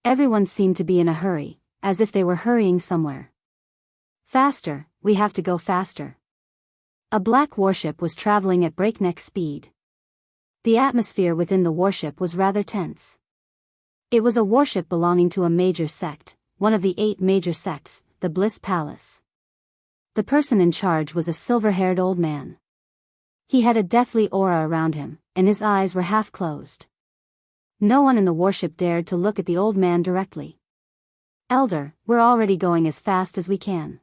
Everyone seemed to be in a hurry, as if they were hurrying somewhere. Faster, we have to go faster. A black warship was traveling at breakneck speed. The atmosphere within the warship was rather tense. It was a warship belonging to a major sect, one of the 8 major sects, the Bliss Palace. The person in charge was a silver-haired old man. He had a deathly aura around him, and his eyes were half closed. No one in the warship dared to look at the old man directly. Elder, we're already going as fast as we can.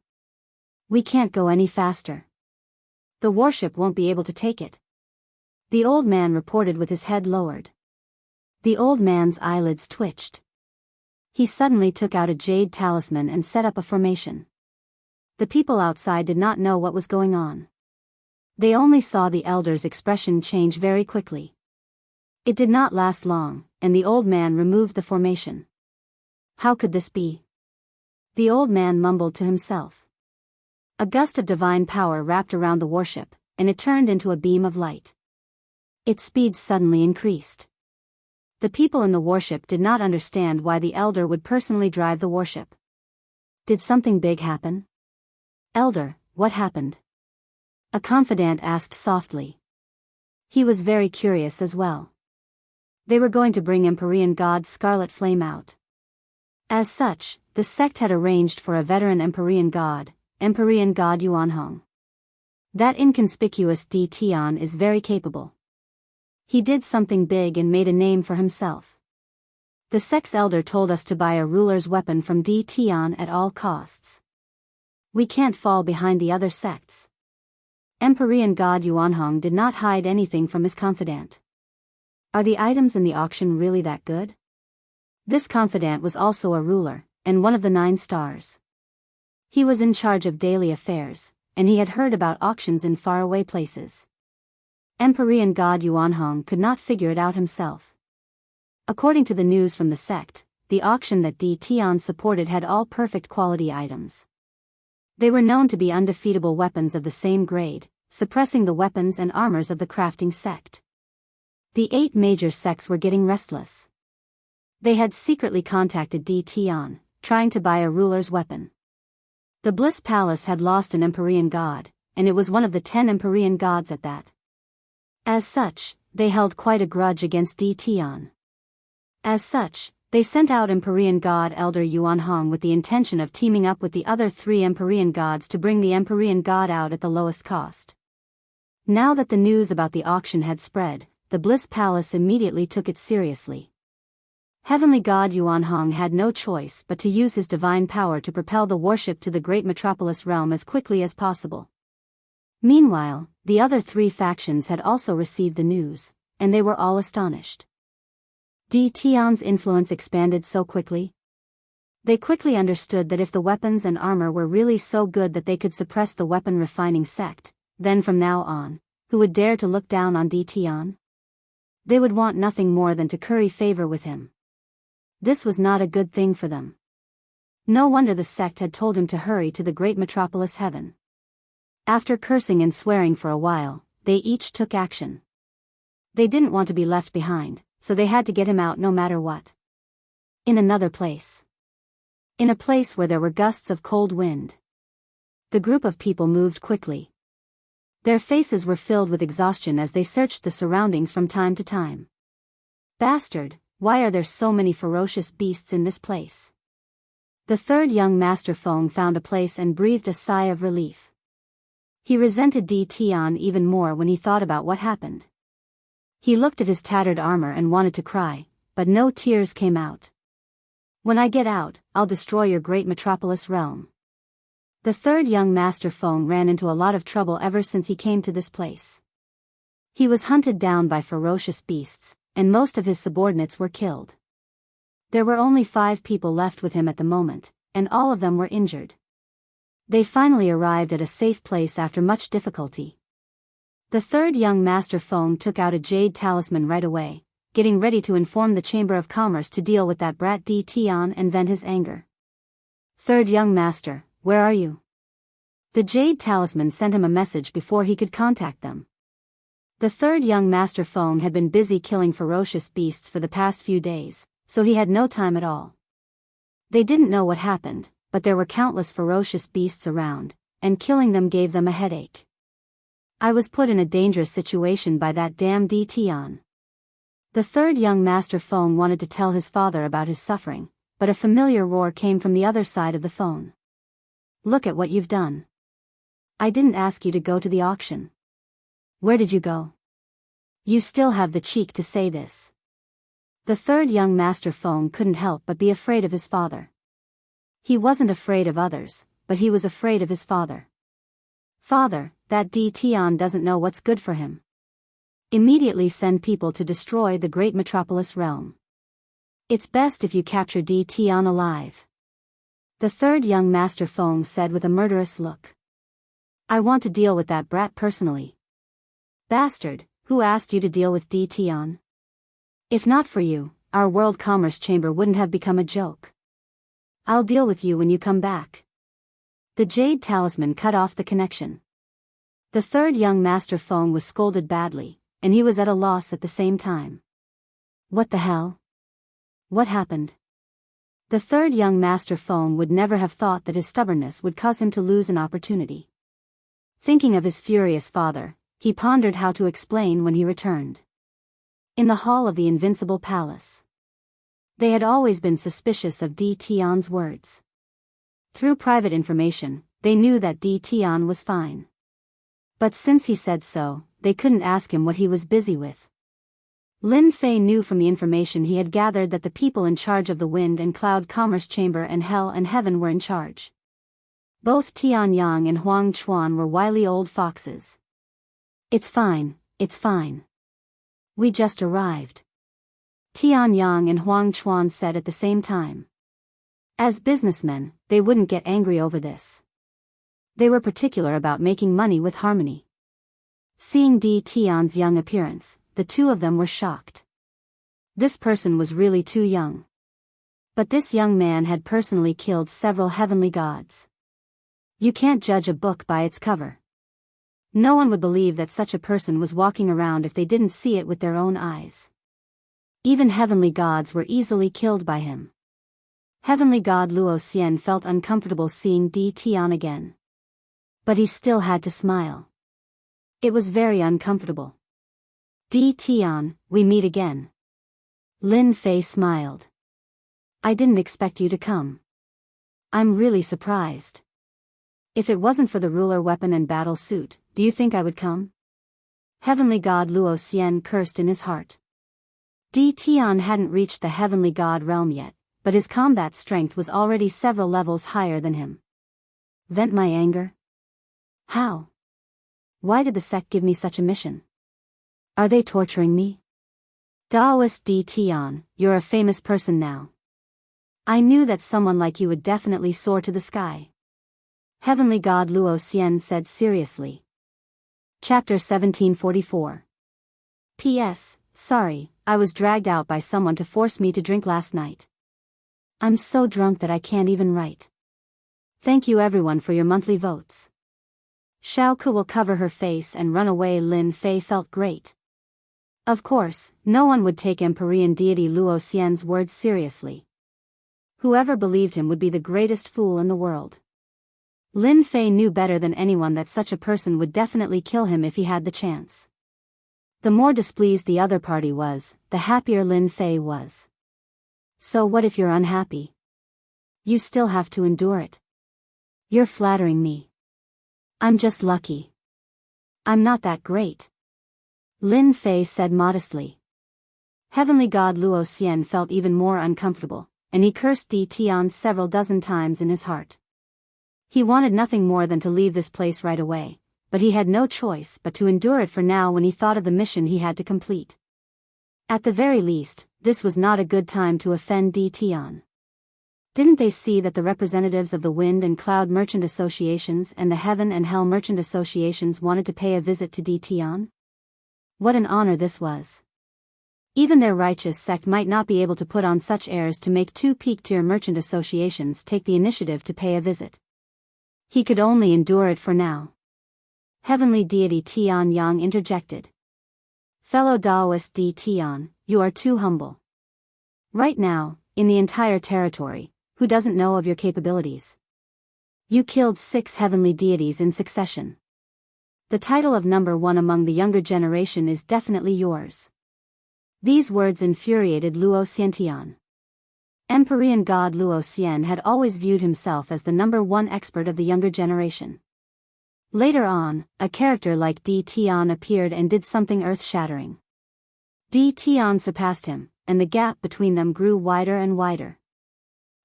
We can't go any faster. The warship won't be able to take it. The old man reported with his head lowered. The old man's eyelids twitched. He suddenly took out a jade talisman and set up a formation. The people outside did not know what was going on. They only saw the elder's expression change very quickly. It did not last long, and the old man removed the formation. How could this be? The old man mumbled to himself. A gust of divine power wrapped around the warship, and it turned into a beam of light. Its speed suddenly increased. The people in the warship did not understand why the elder would personally drive the warship. Did something big happen? Elder, what happened? A confidant asked softly. He was very curious as well. They were going to bring Empyrean god Scarlet Flame out. As such, the sect had arranged for a veteran Empyrean god Yuanhong. That inconspicuous D Tian is very capable. He did something big and made a name for himself. The sect's elder told us to buy a ruler's weapon from D Tian at all costs. We can't fall behind the other sects. Empyrean god Yuanhong did not hide anything from his confidant. Are the items in the auction really that good? This confidant was also a ruler, and one of the 9 stars. He was in charge of daily affairs, and he had heard about auctions in faraway places. Empyrean god Yuanhong could not figure it out himself. According to the news from the sect, the auction that D Tian supported had all perfect quality items. They were known to be undefeatable weapons of the same grade, suppressing the weapons and armors of the crafting sect. The 8 major sects were getting restless. They had secretly contacted D Tian, trying to buy a ruler's weapon. The Bliss Palace had lost an Empyrean god, and it was one of the 10 Empyrean gods at that. As such, they held quite a grudge against D Tian. As such, they sent out Empyrean god Elder Yuanhong with the intention of teaming up with the other 3 Empyrean gods to bring the Empyrean god out at the lowest cost. Now that the news about the auction had spread, the Bliss Palace immediately took it seriously. Heavenly god Yuanhong had no choice but to use his divine power to propel the warship to the great metropolis realm as quickly as possible. Meanwhile, the other 3 factions had also received the news, and they were all astonished. D Tian's influence expanded so quickly. They quickly understood that if the weapons and armor were really so good that they could suppress the weapon refining sect, then from now on, who would dare to look down on D Tian? They would want nothing more than to curry favor with him. This was not a good thing for them. No wonder the sect had told him to hurry to the great metropolis heaven. After cursing and swearing for a while, they each took action. They didn't want to be left behind, so they had to get him out no matter what. In another place. In a place where there were gusts of cold wind. The group of people moved quickly. Their faces were filled with exhaustion as they searched the surroundings from time to time. Bastard, why are there so many ferocious beasts in this place? The third young master Feng found a place and breathed a sigh of relief. He resented Di Tian even more when he thought about what happened. He looked at his tattered armor and wanted to cry, but no tears came out. When I get out, I'll destroy your great metropolis realm. The third young master Feng ran into a lot of trouble ever since he came to this place. He was hunted down by ferocious beasts, and most of his subordinates were killed. There were only 5 people left with him at the moment, and all of them were injured. They finally arrived at a safe place after much difficulty. The third young master Feng took out a jade talisman right away, getting ready to inform the Chamber of Commerce to deal with that brat Di Tian and vent his anger. Third young master, where are you? The jade talisman sent him a message before he could contact them. The third young master Feng had been busy killing ferocious beasts for the past few days, so he had no time at all. They didn't know what happened, but there were countless ferocious beasts around, and killing them gave them a headache. I was put in a dangerous situation by that damn Di Tian. The third young master Feng wanted to tell his father about his suffering, but a familiar roar came from the other side of the phone. Look at what you've done. I didn't ask you to go to the auction. Where did you go? You still have the cheek to say this. The third young master Feng couldn't help but be afraid of his father. He wasn't afraid of others, but he was afraid of his father. Father, that Di Tian doesn't know what's good for him. Immediately send people to destroy the great metropolis realm. It's best if you capture Di Tian alive. The third young master Feng said with a murderous look. I want to deal with that brat personally. Bastard, who asked you to deal with Di Tian? If not for you, our World Commerce Chamber wouldn't have become a joke. I'll deal with you when you come back. The jade talisman cut off the connection. The third young master Feng was scolded badly, and he was at a loss at the same time. What the hell? What happened? The third young master Feng would never have thought that his stubbornness would cause him to lose an opportunity. Thinking of his furious father, he pondered how to explain when he returned. In the hall of the Invincible Palace. They had always been suspicious of Di Tian's words. Through private information, they knew that Di Tian was fine. But since he said so, they couldn't ask him what he was busy with. Lin Fei knew from the information he had gathered that the people in charge of the Wind and Cloud Commerce Chamber and Hell and Heaven were in charge. Both Tianyang and Huang Chuan were wily old foxes. It's fine, it's fine. We just arrived. Tianyang and Huang Chuan said at the same time. As businessmen, they wouldn't get angry over this. They were particular about making money with harmony. Seeing Di Tian's young appearance, the two of them were shocked. This person was really too young. But this young man had personally killed several heavenly gods. You can't judge a book by its cover. No one would believe that such a person was walking around if they didn't see it with their own eyes. Even heavenly gods were easily killed by him. Heavenly god Luo Xian felt uncomfortable seeing Di Tian again. But he still had to smile. It was very uncomfortable. Di Tian, we meet again. Lin Fei smiled. I didn't expect you to come. I'm really surprised. If it wasn't for the ruler weapon and battle suit, do you think I would come? Heavenly god Luo Xian cursed in his heart. Di Tian hadn't reached the heavenly god realm yet, but his combat strength was already several levels higher than him. Vent my anger? How? Why did the sect give me such a mission? Are they torturing me? Daoist Di Tian, you're a famous person now. I knew that someone like you would definitely soar to the sky. Heavenly god Luo Xian said seriously. Chapter 1744. P.S. Sorry, I was dragged out by someone to force me to drink last night. I'm so drunk that I can't even write. Thank you everyone for your monthly votes. Xiao Ku will cover her face and run away. Lin Fei felt great. Of course, no one would take Empyrean deity Luo Xian's words seriously. Whoever believed him would be the greatest fool in the world. Lin Fei knew better than anyone that such a person would definitely kill him if he had the chance. The more displeased the other party was, the happier Lin Fei was. So what if you're unhappy? You still have to endure it. You're flattering me. I'm just lucky. I'm not that great. Lin Fei said modestly. Heavenly God Luo Xian felt even more uncomfortable, and he cursed Di Tian several dozen times in his heart. He wanted nothing more than to leave this place right away, but he had no choice but to endure it for now when he thought of the mission he had to complete. At the very least, this was not a good time to offend Di Tian. Didn't they see that the representatives of the Wind and Cloud Merchant Associations and the Heaven and Hell Merchant Associations wanted to pay a visit to Di Tian? What an honor this was. Even their righteous sect might not be able to put on such airs to make two peak-tier merchant associations take the initiative to pay a visit. He could only endure it for now. Heavenly deity Tian Yang interjected. Fellow Daoist Di Tian, you are too humble. Right now, in the entire territory, who doesn't know of your capabilities? You killed 6 heavenly deities in succession. The title of number 1 among the younger generation is definitely yours. These words infuriated Luo Xiantian. Empyrean god Luo Xian had always viewed himself as the number 1 expert of the younger generation. Later on, a character like Di Tian appeared and did something earth-shattering. Di Tian surpassed him, and the gap between them grew wider and wider.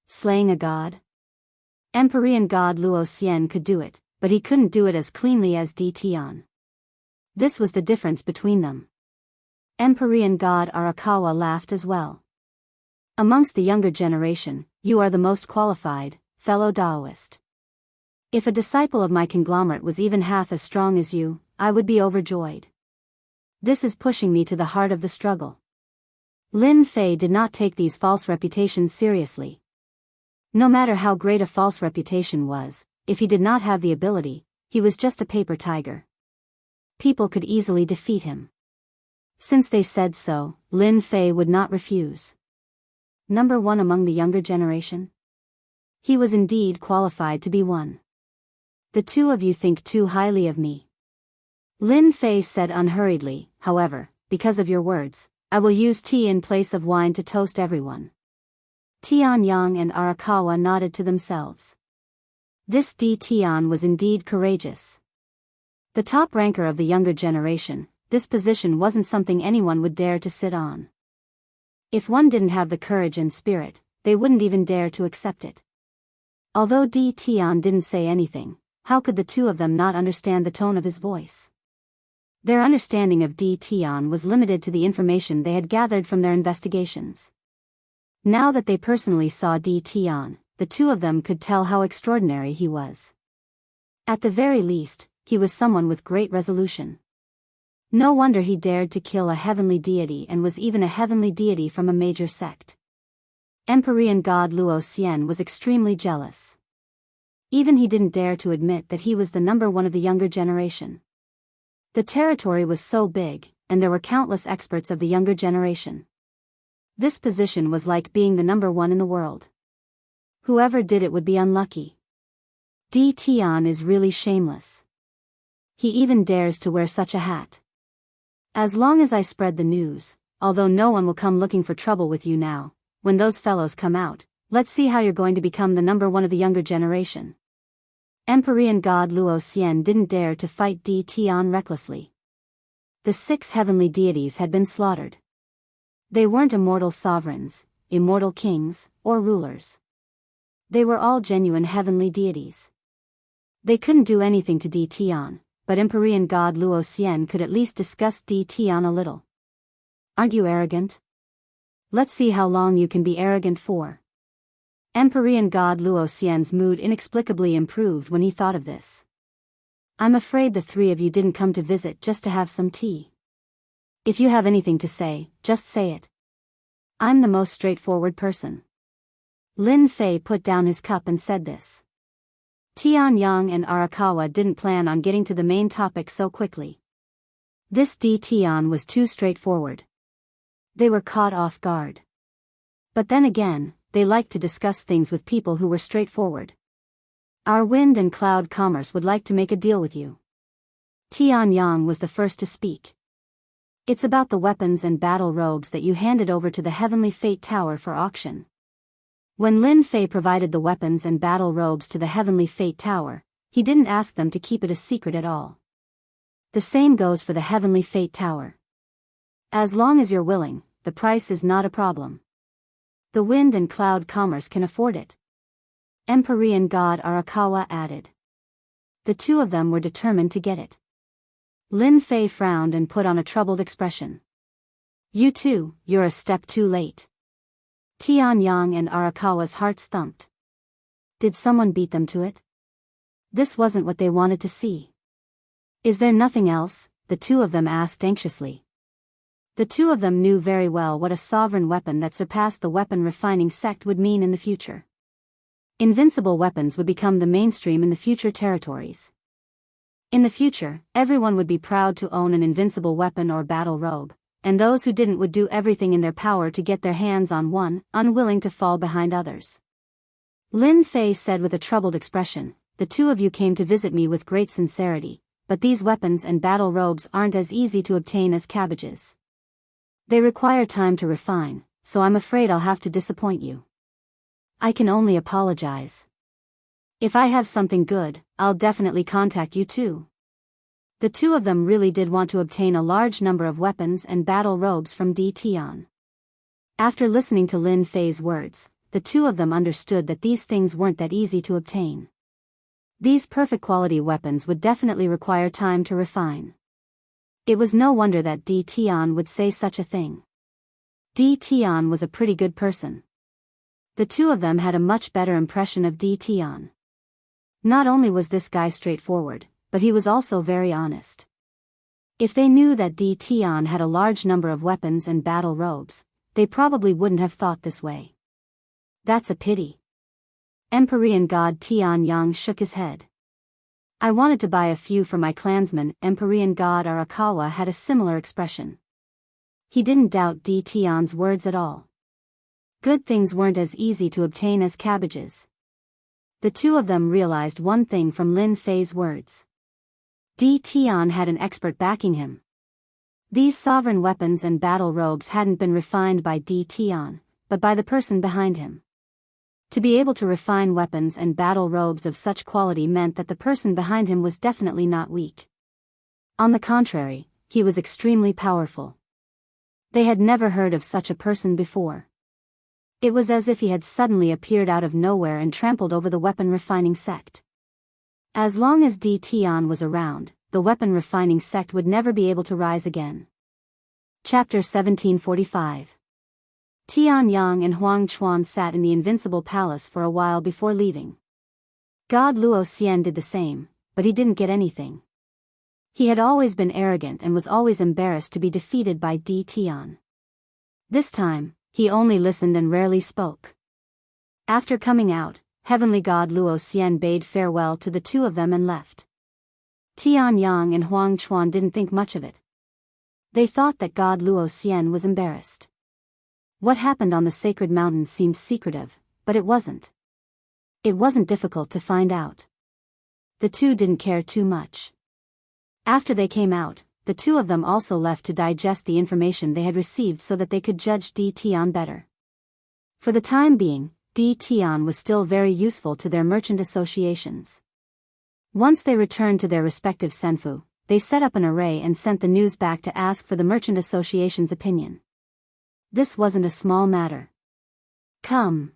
Slaying a god? Empyrean god Luo Xian could do it, but he couldn't do it as cleanly as Di Tian. This was the difference between them. Empyrean god Arakawa laughed as well. Amongst the younger generation, you are the most qualified, fellow Daoist. If a disciple of my conglomerate was even half as strong as you, I would be overjoyed. This is pushing me to the heart of the struggle. Lin Fei did not take these false reputations seriously. No matter how great a false reputation was, if he did not have the ability, he was just a paper tiger. People could easily defeat him. Since they said so, Lin Fei would not refuse. Number 1 among the younger generation? He was indeed qualified to be one. The two of you think too highly of me. Lin Fei said unhurriedly, however, because of your words, I will use tea in place of wine to toast everyone. Tian Yang and Arakawa nodded to themselves. This Di Tian was indeed courageous. The top ranker of the younger generation, this position wasn't something anyone would dare to sit on. If one didn't have the courage and spirit, they wouldn't even dare to accept it. Although Di Tian didn't say anything, how could the two of them not understand the tone of his voice? Their understanding of Di Tian was limited to the information they had gathered from their investigations. Now that they personally saw Di Tian, the two of them could tell how extraordinary he was. At the very least, he was someone with great resolution. No wonder he dared to kill a heavenly deity and was even a heavenly deity from a major sect. Empyrean god Luo Xian was extremely jealous. Even he didn't dare to admit that he was the number 1 of the younger generation. The territory was so big, and there were countless experts of the younger generation. This position was like being the number 1 in the world. Whoever did it would be unlucky. Di Tian is really shameless. He even dares to wear such a hat. As long as I spread the news, although no one will come looking for trouble with you now, when those fellows come out, let's see how you're going to become the number 1 of the younger generation. Empyrean god Luo Xian didn't dare to fight Di Tian recklessly. The 6 heavenly deities had been slaughtered. They weren't immortal sovereigns, immortal kings, or rulers. They were all genuine heavenly deities. They couldn't do anything to Di Tian, but Empyrean god Luo Xian could at least disgust Di Tian a little. Aren't you arrogant? Let's see how long you can be arrogant for. Empyrean god Luo Xian's mood inexplicably improved when he thought of this. I'm afraid the 3 of you didn't come to visit just to have some tea. If you have anything to say, just say it. I'm the most straightforward person. Lin Fei put down his cup and said this. Tian Yang and Arakawa didn't plan on getting to the main topic so quickly. This Di Tian was too straightforward. They were caught off guard. But then again, they liked to discuss things with people who were straightforward. Our wind and cloud commerce would like to make a deal with you. Tianyang was the first to speak. It's about the weapons and battle robes that you handed over to the Heavenly Fate Tower for auction. When Lin Fei provided the weapons and battle robes to the Heavenly Fate Tower, he didn't ask them to keep it a secret at all. The same goes for the Heavenly Fate Tower. As long as you're willing, the price is not a problem. The wind and cloud commerce can afford it. Empyrean god Arakawa added. The two of them were determined to get it. Lin Fei frowned and put on a troubled expression. You too, you're a step too late. Tianyang and Arakawa's hearts thumped. Did someone beat them to it? This wasn't what they wanted to see. Is there nothing else? The two of them asked anxiously. The two of them knew very well what a sovereign weapon that surpassed the weapon refining sect would mean in the future. Invincible weapons would become the mainstream in the future territories. In the future, everyone would be proud to own an invincible weapon or battle robe, and those who didn't would do everything in their power to get their hands on one, unwilling to fall behind others. Lin Fei said with a troubled expression, the two of you came to visit me with great sincerity, but these weapons and battle robes aren't as easy to obtain as cabbages. They require time to refine, so I'm afraid I'll have to disappoint you. I can only apologize. If I have something good, I'll definitely contact you too. The two of them really did want to obtain a large number of weapons and battle robes from Di Tian. After listening to Lin Fei's words, the two of them understood that these things weren't that easy to obtain. These perfect quality weapons would definitely require time to refine. It was no wonder that Di Tian would say such a thing. Di Tian was a pretty good person. The two of them had a much better impression of Di Tian. Not only was this guy straightforward, but he was also very honest. If they knew that Di Tian had a large number of weapons and battle robes, they probably wouldn't have thought this way. That's a pity. Empyrean god Tianyang shook his head. I wanted to buy a few for my clansmen. Empyrean god Arakawa had a similar expression. He didn't doubt Di Tian's words at all. Good things weren't as easy to obtain as cabbages. The two of them realized one thing from Lin Fei's words. Di Tian had an expert backing him. These sovereign weapons and battle robes hadn't been refined by Di Tian, but by the person behind him. To be able to refine weapons and battle robes of such quality meant that the person behind him was definitely not weak. On the contrary, he was extremely powerful. They had never heard of such a person before. It was as if he had suddenly appeared out of nowhere and trampled over the weapon refining sect. As long as Di Tian was around, the weapon refining sect would never be able to rise again. Chapter 1745. Tianyang and Huang Chuan sat in the Invincible Palace for a while before leaving. God Luo Xian did the same, but he didn't get anything. He had always been arrogant and was always embarrassed to be defeated by Di Tian. This time, he only listened and rarely spoke. After coming out, Heavenly God Luo Xian bade farewell to the two of them and left. Tianyang and Huang Chuan didn't think much of it. They thought that God Luo Xian was embarrassed. What happened on the sacred mountain seemed secretive, but it wasn't. It wasn't difficult to find out. The two didn't care too much. After they came out, the two of them also left to digest the information they had received so that they could judge Di Tian better. For the time being, Di Tian was still very useful to their merchant associations. Once they returned to their respective senfu, they set up an array and sent the news back to ask for the merchant association's opinion. This wasn't a small matter. Come.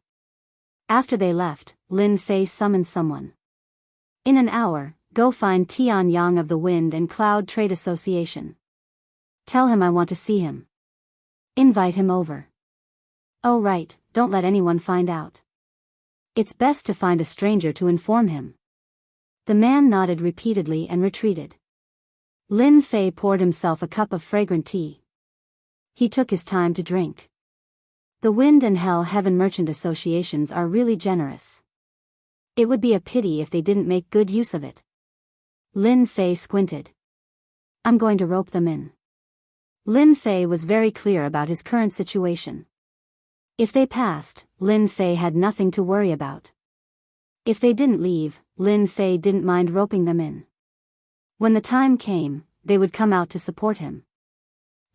After they left, Lin Fei summoned someone. In an hour, go find Tianyang of the Wind and Cloud Trade Association. Tell him I want to see him. Invite him over. Oh right, don't let anyone find out. It's best to find a stranger to inform him. The man nodded repeatedly and retreated. Lin Fei poured himself a cup of fragrant tea. He took his time to drink. The Wind and Hell Heaven Merchant Associations are really generous. It would be a pity if they didn't make good use of it. Lin Fei squinted. I'm going to rope them in. Lin Fei was very clear about his current situation. If they passed, Lin Fei had nothing to worry about. If they didn't leave, Lin Fei didn't mind roping them in. When the time came, they would come out to support him.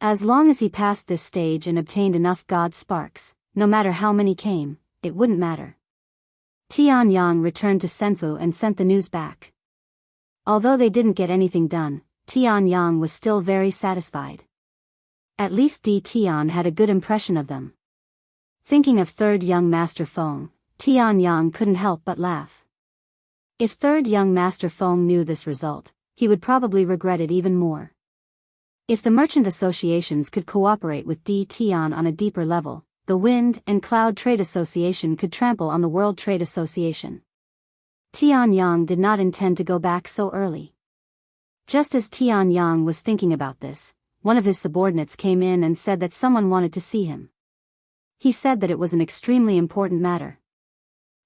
As long as he passed this stage and obtained enough God sparks, no matter how many came, it wouldn't matter. Tianyang returned to Senfu and sent the news back. Although they didn't get anything done, Tianyang was still very satisfied. At least Di Tian had a good impression of them. Thinking of third young Master Feng, Tianyang couldn't help but laugh. If third young Master Feng knew this result, he would probably regret it even more. If the merchant associations could cooperate with Di Tian on a deeper level, the Wind and Cloud Trade Association could trample on the World Trade Association. Tianyang did not intend to go back so early. Just as Tianyang was thinking about this, one of his subordinates came in and said that someone wanted to see him. He said that it was an extremely important matter.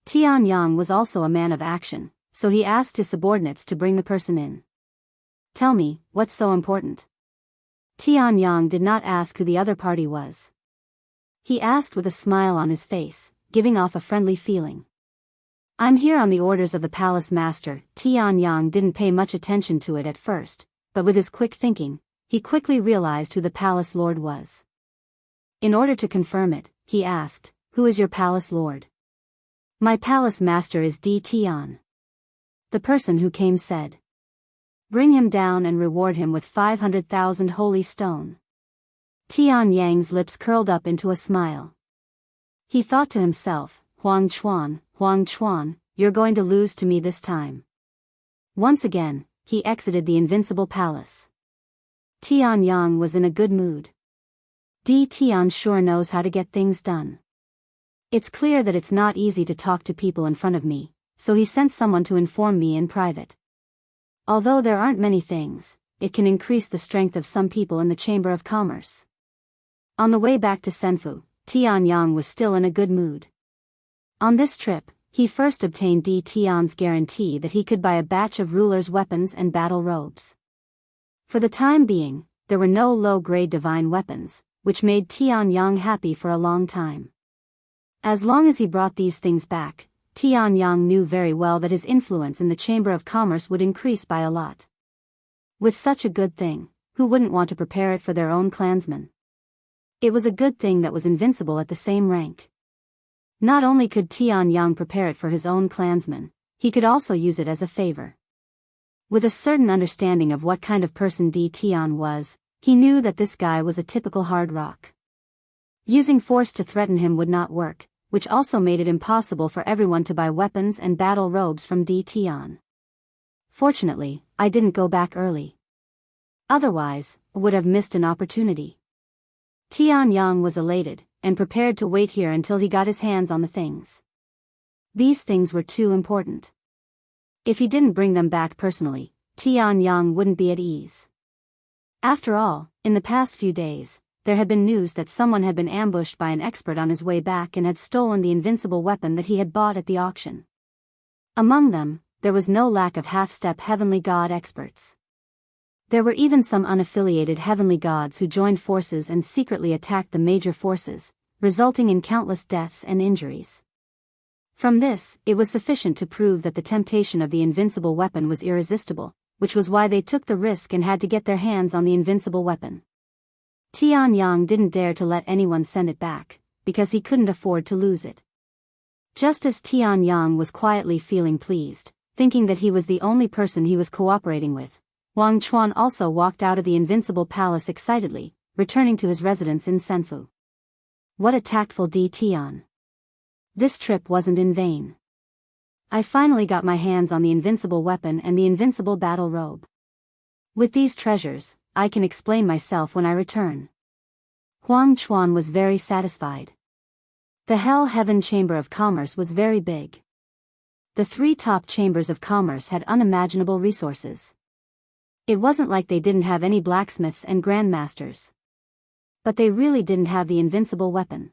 Tianyang was also a man of action, so he asked his subordinates to bring the person in. "Tell me, what's so important?" Tianyang did not ask who the other party was. He asked with a smile on his face, giving off a friendly feeling. "I'm here on the orders of the palace master." Tianyang didn't pay much attention to it at first, but with his quick thinking, he quickly realized who the palace lord was. In order to confirm it, he asked, "Who is your palace lord?" "My palace master is Di Tian." The person who came said. "Bring him down and reward him with 500,000 holy stone." Tianyang's lips curled up into a smile. He thought to himself, Huang Chuan, you're going to lose to me this time." Once again, he exited the invincible palace. Tianyang was in a good mood. Di Tian sure knows how to get things done. It's clear that it's not easy to talk to people in front of me, so he sent someone to inform me in private. Although there aren't many things, it can increase the strength of some people in the Chamber of Commerce. On the way back to Senfu, Tianyang was still in a good mood. On this trip, he first obtained Di Tian's guarantee that he could buy a batch of rulers' weapons and battle robes. For the time being, there were no low-grade divine weapons, which made Tianyang happy for a long time. As long as he brought these things back, Tianyang knew very well that his influence in the Chamber of Commerce would increase by a lot. With such a good thing, who wouldn't want to prepare it for their own clansmen? It was a good thing that was invincible at the same rank. Not only could Tianyang prepare it for his own clansmen, he could also use it as a favor. With a certain understanding of what kind of person Di Tian was, he knew that this guy was a typical hard rock. Using force to threaten him would not work, which also made it impossible for everyone to buy weapons and battle robes from Di Tian. Fortunately, I didn't go back early. Otherwise, I would have missed an opportunity. Tianyang was elated, and prepared to wait here until he got his hands on the things. These things were too important. If he didn't bring them back personally, Tianyang wouldn't be at ease. After all, in the past few days, there had been news that someone had been ambushed by an expert on his way back and had stolen the invincible weapon that he had bought at the auction. Among them, there was no lack of half-step heavenly god experts. There were even some unaffiliated heavenly gods who joined forces and secretly attacked the major forces, resulting in countless deaths and injuries. From this, it was sufficient to prove that the temptation of the invincible weapon was irresistible, which was why they took the risk and had to get their hands on the invincible weapon. Tianyang didn't dare to let anyone send it back, because he couldn't afford to lose it. Just as Tianyang was quietly feeling pleased, thinking that he was the only person he was cooperating with, Huang Chuan also walked out of the invincible palace excitedly, returning to his residence in Senfu. What a tactful Di Tian. This trip wasn't in vain. I finally got my hands on the invincible weapon and the invincible battle robe. With these treasures, I can explain myself when I return. Huang Chuan was very satisfied. The Hell Heaven Chamber of Commerce was very big. The 3 top chambers of commerce had unimaginable resources. It wasn't like they didn't have any blacksmiths and grandmasters. But they really didn't have the invincible weapon.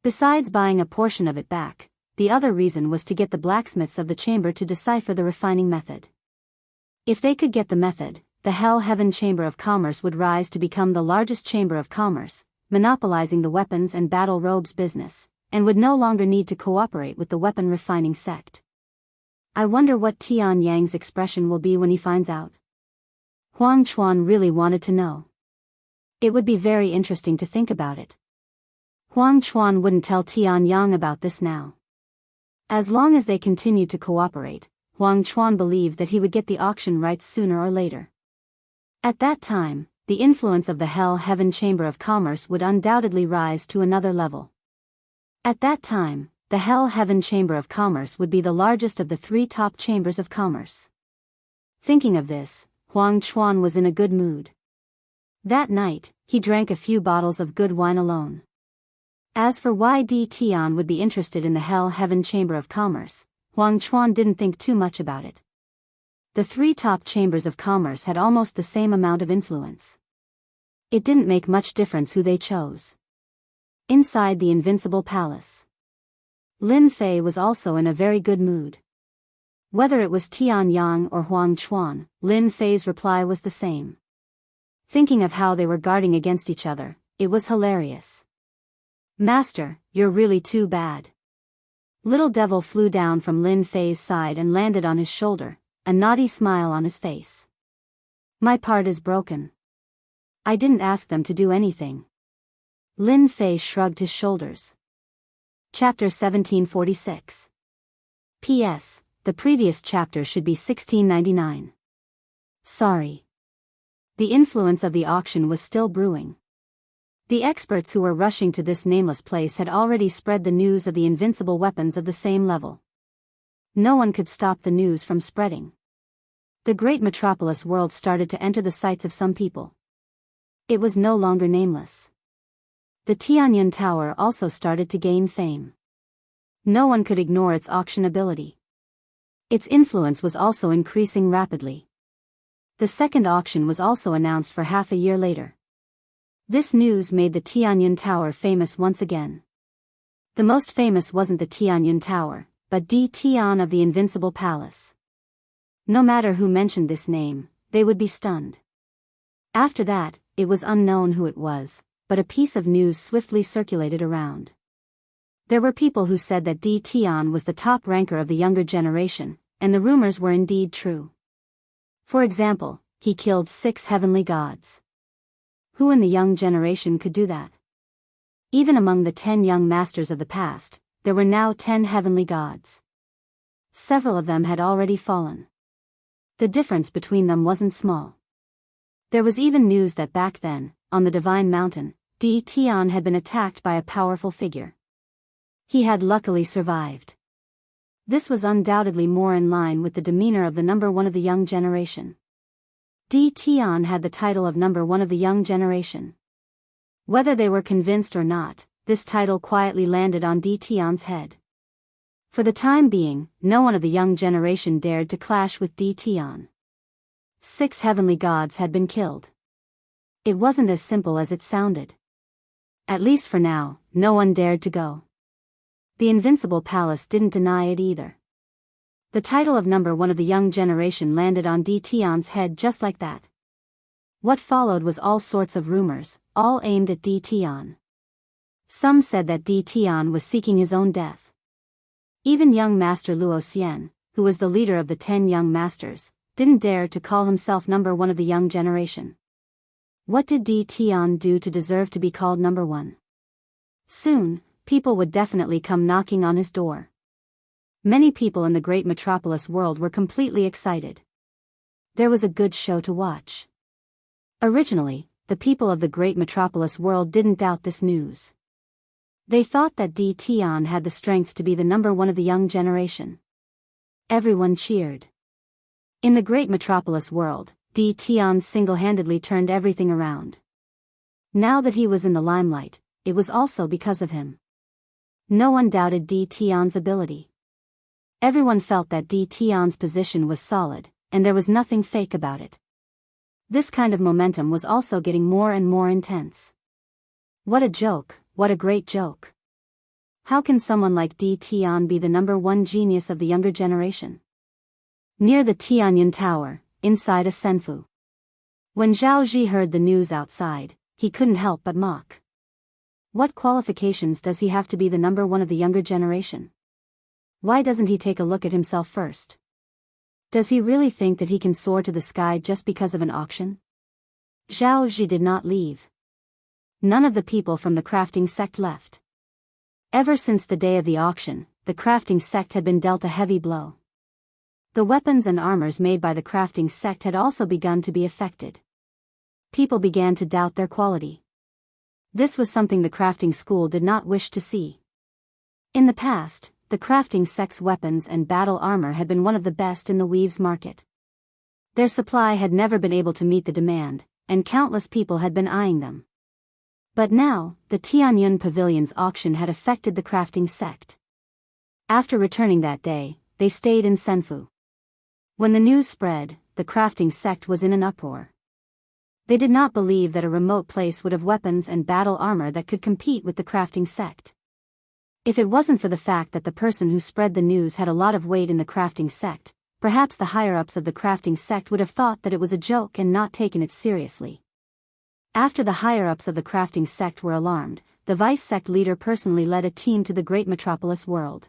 Besides buying a portion of it back, the other reason was to get the blacksmiths of the chamber to decipher the refining method. If they could get the method, the Hell Heaven Chamber of Commerce would rise to become the largest chamber of commerce, monopolizing the weapons and battle robes business, and would no longer need to cooperate with the weapon refining sect. I wonder what Tian Yang's expression will be when he finds out. Huang Chuan really wanted to know. It would be very interesting to think about it. Huang Chuan wouldn't tell Tian Yang about this now. As long as they continued to cooperate, Huang Chuan believed that he would get the auction rights sooner or later. At that time, the influence of the Hell-Heaven Chamber of Commerce would undoubtedly rise to another level. At that time, the Hell-Heaven Chamber of Commerce would be the largest of the 3 top chambers of commerce. Thinking of this, Huang Chuan was in a good mood. That night, he drank a few bottles of good wine alone. As for why Tian would be interested in the Hell-Heaven Chamber of Commerce, Huang Chuan didn't think too much about it. The 3 top chambers of commerce had almost the same amount of influence. It didn't make much difference who they chose. Inside the Invincible Palace, Lin Fei was also in a very good mood. Whether it was Tian Yang or Huang Chuan, Lin Fei's reply was the same. Thinking of how they were guarding against each other, it was hilarious. Master, you're really too bad. Little Devil flew down from Lin Fei's side and landed on his shoulder, a naughty smile on his face. My part is broken. I didn't ask them to do anything. Lin Fei shrugged his shoulders. Chapter 1746. P.S. The previous chapter should be 1699. Sorry. The influence of the auction was still brewing. The experts who were rushing to this nameless place had already spread the news of the invincible weapons of the same level. No one could stop the news from spreading. The great metropolis world started to enter the sights of some people. It was no longer nameless. The Tianyun Tower also started to gain fame. No one could ignore its auctionability. Its influence was also increasing rapidly. The second auction was also announced for half a year later. This news made the Tianyun Tower famous once again. The most famous wasn't the Tianyun Tower, but Tian of the Invincible Palace. No matter who mentioned this name, they would be stunned. After that, it was unknown who it was, but a piece of news swiftly circulated around. There were people who said that Tian was the top ranker of the younger generation, and the rumors were indeed true. For example, he killed 6 heavenly gods. Who in the young generation could do that? Even among the 10 young masters of the past, there were now 10 heavenly gods. Several of them had already fallen. The difference between them wasn't small. There was even news that back then, on the Divine Mountain, Tian had been attacked by a powerful figure. He had luckily survived. This was undoubtedly more in line with the demeanor of the number 1 of the young generation. Tian had the title of number 1 of the young generation. Whether they were convinced or not, this title quietly landed on Tian's head. For the time being, no one of the young generation dared to clash with Tian. 6 heavenly gods had been killed. It wasn't as simple as it sounded. At least for now, no one dared to go. The Invincible Palace didn't deny it either. The title of number 1 of the young generation landed on Tian's head just like that. What followed was all sorts of rumors, all aimed at Tian. Some said that Tian was seeking his own death. Even young Master Luo Xian, who was the leader of the 10 young masters, didn't dare to call himself number 1 of the young generation. What did Tian do to deserve to be called number 1? Soon, people would definitely come knocking on his door. Many people in the great metropolis world were completely excited. There was a good show to watch. Originally, the people of the great metropolis world didn't doubt this news. They thought that Tian had the strength to be the number 1 of the young generation. Everyone cheered. In the great metropolis world, Tian single-handedly turned everything around. Now that he was in the limelight, it was also because of him. No one doubted Tian's ability. Everyone felt that Tian's position was solid, and there was nothing fake about it. This kind of momentum was also getting more and more intense. What a joke, what a great joke. How can someone like Tian be the number 1 genius of the younger generation? Near the Tianyun Tower, inside a senfu. When Zhao Ji heard the news outside, he couldn't help but mock. What qualifications does he have to be the number 1 of the younger generation? Why doesn't he take a look at himself first? Does he really think that he can soar to the sky just because of an auction? Zhao Ji did not leave. None of the people from the crafting sect left. Ever since the day of the auction, the crafting sect had been dealt a heavy blow. The weapons and armors made by the crafting sect had also begun to be affected. People began to doubt their quality. This was something the crafting school did not wish to see. In the past, the crafting sect's weapons and battle armor had been one of the best in the weaves market. Their supply had never been able to meet the demand, and countless people had been eyeing them. But now, the Tianyun Pavilion's auction had affected the crafting sect. After returning that day, they stayed in Senfu. When the news spread, the crafting sect was in an uproar. They did not believe that a remote place would have weapons and battle armor that could compete with the crafting sect. If it wasn't for the fact that the person who spread the news had a lot of weight in the crafting sect, perhaps the higher-ups of the crafting sect would have thought that it was a joke and not taken it seriously. After the higher-ups of the crafting sect were alarmed, the vice-sect leader personally led a team to the great metropolis world.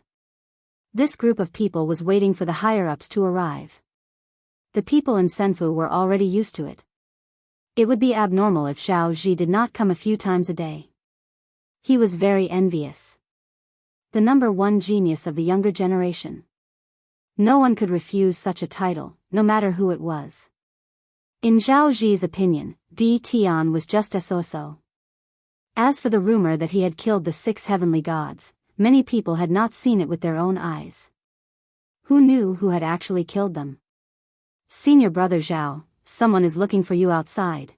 This group of people was waiting for the higher-ups to arrive. The people in Senfu were already used to it. It would be abnormal if Zhao Ji did not come a few times a day. He was very envious. The number one genius of the younger generation. No one could refuse such a title, no matter who it was. In Zhao Ji's opinion, Di Tian was just so. As for the rumor that he had killed the 6 heavenly gods, many people had not seen it with their own eyes. Who knew who had actually killed them? Senior brother Zhao, someone is looking for you outside.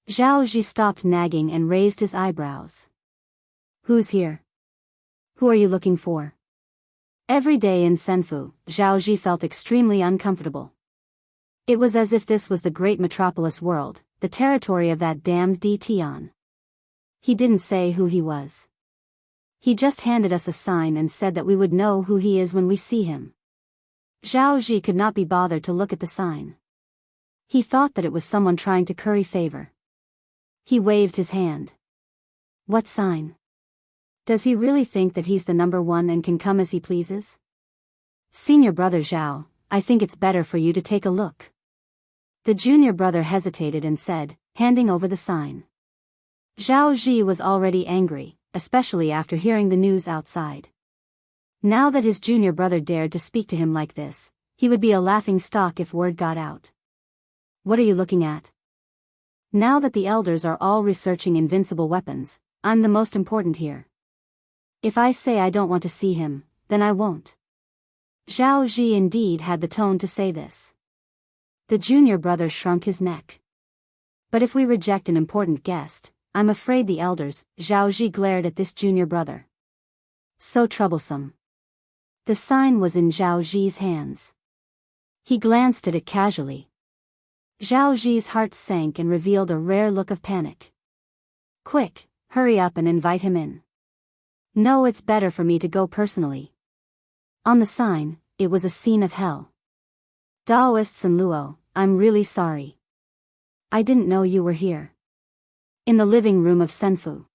Zhao Ji stopped nagging and raised his eyebrows. Who's here? Who are you looking for? Every day in Senfu, Zhao Ji felt extremely uncomfortable. It was as if this was the great metropolis world, the territory of that damned Di Tian. He didn't say who he was. He just handed us a sign and said that we would know who he is when we see him. Zhao Ji could not be bothered to look at the sign. He thought that it was someone trying to curry favor. He waved his hand. What sign? Does he really think that he's the number one and can come as he pleases? Senior brother Zhao, I think it's better for you to take a look. The junior brother hesitated and said, handing over the sign. Zhao Ji was already angry, especially after hearing the news outside. Now that his junior brother dared to speak to him like this, he would be a laughing stock if word got out. What are you looking at? Now that the elders are all researching invincible weapons, I'm the most important here. If I say I don't want to see him, then I won't. Zhao Ji indeed had the tone to say this. The junior brother shrunk his neck. But if we reject an important guest, I'm afraid the elders. Zhao Ji glared at this junior brother. So troublesome. The sign was in Zhao Ji's hands. He glanced at it casually. Zhao Ji's heart sank and revealed a rare look of panic. Quick, hurry up and invite him in. No, it's better for me to go personally. On the sign, it was a scene of hell. Daoists and Luo, I'm really sorry. I didn't know you were here. In the living room of Senfu.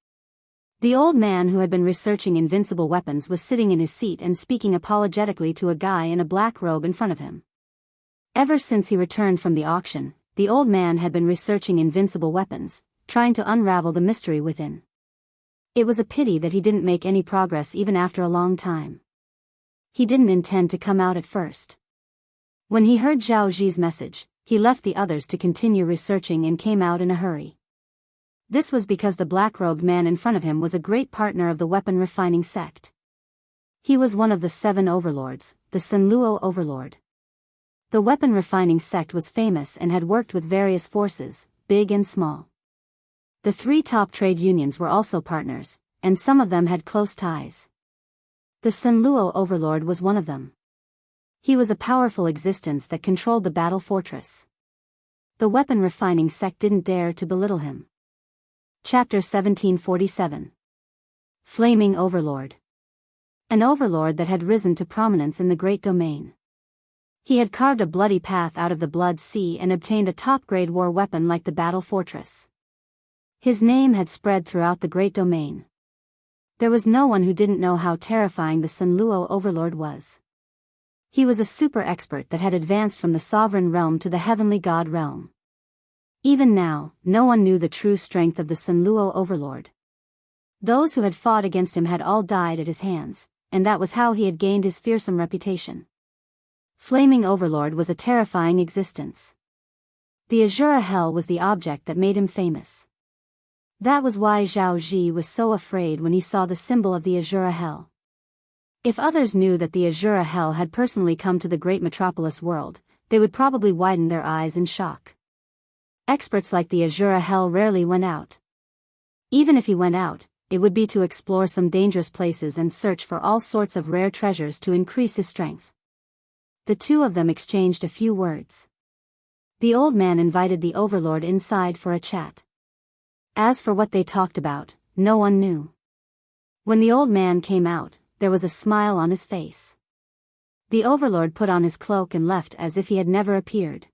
The old man who had been researching invincible weapons was sitting in his seat and speaking apologetically to a guy in a black robe in front of him. Ever since he returned from the auction, the old man had been researching invincible weapons, trying to unravel the mystery within. It was a pity that he didn't make any progress even after a long time. He didn't intend to come out at first. When he heard Zhao Ji's message, he left the others to continue researching and came out in a hurry. This was because the black-robed man in front of him was a great partner of the weapon refining sect. He was one of the 7 overlords, the Senluo overlord. The weapon refining sect was famous and had worked with various forces, big and small. The 3 top trade unions were also partners, and some of them had close ties. The Senluo overlord was one of them. He was a powerful existence that controlled the battle fortress. The weapon refining sect didn't dare to belittle him. Chapter 1747. Flaming Overlord. An overlord that had risen to prominence in the Great Domain. He had carved a bloody path out of the Blood Sea and obtained a top-grade war weapon like the battle fortress. His name had spread throughout the Great Domain. There was no one who didn't know how terrifying the Senluo overlord was. He was a super expert that had advanced from the sovereign realm to the heavenly god realm. Even now, no one knew the true strength of the Sunluo overlord. Those who had fought against him had all died at his hands, and that was how he had gained his fearsome reputation. Flaming Overlord was a terrifying existence. The Azura Hell was the object that made him famous. That was why Zhao Ji was so afraid when he saw the symbol of the Azura Hell. If others knew that the Azura Hell had personally come to the great metropolis world, they would probably widen their eyes in shock. Experts like the Azura Hell rarely went out. Even if he went out, it would be to explore some dangerous places and search for all sorts of rare treasures to increase his strength. The two of them exchanged a few words. The old man invited the overlord inside for a chat. As for what they talked about, no one knew. When the old man came out, there was a smile on his face. The overlord put on his cloak and left as if he had never appeared.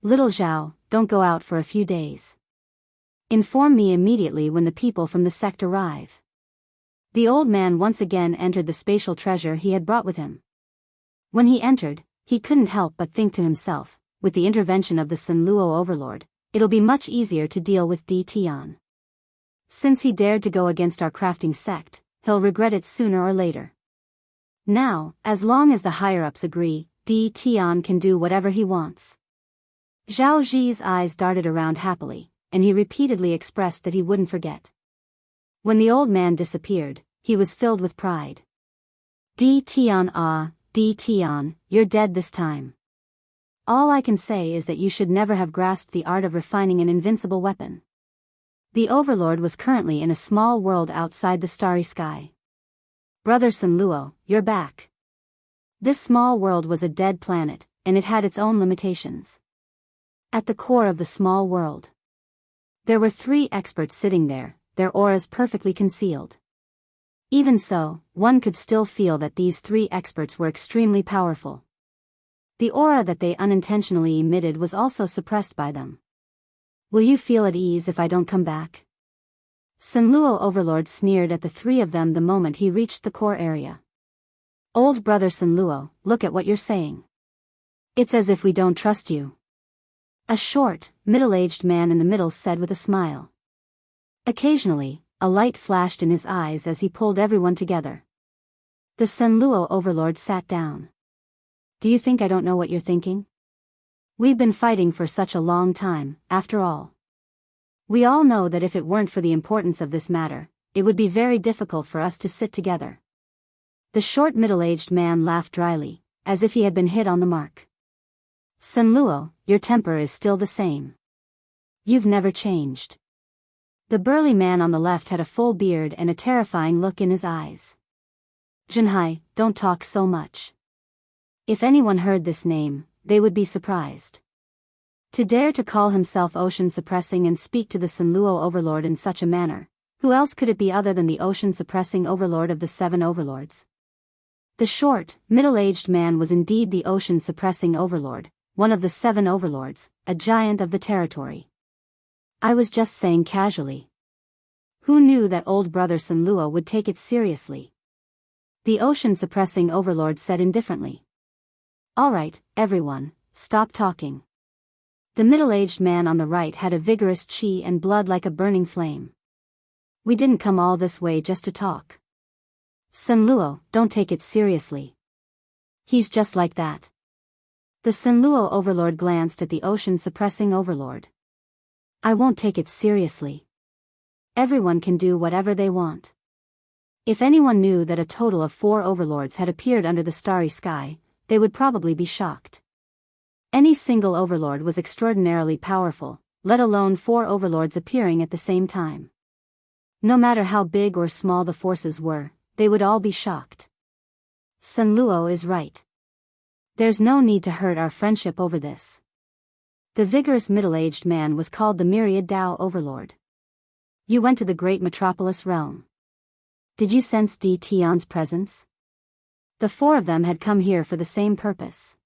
Little Zhao, don't go out for a few days. Inform me immediately when the people from the sect arrive. The old man once again entered the spatial treasure he had brought with him. When he entered, he couldn't help but think to himself, with the intervention of the Sunluo overlord, it'll be much easier to deal with Di Tian. Since he dared to go against our crafting sect, he'll regret it sooner or later. Now, as long as the higher-ups agree, Di Tian can do whatever he wants. Zhao Ji's eyes darted around happily, and he repeatedly expressed that he wouldn't forget. When the old man disappeared, he was filled with pride. Di Tian, Di Tian, you're dead this time. All I can say is that you should never have grasped the art of refining an invincible weapon. The overlord was currently in a small world outside the starry sky. Brother Sunluo, you're back. This small world was a dead planet, and it had its own limitations. At the core of the small world, there were 3 experts sitting there, their auras perfectly concealed. Even so, one could still feel that these 3 experts were extremely powerful. The aura that they unintentionally emitted was also suppressed by them. Will you feel at ease if I don't come back? Sunluo overlord sneered at the 3 of them the moment he reached the core area. Old brother Sunluo, look at what you're saying. It's as if we don't trust you. A short, middle-aged man in the middle said with a smile. Occasionally, a light flashed in his eyes as he pulled everyone together. The Sunluo overlord sat down. Do you think I don't know what you're thinking? We've been fighting for such a long time, after all. We all know that if it weren't for the importance of this matter, it would be very difficult for us to sit together. The short middle-aged man laughed dryly, as if he had been hit on the mark. Sunluo, your temper is still the same. You've never changed. The burly man on the left had a full beard and a terrifying look in his eyes. Junhai, don't talk so much. If anyone heard this name, they would be surprised. To dare to call himself ocean-suppressing and speak to the Sunluo overlord in such a manner, who else could it be other than the ocean-suppressing overlord of the 7 overlords? The short, middle-aged man was indeed the ocean-suppressing overlord, one of the 7 overlords, a giant of the territory. I was just saying casually. Who knew that old brother Sunluo would take it seriously? The ocean-suppressing overlord said indifferently. All right, everyone, stop talking. The middle-aged man on the right had a vigorous chi and blood like a burning flame. We didn't come all this way just to talk. Sunluo, don't take it seriously. He's just like that. The Sunluo overlord glanced at the ocean-suppressing overlord. I won't take it seriously. Everyone can do whatever they want. If anyone knew that a total of 4 overlords had appeared under the starry sky, they would probably be shocked. Any single overlord was extraordinarily powerful, let alone 4 overlords appearing at the same time. No matter how big or small the forces were, they would all be shocked. Sunluo is right. There's no need to hurt our friendship over this. The vigorous middle-aged man was called the Myriad Dao Overlord. You went to the great metropolis realm. Did you sense Di Tian's presence? The 4 of them had come here for the same purpose.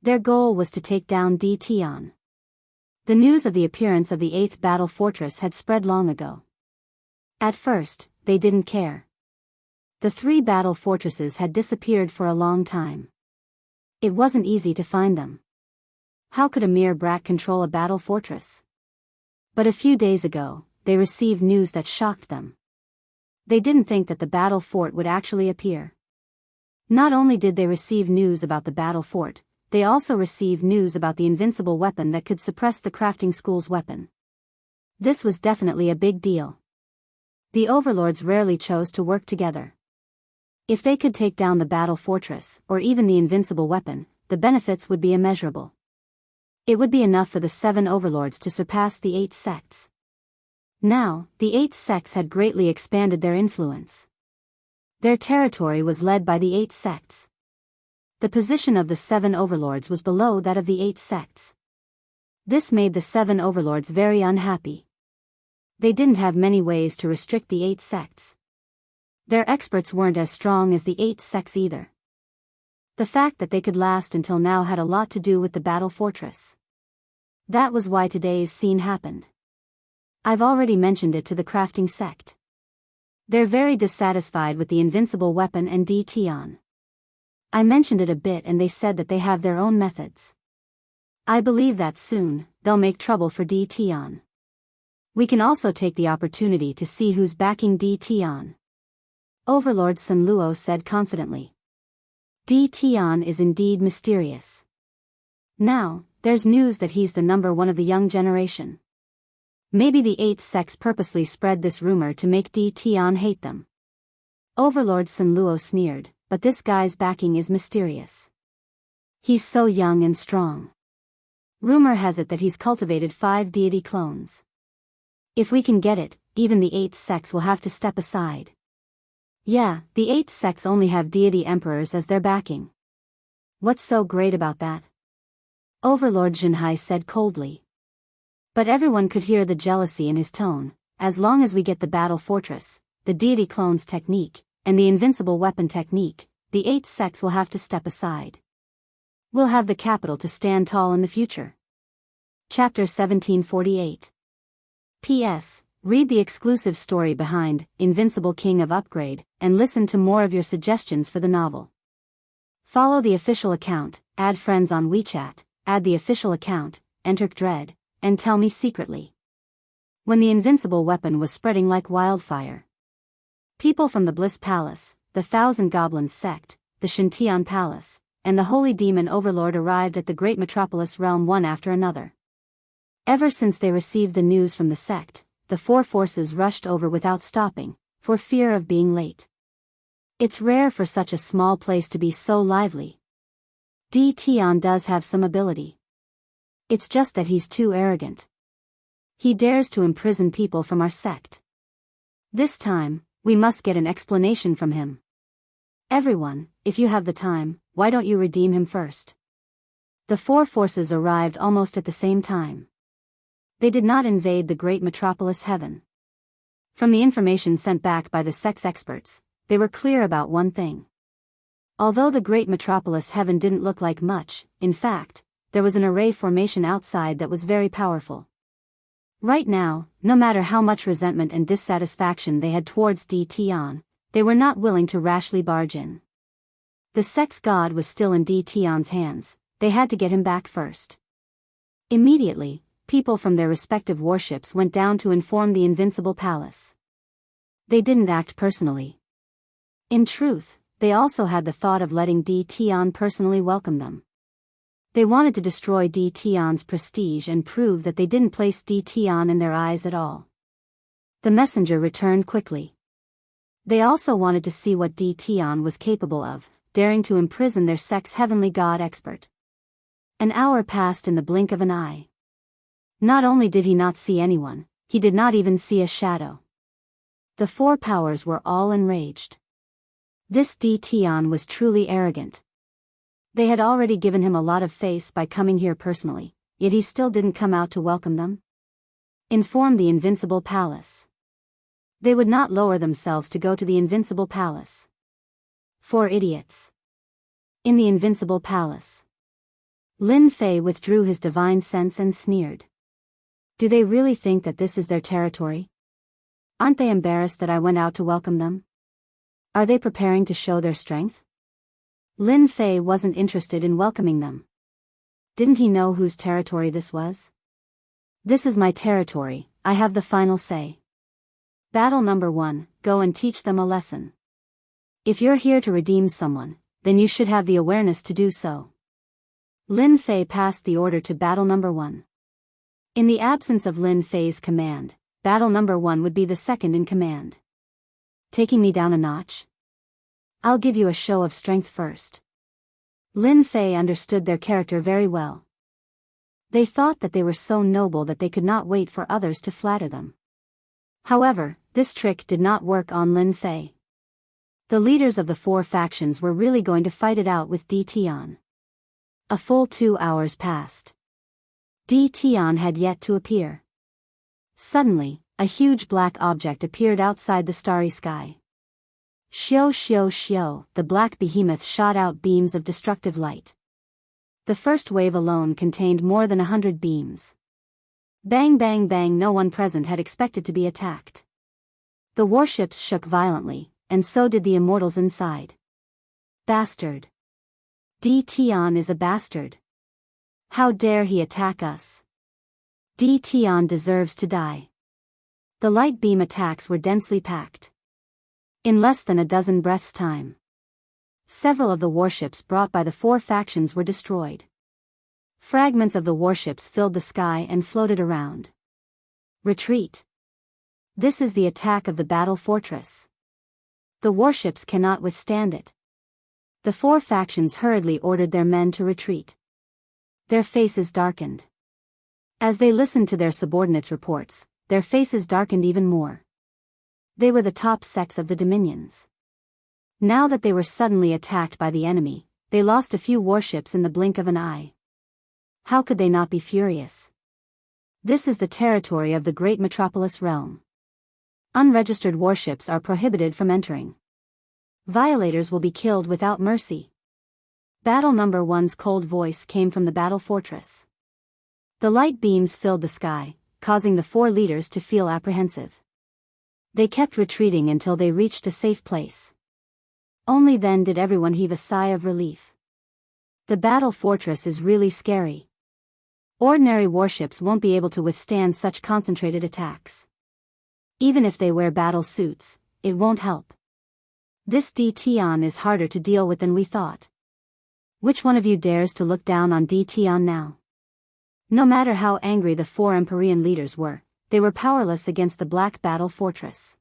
Their goal was to take down Di Tian. The news of the appearance of the 8th battle fortress had spread long ago. At first, they didn't care. The 3 battle fortresses had disappeared for a long time. It wasn't easy to find them. How could a mere brat control a battle fortress? But a few days ago, they received news that shocked them. They didn't think that the battle fort would actually appear. Not only did they receive news about the battle fort, they also received news about the invincible weapon that could suppress the crafting school's weapon. This was definitely a big deal. The overlords rarely chose to work together. If they could take down the battle fortress, or even the invincible weapon, the benefits would be immeasurable. It would be enough for the 7 overlords to surpass the 8 sects. Now, the 8 sects had greatly expanded their influence. Their territory was led by the 8 sects. The position of the 7 overlords was below that of the 8 sects. This made the 7 overlords very unhappy. They didn't have many ways to restrict the 8 sects. Their experts weren't as strong as the 8 sects either. The fact that they could last until now had a lot to do with the battle fortress. That was why today's scene happened. I've already mentioned it to the crafting sect. They're very dissatisfied with the invincible weapon and DTon. I mentioned it a bit and they said that they have their own methods. I believe that soon, they'll make trouble for DTon. We can also take the opportunity to see who's backing DTon. Overlord Sun Luo said confidently. DTon is indeed mysterious. Now, there's news that he's the number 1 of the young generation. Maybe the 8th sects purposely spread this rumor to make DTon hate them. Overlord Sun Luo sneered, but this guy's backing is mysterious. He's so young and strong. Rumor has it that he's cultivated 5 deity clones. If we can get it, even the 8th sects will have to step aside. Yeah, the 8th sects only have deity emperors as their backing. What's so great about that? Overlord Jianghai said coldly. But everyone could hear the jealousy in his tone. As long as we get the battle fortress, the deity clones technique, and the invincible weapon technique, the 8th sects will have to step aside. We'll have the capital to stand tall in the future. Chapter 1748. P.S. Read the exclusive story behind Invincible King of Upgrade, and listen to more of your suggestions for the novel. Follow the official account, add friends on WeChat, add the official account, enter Dread, and tell me secretly. When the invincible weapon was spreading like wildfire. People from the Bliss Palace, the Thousand Goblins sect, the Shintian Palace, and the Holy Demon Overlord arrived at the great metropolis realm one after another. Ever since they received the news from the sect, the 4 forces rushed over without stopping, for fear of being late. It's rare for such a small place to be so lively. DTon does have some ability. It's just that he's too arrogant. He dares to imprison people from our sect. This time, we must get an explanation from him. Everyone, if you have the time, why don't you redeem him first? The 4 forces arrived almost at the same time. They did not invade the great metropolis heaven. From the information sent back by the sect's experts, they were clear about one thing. Although the great metropolis heaven didn't look like much, in fact, there was an array formation outside that was very powerful. Right now, no matter how much resentment and dissatisfaction they had towards DTon, they were not willing to rashly barge in. The sect's god was still in DTon's hands, they had to get him back first. Immediately, people from their respective warships went down to inform the Invincible Palace. They didn't act personally. In truth, they also had the thought of letting DTon personally welcome them. They wanted to destroy DTon's prestige and prove that they didn't place DTon in their eyes at all. The messenger returned quickly. They also wanted to see what DTon was capable of, daring to imprison their sect's heavenly god expert. An hour passed in the blink of an eye. Not only did he not see anyone, he did not even see a shadow. The 4 powers were all enraged. This DTon was truly arrogant. They had already given him a lot of face by coming here personally, yet he still didn't come out to welcome them. Inform the Invincible Palace. They would not lower themselves to go to the Invincible Palace. 4 idiots. In the Invincible Palace. Lin Fei withdrew his divine sense and sneered. Do they really think that this is their territory? Aren't they embarrassed that I went out to welcome them? Are they preparing to show their strength? Lin Fei wasn't interested in welcoming them. Didn't he know whose territory this was? This is my territory, I have the final say. Battle number 1, go and teach them a lesson. If you're here to redeem someone, then you should have the awareness to do so. Lin Fei passed the order to battle number 1. In the absence of Lin Fei's command, battle number 1 would be the second in command. Taking me down a notch? I'll give you a show of strength first. Lin Fei understood their character very well. They thought that they were so noble that they could not wait for others to flatter them. However, this trick did not work on Lin Fei. The leaders of the 4 factions were really going to fight it out with Di Tian. A full 2 hours passed. Di Tian had yet to appear. Suddenly, a huge black object appeared outside the starry sky. Xiao xiao xiao, the black behemoth shot out beams of destructive light. The first wave alone contained more than 100 beams. Bang bang bang, no one present had expected to be attacked. The warships shook violently, and so did the immortals inside. Bastard. Di Tian is a bastard. How dare he attack us? Di Tian deserves to die. The light beam attacks were densely packed. In less than a dozen breaths' time, several of the warships brought by the 4 factions were destroyed. Fragments of the warships filled the sky and floated around. Retreat. This is the attack of the battle fortress. The warships cannot withstand it. The 4 factions hurriedly ordered their men to retreat. Their faces darkened. As they listened to their subordinates' reports, their faces darkened even more. They were the top sects of the dominions. Now that they were suddenly attacked by the enemy, they lost a few warships in the blink of an eye. How could they not be furious? This is the territory of the great metropolis realm. Unregistered warships are prohibited from entering. Violators will be killed without mercy. Battle number 1's cold voice came from the battle fortress. The light beams filled the sky, causing the 4 leaders to feel apprehensive. They kept retreating until they reached a safe place. Only then did everyone heave a sigh of relief. The battle fortress is really scary. Ordinary warships won't be able to withstand such concentrated attacks. Even if they wear battle suits, it won't help. This Di Tian is harder to deal with than we thought. Which one of you dares to look down on Di Tian now? No matter how angry the 4 Empyrean leaders were, they were powerless against the black battle fortress.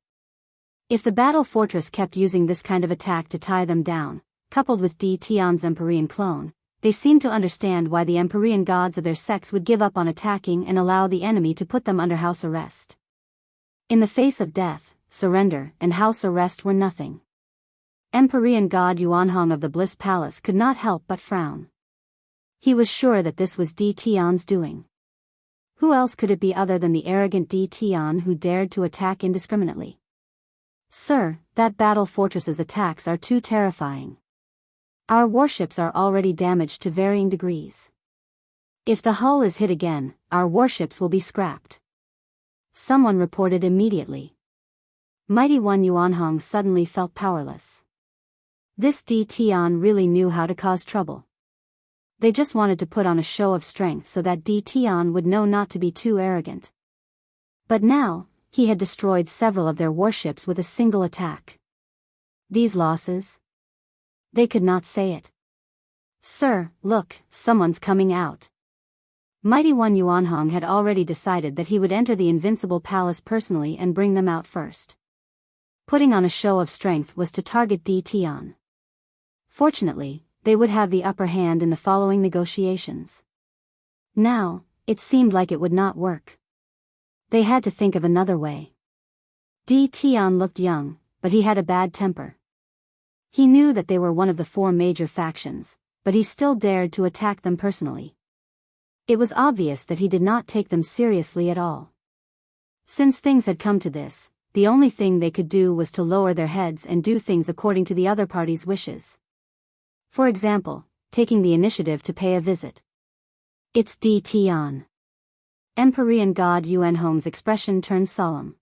If the battle fortress kept using this kind of attack to tie them down, coupled with Di Tian's Empyrean clone, they seemed to understand why the Empyrean gods of their sects would give up on attacking and allow the enemy to put them under house arrest. In the face of death, surrender and house arrest were nothing. Empyrean god Yuanhong of the Bliss Palace could not help but frown. He was sure that this was Di Tian's doing. Who else could it be other than the arrogant Di Tian who dared to attack indiscriminately? Sir, that battle fortress's attacks are too terrifying. Our warships are already damaged to varying degrees. If the hull is hit again, our warships will be scrapped. Someone reported immediately. Mighty One Yuanhong suddenly felt powerless. This Di Tian really knew how to cause trouble. They just wanted to put on a show of strength so that Di Tian would know not to be too arrogant. But now, he had destroyed several of their warships with a single attack. These losses? They could not say it. Sir, look, someone's coming out. Mighty One Yuanhong had already decided that he would enter the invincible palace personally and bring them out first. Putting on a show of strength was to target Di Tian. Fortunately, they would have the upper hand in the following negotiations. Now, it seemed like it would not work. They had to think of another way. Di Tian looked young, but he had a bad temper. He knew that they were one of the 4 major factions, but he still dared to attack them personally. It was obvious that he did not take them seriously at all. Since things had come to this, the only thing they could do was to lower their heads and do things according to the other party's wishes. For example, taking the initiative to pay a visit. It's Di Tian. Empyrean god Yuanhong's expression turned solemn.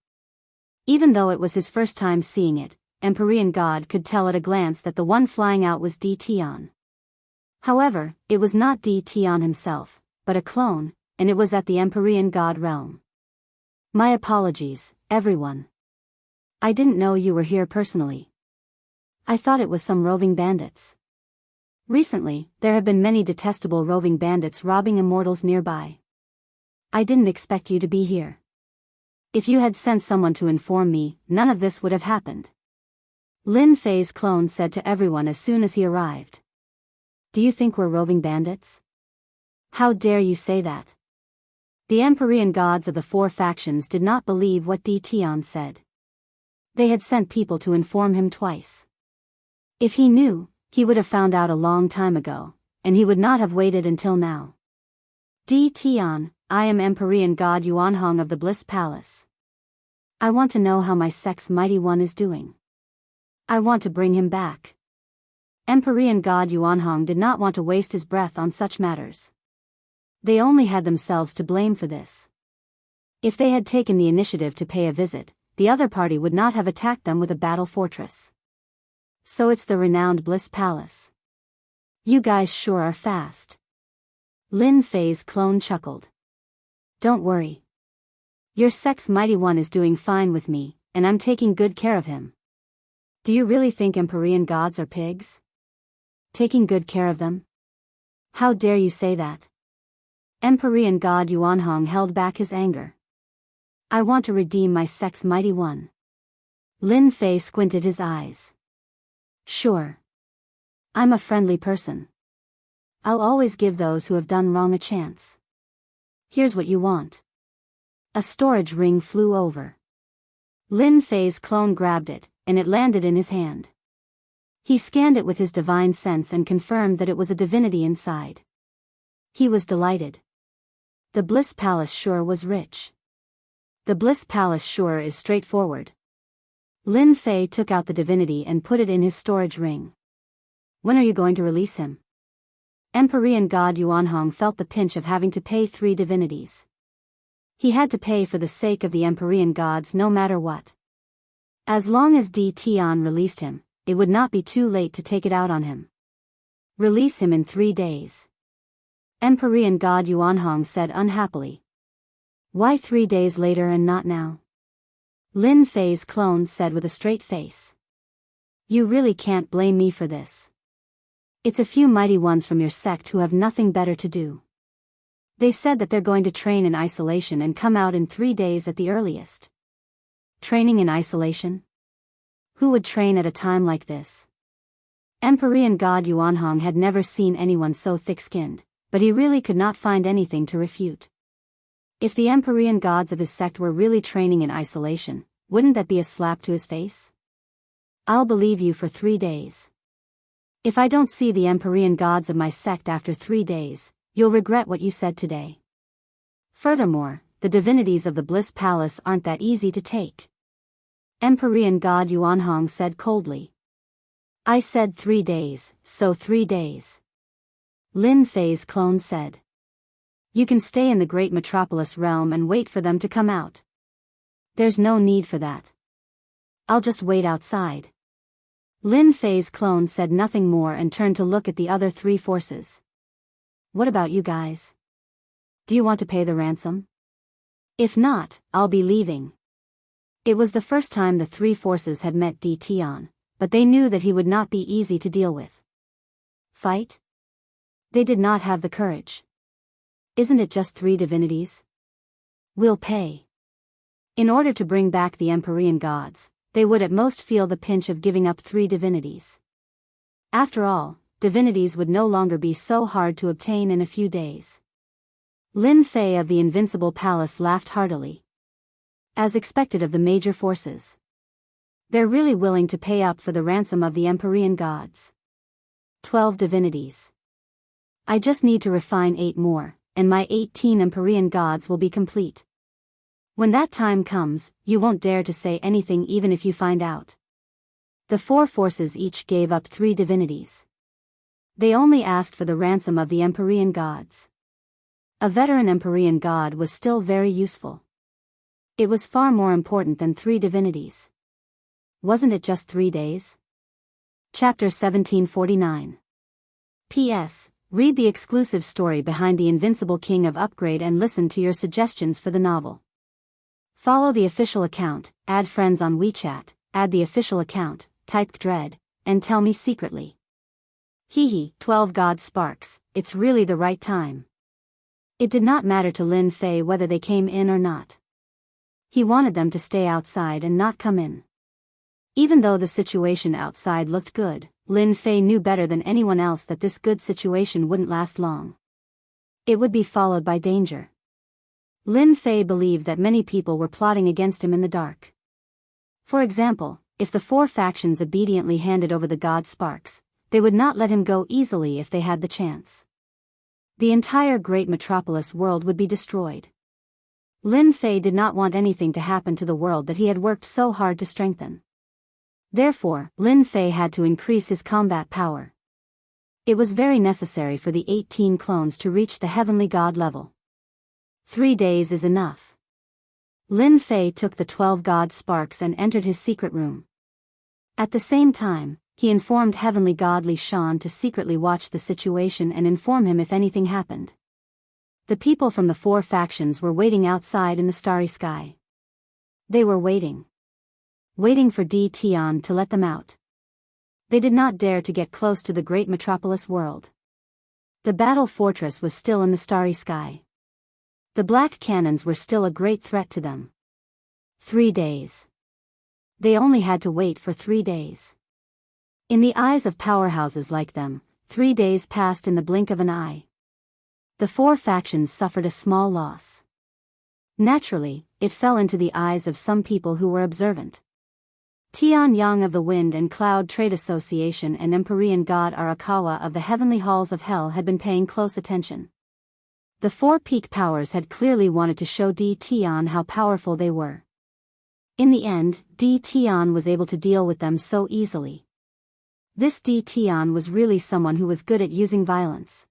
Even though it was his first time seeing it, Empyrean God could tell at a glance that the one flying out was Di Tian. However, it was not Di Tian himself, but a clone, and it was at the Empyrean God realm. My apologies, everyone. I didn't know you were here personally. I thought it was some roving bandits. Recently, there have been many detestable roving bandits robbing immortals nearby. I didn't expect you to be here. If you had sent someone to inform me, none of this would have happened. Lin Fei's clone said to everyone as soon as he arrived. Do you think we're roving bandits? How dare you say that? The Empyrean gods of the four factions did not believe what Di Tian said. They had sent people to inform him twice. If he knew, he would have found out a long time ago, and he would not have waited until now. Di Tian, I am Empyrean God Yuanhong of the Bliss Palace. I want to know how my sect's mighty one is doing. I want to bring him back. Empyrean God Yuanhong did not want to waste his breath on such matters. They only had themselves to blame for this. If they had taken the initiative to pay a visit, the other party would not have attacked them with a battle fortress. So it's the renowned Bliss Palace. You guys sure are fast. Lin Fei's clone chuckled. Don't worry. Your sect's mighty one is doing fine with me, and I'm taking good care of him. Do you really think Empyrean gods are pigs? Taking good care of them? How dare you say that? Empyrean God Yuanhong held back his anger. I want to redeem my sect's mighty one. Lin Fei squinted his eyes. Sure. I'm a friendly person. I'll always give those who have done wrong a chance. Here's what you want. A storage ring flew over. Lin Fei's clone grabbed it, and it landed in his hand. He scanned it with his divine sense and confirmed that it was a divinity inside. He was delighted. The Bliss Palace sure was rich. The Bliss Palace sure is straightforward. Lin Fei took out the divinity and put it in his storage ring. When are you going to release him? Empyrean God Yuanhong felt the pinch of having to pay 3 divinities. He had to pay for the sake of the Empyrean gods no matter what. As long as Di Tian released him, it would not be too late to take it out on him. Release him in 3 days. Empyrean God Yuanhong said unhappily. Why 3 days later and not now? Lin Fei's clone said with a straight face. You really can't blame me for this. It's a few mighty ones from your sect who have nothing better to do. They said that they're going to train in isolation and come out in 3 days at the earliest. Training in isolation? Who would train at a time like this? Empyrean God Yuanhong had never seen anyone so thick-skinned, but he really could not find anything to refute. If the Empyrean gods of his sect were really training in isolation, wouldn't that be a slap to his face? I'll believe you for 3 days. If I don't see the Empyrean gods of my sect after 3 days, you'll regret what you said today. Furthermore, the divinities of the Bliss Palace aren't that easy to take. Empyrean God Yuanhong said coldly. I said 3 days, so 3 days. Lin Fei's clone said. You can stay in the great metropolis realm and wait for them to come out. There's no need for that. I'll just wait outside. Lin Fei's clone said nothing more and turned to look at the other 3 forces. What about you guys? Do you want to pay the ransom? If not, I'll be leaving. It was the first time the 3 forces had met Di Tian, but they knew that he would not be easy to deal with. Fight? They did not have the courage. Isn't it just 3 divinities? We'll pay. In order to bring back the Empyrean gods, they would at most feel the pinch of giving up 3 divinities. After all, divinities would no longer be so hard to obtain in a few days. Lin Fei of the Invincible Palace laughed heartily. As expected of the major forces. They're really willing to pay up for the ransom of the Empyrean gods. 12 divinities. I just need to refine 8 more, and my 18 Empyrean gods will be complete. When that time comes, you won't dare to say anything even if you find out. The 4 forces each gave up 3 divinities. They only asked for the ransom of the Empyrean gods. A veteran Empyrean god was still very useful. It was far more important than 3 divinities. Wasn't it just 3 days? Chapter 1749. P.S. Read the exclusive story behind the Invincible King of Upgrade and listen to your suggestions for the novel. Follow the official account, add friends on WeChat, add the official account, type Dread, and tell me secretly. Hehe, 12 God Sparks, it's really the right time. It did not matter to Lin Fei whether they came in or not. He wanted them to stay outside and not come in. Even though the situation outside looked good, Lin Fei knew better than anyone else that this good situation wouldn't last long. It would be followed by danger. Lin Fei believed that many people were plotting against him in the dark. For example, if the 4 factions obediently handed over the God Sparks, they would not let him go easily if they had the chance. The entire great metropolis world would be destroyed. Lin Fei did not want anything to happen to the world that he had worked so hard to strengthen. Therefore, Lin Fei had to increase his combat power. It was very necessary for the 18 clones to reach the heavenly god level. 3 days is enough. Lin Fei took the 12 God Sparks and entered his secret room. At the same time, he informed Heavenly God Li Shan to secretly watch the situation and inform him if anything happened. The people from the 4 factions were waiting outside in the starry sky. They were waiting for Di Tian to let them out. They did not dare to get close to the great metropolis world. The battle fortress was still in the starry sky. The black cannons were still a great threat to them. 3 days. They only had to wait for 3 days. In the eyes of powerhouses like them, 3 days passed in the blink of an eye. The 4 factions suffered a small loss. Naturally, it fell into the eyes of some people who were observant. Tian Yang of the Wind and Cloud Trade Association and Empyrean god Arakawa of the Heavenly Halls of Hell had been paying close attention. The 4 peak powers had clearly wanted to show Di Tian how powerful they were. In the end, Di Tian was able to deal with them so easily. This Di Tian was really someone who was good at using violence.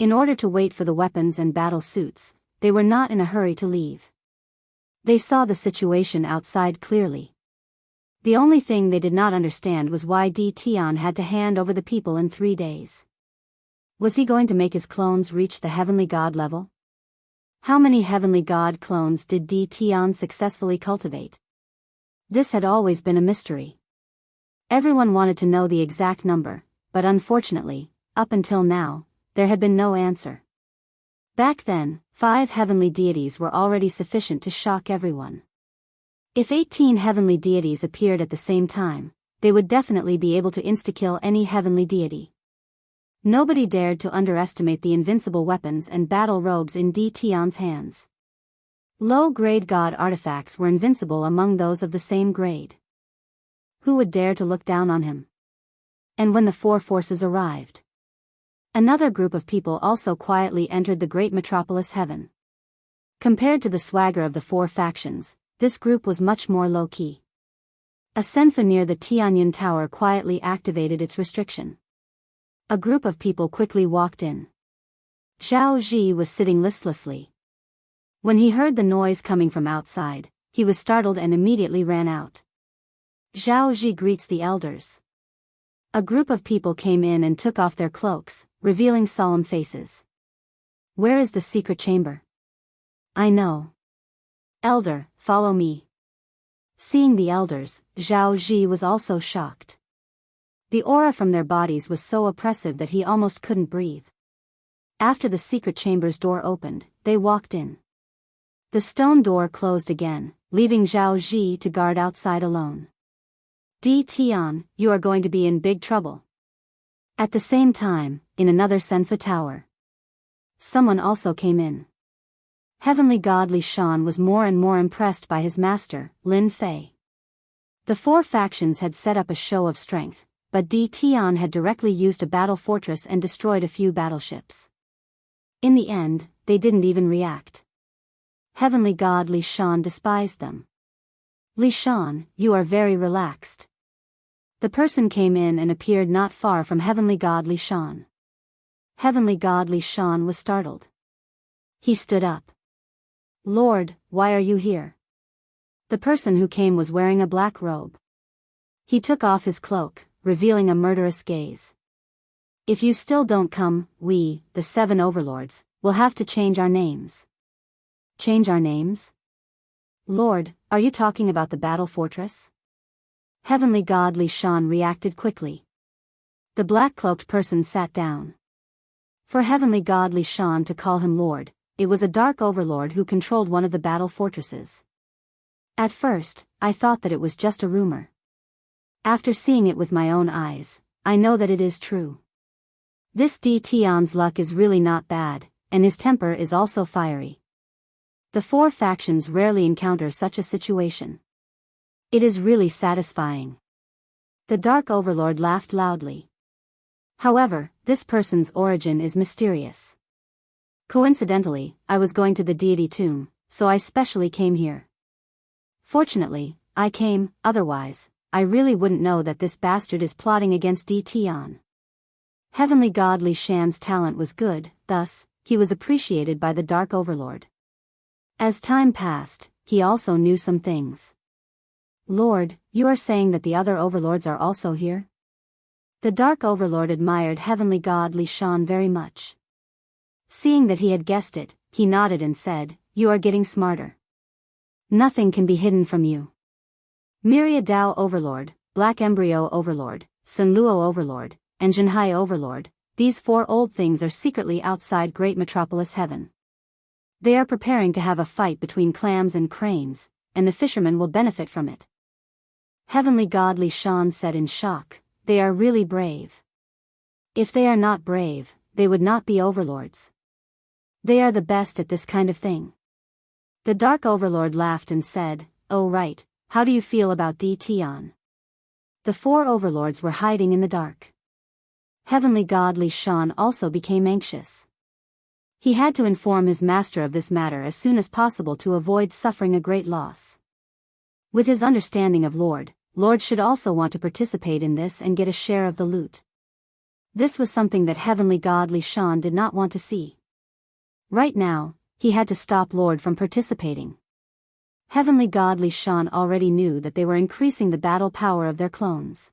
In order to wait for the weapons and battle suits, they were not in a hurry to leave. They saw the situation outside clearly. The only thing they did not understand was why Di Tian had to hand over the people in 3 days. Was he going to make his clones reach the heavenly god level? How many heavenly god clones did Di Tian successfully cultivate? This had always been a mystery. Everyone wanted to know the exact number, but unfortunately, up until now, there had been no answer. Back then, 5 heavenly deities were already sufficient to shock everyone. If 18 heavenly deities appeared at the same time, they would definitely be able to insta-kill any heavenly deity. Nobody dared to underestimate the invincible weapons and battle robes in Di Tian's hands. Low-grade god artifacts were invincible among those of the same grade. Who would dare to look down on him? And when the 4 forces arrived, another group of people also quietly entered the great metropolis heaven. Compared to the swagger of the 4 factions, this group was much more low-key. A senfa near the Tianyun Tower quietly activated its restriction. A group of people quickly walked in. Zhao Ji was sitting listlessly. When he heard the noise coming from outside, he was startled and immediately ran out. Zhao Ji greets the elders. A group of people came in and took off their cloaks, revealing solemn faces. Where is the secret chamber? I know. Elder, follow me. Seeing the elders, Zhao Ji was also shocked. The aura from their bodies was so oppressive that he almost couldn't breathe. After the secret chamber's door opened, they walked in. The stone door closed again, leaving Zhao Ji to guard outside alone. Di Tian, you are going to be in big trouble. At the same time, in another senfa tower, someone also came in. Heavenly God Li Shan was more and more impressed by his master, Lin Fei. The 4 factions had set up a show of strength, but Di Tian had directly used a battle fortress and destroyed a few battleships. In the end, they didn't even react. Heavenly God Li Shan despised them. Li Shan, you are very relaxed. The person came in and appeared not far from Heavenly God Li Shan. Heavenly God Li Shan was startled. He stood up. Lord, why are you here? The person who came was wearing a black robe. He took off his cloak, revealing a murderous gaze. If you still don't come, we, the 7 overlords, will have to change our names. Change our names? Lord, are you talking about the battle fortress? Heavenly God Li Shan reacted quickly. The black-cloaked person sat down. For Heavenly God Li Shan to call him Lord, it was a dark overlord who controlled one of the battle fortresses. At first, I thought that it was just a rumor. After seeing it with my own eyes, I know that it is true. This Di Tian's luck is really not bad, and his temper is also fiery. The 4 factions rarely encounter such a situation. It is really satisfying. The Dark Overlord laughed loudly. However, this person's origin is mysterious. Coincidentally, I was going to the deity tomb, so I specially came here. Fortunately, I came, otherwise, I really wouldn't know that this bastard is plotting against Di Tian. Heavenly God Li Shan's talent was good, thus, he was appreciated by the Dark Overlord. As time passed, he also knew some things. Lord, you are saying that the other overlords are also here? The Dark Overlord admired Heavenly God Li Shan very much. Seeing that he had guessed it, he nodded and said, "You are getting smarter. Nothing can be hidden from you. Myriad Dao Overlord, Black Embryo Overlord, Sun Luo Overlord, and Zhenhai Overlord, these 4 old things are secretly outside Great Metropolis Heaven. They are preparing to have a fight between clams and cranes, and the fishermen will benefit from it." Heavenly God Li Shan said in shock, "They are really brave. If they are not brave, they would not be overlords. They are the best at this kind of thing." The Dark Overlord laughed and said, "Oh right, how do you feel about Di Tian?" The 4 overlords were hiding in the dark. Heavenly God Li Shan also became anxious. He had to inform his master of this matter as soon as possible to avoid suffering a great loss. With his understanding of Lord should also want to participate in this and get a share of the loot. This was something that Heavenly God Li Shan did not want to see. Right now, he had to stop Lord from participating. Heavenly God Li Shan already knew that they were increasing the battle power of their clones.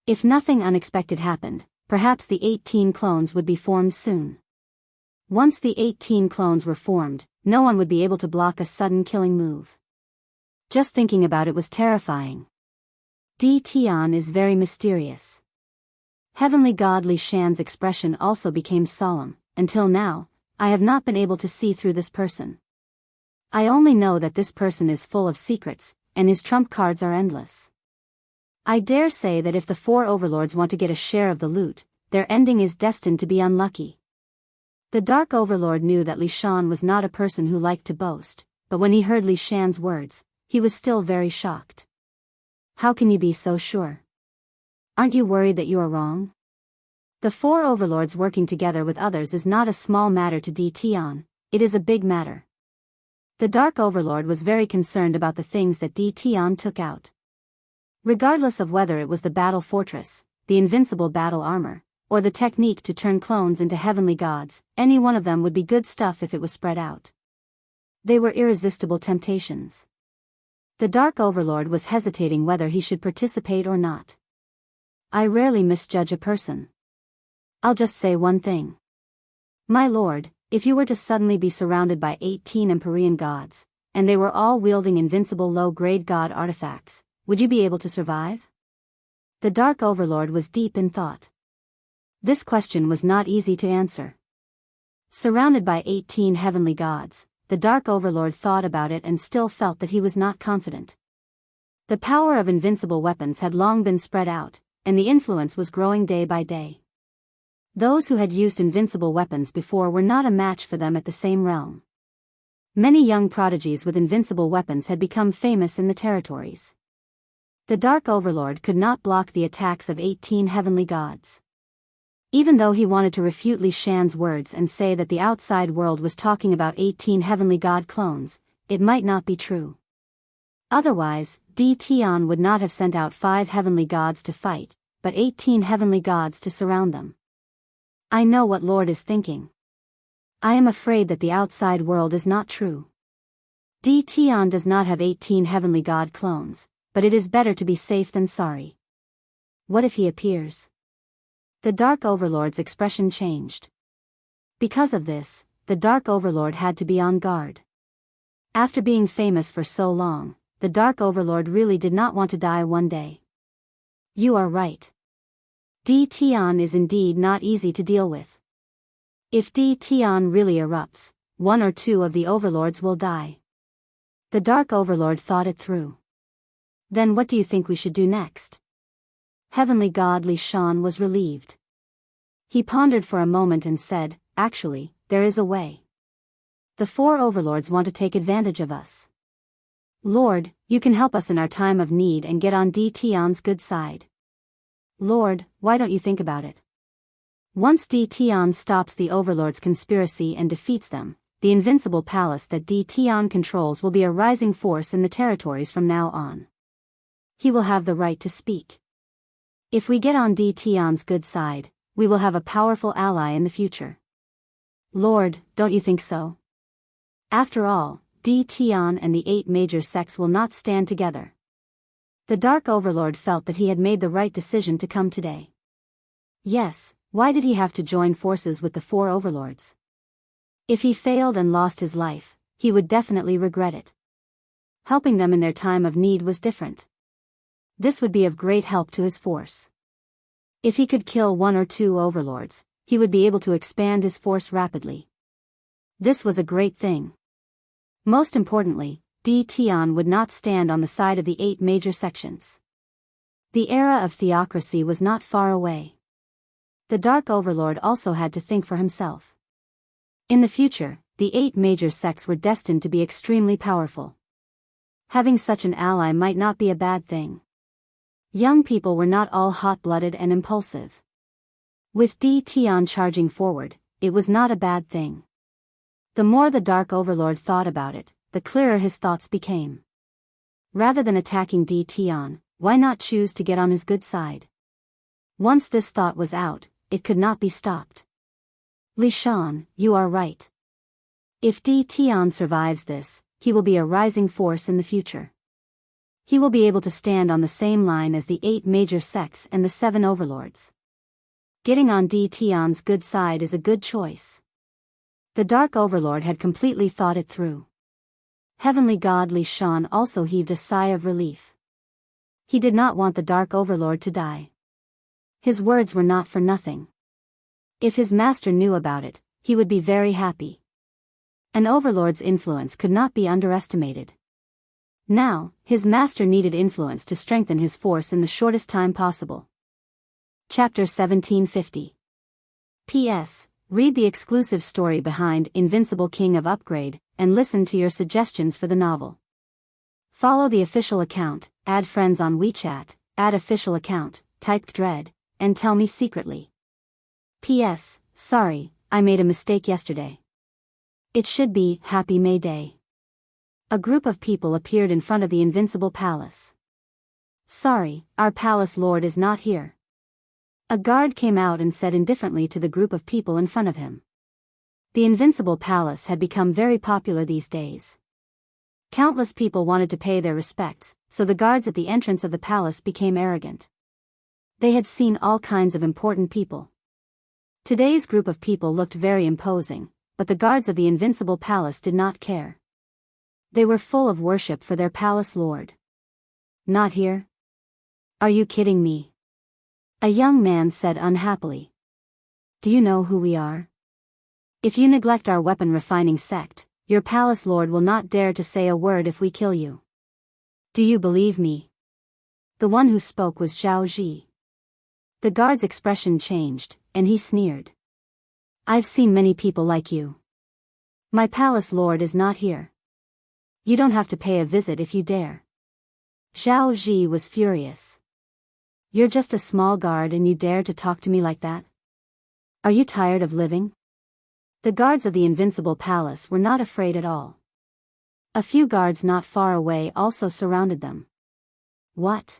If nothing unexpected happened, perhaps the 18 clones would be formed soon. Once the 18 clones were formed, no one would be able to block a sudden killing move. Just thinking about it was terrifying. Di Tian is very mysterious. Heavenly God Li Shan's expression also became solemn. Until now, I have not been able to see through this person. I only know that this person is full of secrets, and his trump cards are endless. I dare say that if the 4 overlords want to get a share of the loot, their ending is destined to be unlucky. The Dark Overlord knew that Li Shan was not a person who liked to boast, but when he heard Li Shan's words, he was still very shocked. How can you be so sure? Aren't you worried that you are wrong? The 4 overlords working together with others is not a small matter to Di Tian, it is a big matter. The Dark Overlord was very concerned about the things that Di Tian took out. Regardless of whether it was the battle fortress, the invincible battle armor, or the technique to turn clones into heavenly gods, any one of them would be good stuff if it was spread out. They were irresistible temptations. The Dark Overlord was hesitating whether he should participate or not. I rarely misjudge a person. I'll just say one thing. My lord, if you were to suddenly be surrounded by 18 Empyrean gods, and they were all wielding invincible low-grade god artifacts, would you be able to survive? The Dark Overlord was deep in thought. This question was not easy to answer. Surrounded by 18 heavenly gods, the Dark Overlord thought about it and still felt that he was not confident. The power of invincible weapons had long been spread out, and the influence was growing day by day. Those who had used invincible weapons before were not a match for them at the same realm. Many young prodigies with invincible weapons had become famous in the territories. The Dark Overlord could not block the attacks of 18 heavenly gods. Even though he wanted to refute Li Shan's words and say that the outside world was talking about 18 heavenly god clones, it might not be true. Otherwise, Di Tian would not have sent out 5 heavenly gods to fight, but 18 heavenly gods to surround them. I know what Lord is thinking. I am afraid that the outside world is not true. Di Tian does not have 18 heavenly god clones, but it is better to be safe than sorry. What if he appears? The Dark Overlord's expression changed. Because of this, the Dark Overlord had to be on guard. After being famous for so long, the Dark Overlord really did not want to die one day. You are right. D. Tian is indeed not easy to deal with. If D. Tian really erupts, one or two of the overlords will die. The Dark Overlord thought it through. Then what do you think we should do next? Heavenly God Li Shan was relieved. He pondered for a moment and said, actually, there is a way. The four overlords want to take advantage of us. Lord, you can help us in our time of need and get on D. Tian's good side. Lord, why don't you think about it? Once D. Tian stops the overlord's conspiracy and defeats them, the invincible palace that D. Tian controls will be a rising force in the territories from now on. He will have the right to speak. If we get on D. Tian's good side, we will have a powerful ally in the future. Lord, don't you think so? After all, D. Tian and the 8 major sects will not stand together. The Dark Overlord felt that he had made the right decision to come today. Yes, why did he have to join forces with the 4 overlords? If he failed and lost his life, he would definitely regret it. Helping them in their time of need was different. This would be of great help to his force. If he could kill 1 or 2 overlords, he would be able to expand his force rapidly. This was a great thing. Most importantly, D. Tian would not stand on the side of the 8 major sections. The era of theocracy was not far away. The Dark Overlord also had to think for himself. In the future, the 8 major sects were destined to be extremely powerful. Having such an ally might not be a bad thing. Young people were not all hot-blooded and impulsive. With D. Tian charging forward, it was not a bad thing. The more the Dark Overlord thought about it, the clearer his thoughts became. Rather than attacking D. Tian, why not choose to get on his good side? Once this thought was out, it could not be stopped. Li Shan, you are right. If D. Tian survives this, he will be a rising force in the future. He will be able to stand on the same line as the 8 major sects and the 7 overlords. Getting on D. Tian's good side is a good choice. The Dark Overlord had completely thought it through. Heavenly God Li Shan also heaved a sigh of relief. He did not want the Dark Overlord to die. His words were not for nothing. If his master knew about it, he would be very happy. An overlord's influence could not be underestimated. Now, his master needed influence to strengthen his force in the shortest time possible. Chapter 1750. P.S. Read the exclusive story behind Invincible King of Upgrade, and listen to your suggestions for the novel. Follow the official account, add friends on WeChat, add official account, type Dread, and tell me secretly. P.S. Sorry, I made a mistake yesterday. It should be Happy May Day. A group of people appeared in front of the Invincible Palace. Sorry, our palace lord is not here. A guard came out and said indifferently to the group of people in front of him. The Invincible Palace had become very popular these days. Countless people wanted to pay their respects, so the guards at the entrance of the palace became arrogant. They had seen all kinds of important people. Today's group of people looked very imposing, but the guards of the Invincible Palace did not care. They were full of worship for their palace lord. Not here? Are you kidding me? A young man said unhappily. Do you know who we are? If you neglect our weapon refining sect, your palace lord will not dare to say a word if we kill you. Do you believe me? The one who spoke was Zhao Ji. The guard's expression changed, and he sneered. I've seen many people like you. My palace lord is not here. You don't have to pay a visit if you dare. Zhao Ji was furious. You're just a small guard and you dare to talk to me like that? Are you tired of living? The guards of the Invincible Palace were not afraid at all. A few guards not far away also surrounded them. What?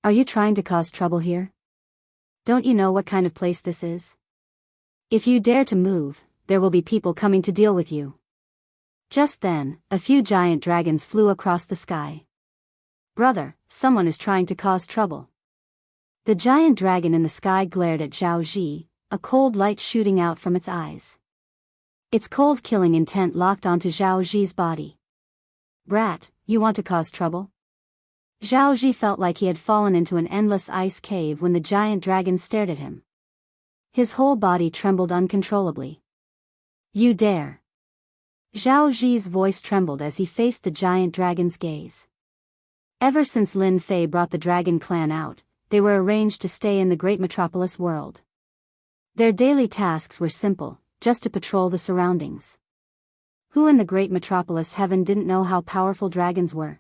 Are you trying to cause trouble here? Don't you know what kind of place this is? If you dare to move, there will be people coming to deal with you. Just then, a few giant dragons flew across the sky. Brother, someone is trying to cause trouble. The giant dragon in the sky glared at Zhao Ji, a cold light shooting out from its eyes. Its cold killing intent locked onto Zhao Ji's body. Brat, you want to cause trouble? Zhao Ji felt like he had fallen into an endless ice cave when the giant dragon stared at him. His whole body trembled uncontrollably. You dare. Zhao Ji's voice trembled as he faced the giant dragon's gaze. Ever since Lin Fei brought the dragon clan out, they were arranged to stay in the great metropolis world. Their daily tasks were simple, just to patrol the surroundings. Who in the great metropolis heaven didn't know how powerful dragons were?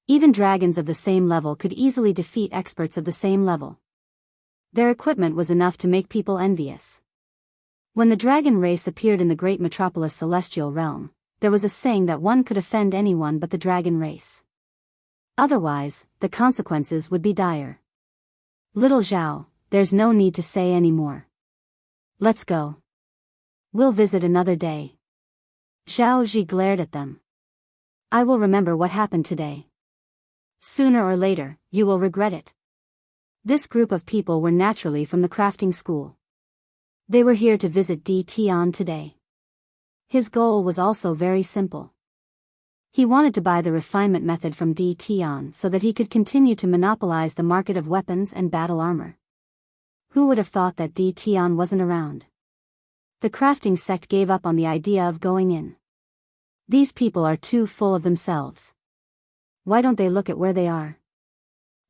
Even dragons of the same level could easily defeat experts of the same level. Their equipment was enough to make people envious. When the dragon race appeared in the great metropolis celestial realm, there was a saying that one could offend anyone but the dragon race. Otherwise, the consequences would be dire. Little Zhao, there's no need to say any more. Let's go. We'll visit another day. Zhao Ji glared at them. I will remember what happened today. Sooner or later, you will regret it. This group of people were naturally from the crafting school. They were here to visit Di Tian today. His goal was also very simple. He wanted to buy the refinement method from Di Tian so that he could continue to monopolize the market of weapons and battle armor. Who would have thought that Di Tian wasn't around? The crafting sect gave up on the idea of going in. These people are too full of themselves. Why don't they look at where they are?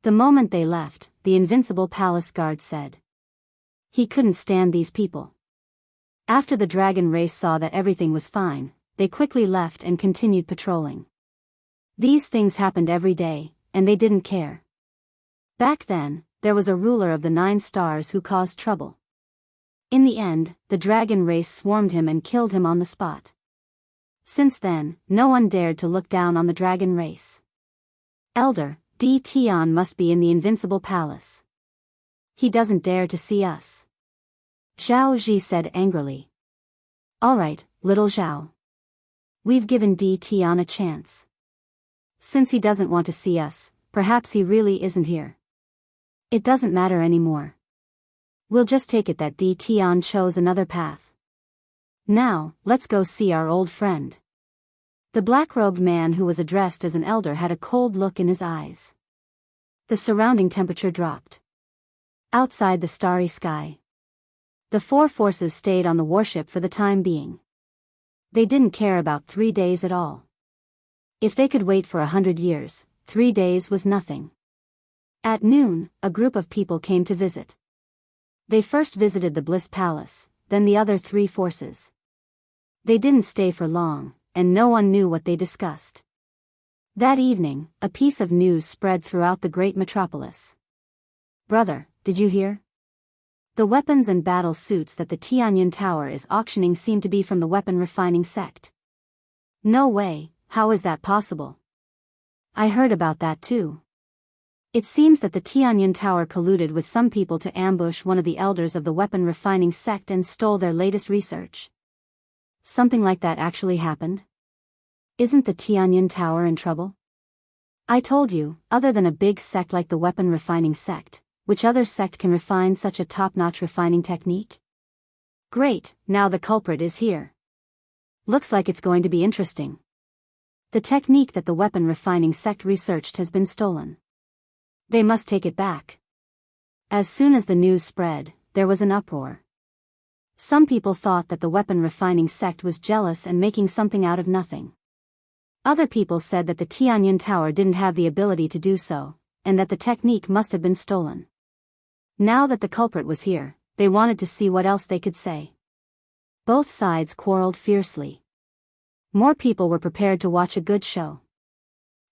The moment they left, the invincible palace guard said. He couldn't stand these people. After the dragon race saw that everything was fine, they quickly left and continued patrolling. These things happened every day, and they didn't care. Back then, there was a ruler of the 9 stars who caused trouble. In the end, the dragon race swarmed him and killed him on the spot. Since then, no one dared to look down on the dragon race. Elder, Di Tian must be in the invincible palace. He doesn't dare to see us. Zhao Ji said angrily. All right, little Zhao. We've given Di Tian a chance. Since he doesn't want to see us, perhaps he really isn't here. It doesn't matter anymore. We'll just take it that Di Tian chose another path. Now, let's go see our old friend. The black-robed man who was addressed as an elder had a cold look in his eyes. The surrounding temperature dropped. Outside the starry sky, the 4 forces stayed on the warship for the time being. They didn't care about 3 days at all. If they could wait for 100 years, 3 days was nothing. At noon, a group of people came to visit. They first visited the Bliss Palace, then the other 3 forces. They didn't stay for long, and no one knew what they discussed. That evening, a piece of news spread throughout the great metropolis. Brother, did you hear? The weapons and battle suits that the Tianyun Tower is auctioning seem to be from the weapon refining sect. No way, how is that possible? I heard about that too. It seems that the Tianyun Tower colluded with some people to ambush one of the elders of the weapon refining sect and stole their latest research. Something like that actually happened? Isn't the Tianyun Tower in trouble? I told you, other than a big sect like the weapon refining sect, which other sect can refine such a top-notch refining technique? Great, now the culprit is here. Looks like it's going to be interesting. The technique that the weapon refining sect researched has been stolen. They must take it back. As soon as the news spread, there was an uproar. Some people thought that the weapon refining sect was jealous and making something out of nothing. Other people said that the Tianyun Tower didn't have the ability to do so, and that the technique must have been stolen. Now that the culprit was here, they wanted to see what else they could say. Both sides quarreled fiercely. More people were prepared to watch a good show.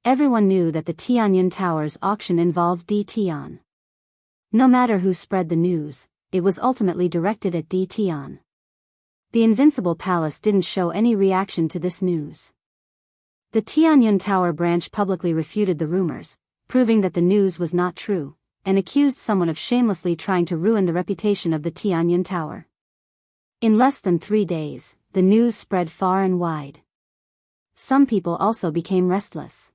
Everyone knew that the Tianyun Tower's auction involved Di Tian. No matter who spread the news, it was ultimately directed at Di Tian. The Invincible Palace didn't show any reaction to this news. The Tianyun Tower branch publicly refuted the rumors, proving that the news was not true, and accused someone of shamelessly trying to ruin the reputation of the Tianyun Tower. In less than 3 days, the news spread far and wide. Some people also became restless.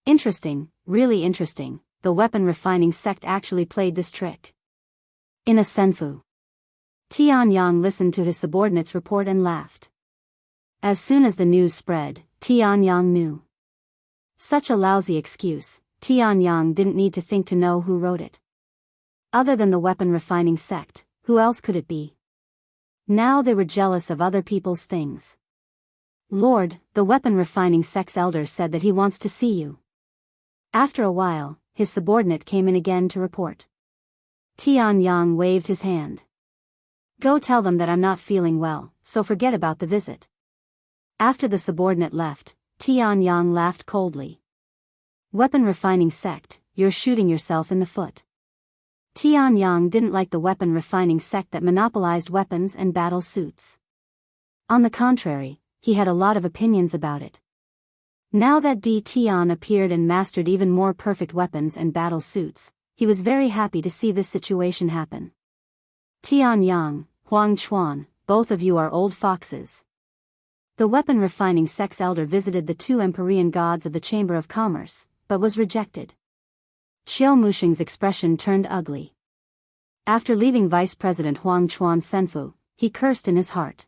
Interesting, really interesting, the weapon refining sect actually played this trick. In a senfu. Tianyang listened to his subordinate's report and laughed. As soon as the news spread, Tianyang knew. Such a lousy excuse, Tianyang didn't need to think to know who wrote it. Other than the weapon refining sect, who else could it be? Now they were jealous of other people's things. Lord, the weapon refining sect's elder said that he wants to see you. After a while, his subordinate came in again to report. Tianyang waved his hand. Go tell them that I'm not feeling well, so forget about the visit. After the subordinate left, Tianyang laughed coldly. Weapon refining sect, you're shooting yourself in the foot. Tianyang didn't like the weapon refining sect that monopolized weapons and battle suits. On the contrary, he had a lot of opinions about it. Now that Di Tian appeared and mastered even more perfect weapons and battle suits, he was very happy to see this situation happen. Tianyang, Huang Chuan, both of you are old foxes. The weapon refining sect's elder visited the two Empyrean gods of the Chamber of Commerce, but was rejected. Qiu Muxing's expression turned ugly. After leaving Vice President Huang Chuan's senfu, he cursed in his heart.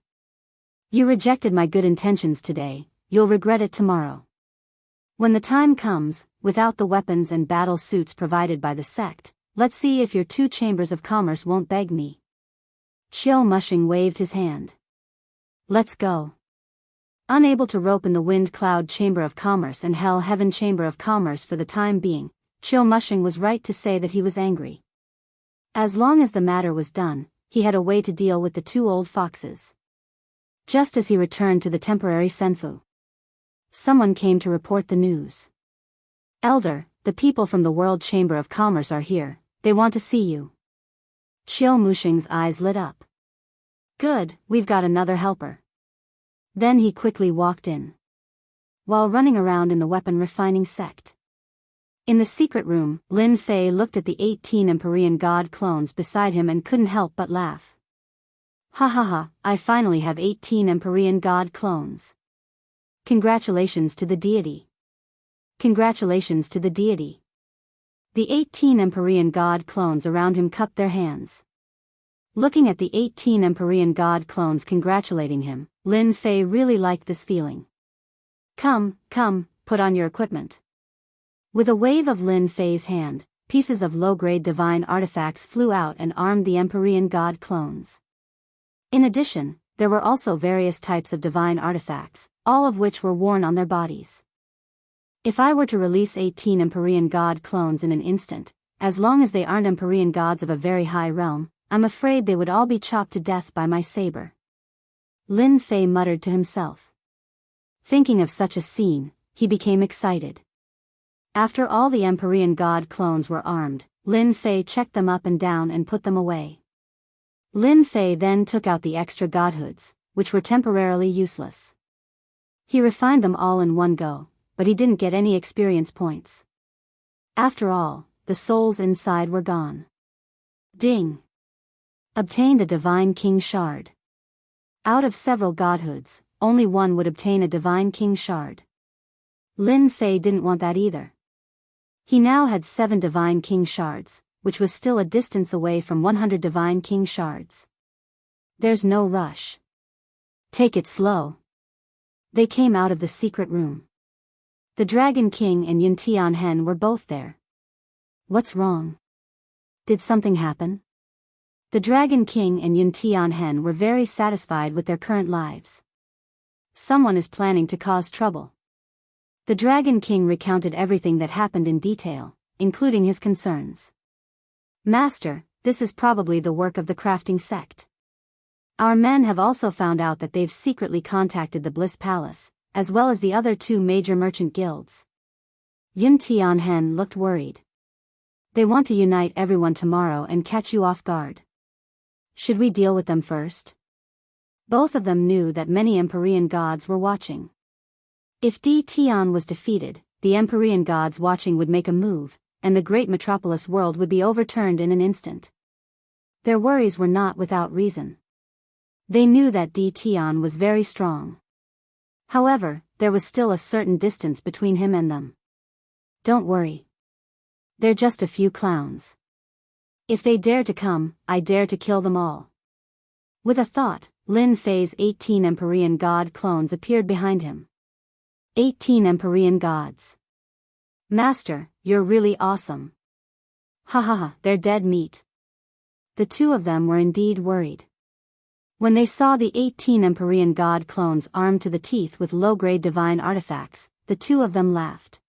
You rejected my good intentions today, you'll regret it tomorrow. When the time comes, without the weapons and battle suits provided by the sect, let's see if your two chambers of commerce won't beg me. Qiu Muxing waved his hand. Let's go. Unable to rope in the Wind Cloud Chamber of Commerce and Hell Heaven Chamber of Commerce for the time being, Qiu Muxing was right to say that he was angry. As long as the matter was done, he had a way to deal with the two old foxes. Just as he returned to the temporary senfu, someone came to report the news. Elder, the people from the World Chamber of Commerce are here, they want to see you. Qiu Muxing's eyes lit up. Good, we've got another helper. Then he quickly walked in. While running around in the weapon refining sect. In the secret room, Lin Fei looked at the 18 Empyrean god clones beside him and couldn't help but laugh. Ha ha ha, I finally have 18 Empyrean god clones. Congratulations to the deity. Congratulations to the deity. The 18 Empyrean god clones around him cupped their hands. Looking at the 18 Empyrean god clones congratulating him, Lin Fei really liked this feeling. Come, come, put on your equipment. With a wave of Lin Fei's hand, pieces of low-grade divine artifacts flew out and armed the Empyrean god clones. In addition, there were also various types of divine artifacts, all of which were worn on their bodies. If I were to release 18 Empyrean god clones in an instant, as long as they aren't Empyrean gods of a very high realm, I'm afraid they would all be chopped to death by my saber. Lin Fei muttered to himself. Thinking of such a scene, he became excited. After all the Empyrean god clones were armed, Lin Fei checked them up and down and put them away. Lin Fei then took out the extra godhoods, which were temporarily useless. He refined them all in one go, but he didn't get any experience points. After all, the souls inside were gone. Ding! Obtained a Divine King Shard. Out of several godhoods, only one would obtain a Divine King Shard. Lin Fei didn't want that either. He now had 7 Divine King Shards, which was still a distance away from 100 Divine King Shards. There's no rush. Take it slow. They came out of the secret room. The Dragon King and Yun Tianhen were both there. What's wrong? Did something happen? The Dragon King and Yun Tianhen were very satisfied with their current lives. Someone is planning to cause trouble. The Dragon King recounted everything that happened in detail, including his concerns. Master, this is probably the work of the crafting sect. Our men have also found out that they've secretly contacted the Bliss Palace, as well as the other 2 major merchant guilds. Yun Tianhen looked worried. They want to unite everyone tomorrow and catch you off guard. Should we deal with them first? Both of them knew that many Empyrean gods were watching. If Di Tian was defeated, the Empyrean gods watching would make a move, and the great metropolis world would be overturned in an instant. Their worries were not without reason. They knew that Di Tian was very strong. However, there was still a certain distance between him and them. Don't worry, They're just a few clowns. If they dare to come, I dare to kill them all. With a thought, Lin Fei's 18 Empyrean god clones appeared behind him. 18 Empyrean gods. Master, you're really awesome. Ha ha ha, they're dead meat. The two of them were indeed worried. When they saw the 18 Empyrean god clones armed to the teeth with low-grade divine artifacts, the two of them laughed.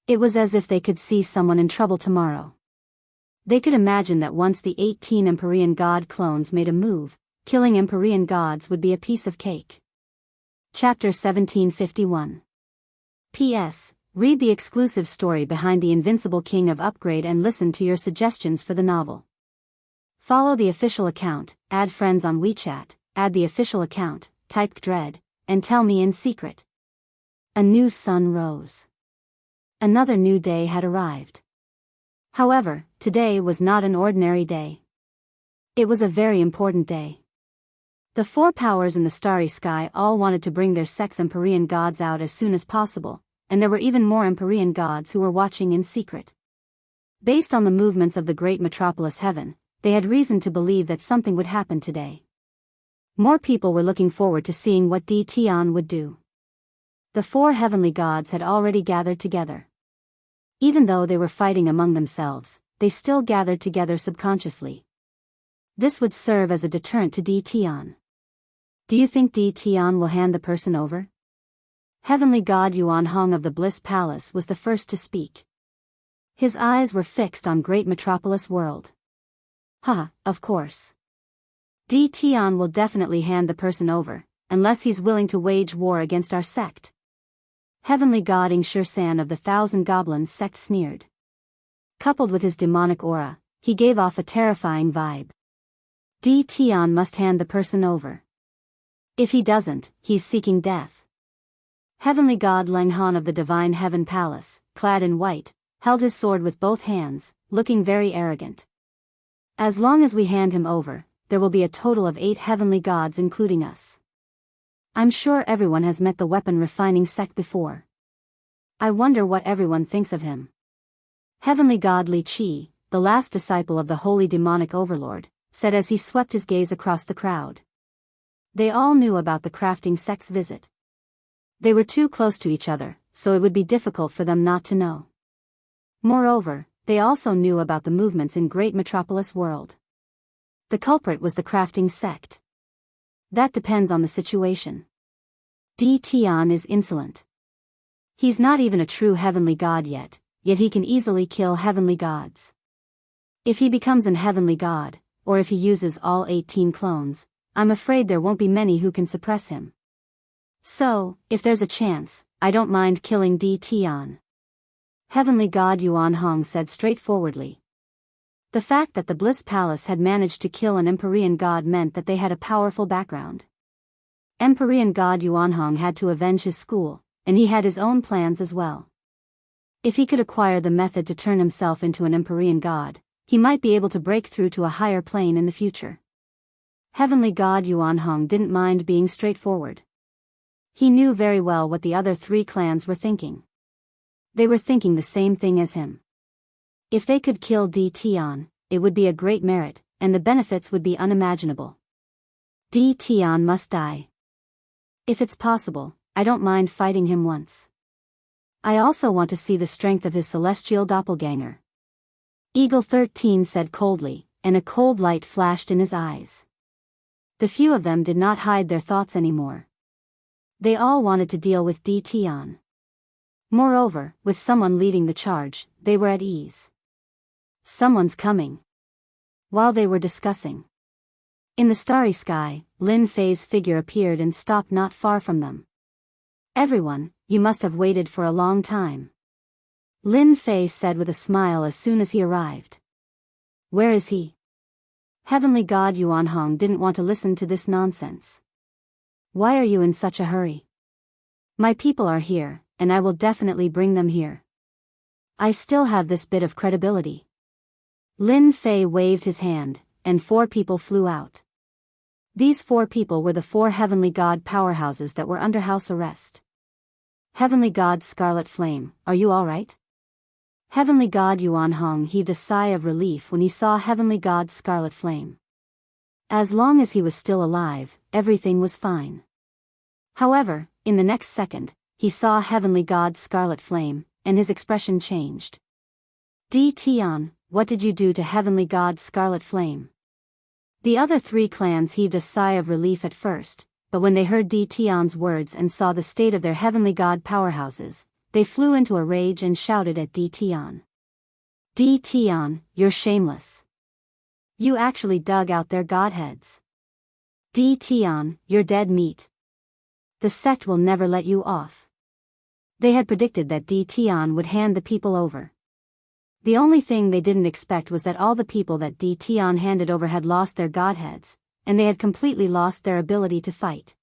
It was as if they could see someone in trouble tomorrow. They could imagine that once the 18 Empyrean god clones made a move, killing Empyrean gods would be a piece of cake. Chapter 1751. P.S. Read the exclusive story behind the Invincible King of Upgrade and listen to your suggestions for the novel. Follow the official account, add friends on WeChat, add the official account, type Dread, and tell me in secret. A new sun rose. Another new day had arrived. However, today was not an ordinary day. It was a very important day. The four powers in the starry sky all wanted to bring their sex Empyrean gods out as soon as possible, and there were even more Empyrean gods who were watching in secret. Based on the movements of the great metropolis heaven, they had reason to believe that something would happen today. More people were looking forward to seeing what Di Tian would do. The four heavenly gods had already gathered together. Even though they were fighting among themselves, they still gathered together subconsciously. This would serve as a deterrent to Di Tian. Do you think Di Tian will hand the person over? Heavenly God Yuan Hong of the Bliss Palace was the first to speak. His eyes were fixed on great metropolis world. Of course. Di Tian will definitely hand the person over, unless he's willing to wage war against our sect. Heavenly God Xianxia of the Thousand Goblins sect sneered. Coupled with his demonic aura, he gave off a terrifying vibe. Di Tian must hand the person over. If he doesn't, he's seeking death. Heavenly God Leng Han of the Divine Heaven Palace, clad in white, held his sword with both hands, looking very arrogant. As long as we hand him over, there will be a total of 8 heavenly gods including us. I'm sure everyone has met the weapon refining sect before. I wonder what everyone thinks of him. Heavenly God Li Qi, the last disciple of the holy demonic overlord, said as he swept his gaze across the crowd. They all knew about the crafting sect's visit. They were too close to each other, so it would be difficult for them not to know. Moreover, they also knew about the movements in great metropolis world. The culprit was the crafting sect. That depends on the situation. Di Tian is insolent. He's not even a true heavenly god yet he can easily kill heavenly gods. If he becomes an heavenly god, or if he uses all 18 clones, I'm afraid there won't be many who can suppress him. So, if there's a chance, I don't mind killing Di Tian. Heavenly God Yuan Hong said straightforwardly. The fact that the Bliss Palace had managed to kill an Empyrean god meant that they had a powerful background. Empyrean god Yuan Hong had to avenge his school, and he had his own plans as well. If he could acquire the method to turn himself into an Empyrean god, he might be able to break through to a higher plane in the future. Heavenly God Yuan Hong didn't mind being straightforward. He knew very well what the other 3 clans were thinking. They were thinking the same thing as him. If they could kill Di Tian, it would be a great merit, and the benefits would be unimaginable. Di Tian must die. If it's possible, I don't mind fighting him once. I also want to see the strength of his celestial doppelganger. Eagle 13 said coldly, and a cold light flashed in his eyes. The few of them did not hide their thoughts anymore. They all wanted to deal with Di Tian. Moreover, with someone leading the charge, they were at ease. Someone's coming. While they were discussing, in the starry sky, Lin Fei's figure appeared and stopped not far from them. Everyone, you must have waited for a long time. Lin Fei said with a smile as soon as he arrived. Where is he? Heavenly God Yuan Hong didn't want to listen to this nonsense. Why are you in such a hurry? My people are here, and I will definitely bring them here. I still have this bit of credibility. Lin Fei waved his hand, and 4 people flew out. These 4 people were the 4 heavenly god powerhouses that were under house arrest. Heavenly God Scarlet Flame, are you all right? Heavenly God Yuan Hong heaved a sigh of relief when he saw Heavenly God's scarlet flame. As long as he was still alive, everything was fine. However, in the next second, he saw Heavenly God's scarlet flame, and his expression changed. Di Tian, what did you do to Heavenly God's scarlet flame? The other three clans heaved a sigh of relief at first, but when they heard Di Tian's words and saw the state of their Heavenly God powerhouses, they flew into a rage and shouted at Di Tian. Di Tian, you're shameless. You actually dug out their godheads. Di Tian, you're dead meat. The sect will never let you off. They had predicted that Di Tian would hand the people over. The only thing they didn't expect was that all the people that Di Tian handed over had lost their godheads, and they had completely lost their ability to fight.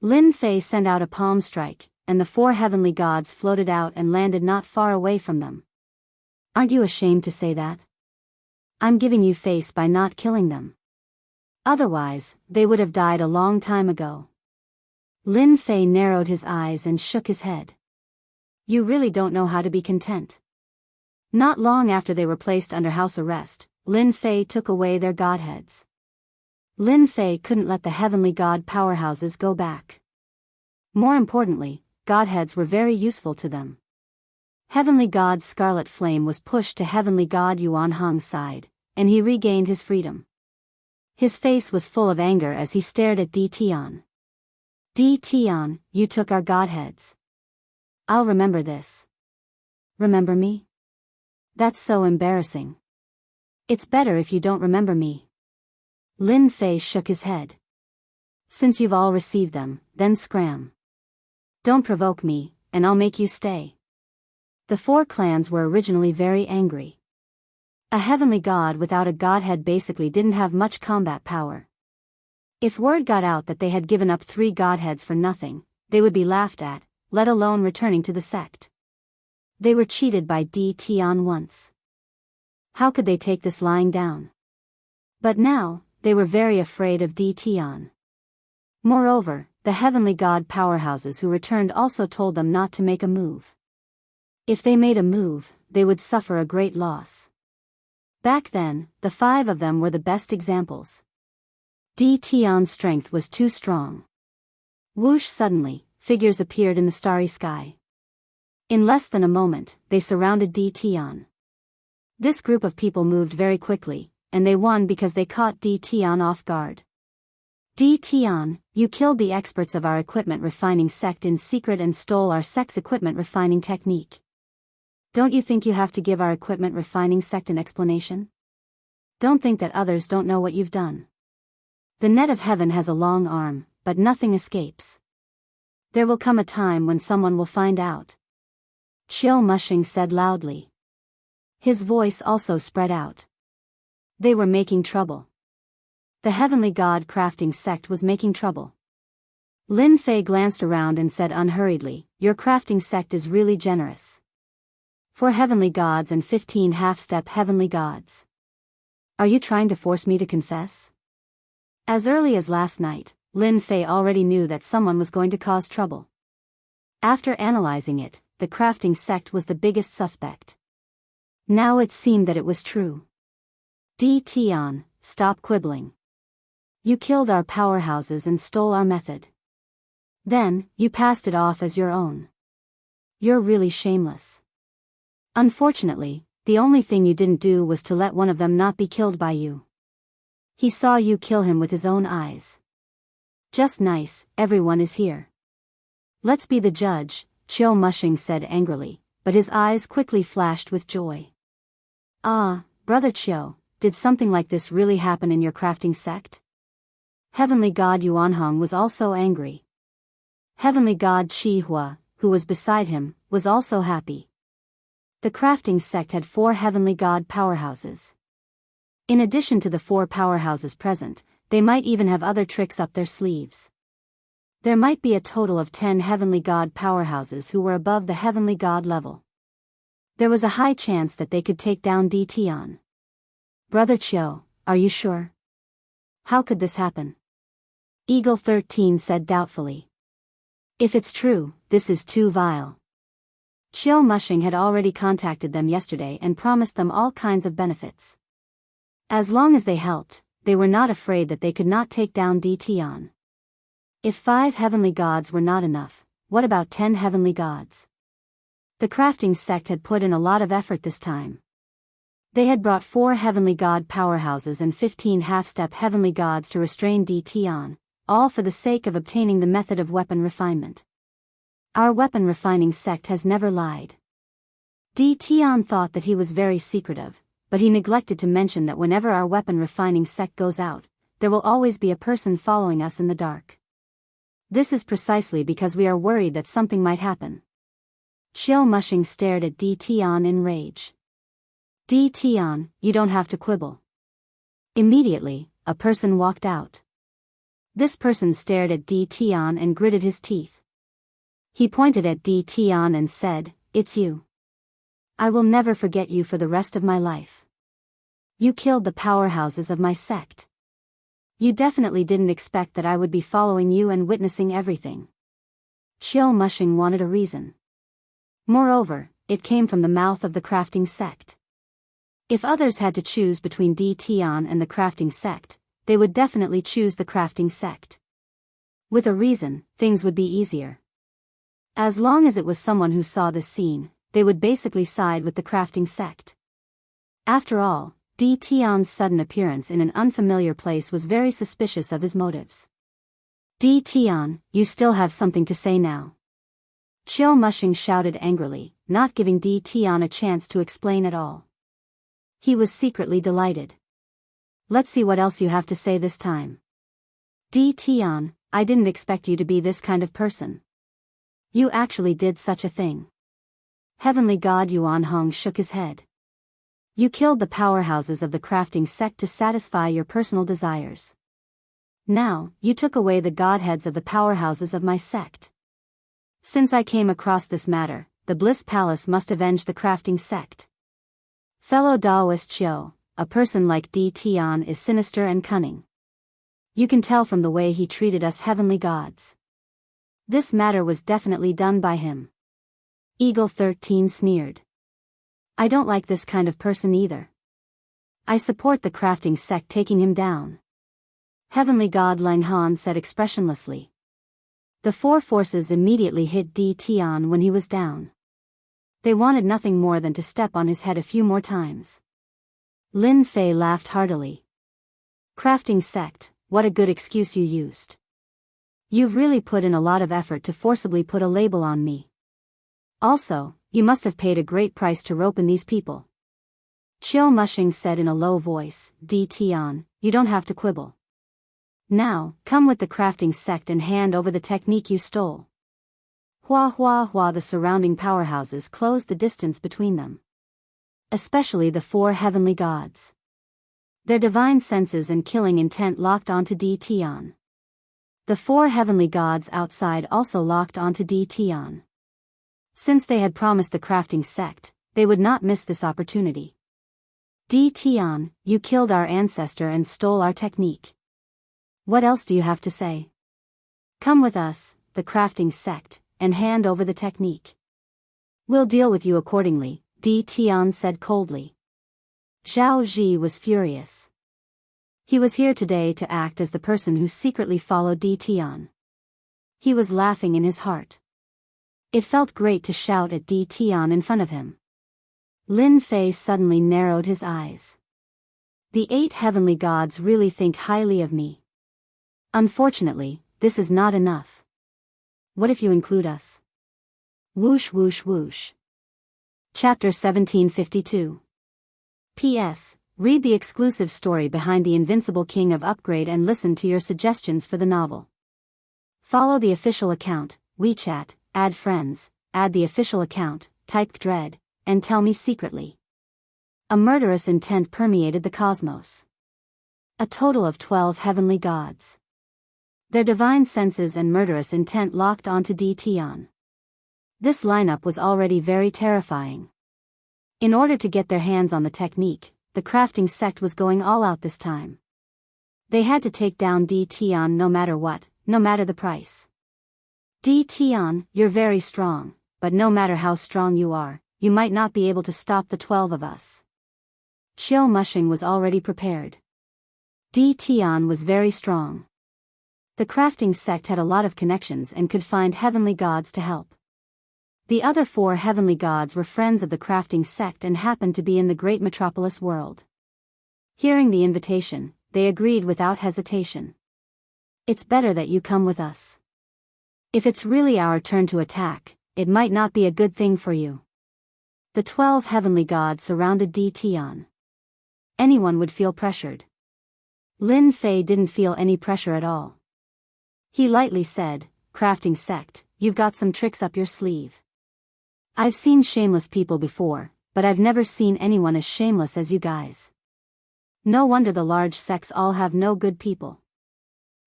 Lin Fei sent out a palm strike, and the four heavenly gods floated out and landed not far away from them. Aren't you ashamed to say that? I'm giving you face by not killing them. Otherwise, they would have died a long time ago. Lin Fei narrowed his eyes and shook his head. You really don't know how to be content. Not long after they were placed under house arrest, Lin Fei took away their godheads. Lin Fei couldn't let the heavenly god powerhouses go back. More importantly, godheads were very useful to them. Heavenly God's scarlet flame was pushed to Heavenly God Yuan Hong's side, and he regained his freedom. His face was full of anger as he stared at Di Tian. Di Tian, you took our godheads. I'll remember this. Remember me? That's so embarrassing. It's better if you don't remember me. Lin Fei shook his head. Since you've all received them, then scram. Don't provoke me, and I'll make you stay. The four clans were originally very angry. A heavenly god without a godhead basically didn't have much combat power. If word got out that they had given up 3 godheads for nothing, they would be laughed at, let alone returning to the sect. They were cheated by Di Tian once. How could they take this lying down? But now, they were very afraid of Di Tian. Moreover, the heavenly god powerhouses who returned also told them not to make a move. If they made a move, they would suffer a great loss. Back then, the 5 of them were the best examples. Di Tian's strength was too strong. Whoosh, suddenly, figures appeared in the starry sky. In less than a moment, they surrounded Di Tian. This group of people moved very quickly, and they won because they caught Di Tian off guard. Di Tian, you killed the experts of our equipment refining sect in secret and stole our sect's equipment refining technique. Don't you think you have to give our equipment refining sect an explanation? Don't think that others don't know what you've done. The net of heaven has a long arm, but nothing escapes. There will come a time when someone will find out. Chiu Mushing said loudly. His voice also spread out. They were making trouble. The heavenly god crafting sect was making trouble. Lin Fei glanced around and said unhurriedly, your crafting sect is really generous. 4 heavenly gods and 15 half-step heavenly gods. Are you trying to force me to confess? As early as last night, Lin Fei already knew that someone was going to cause trouble. After analyzing it, the crafting sect was the biggest suspect. Now it seemed that it was true. Di Tian, stop quibbling. You killed our powerhouses and stole our method. Then, you passed it off as your own. You're really shameless. Unfortunately, the only thing you didn't do was to let one of them not be killed by you. He saw you kill him with his own eyes. Just nice, everyone is here. Let's be the judge, Chiu Mushing said angrily, but his eyes quickly flashed with joy. Ah, Brother Chiu, did something like this really happen in your crafting sect? Heavenly God Yuanhong was also angry. Heavenly God Chi Hua, who was beside him, was also happy. The crafting sect had 4 heavenly god powerhouses. In addition to the 4 powerhouses present, they might even have other tricks up their sleeves. There might be a total of 10 heavenly god powerhouses who were above the heavenly god level. There was a high chance that they could take down Di Tian. Brother Chiu, are you sure? How could this happen? Eagle 13 said doubtfully. If it's true, this is too vile. Chiu Mushing had already contacted them yesterday and promised them all kinds of benefits. As long as they helped, they were not afraid that they could not take down D Tian. If 5 heavenly gods were not enough, what about 10 heavenly gods? The crafting sect had put in a lot of effort this time. They had brought 4 heavenly god powerhouses and 15 half-step heavenly gods to restrain D Tian, all for the sake of obtaining the method of weapon refinement. Our weapon refining sect has never lied. D Tian thought that he was very secretive, but he neglected to mention that whenever our weapon refining sect goes out, there will always be a person following us in the dark. This is precisely because we are worried that something might happen. Chiu Mushing stared at D Tian in rage. D Tian, you don't have to quibble. Immediately, a person walked out. This person stared at D Tian and gritted his teeth. He pointed at D Tian and said, "It's you. I will never forget you for the rest of my life. You killed the powerhouses of my sect. You definitely didn't expect that I would be following you and witnessing everything." Chiu Mushing wanted a reason. Moreover, it came from the mouth of the crafting sect. If others had to choose between D Tian and the crafting sect, they would definitely choose the crafting sect. With a reason, things would be easier. As long as it was someone who saw this scene, they would basically side with the crafting sect. After all, D Tian's sudden appearance in an unfamiliar place was very suspicious of his motives. D Tian, you still have something to say now. Chiu Mushing shouted angrily, not giving D Tian a chance to explain at all. He was secretly delighted. Let's see what else you have to say this time. D Tian, I didn't expect you to be this kind of person. You actually did such a thing. Heavenly God Yuan Hong shook his head. You killed the powerhouses of the crafting sect to satisfy your personal desires. Now, you took away the godheads of the powerhouses of my sect. Since I came across this matter, the Bliss Palace must avenge the crafting sect. Fellow Daoist Chiu, a person like D Tian is sinister and cunning. You can tell from the way he treated us heavenly gods. This matter was definitely done by him. Eagle 13 sneered. I don't like this kind of person either. I support the crafting sect taking him down. Heavenly God Lang Han said expressionlessly. The 4 forces immediately hit D Tian when he was down. They wanted nothing more than to step on his head a few more times. Lin Fei laughed heartily. Crafting sect, what a good excuse you used. You've really put in a lot of effort to forcibly put a label on me. Also, you must have paid a great price to rope in these people. Chiu Mushing said in a low voice, D Tian, you don't have to quibble. Now, come with the crafting sect and hand over the technique you stole. Hua hua hua, the surrounding powerhouses closed the distance between them. Especially the 4 heavenly gods. Their divine senses and killing intent locked onto D Tian. The 4 heavenly gods outside also locked onto D Tian. Since they had promised the crafting sect, they would not miss this opportunity. D Tian, you killed our ancestor and stole our technique. What else do you have to say? Come with us, the crafting sect, and hand over the technique. We'll deal with you accordingly, D Tian said coldly. Zhao Ji was furious. He was here today to act as the person who secretly followed D Tian. He was laughing in his heart. It felt great to shout at D Tian in front of him. Lin Fei suddenly narrowed his eyes. The 8 heavenly gods really think highly of me. Unfortunately, this is not enough. What if you include us? Whoosh whoosh whoosh. Chapter 1752. P.S. Read the exclusive story behind the Invincible King of Upgrade and listen to your suggestions for the novel. Follow the official account, WeChat, add friends, add the official account, type Dread, and tell me secretly. A murderous intent permeated the cosmos. A total of 12 heavenly gods. Their divine senses and murderous intent locked onto D Tian. This lineup was already very terrifying. In order to get their hands on the technique, the crafting sect was going all out this time. They had to take down D Tian no matter what, no matter the price. D Tian, you're very strong, but no matter how strong you are, you might not be able to stop the 12 of us. Qiu Mushing was already prepared. Di Tian was very strong. The crafting sect had a lot of connections and could find heavenly gods to help. The other 4 heavenly gods were friends of the crafting sect and happened to be in the great metropolis world. Hearing the invitation, they agreed without hesitation. It's better that you come with us. If it's really our turn to attack, it might not be a good thing for you. The 12 heavenly gods surrounded Di Tian. Anyone would feel pressured. Lin Fei didn't feel any pressure at all. He lightly said, "Crafting sect, you've got some tricks up your sleeve. I've seen shameless people before, but I've never seen anyone as shameless as you guys. No wonder the large sects all have no good people."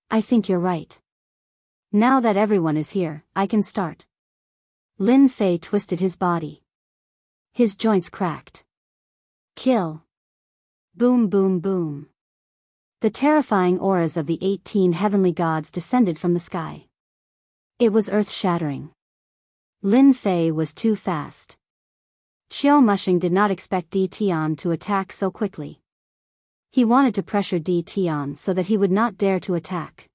"I think you're right. Now that everyone is here, I can start." Lin Fei twisted his body. His joints cracked. Kill. Boom boom boom. The terrifying auras of the 18 heavenly gods descended from the sky. It was earth-shattering. Lin Fei was too fast. Qiu Mushing did not expect Di Tian to attack so quickly. He wanted to pressure Di Tian so that he would not dare to attack.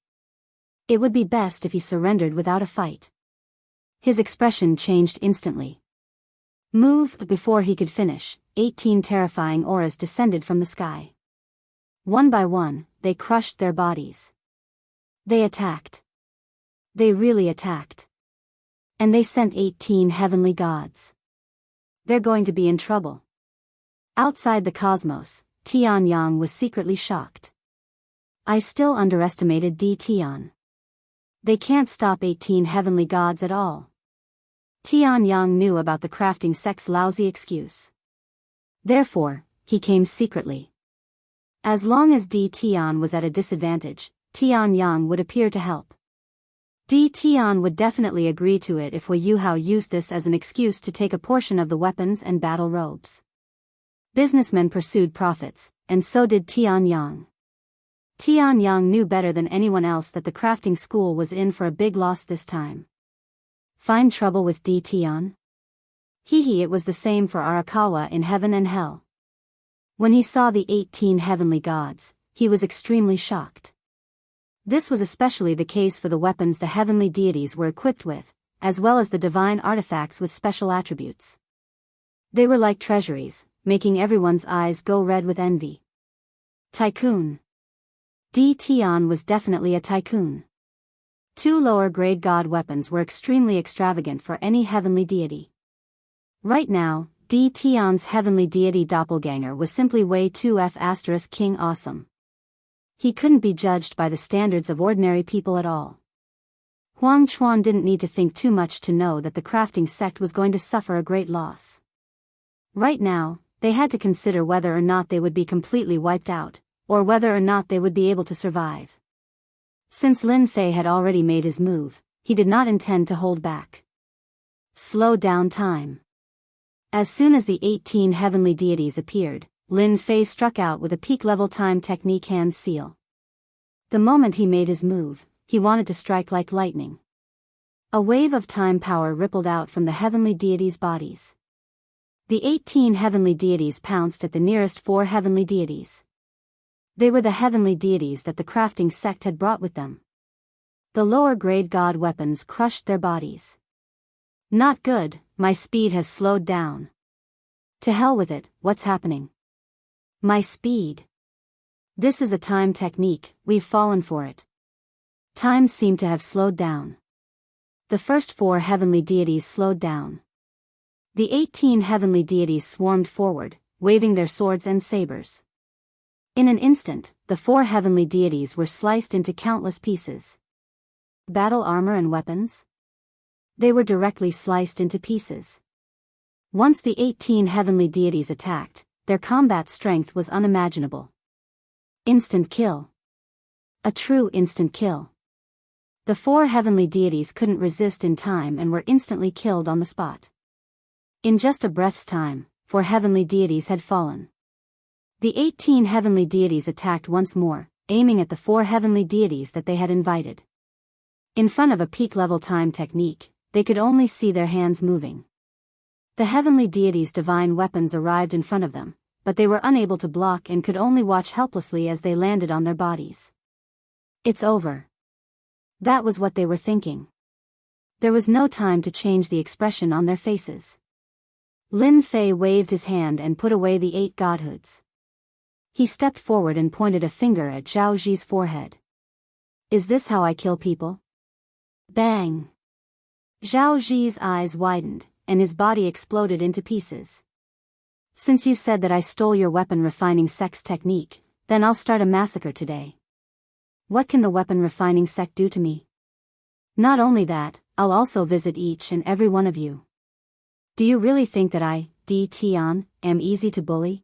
It would be best if he surrendered without a fight. His expression changed instantly. Move, but before he could finish, 18 terrifying auras descended from the sky. One by one, they crushed their bodies. They attacked. They really attacked. And they sent 18 heavenly gods. They're going to be in trouble. Outside the cosmos, Tianyang was secretly shocked. I still underestimated Di Tian. They can't stop 18 heavenly gods at all. Tianyang knew about the crafting sect's lousy excuse. Therefore, he came secretly. As long as Di Tian was at a disadvantage, Tianyang would appear to help. Di Tian would definitely agree to it if Wei Yuhao used this as an excuse to take a portion of the weapons and battle robes. Businessmen pursued profits, and so did Tianyang. Tianyang knew better than anyone else that the crafting school was in for a big loss this time. Find trouble with Di Tian? Hehe, it was the same for Arakawa in heaven and hell. When he saw the 18 heavenly gods, he was extremely shocked. This was especially the case for the weapons the heavenly deities were equipped with, as well as the divine artifacts with special attributes. They were like treasuries, making everyone's eyes go red with envy. Tycoon. Di Tian was definitely a tycoon. 2 lower-grade god weapons were extremely extravagant for any heavenly deity. Right now, Di Tian's heavenly deity doppelganger was simply way 2F** King Awesome. He couldn't be judged by the standards of ordinary people at all. Huang Chuan didn't need to think too much to know that the crafting sect was going to suffer a great loss. Right now, they had to consider whether or not they would be completely wiped out, or whether or not they would be able to survive. Since Lin Fei had already made his move, he did not intend to hold back. Slow down time. As soon as the 18 heavenly deities appeared, Lin Fei struck out with a peak-level time technique hand seal. The moment he made his move, he wanted to strike like lightning. A wave of time power rippled out from the heavenly deities' bodies. The 18 heavenly deities pounced at the nearest 4 heavenly deities. They were the heavenly deities that the crafting sect had brought with them. The lower-grade god weapons crushed their bodies. Not good, my speed has slowed down. To hell with it, what's happening? My speed. This is a time technique, we've fallen for it. Time seemed to have slowed down. The first 4 heavenly deities slowed down. The 18 heavenly deities swarmed forward, waving their swords and sabers. In an instant, the 4 heavenly deities were sliced into countless pieces. Battle armor and weapons? They were directly sliced into pieces. Once the 18 heavenly deities attacked, their combat strength was unimaginable. Instant kill. A true instant kill. The 4 heavenly deities couldn't resist in time and were instantly killed on the spot. In just a breath's time, 4 heavenly deities had fallen. The 18 heavenly deities attacked once more, aiming at the 4 heavenly deities that they had invited. In front of a peak-level time technique, they could only see their hands moving. The heavenly deities' divine weapons arrived in front of them, but they were unable to block and could only watch helplessly as they landed on their bodies. It's over. That was what they were thinking. There was no time to change the expression on their faces. Lin Fei waved his hand and put away the 8 godhoods. He stepped forward and pointed a finger at Zhao Zi's forehead. Is this how I kill people? Bang! Zhao Zi's eyes widened, and his body exploded into pieces. Since you said that I stole your weapon refining sect's technique, then I'll start a massacre today. What can the weapon refining sect do to me? Not only that, I'll also visit each and every one of you. Do you really think that I, Di Tian, am easy to bully?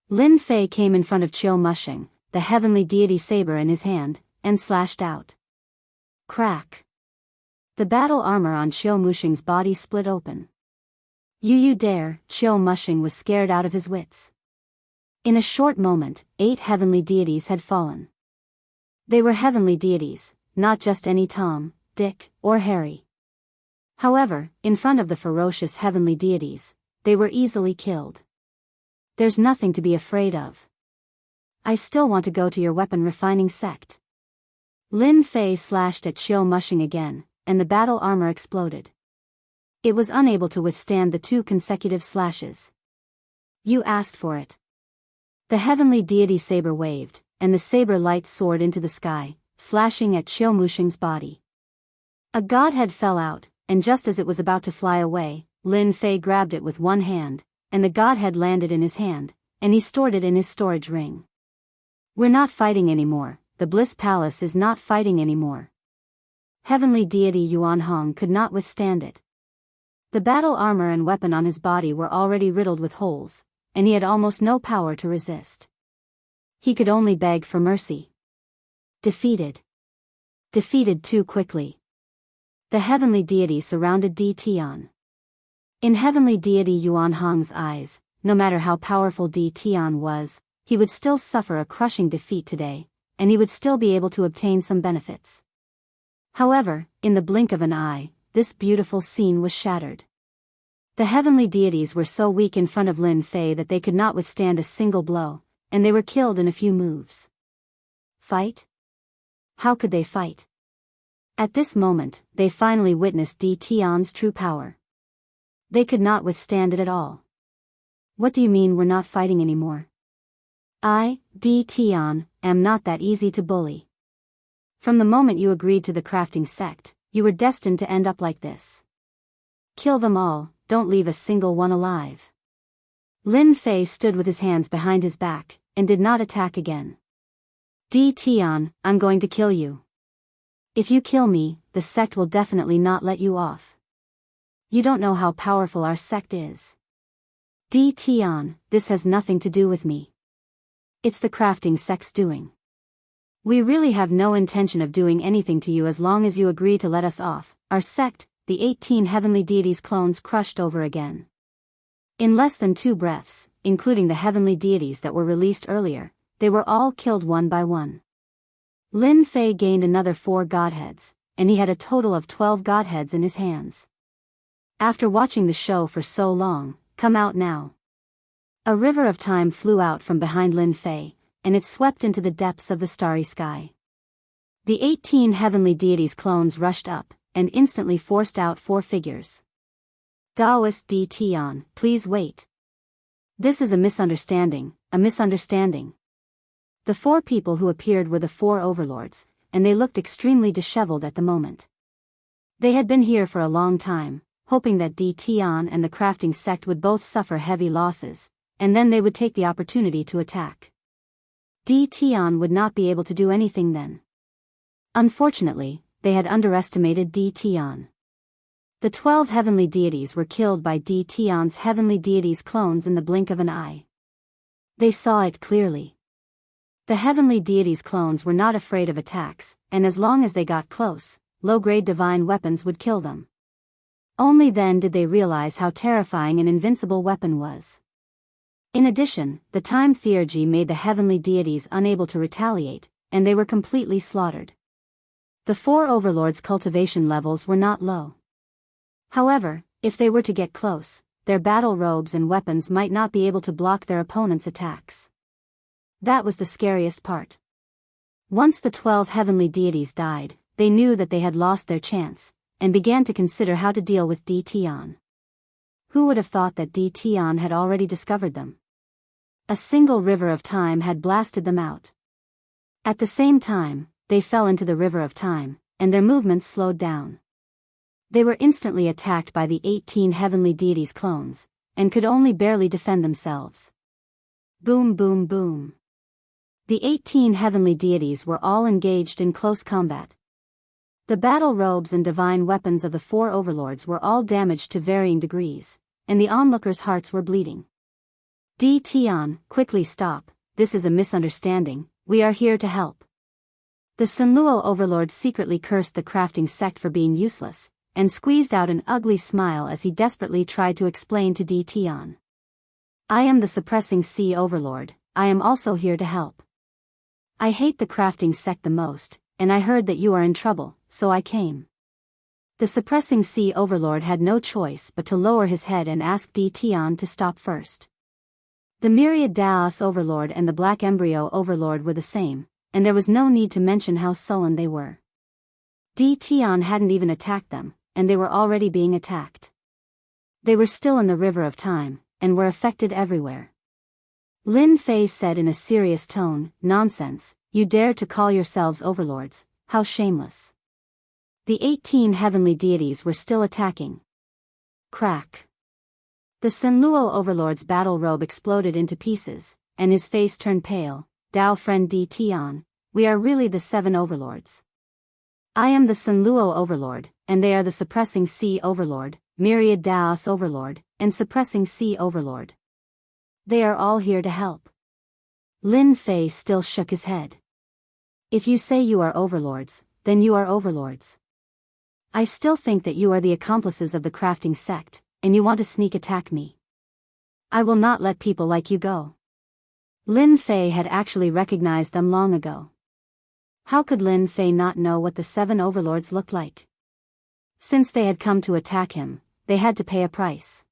Lin Fei came in front of Qiu Mushing, the heavenly deity saber in his hand, and slashed out. Crack! The battle armor on Qiu Mushing's body split open. You dare, Qiu Mushing was scared out of his wits. In a short moment, 8 heavenly deities had fallen. They were heavenly deities, not just any Tom, Dick, or Harry. However, in front of the ferocious heavenly deities, they were easily killed. There's nothing to be afraid of. I still want to go to your weapon refining sect. Lin Fei slashed at Qiu Mushing again, and the battle armor exploded. It was unable to withstand the 2 consecutive slashes. You asked for it. The heavenly deity saber waved, and the saber light soared into the sky, slashing at Qiu Mushing's body. A godhead fell out, and just as it was about to fly away, Lin Fei grabbed it with one hand, and the godhead landed in his hand, and he stored it in his storage ring. We're not fighting anymore, the Bliss Palace is not fighting anymore. Heavenly deity Yuan Hong could not withstand it. The battle armor and weapon on his body were already riddled with holes, and he had almost no power to resist. He could only beg for mercy. Defeated. Defeated too quickly. The heavenly deity surrounded Di Tian. In heavenly deity Yuan Hong's eyes, no matter how powerful Di Tian was, he would still suffer a crushing defeat today, and he would still be able to obtain some benefits. However, in the blink of an eye, this beautiful scene was shattered. The heavenly deities were so weak in front of Lin Fei that they could not withstand a single blow, and they were killed in a few moves. Fight? How could they fight? At this moment, they finally witnessed Di Tian's true power. They could not withstand it at all. What do you mean we're not fighting anymore? I, Di Tian, am not that easy to bully. From the moment you agreed to the crafting sect, you were destined to end up like this. Kill them all, don't leave a single one alive. Lin Fei stood with his hands behind his back, and did not attack again. Di Tian, I'm going to kill you. If you kill me, the sect will definitely not let you off. You don't know how powerful our sect is. Di Tian, this has nothing to do with me. It's the crafting sect's doing. We really have no intention of doing anything to you as long as you agree to let us off. Our sect, the 18 heavenly deities' clones crushed over again. In less than 2 breaths, including the heavenly deities that were released earlier, they were all killed one by one. Lin Fei gained another 4 godheads, and he had a total of 12 godheads in his hands. After watching the show for so long, come out now. A river of time flew out from behind Lin Fei, and it swept into the depths of the starry sky. The 18 heavenly deities' clones rushed up, and instantly forced out 4 figures. Daoist Di Tian, please wait. This is a misunderstanding, a misunderstanding. The 4 people who appeared were the 4 overlords, and they looked extremely disheveled at the moment. They had been here for a long time, hoping that Di Tian and the crafting sect would both suffer heavy losses, and then they would take the opportunity to attack. Di Tian would not be able to do anything then. Unfortunately, they had underestimated Di Tian. The 12 heavenly deities were killed by Di Tian's heavenly deities' clones in the blink of an eye. They saw it clearly. The heavenly deities' clones were not afraid of attacks, and as long as they got close, low-grade divine weapons would kill them. Only then did they realize how terrifying an invincible weapon was. In addition, the time theurgy made the heavenly deities unable to retaliate, and they were completely slaughtered. The 4 overlords' cultivation levels were not low. However, if they were to get close, their battle robes and weapons might not be able to block their opponent's attacks. That was the scariest part. Once the 12 heavenly deities died, they knew that they had lost their chance, and began to consider how to deal with D. Tian. Who would have thought that D. Tian had already discovered them? A single river of time had blasted them out. At the same time, they fell into the river of time, and their movements slowed down. They were instantly attacked by the 18 heavenly deities' clones, and could only barely defend themselves. Boom, boom, boom. The 18 heavenly deities were all engaged in close combat. The battle robes and divine weapons of the 4 overlords were all damaged to varying degrees, and the onlookers' hearts were bleeding. D. Tian, quickly stop, this is a misunderstanding, we are here to help. The Sunluo overlord secretly cursed the crafting sect for being useless, and squeezed out an ugly smile as he desperately tried to explain to D. Tian. I am the suppressing sea overlord, I am also here to help. I hate the crafting sect the most, and I heard that you are in trouble, so I came. The suppressing sea overlord had no choice but to lower his head and ask D. Tian to stop first. The myriad Daoist overlord and the black embryo overlord were the same, and there was no need to mention how sullen they were. D. Tian hadn't even attacked them, and they were already being attacked. They were still in the river of time, and were affected everywhere. Lin Fei said in a serious tone, nonsense, you dare to call yourselves overlords, how shameless. The 18 heavenly deities were still attacking. Crack. The Sunluo overlord's battle robe exploded into pieces, and his face turned pale. Dao friend D. Tian, we are really the 7 overlords. I am the Sunluo overlord, and they are the suppressing sea overlord, myriad Daoist overlord, and suppressing sea overlord. They are all here to help. Lin Fei still shook his head. If you say you are overlords, then you are overlords. I still think that you are the accomplices of the crafting sect, and you want to sneak attack me. I will not let people like you go. Lin Fei had actually recognized them long ago. How could Lin Fei not know what the 7 overlords looked like? Since they had come to attack him, they had to pay a price.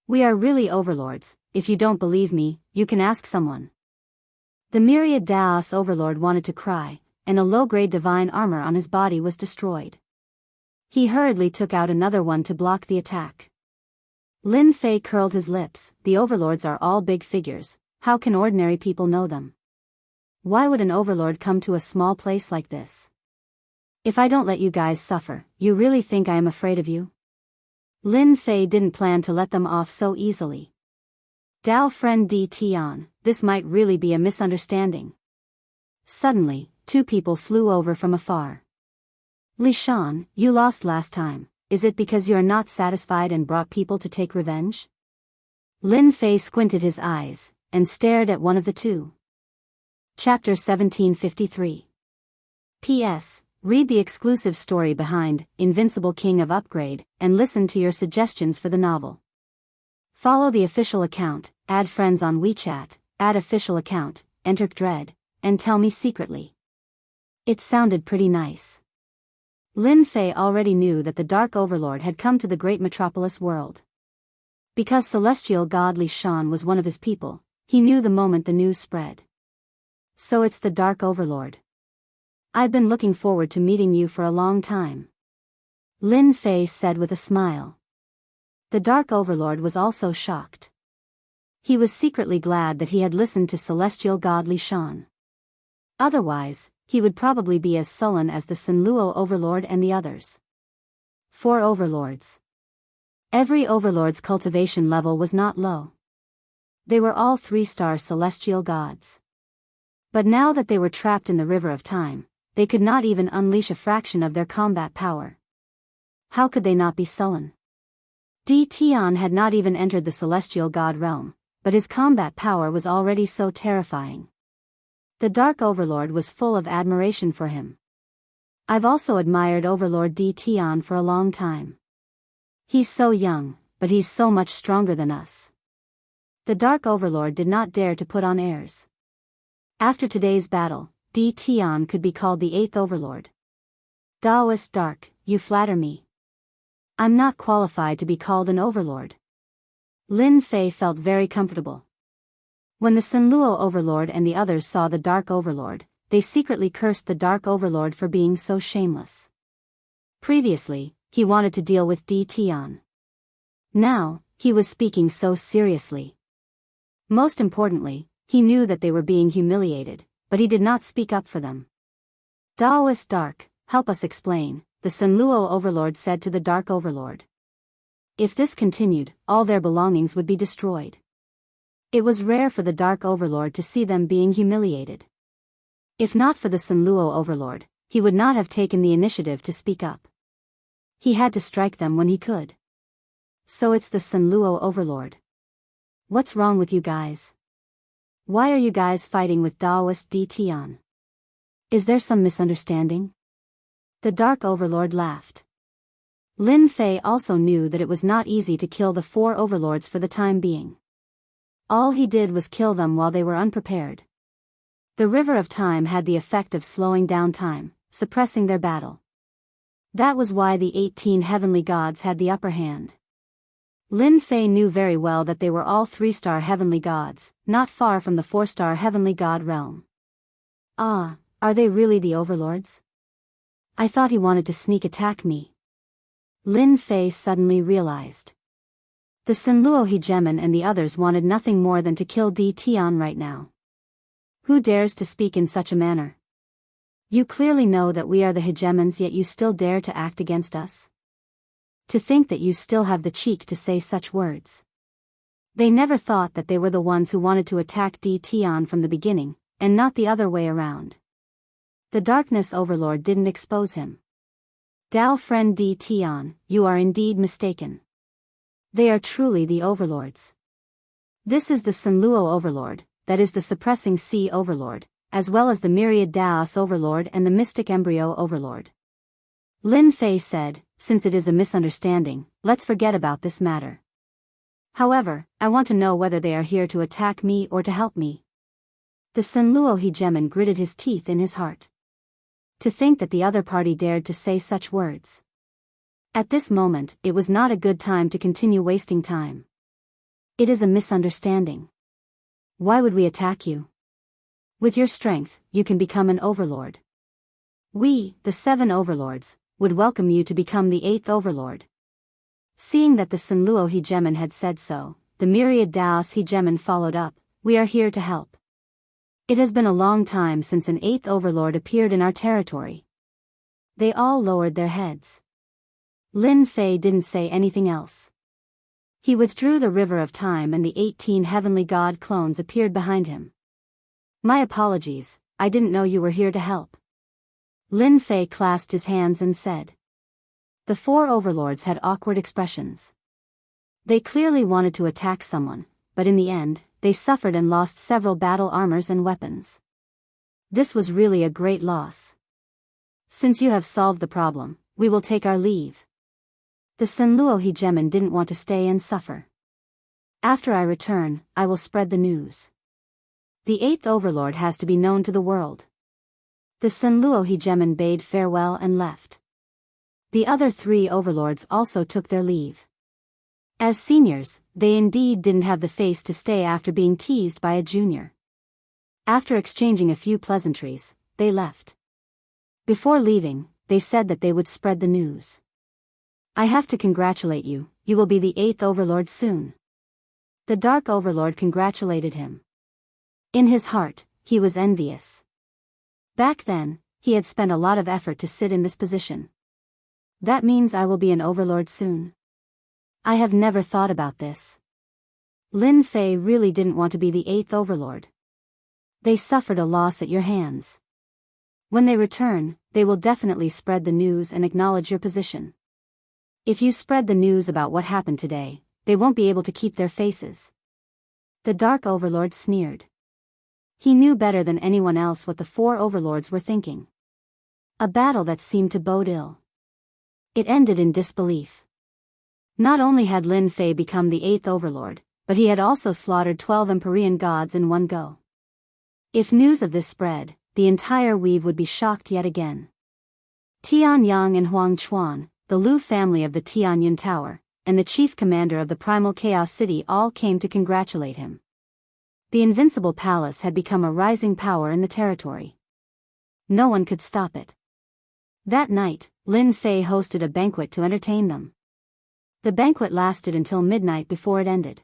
We are really overlords, if you don't believe me, you can ask someone. The myriad Daoist overlord wanted to cry, and a low-grade divine armor on his body was destroyed. He hurriedly took out another one to block the attack. Lin Fei curled his lips, the overlords are all big figures, how can ordinary people know them? Why would an overlord come to a small place like this? If I don't let you guys suffer, you really think I am afraid of you? Lin Fei didn't plan to let them off so easily. Dao friend D. Tian, this might really be a misunderstanding. Suddenly, 2 people flew over from afar. Li Shan, you lost last time, is it because you are not satisfied and brought people to take revenge? Lin Fei squinted his eyes, and stared at one of the 2. Chapter 1753. P.S. Read the exclusive story behind Invincible King of Upgrade, and listen to your suggestions for the novel. Follow the official account, add friends on WeChat, add official account, enter Dread, and tell me secretly. It sounded pretty nice. Lin Fei already knew that the Dark Overlord had come to the great metropolis world. Because celestial god Li Shan was one of his people, he knew the moment the news spread. So it's the Dark Overlord. I've been looking forward to meeting you for a long time. Lin Fei said with a smile. The Dark Overlord was also shocked. He was secretly glad that he had listened to celestial god Li Shan. Otherwise, he would probably be as sullen as the Sunluo overlord and the others. 4 overlords. Every overlord's cultivation level was not low. They were all 3-star celestial gods. But now that they were trapped in the river of time, they could not even unleash a fraction of their combat power. How could they not be sullen? D. Tian had not even entered the celestial god realm, but his combat power was already so terrifying. The Dark Overlord was full of admiration for him. I've also admired Overlord D. Tian for a long time. He's so young, but he's so much stronger than us. The Dark Overlord did not dare to put on airs. After today's battle, D. Tian could be called the 8th Overlord. Daoist Dark, you flatter me. I'm not qualified to be called an overlord. Lin Fei felt very comfortable. When the Sanluo overlord and the others saw the Dark Overlord, they secretly cursed the Dark Overlord for being so shameless. Previously, he wanted to deal with Di Tian. Now, he was speaking so seriously. Most importantly, he knew that they were being humiliated, but he did not speak up for them. Daoist Dark, help us explain, the Sanluo overlord said to the Dark Overlord. If this continued, all their belongings would be destroyed. It was rare for the Dark Overlord to see them being humiliated. If not for the Sanluo overlord, he would not have taken the initiative to speak up. He had to strike them when he could. So it's the Sanluo overlord. What's wrong with you guys? Why are you guys fighting with Daoist Di Tian? Is there some misunderstanding? The Dark Overlord laughed. Lin Fei also knew that it was not easy to kill the 4 overlords for the time being. All he did was kill them while they were unprepared. The River of Time had the effect of slowing down time, suppressing their battle. That was why the 18 heavenly gods had the upper hand. Lin Fei knew very well that they were all 3-star heavenly gods, not far from the 4-star heavenly god realm. Ah, are they really the overlords? I thought he wanted to sneak attack me. Lin Fei suddenly realized. The Sanluo hegemon and the others wanted nothing more than to kill Di Tian right now. Who dares to speak in such a manner? You clearly know that we are the hegemons, yet you still dare to act against us? To think that you still have the cheek to say such words. They never thought that they were the ones who wanted to attack Di Tian from the beginning, and not the other way around. The Darkness Overlord didn't expose him. Dao friend Di Tian, you are indeed mistaken. They are truly the overlords. This is the Sanluo overlord, that is the Suppressing Sea overlord, as well as the Myriad Daos overlord and the Mystic Embryo overlord. Lin Fei said, since it is a misunderstanding, let's forget about this matter. However, I want to know whether they are here to attack me or to help me. The Sanluo hegemon gritted his teeth in his heart. To think that the other party dared to say such words. At this moment, it was not a good time to continue wasting time. It is a misunderstanding. Why would we attack you? With your strength, you can become an overlord. We, the 7 overlords, would welcome you to become the 8th overlord. Seeing that the Sanluo hegemon had said so, the Myriad Daos hegemon followed up, we are here to help. It has been a long time since an 8th overlord appeared in our territory. They all lowered their heads. Lin Fei didn't say anything else. He withdrew the River of Time and the 18 heavenly god clones appeared behind him. My apologies, I didn't know you were here to help. Lin Fei clasped his hands and said. The 4 overlords had awkward expressions. They clearly wanted to attack someone, but in the end, they suffered and lost several battle armors and weapons. This was really a great loss. Since you have solved the problem, we will take our leave. The Sanluo hegemon didn't want to stay and suffer. After I return, I will spread the news. The 8th overlord has to be known to the world. The Sanluo hegemon bade farewell and left. The other 3 overlords also took their leave. As seniors, they indeed didn't have the face to stay after being teased by a junior. After exchanging a few pleasantries, they left. Before leaving, they said that they would spread the news. I have to congratulate you, you will be the 8th overlord soon. The Dark Overlord congratulated him. In his heart, he was envious. Back then, he had spent a lot of effort to sit in this position. That means I will be an overlord soon. I have never thought about this. Lin Fei really didn't want to be the 8th overlord. They suffered a loss at your hands. When they return, they will definitely spread the news and acknowledge your position. If you spread the news about what happened today, they won't be able to keep their faces. The Dark Overlord sneered. He knew better than anyone else what the 4 overlords were thinking. A battle that seemed to bode ill. It ended in disbelief. Not only had Lin Fei become the 8th overlord, but he had also slaughtered 12 Empyrean gods in one go. If news of this spread, the entire weave would be shocked yet again. Tian Yang and Huang Chuan, the Liu family of the Tianyun Tower, and the chief commander of the Primal Chaos City all came to congratulate him. The Invincible Palace had become a rising power in the territory. No one could stop it. That night, Lin Fei hosted a banquet to entertain them. The banquet lasted until midnight before it ended.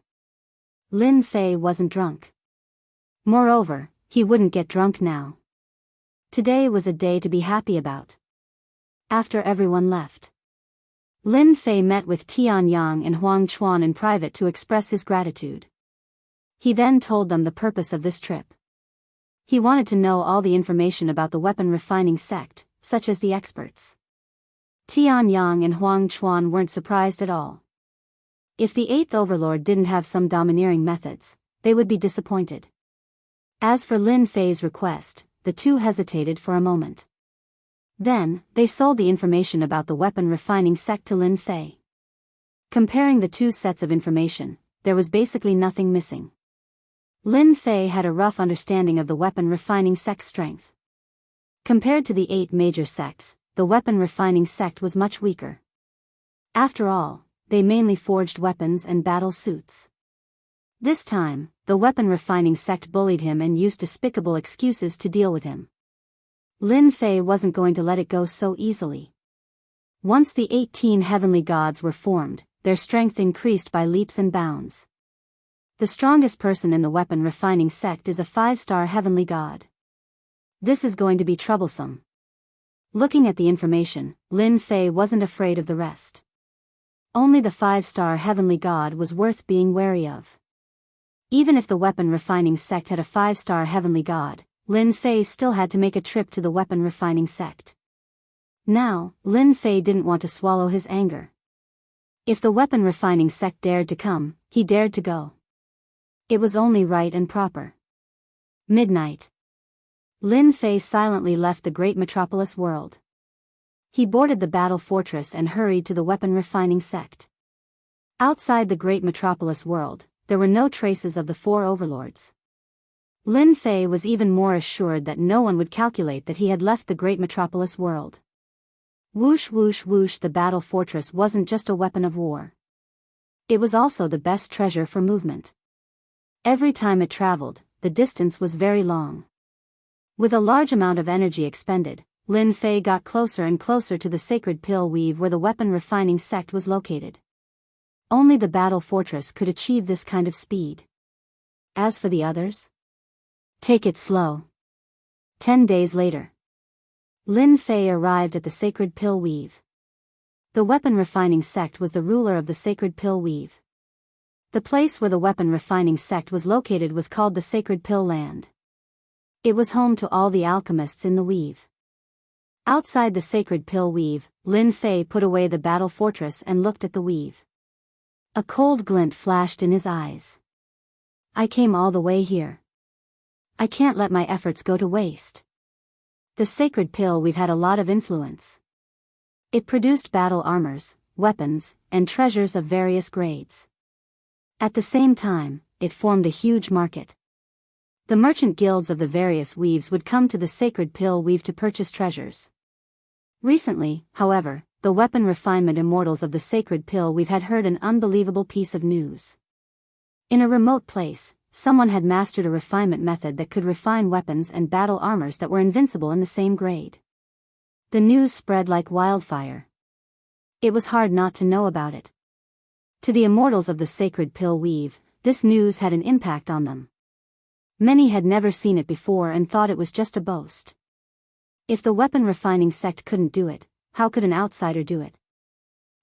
Lin Fei wasn't drunk. Moreover, he wouldn't get drunk now. Today was a day to be happy about. After everyone left, Lin Fei met with Tian Yang and Huang Chuan in private to express his gratitude. He then told them the purpose of this trip. He wanted to know all the information about the weapon refining sect, such as the experts. Tian Yang and Huang Chuan weren't surprised at all. If the Eighth Overlord didn't have some domineering methods, they would be disappointed. As for Lin Fei's request, the two hesitated for a moment. Then, they sold the information about the weapon refining sect to Lin Fei. Comparing the two sets of information, there was basically nothing missing. Lin Fei had a rough understanding of the weapon refining sect's strength. Compared to the 8 major sects, the weapon refining sect was much weaker. After all, they mainly forged weapons and battle suits. This time, the weapon refining sect bullied him and used despicable excuses to deal with him. Lin Fei wasn't going to let it go so easily. Once the 18 heavenly gods were formed, their strength increased by leaps and bounds. The strongest person in the weapon refining sect is a 5-star heavenly god. This is going to be troublesome. Looking at the information, Lin Fei wasn't afraid of the rest. Only the 5-star heavenly god was worth being wary of. Even if the weapon refining sect had a 5-star heavenly god, Lin Fei still had to make a trip to the weapon refining sect. Now, Lin Fei didn't want to swallow his anger. If the weapon refining sect dared to come, he dared to go. It was only right and proper. Midnight. Lin Fei silently left the great metropolis world. He boarded the battle fortress and hurried to the weapon refining sect. Outside the great metropolis world, there were no traces of the 4 overlords. Lin Fei was even more assured that no one would calculate that he had left the great metropolis world. Whoosh whoosh whoosh, the battle fortress wasn't just a weapon of war. It was also the best treasure for movement. Every time it traveled, the distance was very long. With a large amount of energy expended, Lin Fei got closer and closer to the sacred pill weave where the weapon refining sect was located. Only the battle fortress could achieve this kind of speed. As for the others, take it slow. 10 days later, Lin Fei arrived at the sacred pill weave. The weapon refining sect was the ruler of the sacred pill weave. The place where the weapon refining sect was located was called the Sacred Pill Land. It was home to all the alchemists in the weave. Outside the sacred pill weave, Lin Fei put away the battle fortress and looked at the weave. A cold glint flashed in his eyes. I came all the way here. I can't let my efforts go to waste. The sacred pill weave had a lot of influence. It produced battle armors, weapons, and treasures of various grades. At the same time, it formed a huge market. The merchant guilds of the various weaves would come to the sacred pill weave to purchase treasures. Recently, however, the weapon refinement immortals of the sacred pill weave had heard an unbelievable piece of news. In a remote place, someone had mastered a refinement method that could refine weapons and battle armors that were invincible in the same grade. The news spread like wildfire. It was hard not to know about it. To the immortals of the sacred pill weave, this news had an impact on them. Many had never seen it before and thought it was just a boast. If the weapon refining sect couldn't do it, how could an outsider do it?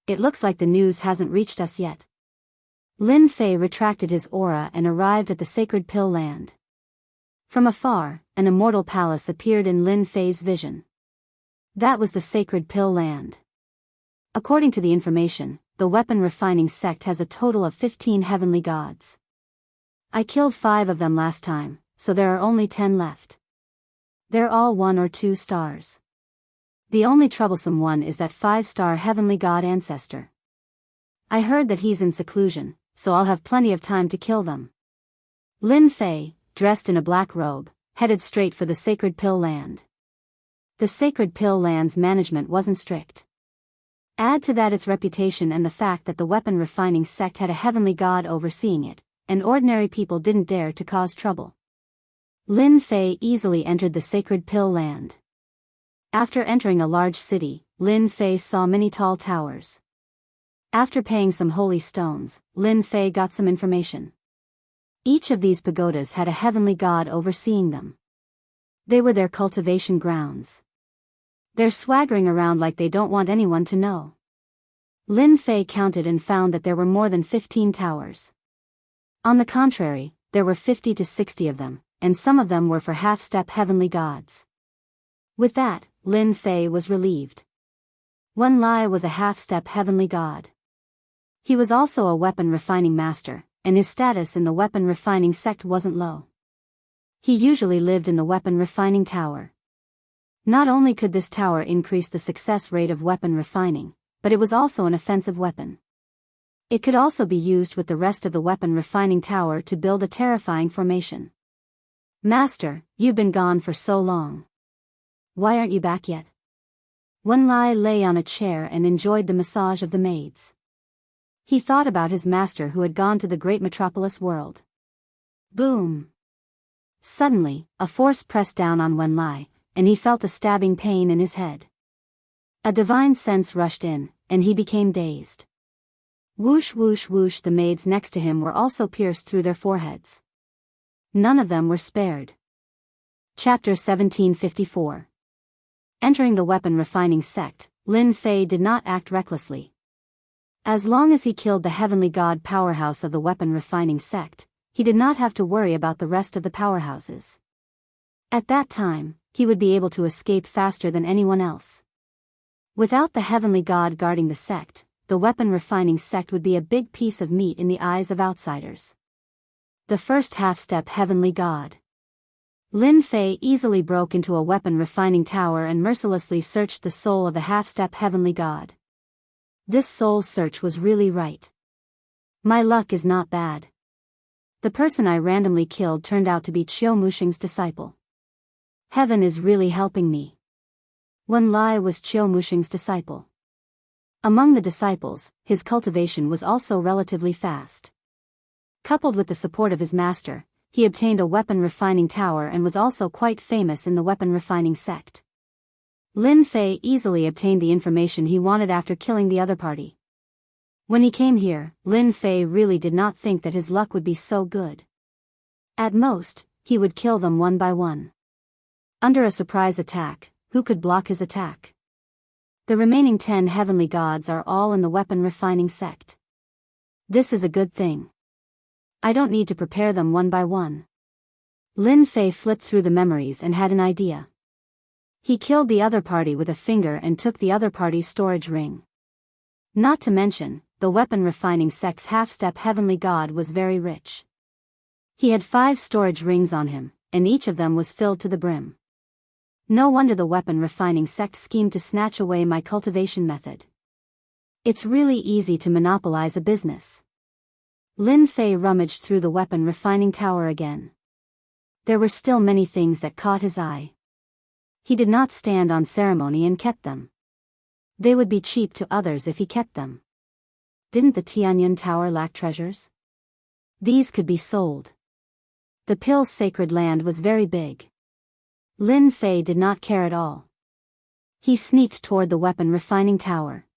It looks like the news hasn't reached us yet. Lin Fei retracted his aura and arrived at the sacred pill land. From afar, an immortal palace appeared in Lin Fei's vision. That was the sacred pill land. According to the information, the weapon refining sect has a total of 15 heavenly gods. I killed 5 of them last time, so there are only 10 left. They're all 1 or 2 stars. The only troublesome one is that 5-star heavenly god ancestor. I heard that he's in seclusion, so I'll have plenty of time to kill them. Lin Fei, dressed in a black robe, headed straight for the sacred pill land. The sacred pill land's management wasn't strict. Add to that its reputation and the fact that the weapon refining sect had a heavenly god overseeing it, and ordinary people didn't dare to cause trouble. Lin Fei easily entered the sacred pill land. After entering a large city, Lin Fei saw many tall towers. After paying some holy stones, Lin Fei got some information. Each of these pagodas had a heavenly god overseeing them. They were their cultivation grounds. They're swaggering around like they don't want anyone to know. Lin Fei counted and found that there were more than 15 towers. On the contrary, there were 50 to 60 of them, and some of them were for half-step heavenly gods. With that, Lin Fei was relieved. Wen Lai was a half-step heavenly god. He was also a weapon refining master, and his status in the weapon refining sect wasn't low. He usually lived in the weapon refining tower. Not only could this tower increase the success rate of weapon refining, but it was also an offensive weapon. It could also be used with the rest of the weapon refining tower to build a terrifying formation. Master, you've been gone for so long. Why aren't you back yet? Wen Lai lay on a chair and enjoyed the massage of the maids. He thought about his master who had gone to the great metropolis world. Boom! Suddenly, a force pressed down on Wen Lai, and he felt a stabbing pain in his head. A divine sense rushed in, and he became dazed. Whoosh whoosh whoosh, the maids next to him were also pierced through their foreheads. None of them were spared. Chapter 1754. Entering the weapon refining sect, Lin Fei did not act recklessly. As long as he killed the heavenly god powerhouse of the weapon refining sect, he did not have to worry about the rest of the powerhouses. At that time, he would be able to escape faster than anyone else. Without the heavenly god guarding the sect, the weapon refining sect would be a big piece of meat in the eyes of outsiders. The first half-step heavenly god. Lin Fei easily broke into a weapon refining tower and mercilessly searched the soul of the half-step heavenly god. This soul search was really right. My luck is not bad. The person I randomly killed turned out to be Qiu Muxing's disciple. Heaven is really helping me. Wen Lai was Qiu Muxing's disciple. Among the disciples, his cultivation was also relatively fast. Coupled with the support of his master, he obtained a weapon refining tower and was also quite famous in the weapon refining sect. Lin Fei easily obtained the information he wanted after killing the other party. When he came here, Lin Fei really did not think that his luck would be so good. At most, he would kill them one by one. Under a surprise attack, who could block his attack? The remaining 10 heavenly gods are all in the weapon refining sect. This is a good thing. I don't need to prepare them one by one. Lin Fei flipped through the memories and had an idea. He killed the other party with a finger and took the other party's storage ring. Not to mention, the weapon refining sect's half-step heavenly god was very rich. He had 5 storage rings on him, and each of them was filled to the brim. No wonder the weapon refining sect schemed to snatch away my cultivation method. It's really easy to monopolize a business. Lin Fei rummaged through the weapon refining tower again. There were still many things that caught his eye. He did not stand on ceremony and kept them. They would be cheap to others if he kept them. Didn't the Tianyun Tower lack treasures? These could be sold. The Pill's sacred land was very big. Lin Fei did not care at all. He sneaked toward the weapon refining tower.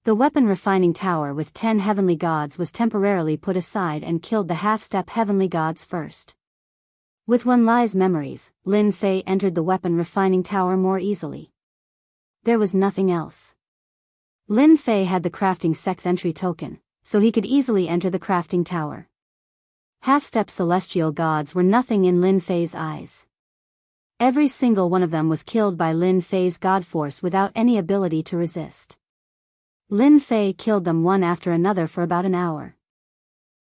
The weapon refining tower with 10 heavenly gods was temporarily put aside and killed the half-step heavenly gods first. With Wen Lai's memories, Lin Fei entered the weapon refining tower more easily. There was nothing else. Lin Fei had the crafting sect's entry token, so he could easily enter the crafting tower. Half-step celestial gods were nothing in Lin Fei's eyes. Every single one of them was killed by Lin Fei's god force without any ability to resist. Lin Fei killed them one after another for about an hour.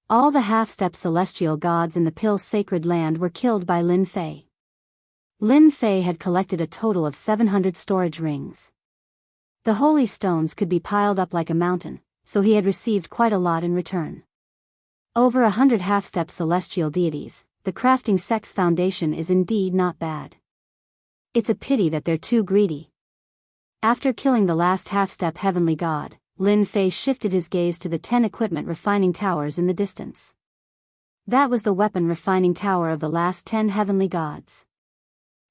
All the half-step celestial gods in the Pill's sacred land were killed by Lin Fei. Lin Fei had collected a total of 700 storage rings. The holy stones could be piled up like a mountain, so he had received quite a lot in return. Over 100 half-step celestial deities, the crafting sect's foundation is indeed not bad. It's a pity that they're too greedy. After killing the last half-step heavenly god, Lin Fei shifted his gaze to the 10 equipment refining towers in the distance. That was the weapon refining tower of the last 10 heavenly gods.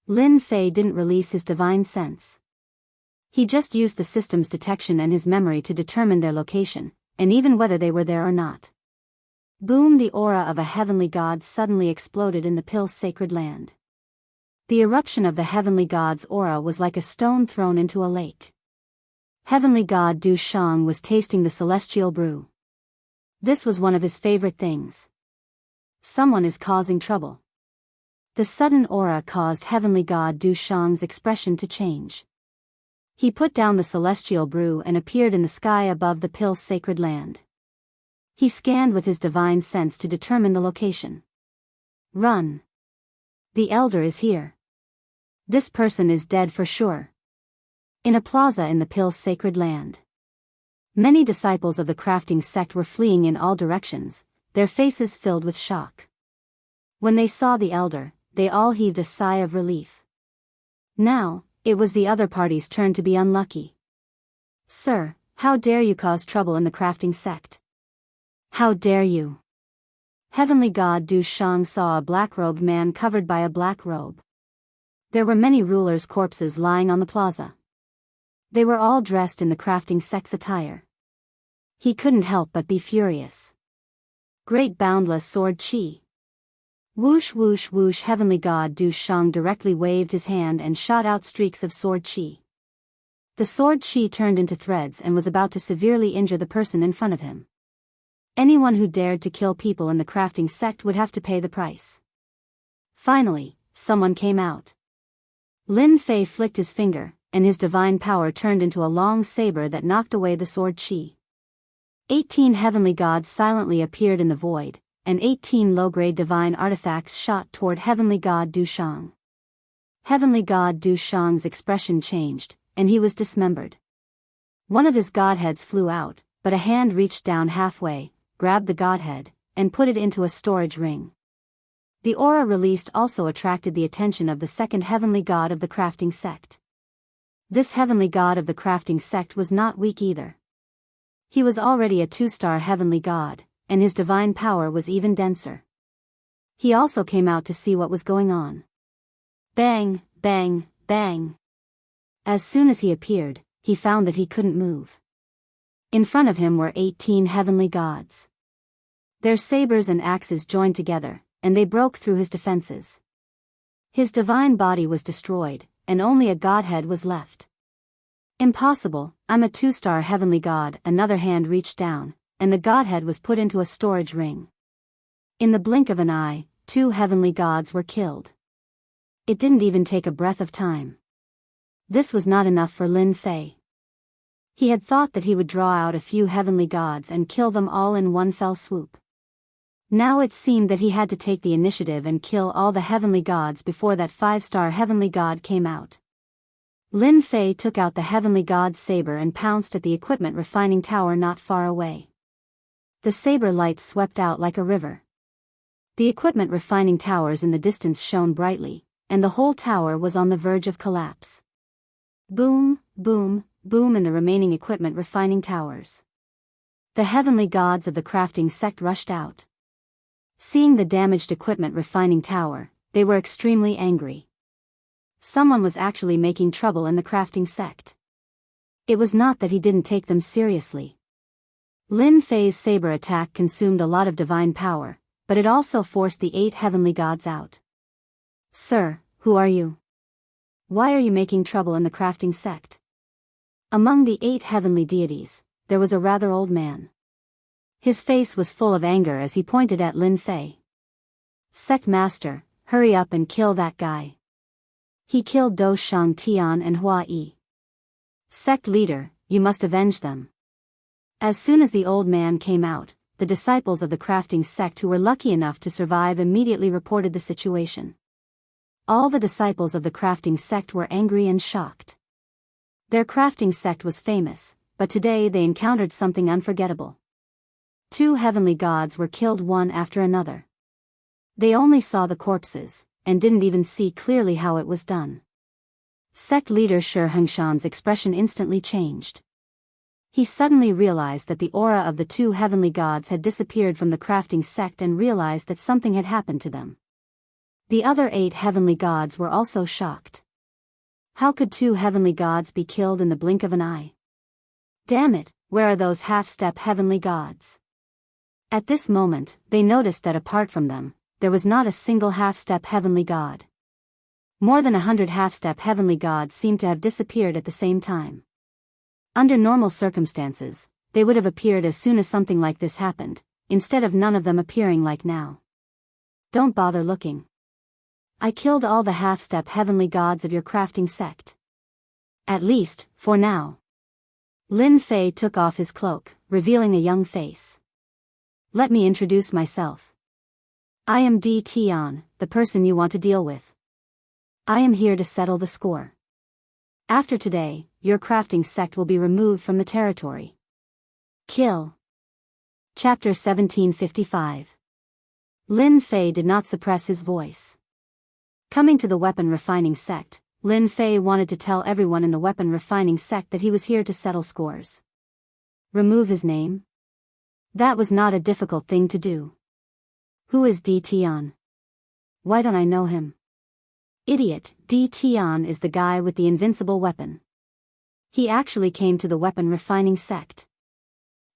Lin Fei didn't release his divine sense. He just used the system's detection and his memory to determine their location, and even whether they were there or not. Boom! The aura of a heavenly god suddenly exploded in the Pill's sacred land. The eruption of the heavenly god's aura was like a stone thrown into a lake. Heavenly god Du Shang was tasting the celestial brew. This was one of his favorite things. Someone is causing trouble. The sudden aura caused heavenly god Du Shang's expression to change. He put down the celestial brew and appeared in the sky above the Pill's sacred land. He scanned with his divine sense to determine the location. Run! The elder is here. This person is dead for sure. In a plaza in the Pill's sacred land. Many disciples of the crafting sect were fleeing in all directions, their faces filled with shock. When they saw the elder, they all heaved a sigh of relief. Now, it was the other party's turn to be unlucky. Sir, how dare you cause trouble in the crafting sect? How dare you? Heavenly god Du Shang saw a black-robed man covered by a black robe. There were many rulers' corpses lying on the plaza. They were all dressed in the crafting sect's attire. He couldn't help but be furious. Great boundless sword chi. Whoosh whoosh whoosh! Heavenly god Du Shang directly waved his hand and shot out streaks of sword chi. The sword chi turned into threads and was about to severely injure the person in front of him. Anyone who dared to kill people in the crafting sect would have to pay the price. Finally, someone came out. Lin Fei flicked his finger, and his divine power turned into a long saber that knocked away the sword chi. 18 heavenly gods silently appeared in the void, and 18 low-grade divine artifacts shot toward heavenly god Du Shang. Heavenly god Du Shang's expression changed, and he was dismembered. One of his godheads flew out, but a hand reached down halfway, grabbed the godhead, and put it into a storage ring. The aura released also attracted the attention of the second heavenly god of the crafting sect. This heavenly god of the crafting sect was not weak either. He was already a 2-star heavenly god, and his divine power was even denser. He also came out to see what was going on. Bang, bang, bang. As soon as he appeared, he found that he couldn't move. In front of him were 18 heavenly gods. Their sabers and axes joined together, and they broke through his defenses. His divine body was destroyed, and only a godhead was left. Impossible, I'm a 2-star heavenly god. Another hand reached down, and the godhead was put into a storage ring. In the blink of an eye, 2 heavenly gods were killed. It didn't even take a breath of time. This was not enough for Lin Fei. He had thought that he would draw out a few heavenly gods and kill them all in one fell swoop. Now it seemed that he had to take the initiative and kill all the heavenly gods before that 5-star heavenly god came out. Lin Fei took out the heavenly god's saber and pounced at the equipment refining tower not far away. The saber light swept out like a river. The equipment refining towers in the distance shone brightly, and the whole tower was on the verge of collapse. Boom, boom, boom in the remaining equipment refining towers. The heavenly gods of the crafting sect rushed out. Seeing the damaged equipment refining tower, they were extremely angry. Someone was actually making trouble in the crafting sect. It was not that he didn't take them seriously. Lin Fei's saber attack consumed a lot of divine power, but it also forced the 8 heavenly gods out. Sir, who are you? Why are you making trouble in the crafting sect? Among the 8 heavenly deities, there was a rather old man. His face was full of anger as he pointed at Lin Fei. Sect master, hurry up and kill that guy. He killed Do Shang Tian and Hua Yi. Sect leader, you must avenge them. As soon as the old man came out, the disciples of the crafting sect who were lucky enough to survive immediately reported the situation. All the disciples of the crafting sect were angry and shocked. Their crafting sect was famous, but today they encountered something unforgettable. 2 heavenly gods were killed one after another. They only saw the corpses, and didn't even see clearly how it was done. Sect leader Xianxia's expression instantly changed. He suddenly realized that the aura of the two heavenly gods had disappeared from the crafting sect and realized that something had happened to them. The other 8 heavenly gods were also shocked. How could 2 heavenly gods be killed in the blink of an eye? Damn it, where are those half-step heavenly gods? At this moment, they noticed that apart from them, there was not a single half-step heavenly god. More than 100 half-step heavenly gods seemed to have disappeared at the same time. Under normal circumstances, they would have appeared as soon as something like this happened, instead of none of them appearing like now. Don't bother looking. I killed all the half-step heavenly gods of your crafting sect. At least, for now. Lin Fei took off his cloak, revealing a young face. Let me introduce myself. I am Di Tian, the person you want to deal with. I am here to settle the score. After today, your crafting sect will be removed from the territory. Kill. Chapter 1755. Lin Fei did not suppress his voice. Coming to the weapon refining sect, Lin Fei wanted to tell everyone in the weapon refining sect that he was here to settle scores. Remove his name? That was not a difficult thing to do. Who is Di Tian? Why don't I know him? Idiot, Di Tian is the guy with the invincible weapon. He actually came to the weapon refining sect.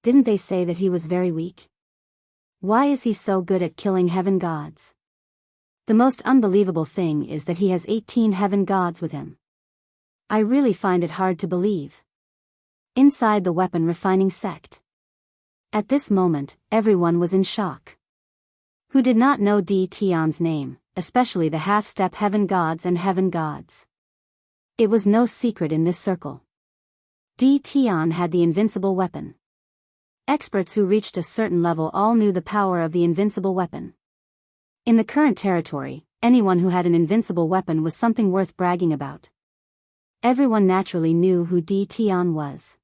Didn't they say that he was very weak? Why is he so good at killing heaven gods? The most unbelievable thing is that he has 18 heaven gods with him. I really find it hard to believe. Inside the weapon refining sect. At this moment, everyone was in shock. Who did not know Di Tian's name, especially the half-step heaven gods and heaven gods? It was no secret in this circle. Di Tian had the invincible weapon. Experts who reached a certain level all knew the power of the invincible weapon. In the current territory, anyone who had an invincible weapon was something worth bragging about. Everyone naturally knew who Di Tian was.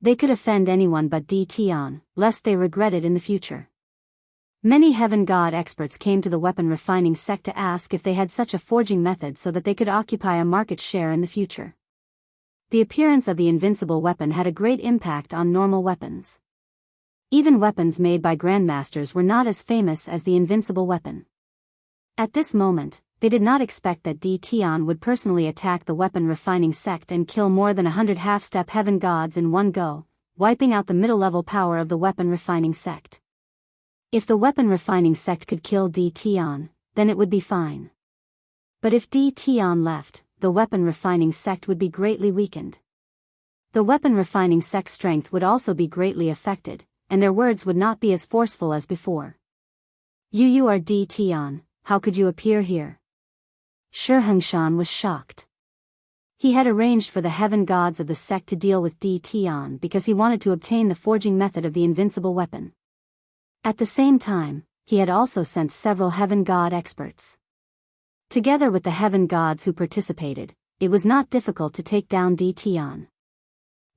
They could offend anyone but Di Tian, lest they regret it in the future. Many heaven god experts came to the weapon refining sect to ask if they had such a forging method so that they could occupy a market share in the future. The appearance of the invincible weapon had a great impact on normal weapons. Even weapons made by grandmasters were not as famous as the invincible weapon. At this moment, they did not expect that Di Tian would personally attack the weapon refining sect and kill more than 100 half-step heaven gods in one go, wiping out the middle-level power of the weapon refining sect. If the weapon refining sect could kill Di Tian, then it would be fine. But if Di Tian left, the weapon refining sect would be greatly weakened. The weapon refining sect's strength would also be greatly affected, and their words would not be as forceful as before. You are Di Tian, how could you appear here? Xianxia was shocked. He had arranged for the heaven gods of the sect to deal with Di Tian because he wanted to obtain the forging method of the invincible weapon. At the same time, he had also sent several heaven god experts. Together with the heaven gods who participated, it was not difficult to take down Di Tian.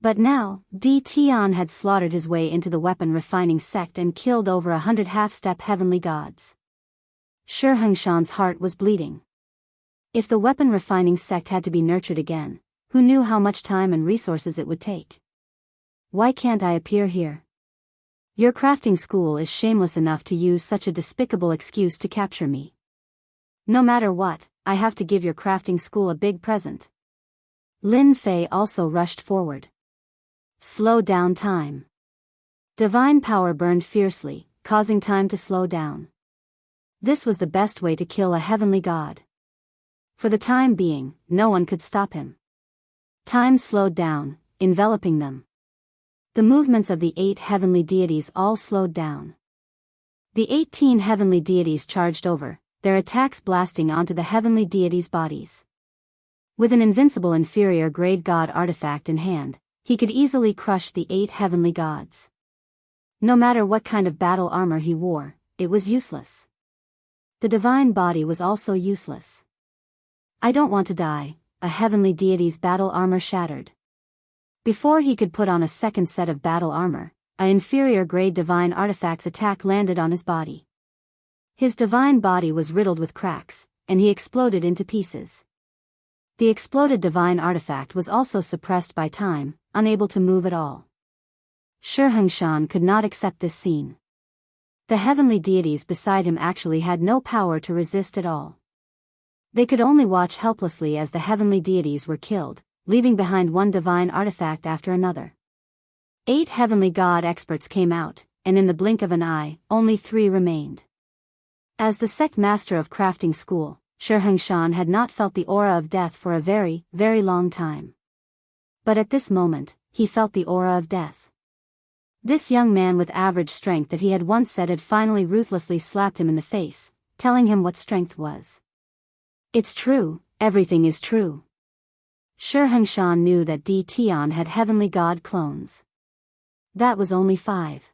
But now, Di Tian had slaughtered his way into the weapon refining sect and killed over 100 half-step heavenly gods. Xianxia's heart was bleeding. If the weapon refining sect had to be nurtured again, who knew how much time and resources it would take? Why can't I appear here? Your crafting school is shameless enough to use such a despicable excuse to capture me. No matter what, I have to give your crafting school a big present. Lin Fei also rushed forward. Slow down time. Divine power burned fiercely, causing time to slow down. This was the best way to kill a heavenly god. For the time being, no one could stop him. Time slowed down, enveloping them. The movements of the 8 heavenly deities all slowed down. The 18 heavenly deities charged over, their attacks blasting onto the heavenly deities' bodies. With an invincible inferior grade god artifact in hand, he could easily crush the 8 heavenly gods. No matter what kind of battle armor he wore, it was useless. The divine body was also useless. I don't want to die, a heavenly deity's battle armor shattered. Before he could put on a second set of battle armor, an inferior grade divine artifact's attack landed on his body. His divine body was riddled with cracks, and he exploded into pieces. The exploded divine artifact was also suppressed by time, unable to move at all. Shi Hengshan could not accept this scene. The heavenly deities beside him actually had no power to resist at all. They could only watch helplessly as the heavenly deities were killed, leaving behind one divine artifact after another. 8 heavenly god experts came out, and in the blink of an eye, only 3 remained. As the sect master of crafting school, Shi Hengshan had not felt the aura of death for a very, very long time. But at this moment, he felt the aura of death. This young man with average strength that he had once said had finally ruthlessly slapped him in the face, telling him what strength was. It's true, everything is true. Shi Hengshan knew that Di Tian had heavenly god clones. That was only 5.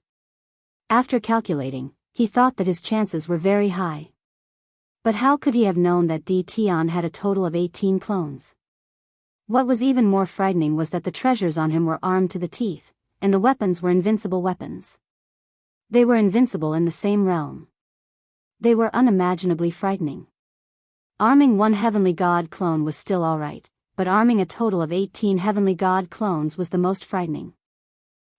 After calculating, he thought that his chances were very high. But how could he have known that Di Tian had a total of 18 clones? What was even more frightening was that the treasures on him were armed to the teeth, and the weapons were invincible weapons. They were invincible in the same realm. They were unimaginably frightening. Arming one heavenly god clone was still alright, but arming a total of 18 heavenly god clones was the most frightening.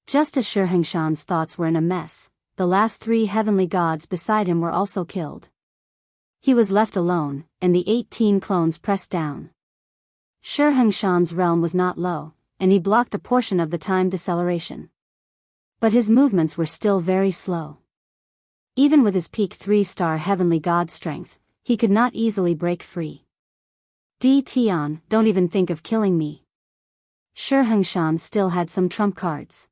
Just as Shi Hengshan's thoughts were in a mess, the last 3 heavenly gods beside him were also killed. He was left alone, and the 18 clones pressed down. Shi Hengshan's realm was not low, and he blocked a portion of the time deceleration. But his movements were still very slow. Even with his peak 3-star heavenly god strength, he could not easily break free. Di Tian, don't even think of killing me. Shi Hengshan still had some trump cards.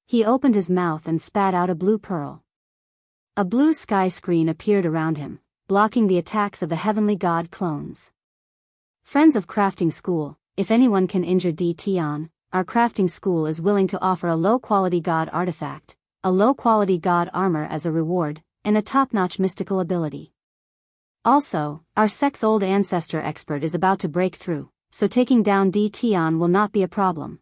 He opened his mouth and spat out a blue pearl. A blue sky screen appeared around him, blocking the attacks of the heavenly god clones. Friends of crafting school, if anyone can injure Di Tian, our crafting school is willing to offer a low-quality god artifact, a low-quality god armor as a reward, and a top-notch mystical ability. Also, our sect's old ancestor expert is about to break through, so taking down Di Tian will not be a problem.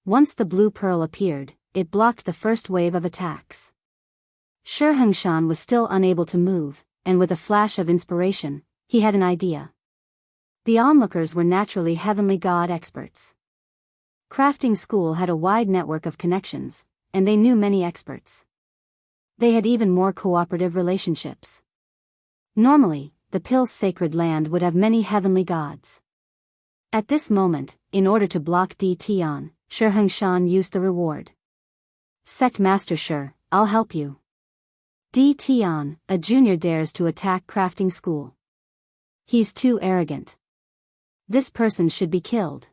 Once the blue pearl appeared, it blocked the first wave of attacks. Shi Hengshan was still unable to move, and with a flash of inspiration, he had an idea. The onlookers were naturally heavenly god experts. Crafting school had a wide network of connections, and they knew many experts. They had even more cooperative relationships. Normally, the Pill's sacred land would have many heavenly gods. At this moment, in order to block Di Tian, Shi Hengshan used the reward. Sect Master Shi, I'll help you. Di Tian, a junior, dares to attack crafting school. He's too arrogant. This person should be killed.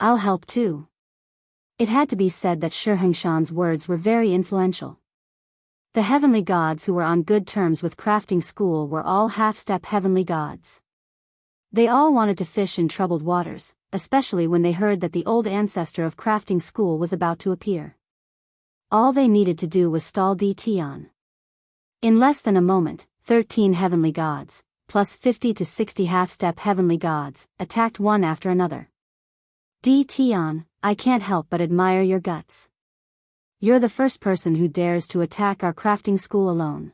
I'll help too. It had to be said that Shi Hengshan's words were very influential. The heavenly gods who were on good terms with crafting school were all half-step heavenly gods. They all wanted to fish in troubled waters, especially when they heard that the old ancestor of crafting school was about to appear. All they needed to do was stall Di Tian. In less than a moment, 13 heavenly gods, plus 50 to 60 half-step heavenly gods, attacked one after another. Di Tian, I can't help but admire your guts. You're the first person who dares to attack our crafting school alone.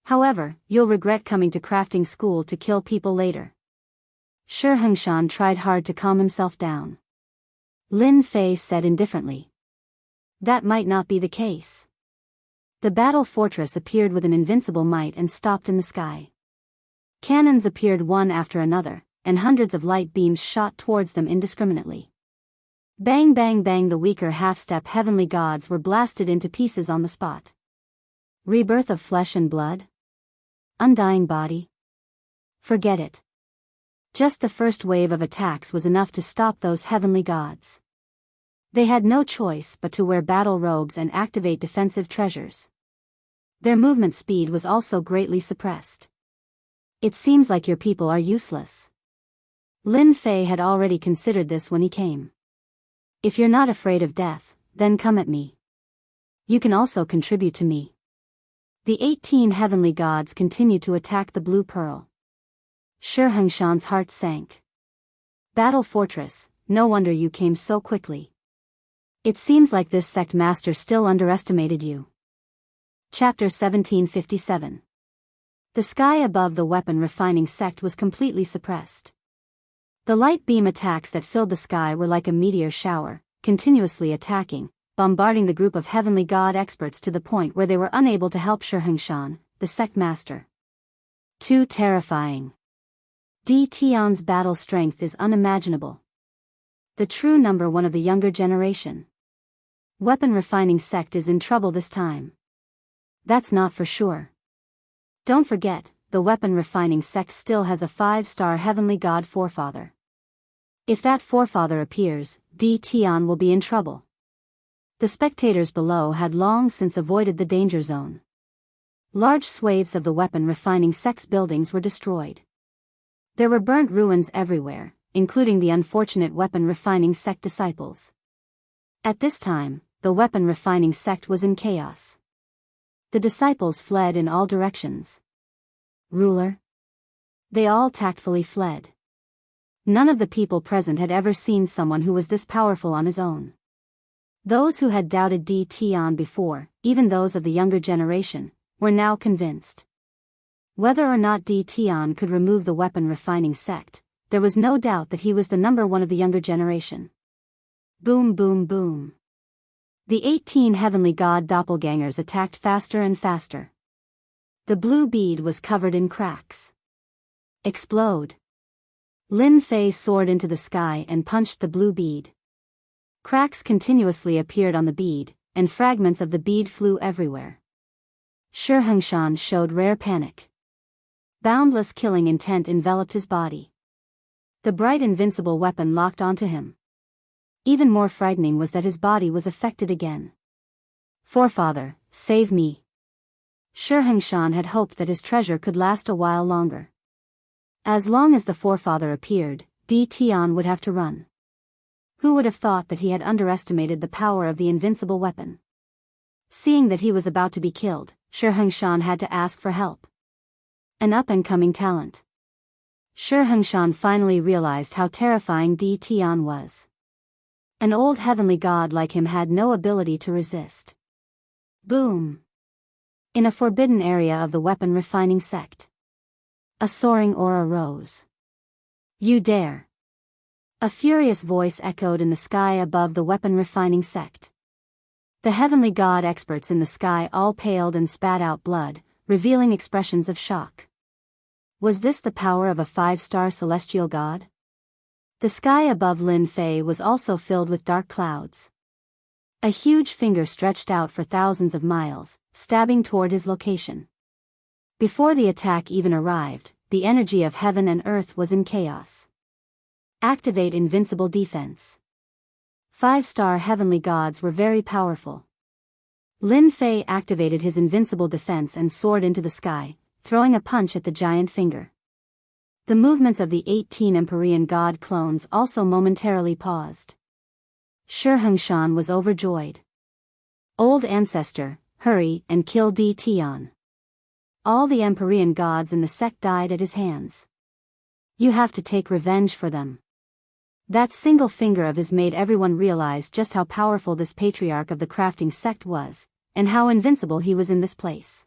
However, you'll regret coming to crafting school to kill people later. Shi Hengshan tried hard to calm himself down. Lin Fei said indifferently. That might not be the case. The battle fortress appeared with an invincible might and stopped in the sky. Cannons appeared one after another, and hundreds of light beams shot towards them indiscriminately. Bang bang bang, the weaker half-step heavenly gods were blasted into pieces on the spot. Rebirth of flesh and blood? Undying body? Forget it. Just the first wave of attacks was enough to stop those heavenly gods. They had no choice but to wear battle robes and activate defensive treasures. Their movement speed was also greatly suppressed. It seems like your people are useless. Lin Fei had already considered this when he came. If you're not afraid of death, then come at me. You can also contribute to me. The 18 heavenly gods continued to attack the blue pearl. Shi Hengshan's heart sank. Battle fortress, no wonder you came so quickly. It seems like this sect master still underestimated you. Chapter 1757. The sky above the weapon refining sect was completely suppressed. The light beam attacks that filled the sky were like a meteor shower, continuously attacking, bombarding the group of heavenly god experts to the point where they were unable to help Xianxia, the sect master. Too terrifying. Di Tian's battle strength is unimaginable. The true number one of the younger generation. Weapon refining sect is in trouble this time. That's not for sure. Don't forget, the weapon refining sect still has a 5-star heavenly god forefather. If that forefather appears, Di Tian will be in trouble. The spectators below had long since avoided the danger zone. Large swathes of the weapon refining sect's buildings were destroyed. There were burnt ruins everywhere, including the unfortunate weapon refining sect disciples. At this time, the weapon refining sect was in chaos. The disciples fled in all directions. Ruler? They all tactfully fled. None of the people present had ever seen someone who was this powerful on his own. Those who had doubted Di Tian before, even those of the younger generation, were now convinced. Whether or not Di Tian could remove the weapon refining sect, there was no doubt that he was the number one of the younger generation. Boom boom boom. The 18 heavenly god doppelgangers attacked faster and faster. The blue bead was covered in cracks. Explode. Lin Fei soared into the sky and punched the blue bead. Cracks continuously appeared on the bead, and fragments of the bead flew everywhere. Xianxia showed rare panic. Boundless killing intent enveloped his body. The bright invincible weapon locked onto him. Even more frightening was that his body was affected again. Forefather, save me. Xianxia had hoped that his treasure could last a while longer. As long as the forefather appeared, Di Tian would have to run. Who would have thought that he had underestimated the power of the invincible weapon? Seeing that he was about to be killed, Xianxia had to ask for help. An up-and-coming talent. Xianxia finally realized how terrifying Di Tian was. An old heavenly god like him had no ability to resist. Boom! In a forbidden area of the weapon refining sect. A soaring aura rose. You dare! A furious voice echoed in the sky above the weapon refining sect. The heavenly god experts in the sky all paled and spat out blood, revealing expressions of shock. Was this the power of a 5-star celestial god? The sky above Lin Fei was also filled with dark clouds. A huge finger stretched out for thousands of miles, stabbing toward his location. Before the attack even arrived, the energy of heaven and earth was in chaos. Activate invincible defense. 5-star heavenly gods were very powerful. Lin Fei activated his invincible defense and soared into the sky, throwing a punch at the giant finger. The movements of the 18 Empyrean god clones also momentarily paused. Xianxia was overjoyed. Old ancestor, hurry and kill Di Tian. All the Empyrean gods in the sect died at his hands. You have to take revenge for them. That single finger of his made everyone realize just how powerful this patriarch of the crafting sect was, and how invincible he was in this place.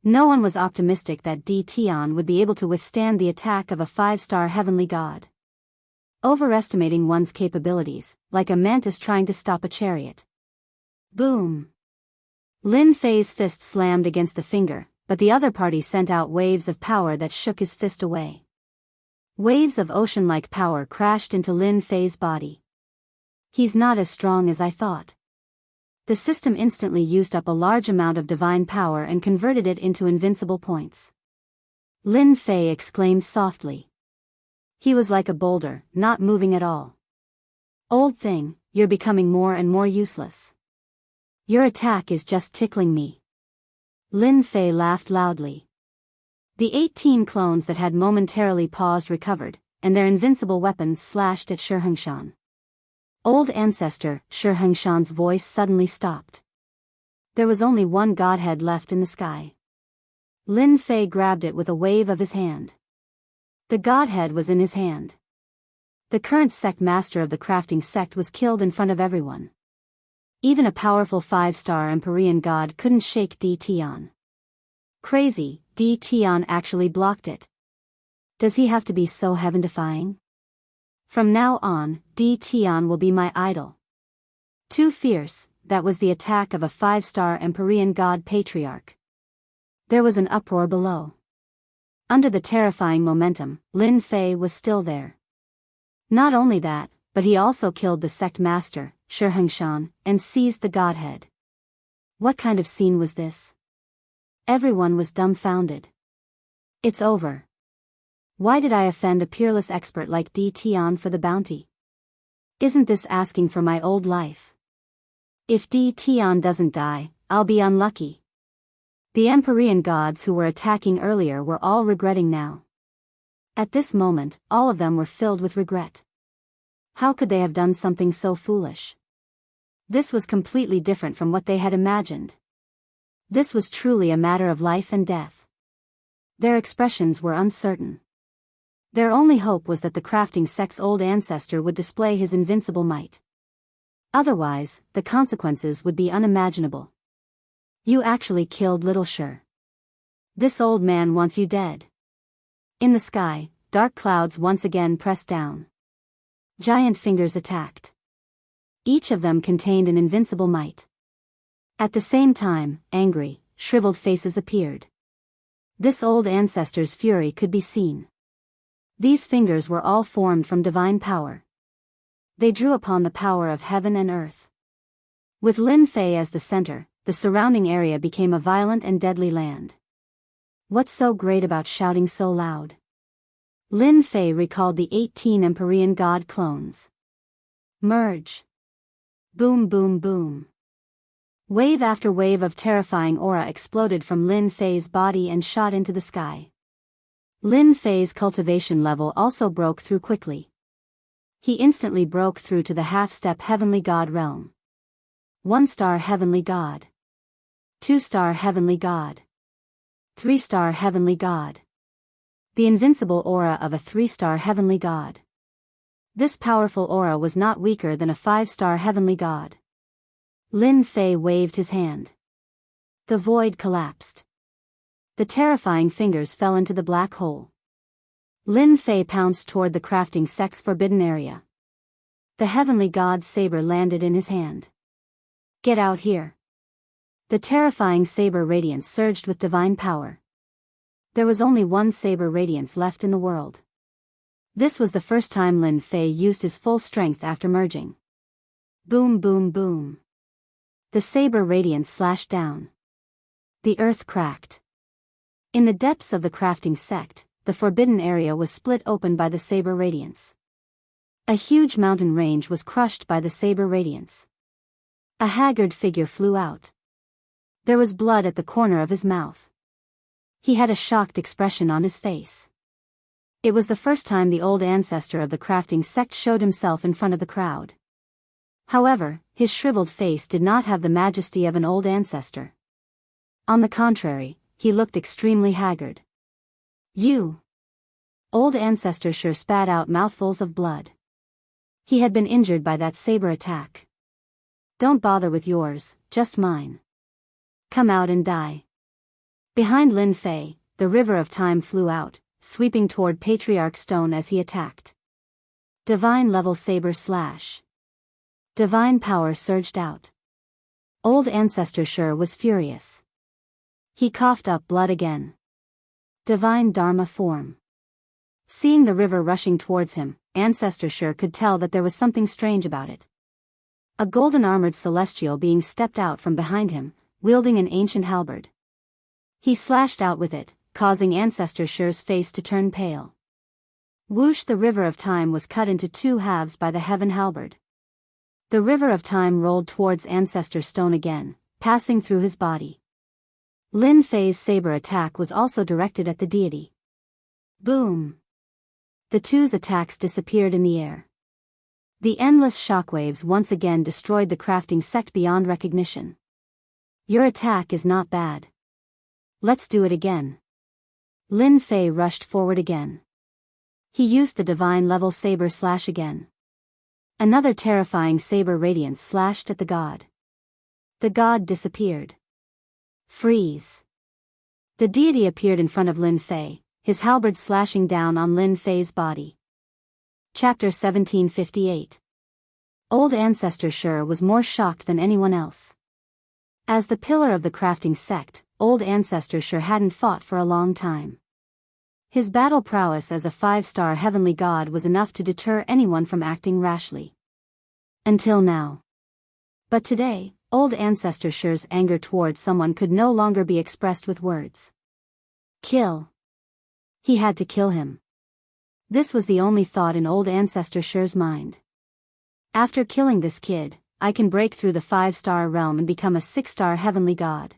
No one was optimistic that Di Tian would be able to withstand the attack of a 5-star heavenly god. Overestimating one's capabilities, like a mantis trying to stop a chariot. Boom! Lin Fei's fist slammed against the finger, but the other party sent out waves of power that shook his fist away. Waves of ocean-like power crashed into Lin Fei's body. He's not as strong as I thought. The system instantly used up a large amount of divine power and converted it into invincible points. Lin Fei exclaimed softly. He was like a boulder, not moving at all. Old thing, you're becoming more and more useless. Your attack is just tickling me. Lin Fei laughed loudly. The 18 clones that had momentarily paused recovered, and their invincible weapons slashed at Xianxia. Old ancestor, Xianxia's voice suddenly stopped. There was only one godhead left in the sky. Lin Fei grabbed it with a wave of his hand. The godhead was in his hand. The current sect master of the crafting sect was killed in front of everyone. Even a powerful 5-star Empyrean god couldn't shake Di Tian. Crazy, Di Tian actually blocked it. Does he have to be so heaven-defying? From now on, Di Tian will be my idol. Too fierce, that was the attack of a 5-star Empyrean god patriarch. There was an uproar below. Under the terrifying momentum, Lin Fei was still there. Not only that, but he also killed the sect master, Shi Hengshan, and seized the godhead. What kind of scene was this? Everyone was dumbfounded. It's over. Why did I offend a peerless expert like Di Tian for the bounty? Isn't this asking for my old life? If Di Tian doesn't die, I'll be unlucky. The Empyrean gods who were attacking earlier were all regretting now. At this moment, all of them were filled with regret. How could they have done something so foolish? This was completely different from what they had imagined. This was truly a matter of life and death. Their expressions were uncertain. Their only hope was that the crafting sect's old ancestor would display his invincible might. Otherwise, the consequences would be unimaginable. You actually killed Little Shi. This old man wants you dead. In the sky, dark clouds once again pressed down. Giant fingers attacked. Each of them contained an invincible might. At the same time, angry, shriveled faces appeared. This old ancestor's fury could be seen. These fingers were all formed from divine power. They drew upon the power of heaven and earth. With Lin Fei as the center, the surrounding area became a violent and deadly land. What's so great about shouting so loud? Lin Fei recalled the 18 Empyrean god clones. Merge. Boom boom boom. Wave after wave of terrifying aura exploded from Lin Fei's body and shot into the sky. Lin Fei's cultivation level also broke through quickly. He instantly broke through to the half-step heavenly god realm. 1-star heavenly god. 2-star heavenly god. 3-star heavenly god. The invincible aura of a 3-star heavenly god. This powerful aura was not weaker than a 5-star heavenly god. Lin Fei waved his hand. The void collapsed. The terrifying fingers fell into the black hole. Lin Fei pounced toward the crafting sect's forbidden area. The heavenly god's saber landed in his hand. Get out here. The terrifying saber radiance surged with divine power. There was only one saber radiance left in the world. This was the first time Lin Fei used his full strength after merging. Boom boom boom. The saber radiance slashed down. The earth cracked. In the depths of the crafting sect, the forbidden area was split open by the saber radiance. A huge mountain range was crushed by the saber radiance. A haggard figure flew out. There was blood at the corner of his mouth. He had a shocked expression on his face. It was the first time the old ancestor of the crafting sect showed himself in front of the crowd. However, his shriveled face did not have the majesty of an old ancestor. On the contrary, he looked extremely haggard. You! Old ancestor sure spat out mouthfuls of blood. He had been injured by that saber attack. Don't bother with yours, just mine. Come out and die. Behind Lin Fei, the river of time flew out, sweeping toward Patriarch Stone as he attacked. Divine level saber slash. Divine power surged out. Old ancestor Shi was furious. He coughed up blood again. Divine Dharma form. Seeing the river rushing towards him, Ancestor Shi could tell that there was something strange about it. A golden-armored celestial being stepped out from behind him, wielding an ancient halberd. He slashed out with it, causing Ancestor Shi's face to turn pale. Whoosh! The river of time was cut into 2 halves by the heaven halberd. The river of time rolled towards Ancestor Stone again, passing through his body. Lin Fei's saber attack was also directed at the deity. Boom! The two's attacks disappeared in the air. The endless shockwaves once again destroyed the crafting sect beyond recognition. Your attack is not bad. Let's do it again. Lin Fei rushed forward again. He used the divine level saber slash again. Another terrifying saber radiance slashed at the god. The god disappeared. Freeze. The deity appeared in front of Lin Fei, his halberd slashing down on Lin Fei's body. Chapter 1758. Old Ancestor Shi was more shocked than anyone else. As the pillar of the crafting sect, Old Ancestor Shi hadn't fought for a long time. His battle prowess as a 5-star heavenly god was enough to deter anyone from acting rashly. Until now. But today, Old Ancestor Shi's anger towards someone could no longer be expressed with words. Kill. He had to kill him. This was the only thought in Old Ancestor Shi's mind. After killing this kid, I can break through the 5-star realm and become a 6-star heavenly god.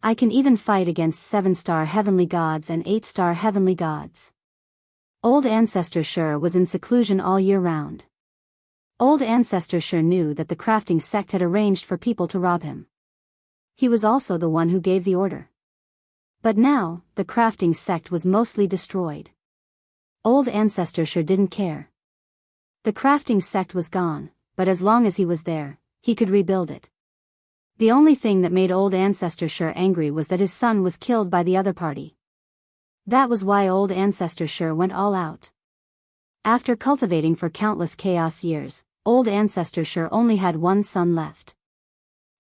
I can even fight against 7-star heavenly gods and 8-star heavenly gods. Old Ancestor Shi was in seclusion all year round. Old Ancestor Shi knew that the crafting sect had arranged for people to rob him. He was also the one who gave the order. But now, the crafting sect was mostly destroyed. Old Ancestor Shi didn't care. The crafting sect was gone, but as long as he was there, he could rebuild it. The only thing that made Old Ancestor Shi angry was that his son was killed by the other party. That was why Old Ancestor Shi went all out. After cultivating for countless chaos years, Old Ancestor Shi only had one son left.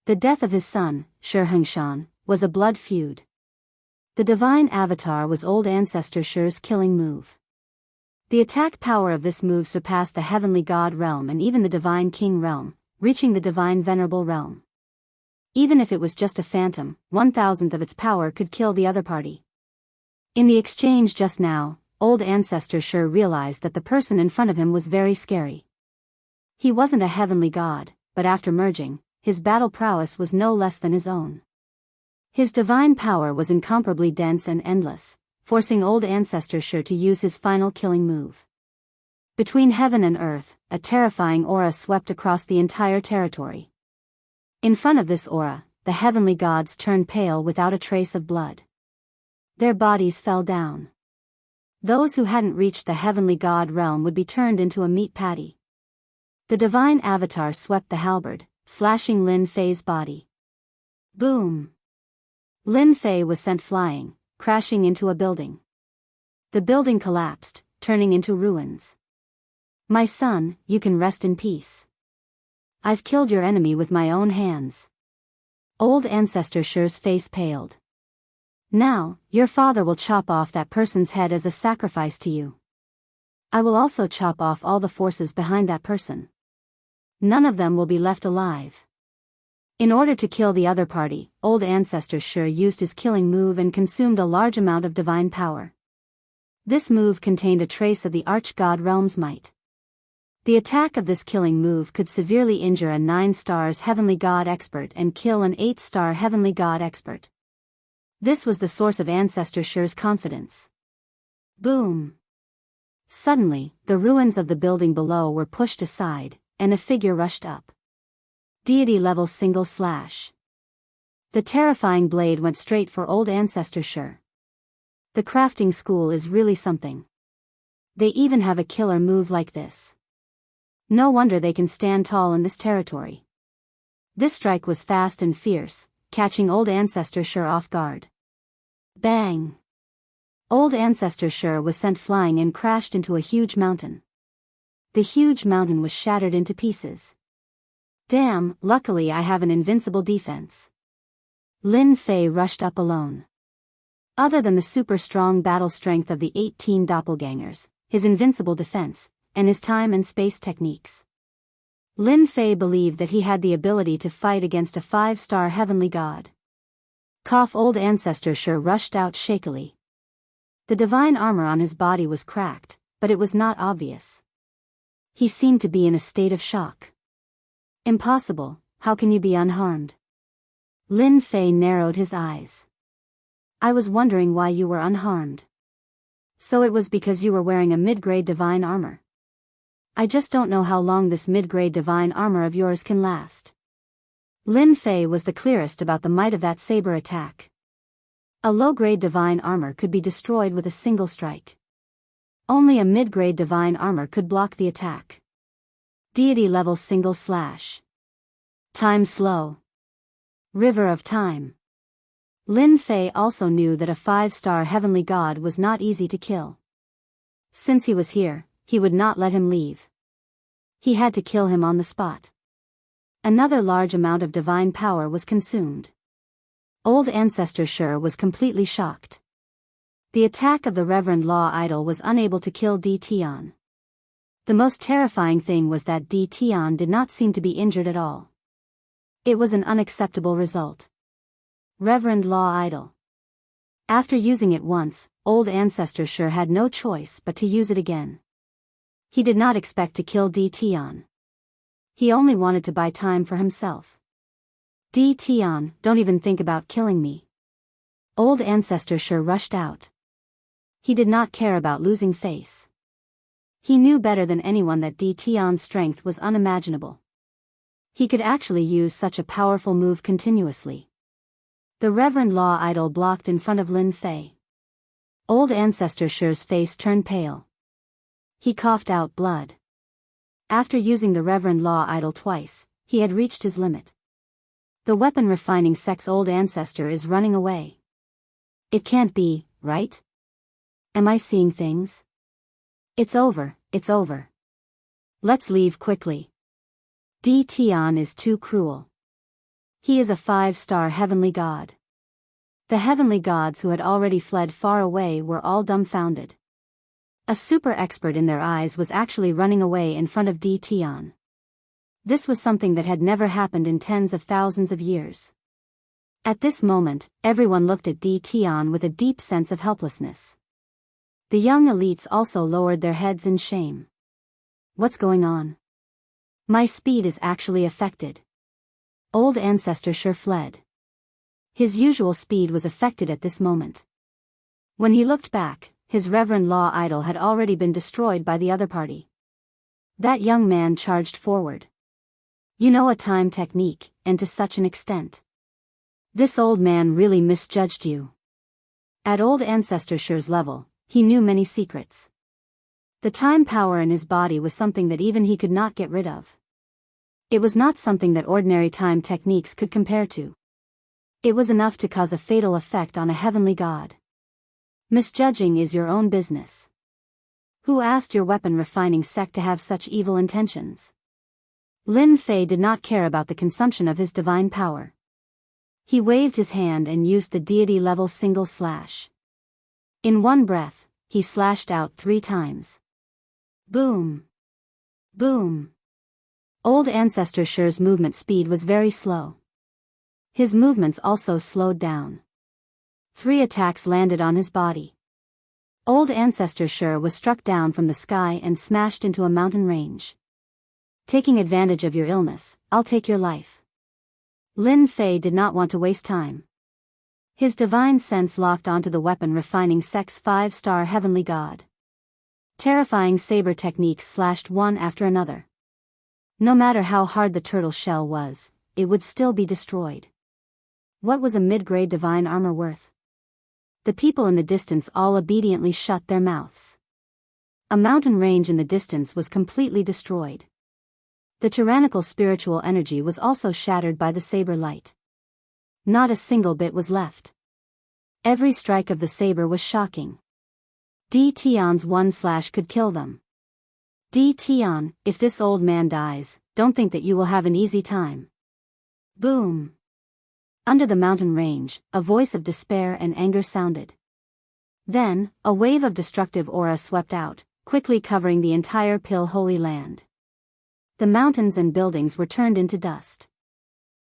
The death of his son, Xianxia, was a blood feud. The divine avatar was Old Ancestor Shi's killing move. The attack power of this move surpassed the heavenly god realm and even the divine king realm, reaching the divine venerable realm. Even if it was just a phantom, 1,000th of its power could kill the other party. In the exchange just now, Old Ancestor Shi realized that the person in front of him was very scary. He wasn't a heavenly god, but after merging, his battle prowess was no less than his own. His divine power was incomparably dense and endless, forcing Old Ancestor Shi to use his final killing move. Between heaven and earth, a terrifying aura swept across the entire territory. In front of this aura, the heavenly gods turned pale without a trace of blood. Their bodies fell down. Those who hadn't reached the heavenly god realm would be turned into a meat patty. The divine avatar swept the halberd, slashing Lin Fei's body. Boom! Lin Fei was sent flying, crashing into a building. The building collapsed, turning into ruins. My son, you can rest in peace. I've killed your enemy with my own hands. Old Ancestor Shi's face paled. Now, your father will chop off that person's head as a sacrifice to you. I will also chop off all the forces behind that person. None of them will be left alive. In order to kill the other party, Old Ancestor Shi used his killing move and consumed a large amount of divine power. This move contained a trace of the Arch-God realm's might. The attack of this killing move could severely injure a 9-star heavenly god expert and kill an 8-star heavenly god expert. This was the source of Ancestor Shi's confidence. Boom! Suddenly, the ruins of the building below were pushed aside, and a figure rushed up. Deity level single slash. The terrifying blade went straight for Old Ancestor Shi. The crafting school is really something. They even have a killer move like this. No wonder they can stand tall in this territory. This strike was fast and fierce, catching Old Ancestor Shi off guard. Bang! Old Ancestor Shi was sent flying and crashed into a huge mountain. The huge mountain was shattered into pieces. Damn, luckily I have an invincible defense. Lin Fei rushed up alone. Other than the super strong battle strength of the 18 doppelgangers, his invincible defense, and his time and space techniques, Lin Fei believed that he had the ability to fight against a 5-star heavenly god. Cough! Old Ancestor Shi rushed out shakily. The divine armor on his body was cracked, but it was not obvious. He seemed to be in a state of shock. Impossible, how can you be unharmed? Lin Fei narrowed his eyes. I was wondering why you were unharmed. So it was because you were wearing a mid-grade divine armor. I just don't know how long this mid-grade divine armor of yours can last. Lin Fei was the clearest about the might of that saber attack. A low-grade divine armor could be destroyed with a single strike. Only a mid-grade divine armor could block the attack. Deity level single slash. Time slow. River of time. Lin Fei also knew that a 5-star heavenly god was not easy to kill. Since he was here, he would not let him leave. He had to kill him on the spot. Another large amount of divine power was consumed. Old Ancestor Shi was completely shocked. The attack of the Reverend Law Idol was unable to kill Di Tian. The most terrifying thing was that Di Tian did not seem to be injured at all. It was an unacceptable result. Reverend Law Idol. After using it once, Old Ancestor Shi had no choice but to use it again. He did not expect to kill Di Tian. He only wanted to buy time for himself. Di Tian, don't even think about killing me. Old Ancestor Shi rushed out. He did not care about losing face. He knew better than anyone that Di Tian's strength was unimaginable. He could actually use such a powerful move continuously. The Reverend Law Idol blocked in front of Lin Fei. Old Ancestor Shi's face turned pale. He coughed out blood. After using the Reverend Law Idol twice, he had reached his limit. The weapon refining sex Old Ancestor is running away. It can't be, right? Am I seeing things? It's over, it's over. Let's leave quickly. Di Tian is too cruel. He is a 5-star heavenly god. The heavenly gods who had already fled far away were all dumbfounded. A super expert in their eyes was actually running away in front of Di Tian. This was something that had never happened in tens of thousands of years. At this moment, everyone looked at Di Tian with a deep sense of helplessness. The young elites also lowered their heads in shame. What's going on? My speed is actually affected. Old Ancestor Shi fled. His usual speed was affected at this moment. When he looked back, his Reverend Law Idol had already been destroyed by the other party. That young man charged forward. You know a time technique, and to such an extent. This old man really misjudged you. At Old Ancestor Shi's level, he knew many secrets. The time power in his body was something that even he could not get rid of. It was not something that ordinary time techniques could compare to. It was enough to cause a fatal effect on a heavenly god. Misjudging is your own business. Who asked your weapon refining sect to have such evil intentions? Lin Fei did not care about the consumption of his divine power. He waved his hand and used the deity level single slash. In one breath, he slashed out 3 times. Boom! Boom! Old Ancestor Shi's movement speed was very slow. His movements also slowed down. 3 attacks landed on his body. Old Ancestor Shi was struck down from the sky and smashed into a mountain range. Taking advantage of your illness, I'll take your life. Lin Fei did not want to waste time. His divine sense locked onto the weapon refining sex 5-star heavenly god. Terrifying saber techniques slashed one after another. No matter how hard the turtle shell was, it would still be destroyed. What was a mid-grade divine armor worth? The people in the distance all obediently shut their mouths. A mountain range in the distance was completely destroyed. The tyrannical spiritual energy was also shattered by the saber light. Not a single bit was left. Every strike of the saber was shocking. Di Tian's 1 slash could kill them. Di Tian, if this old man dies, don't think that you will have an easy time. Boom! Under the mountain range, a voice of despair and anger sounded. Then, a wave of destructive aura swept out, quickly covering the entire Pil Holy Land. The mountains and buildings were turned into dust.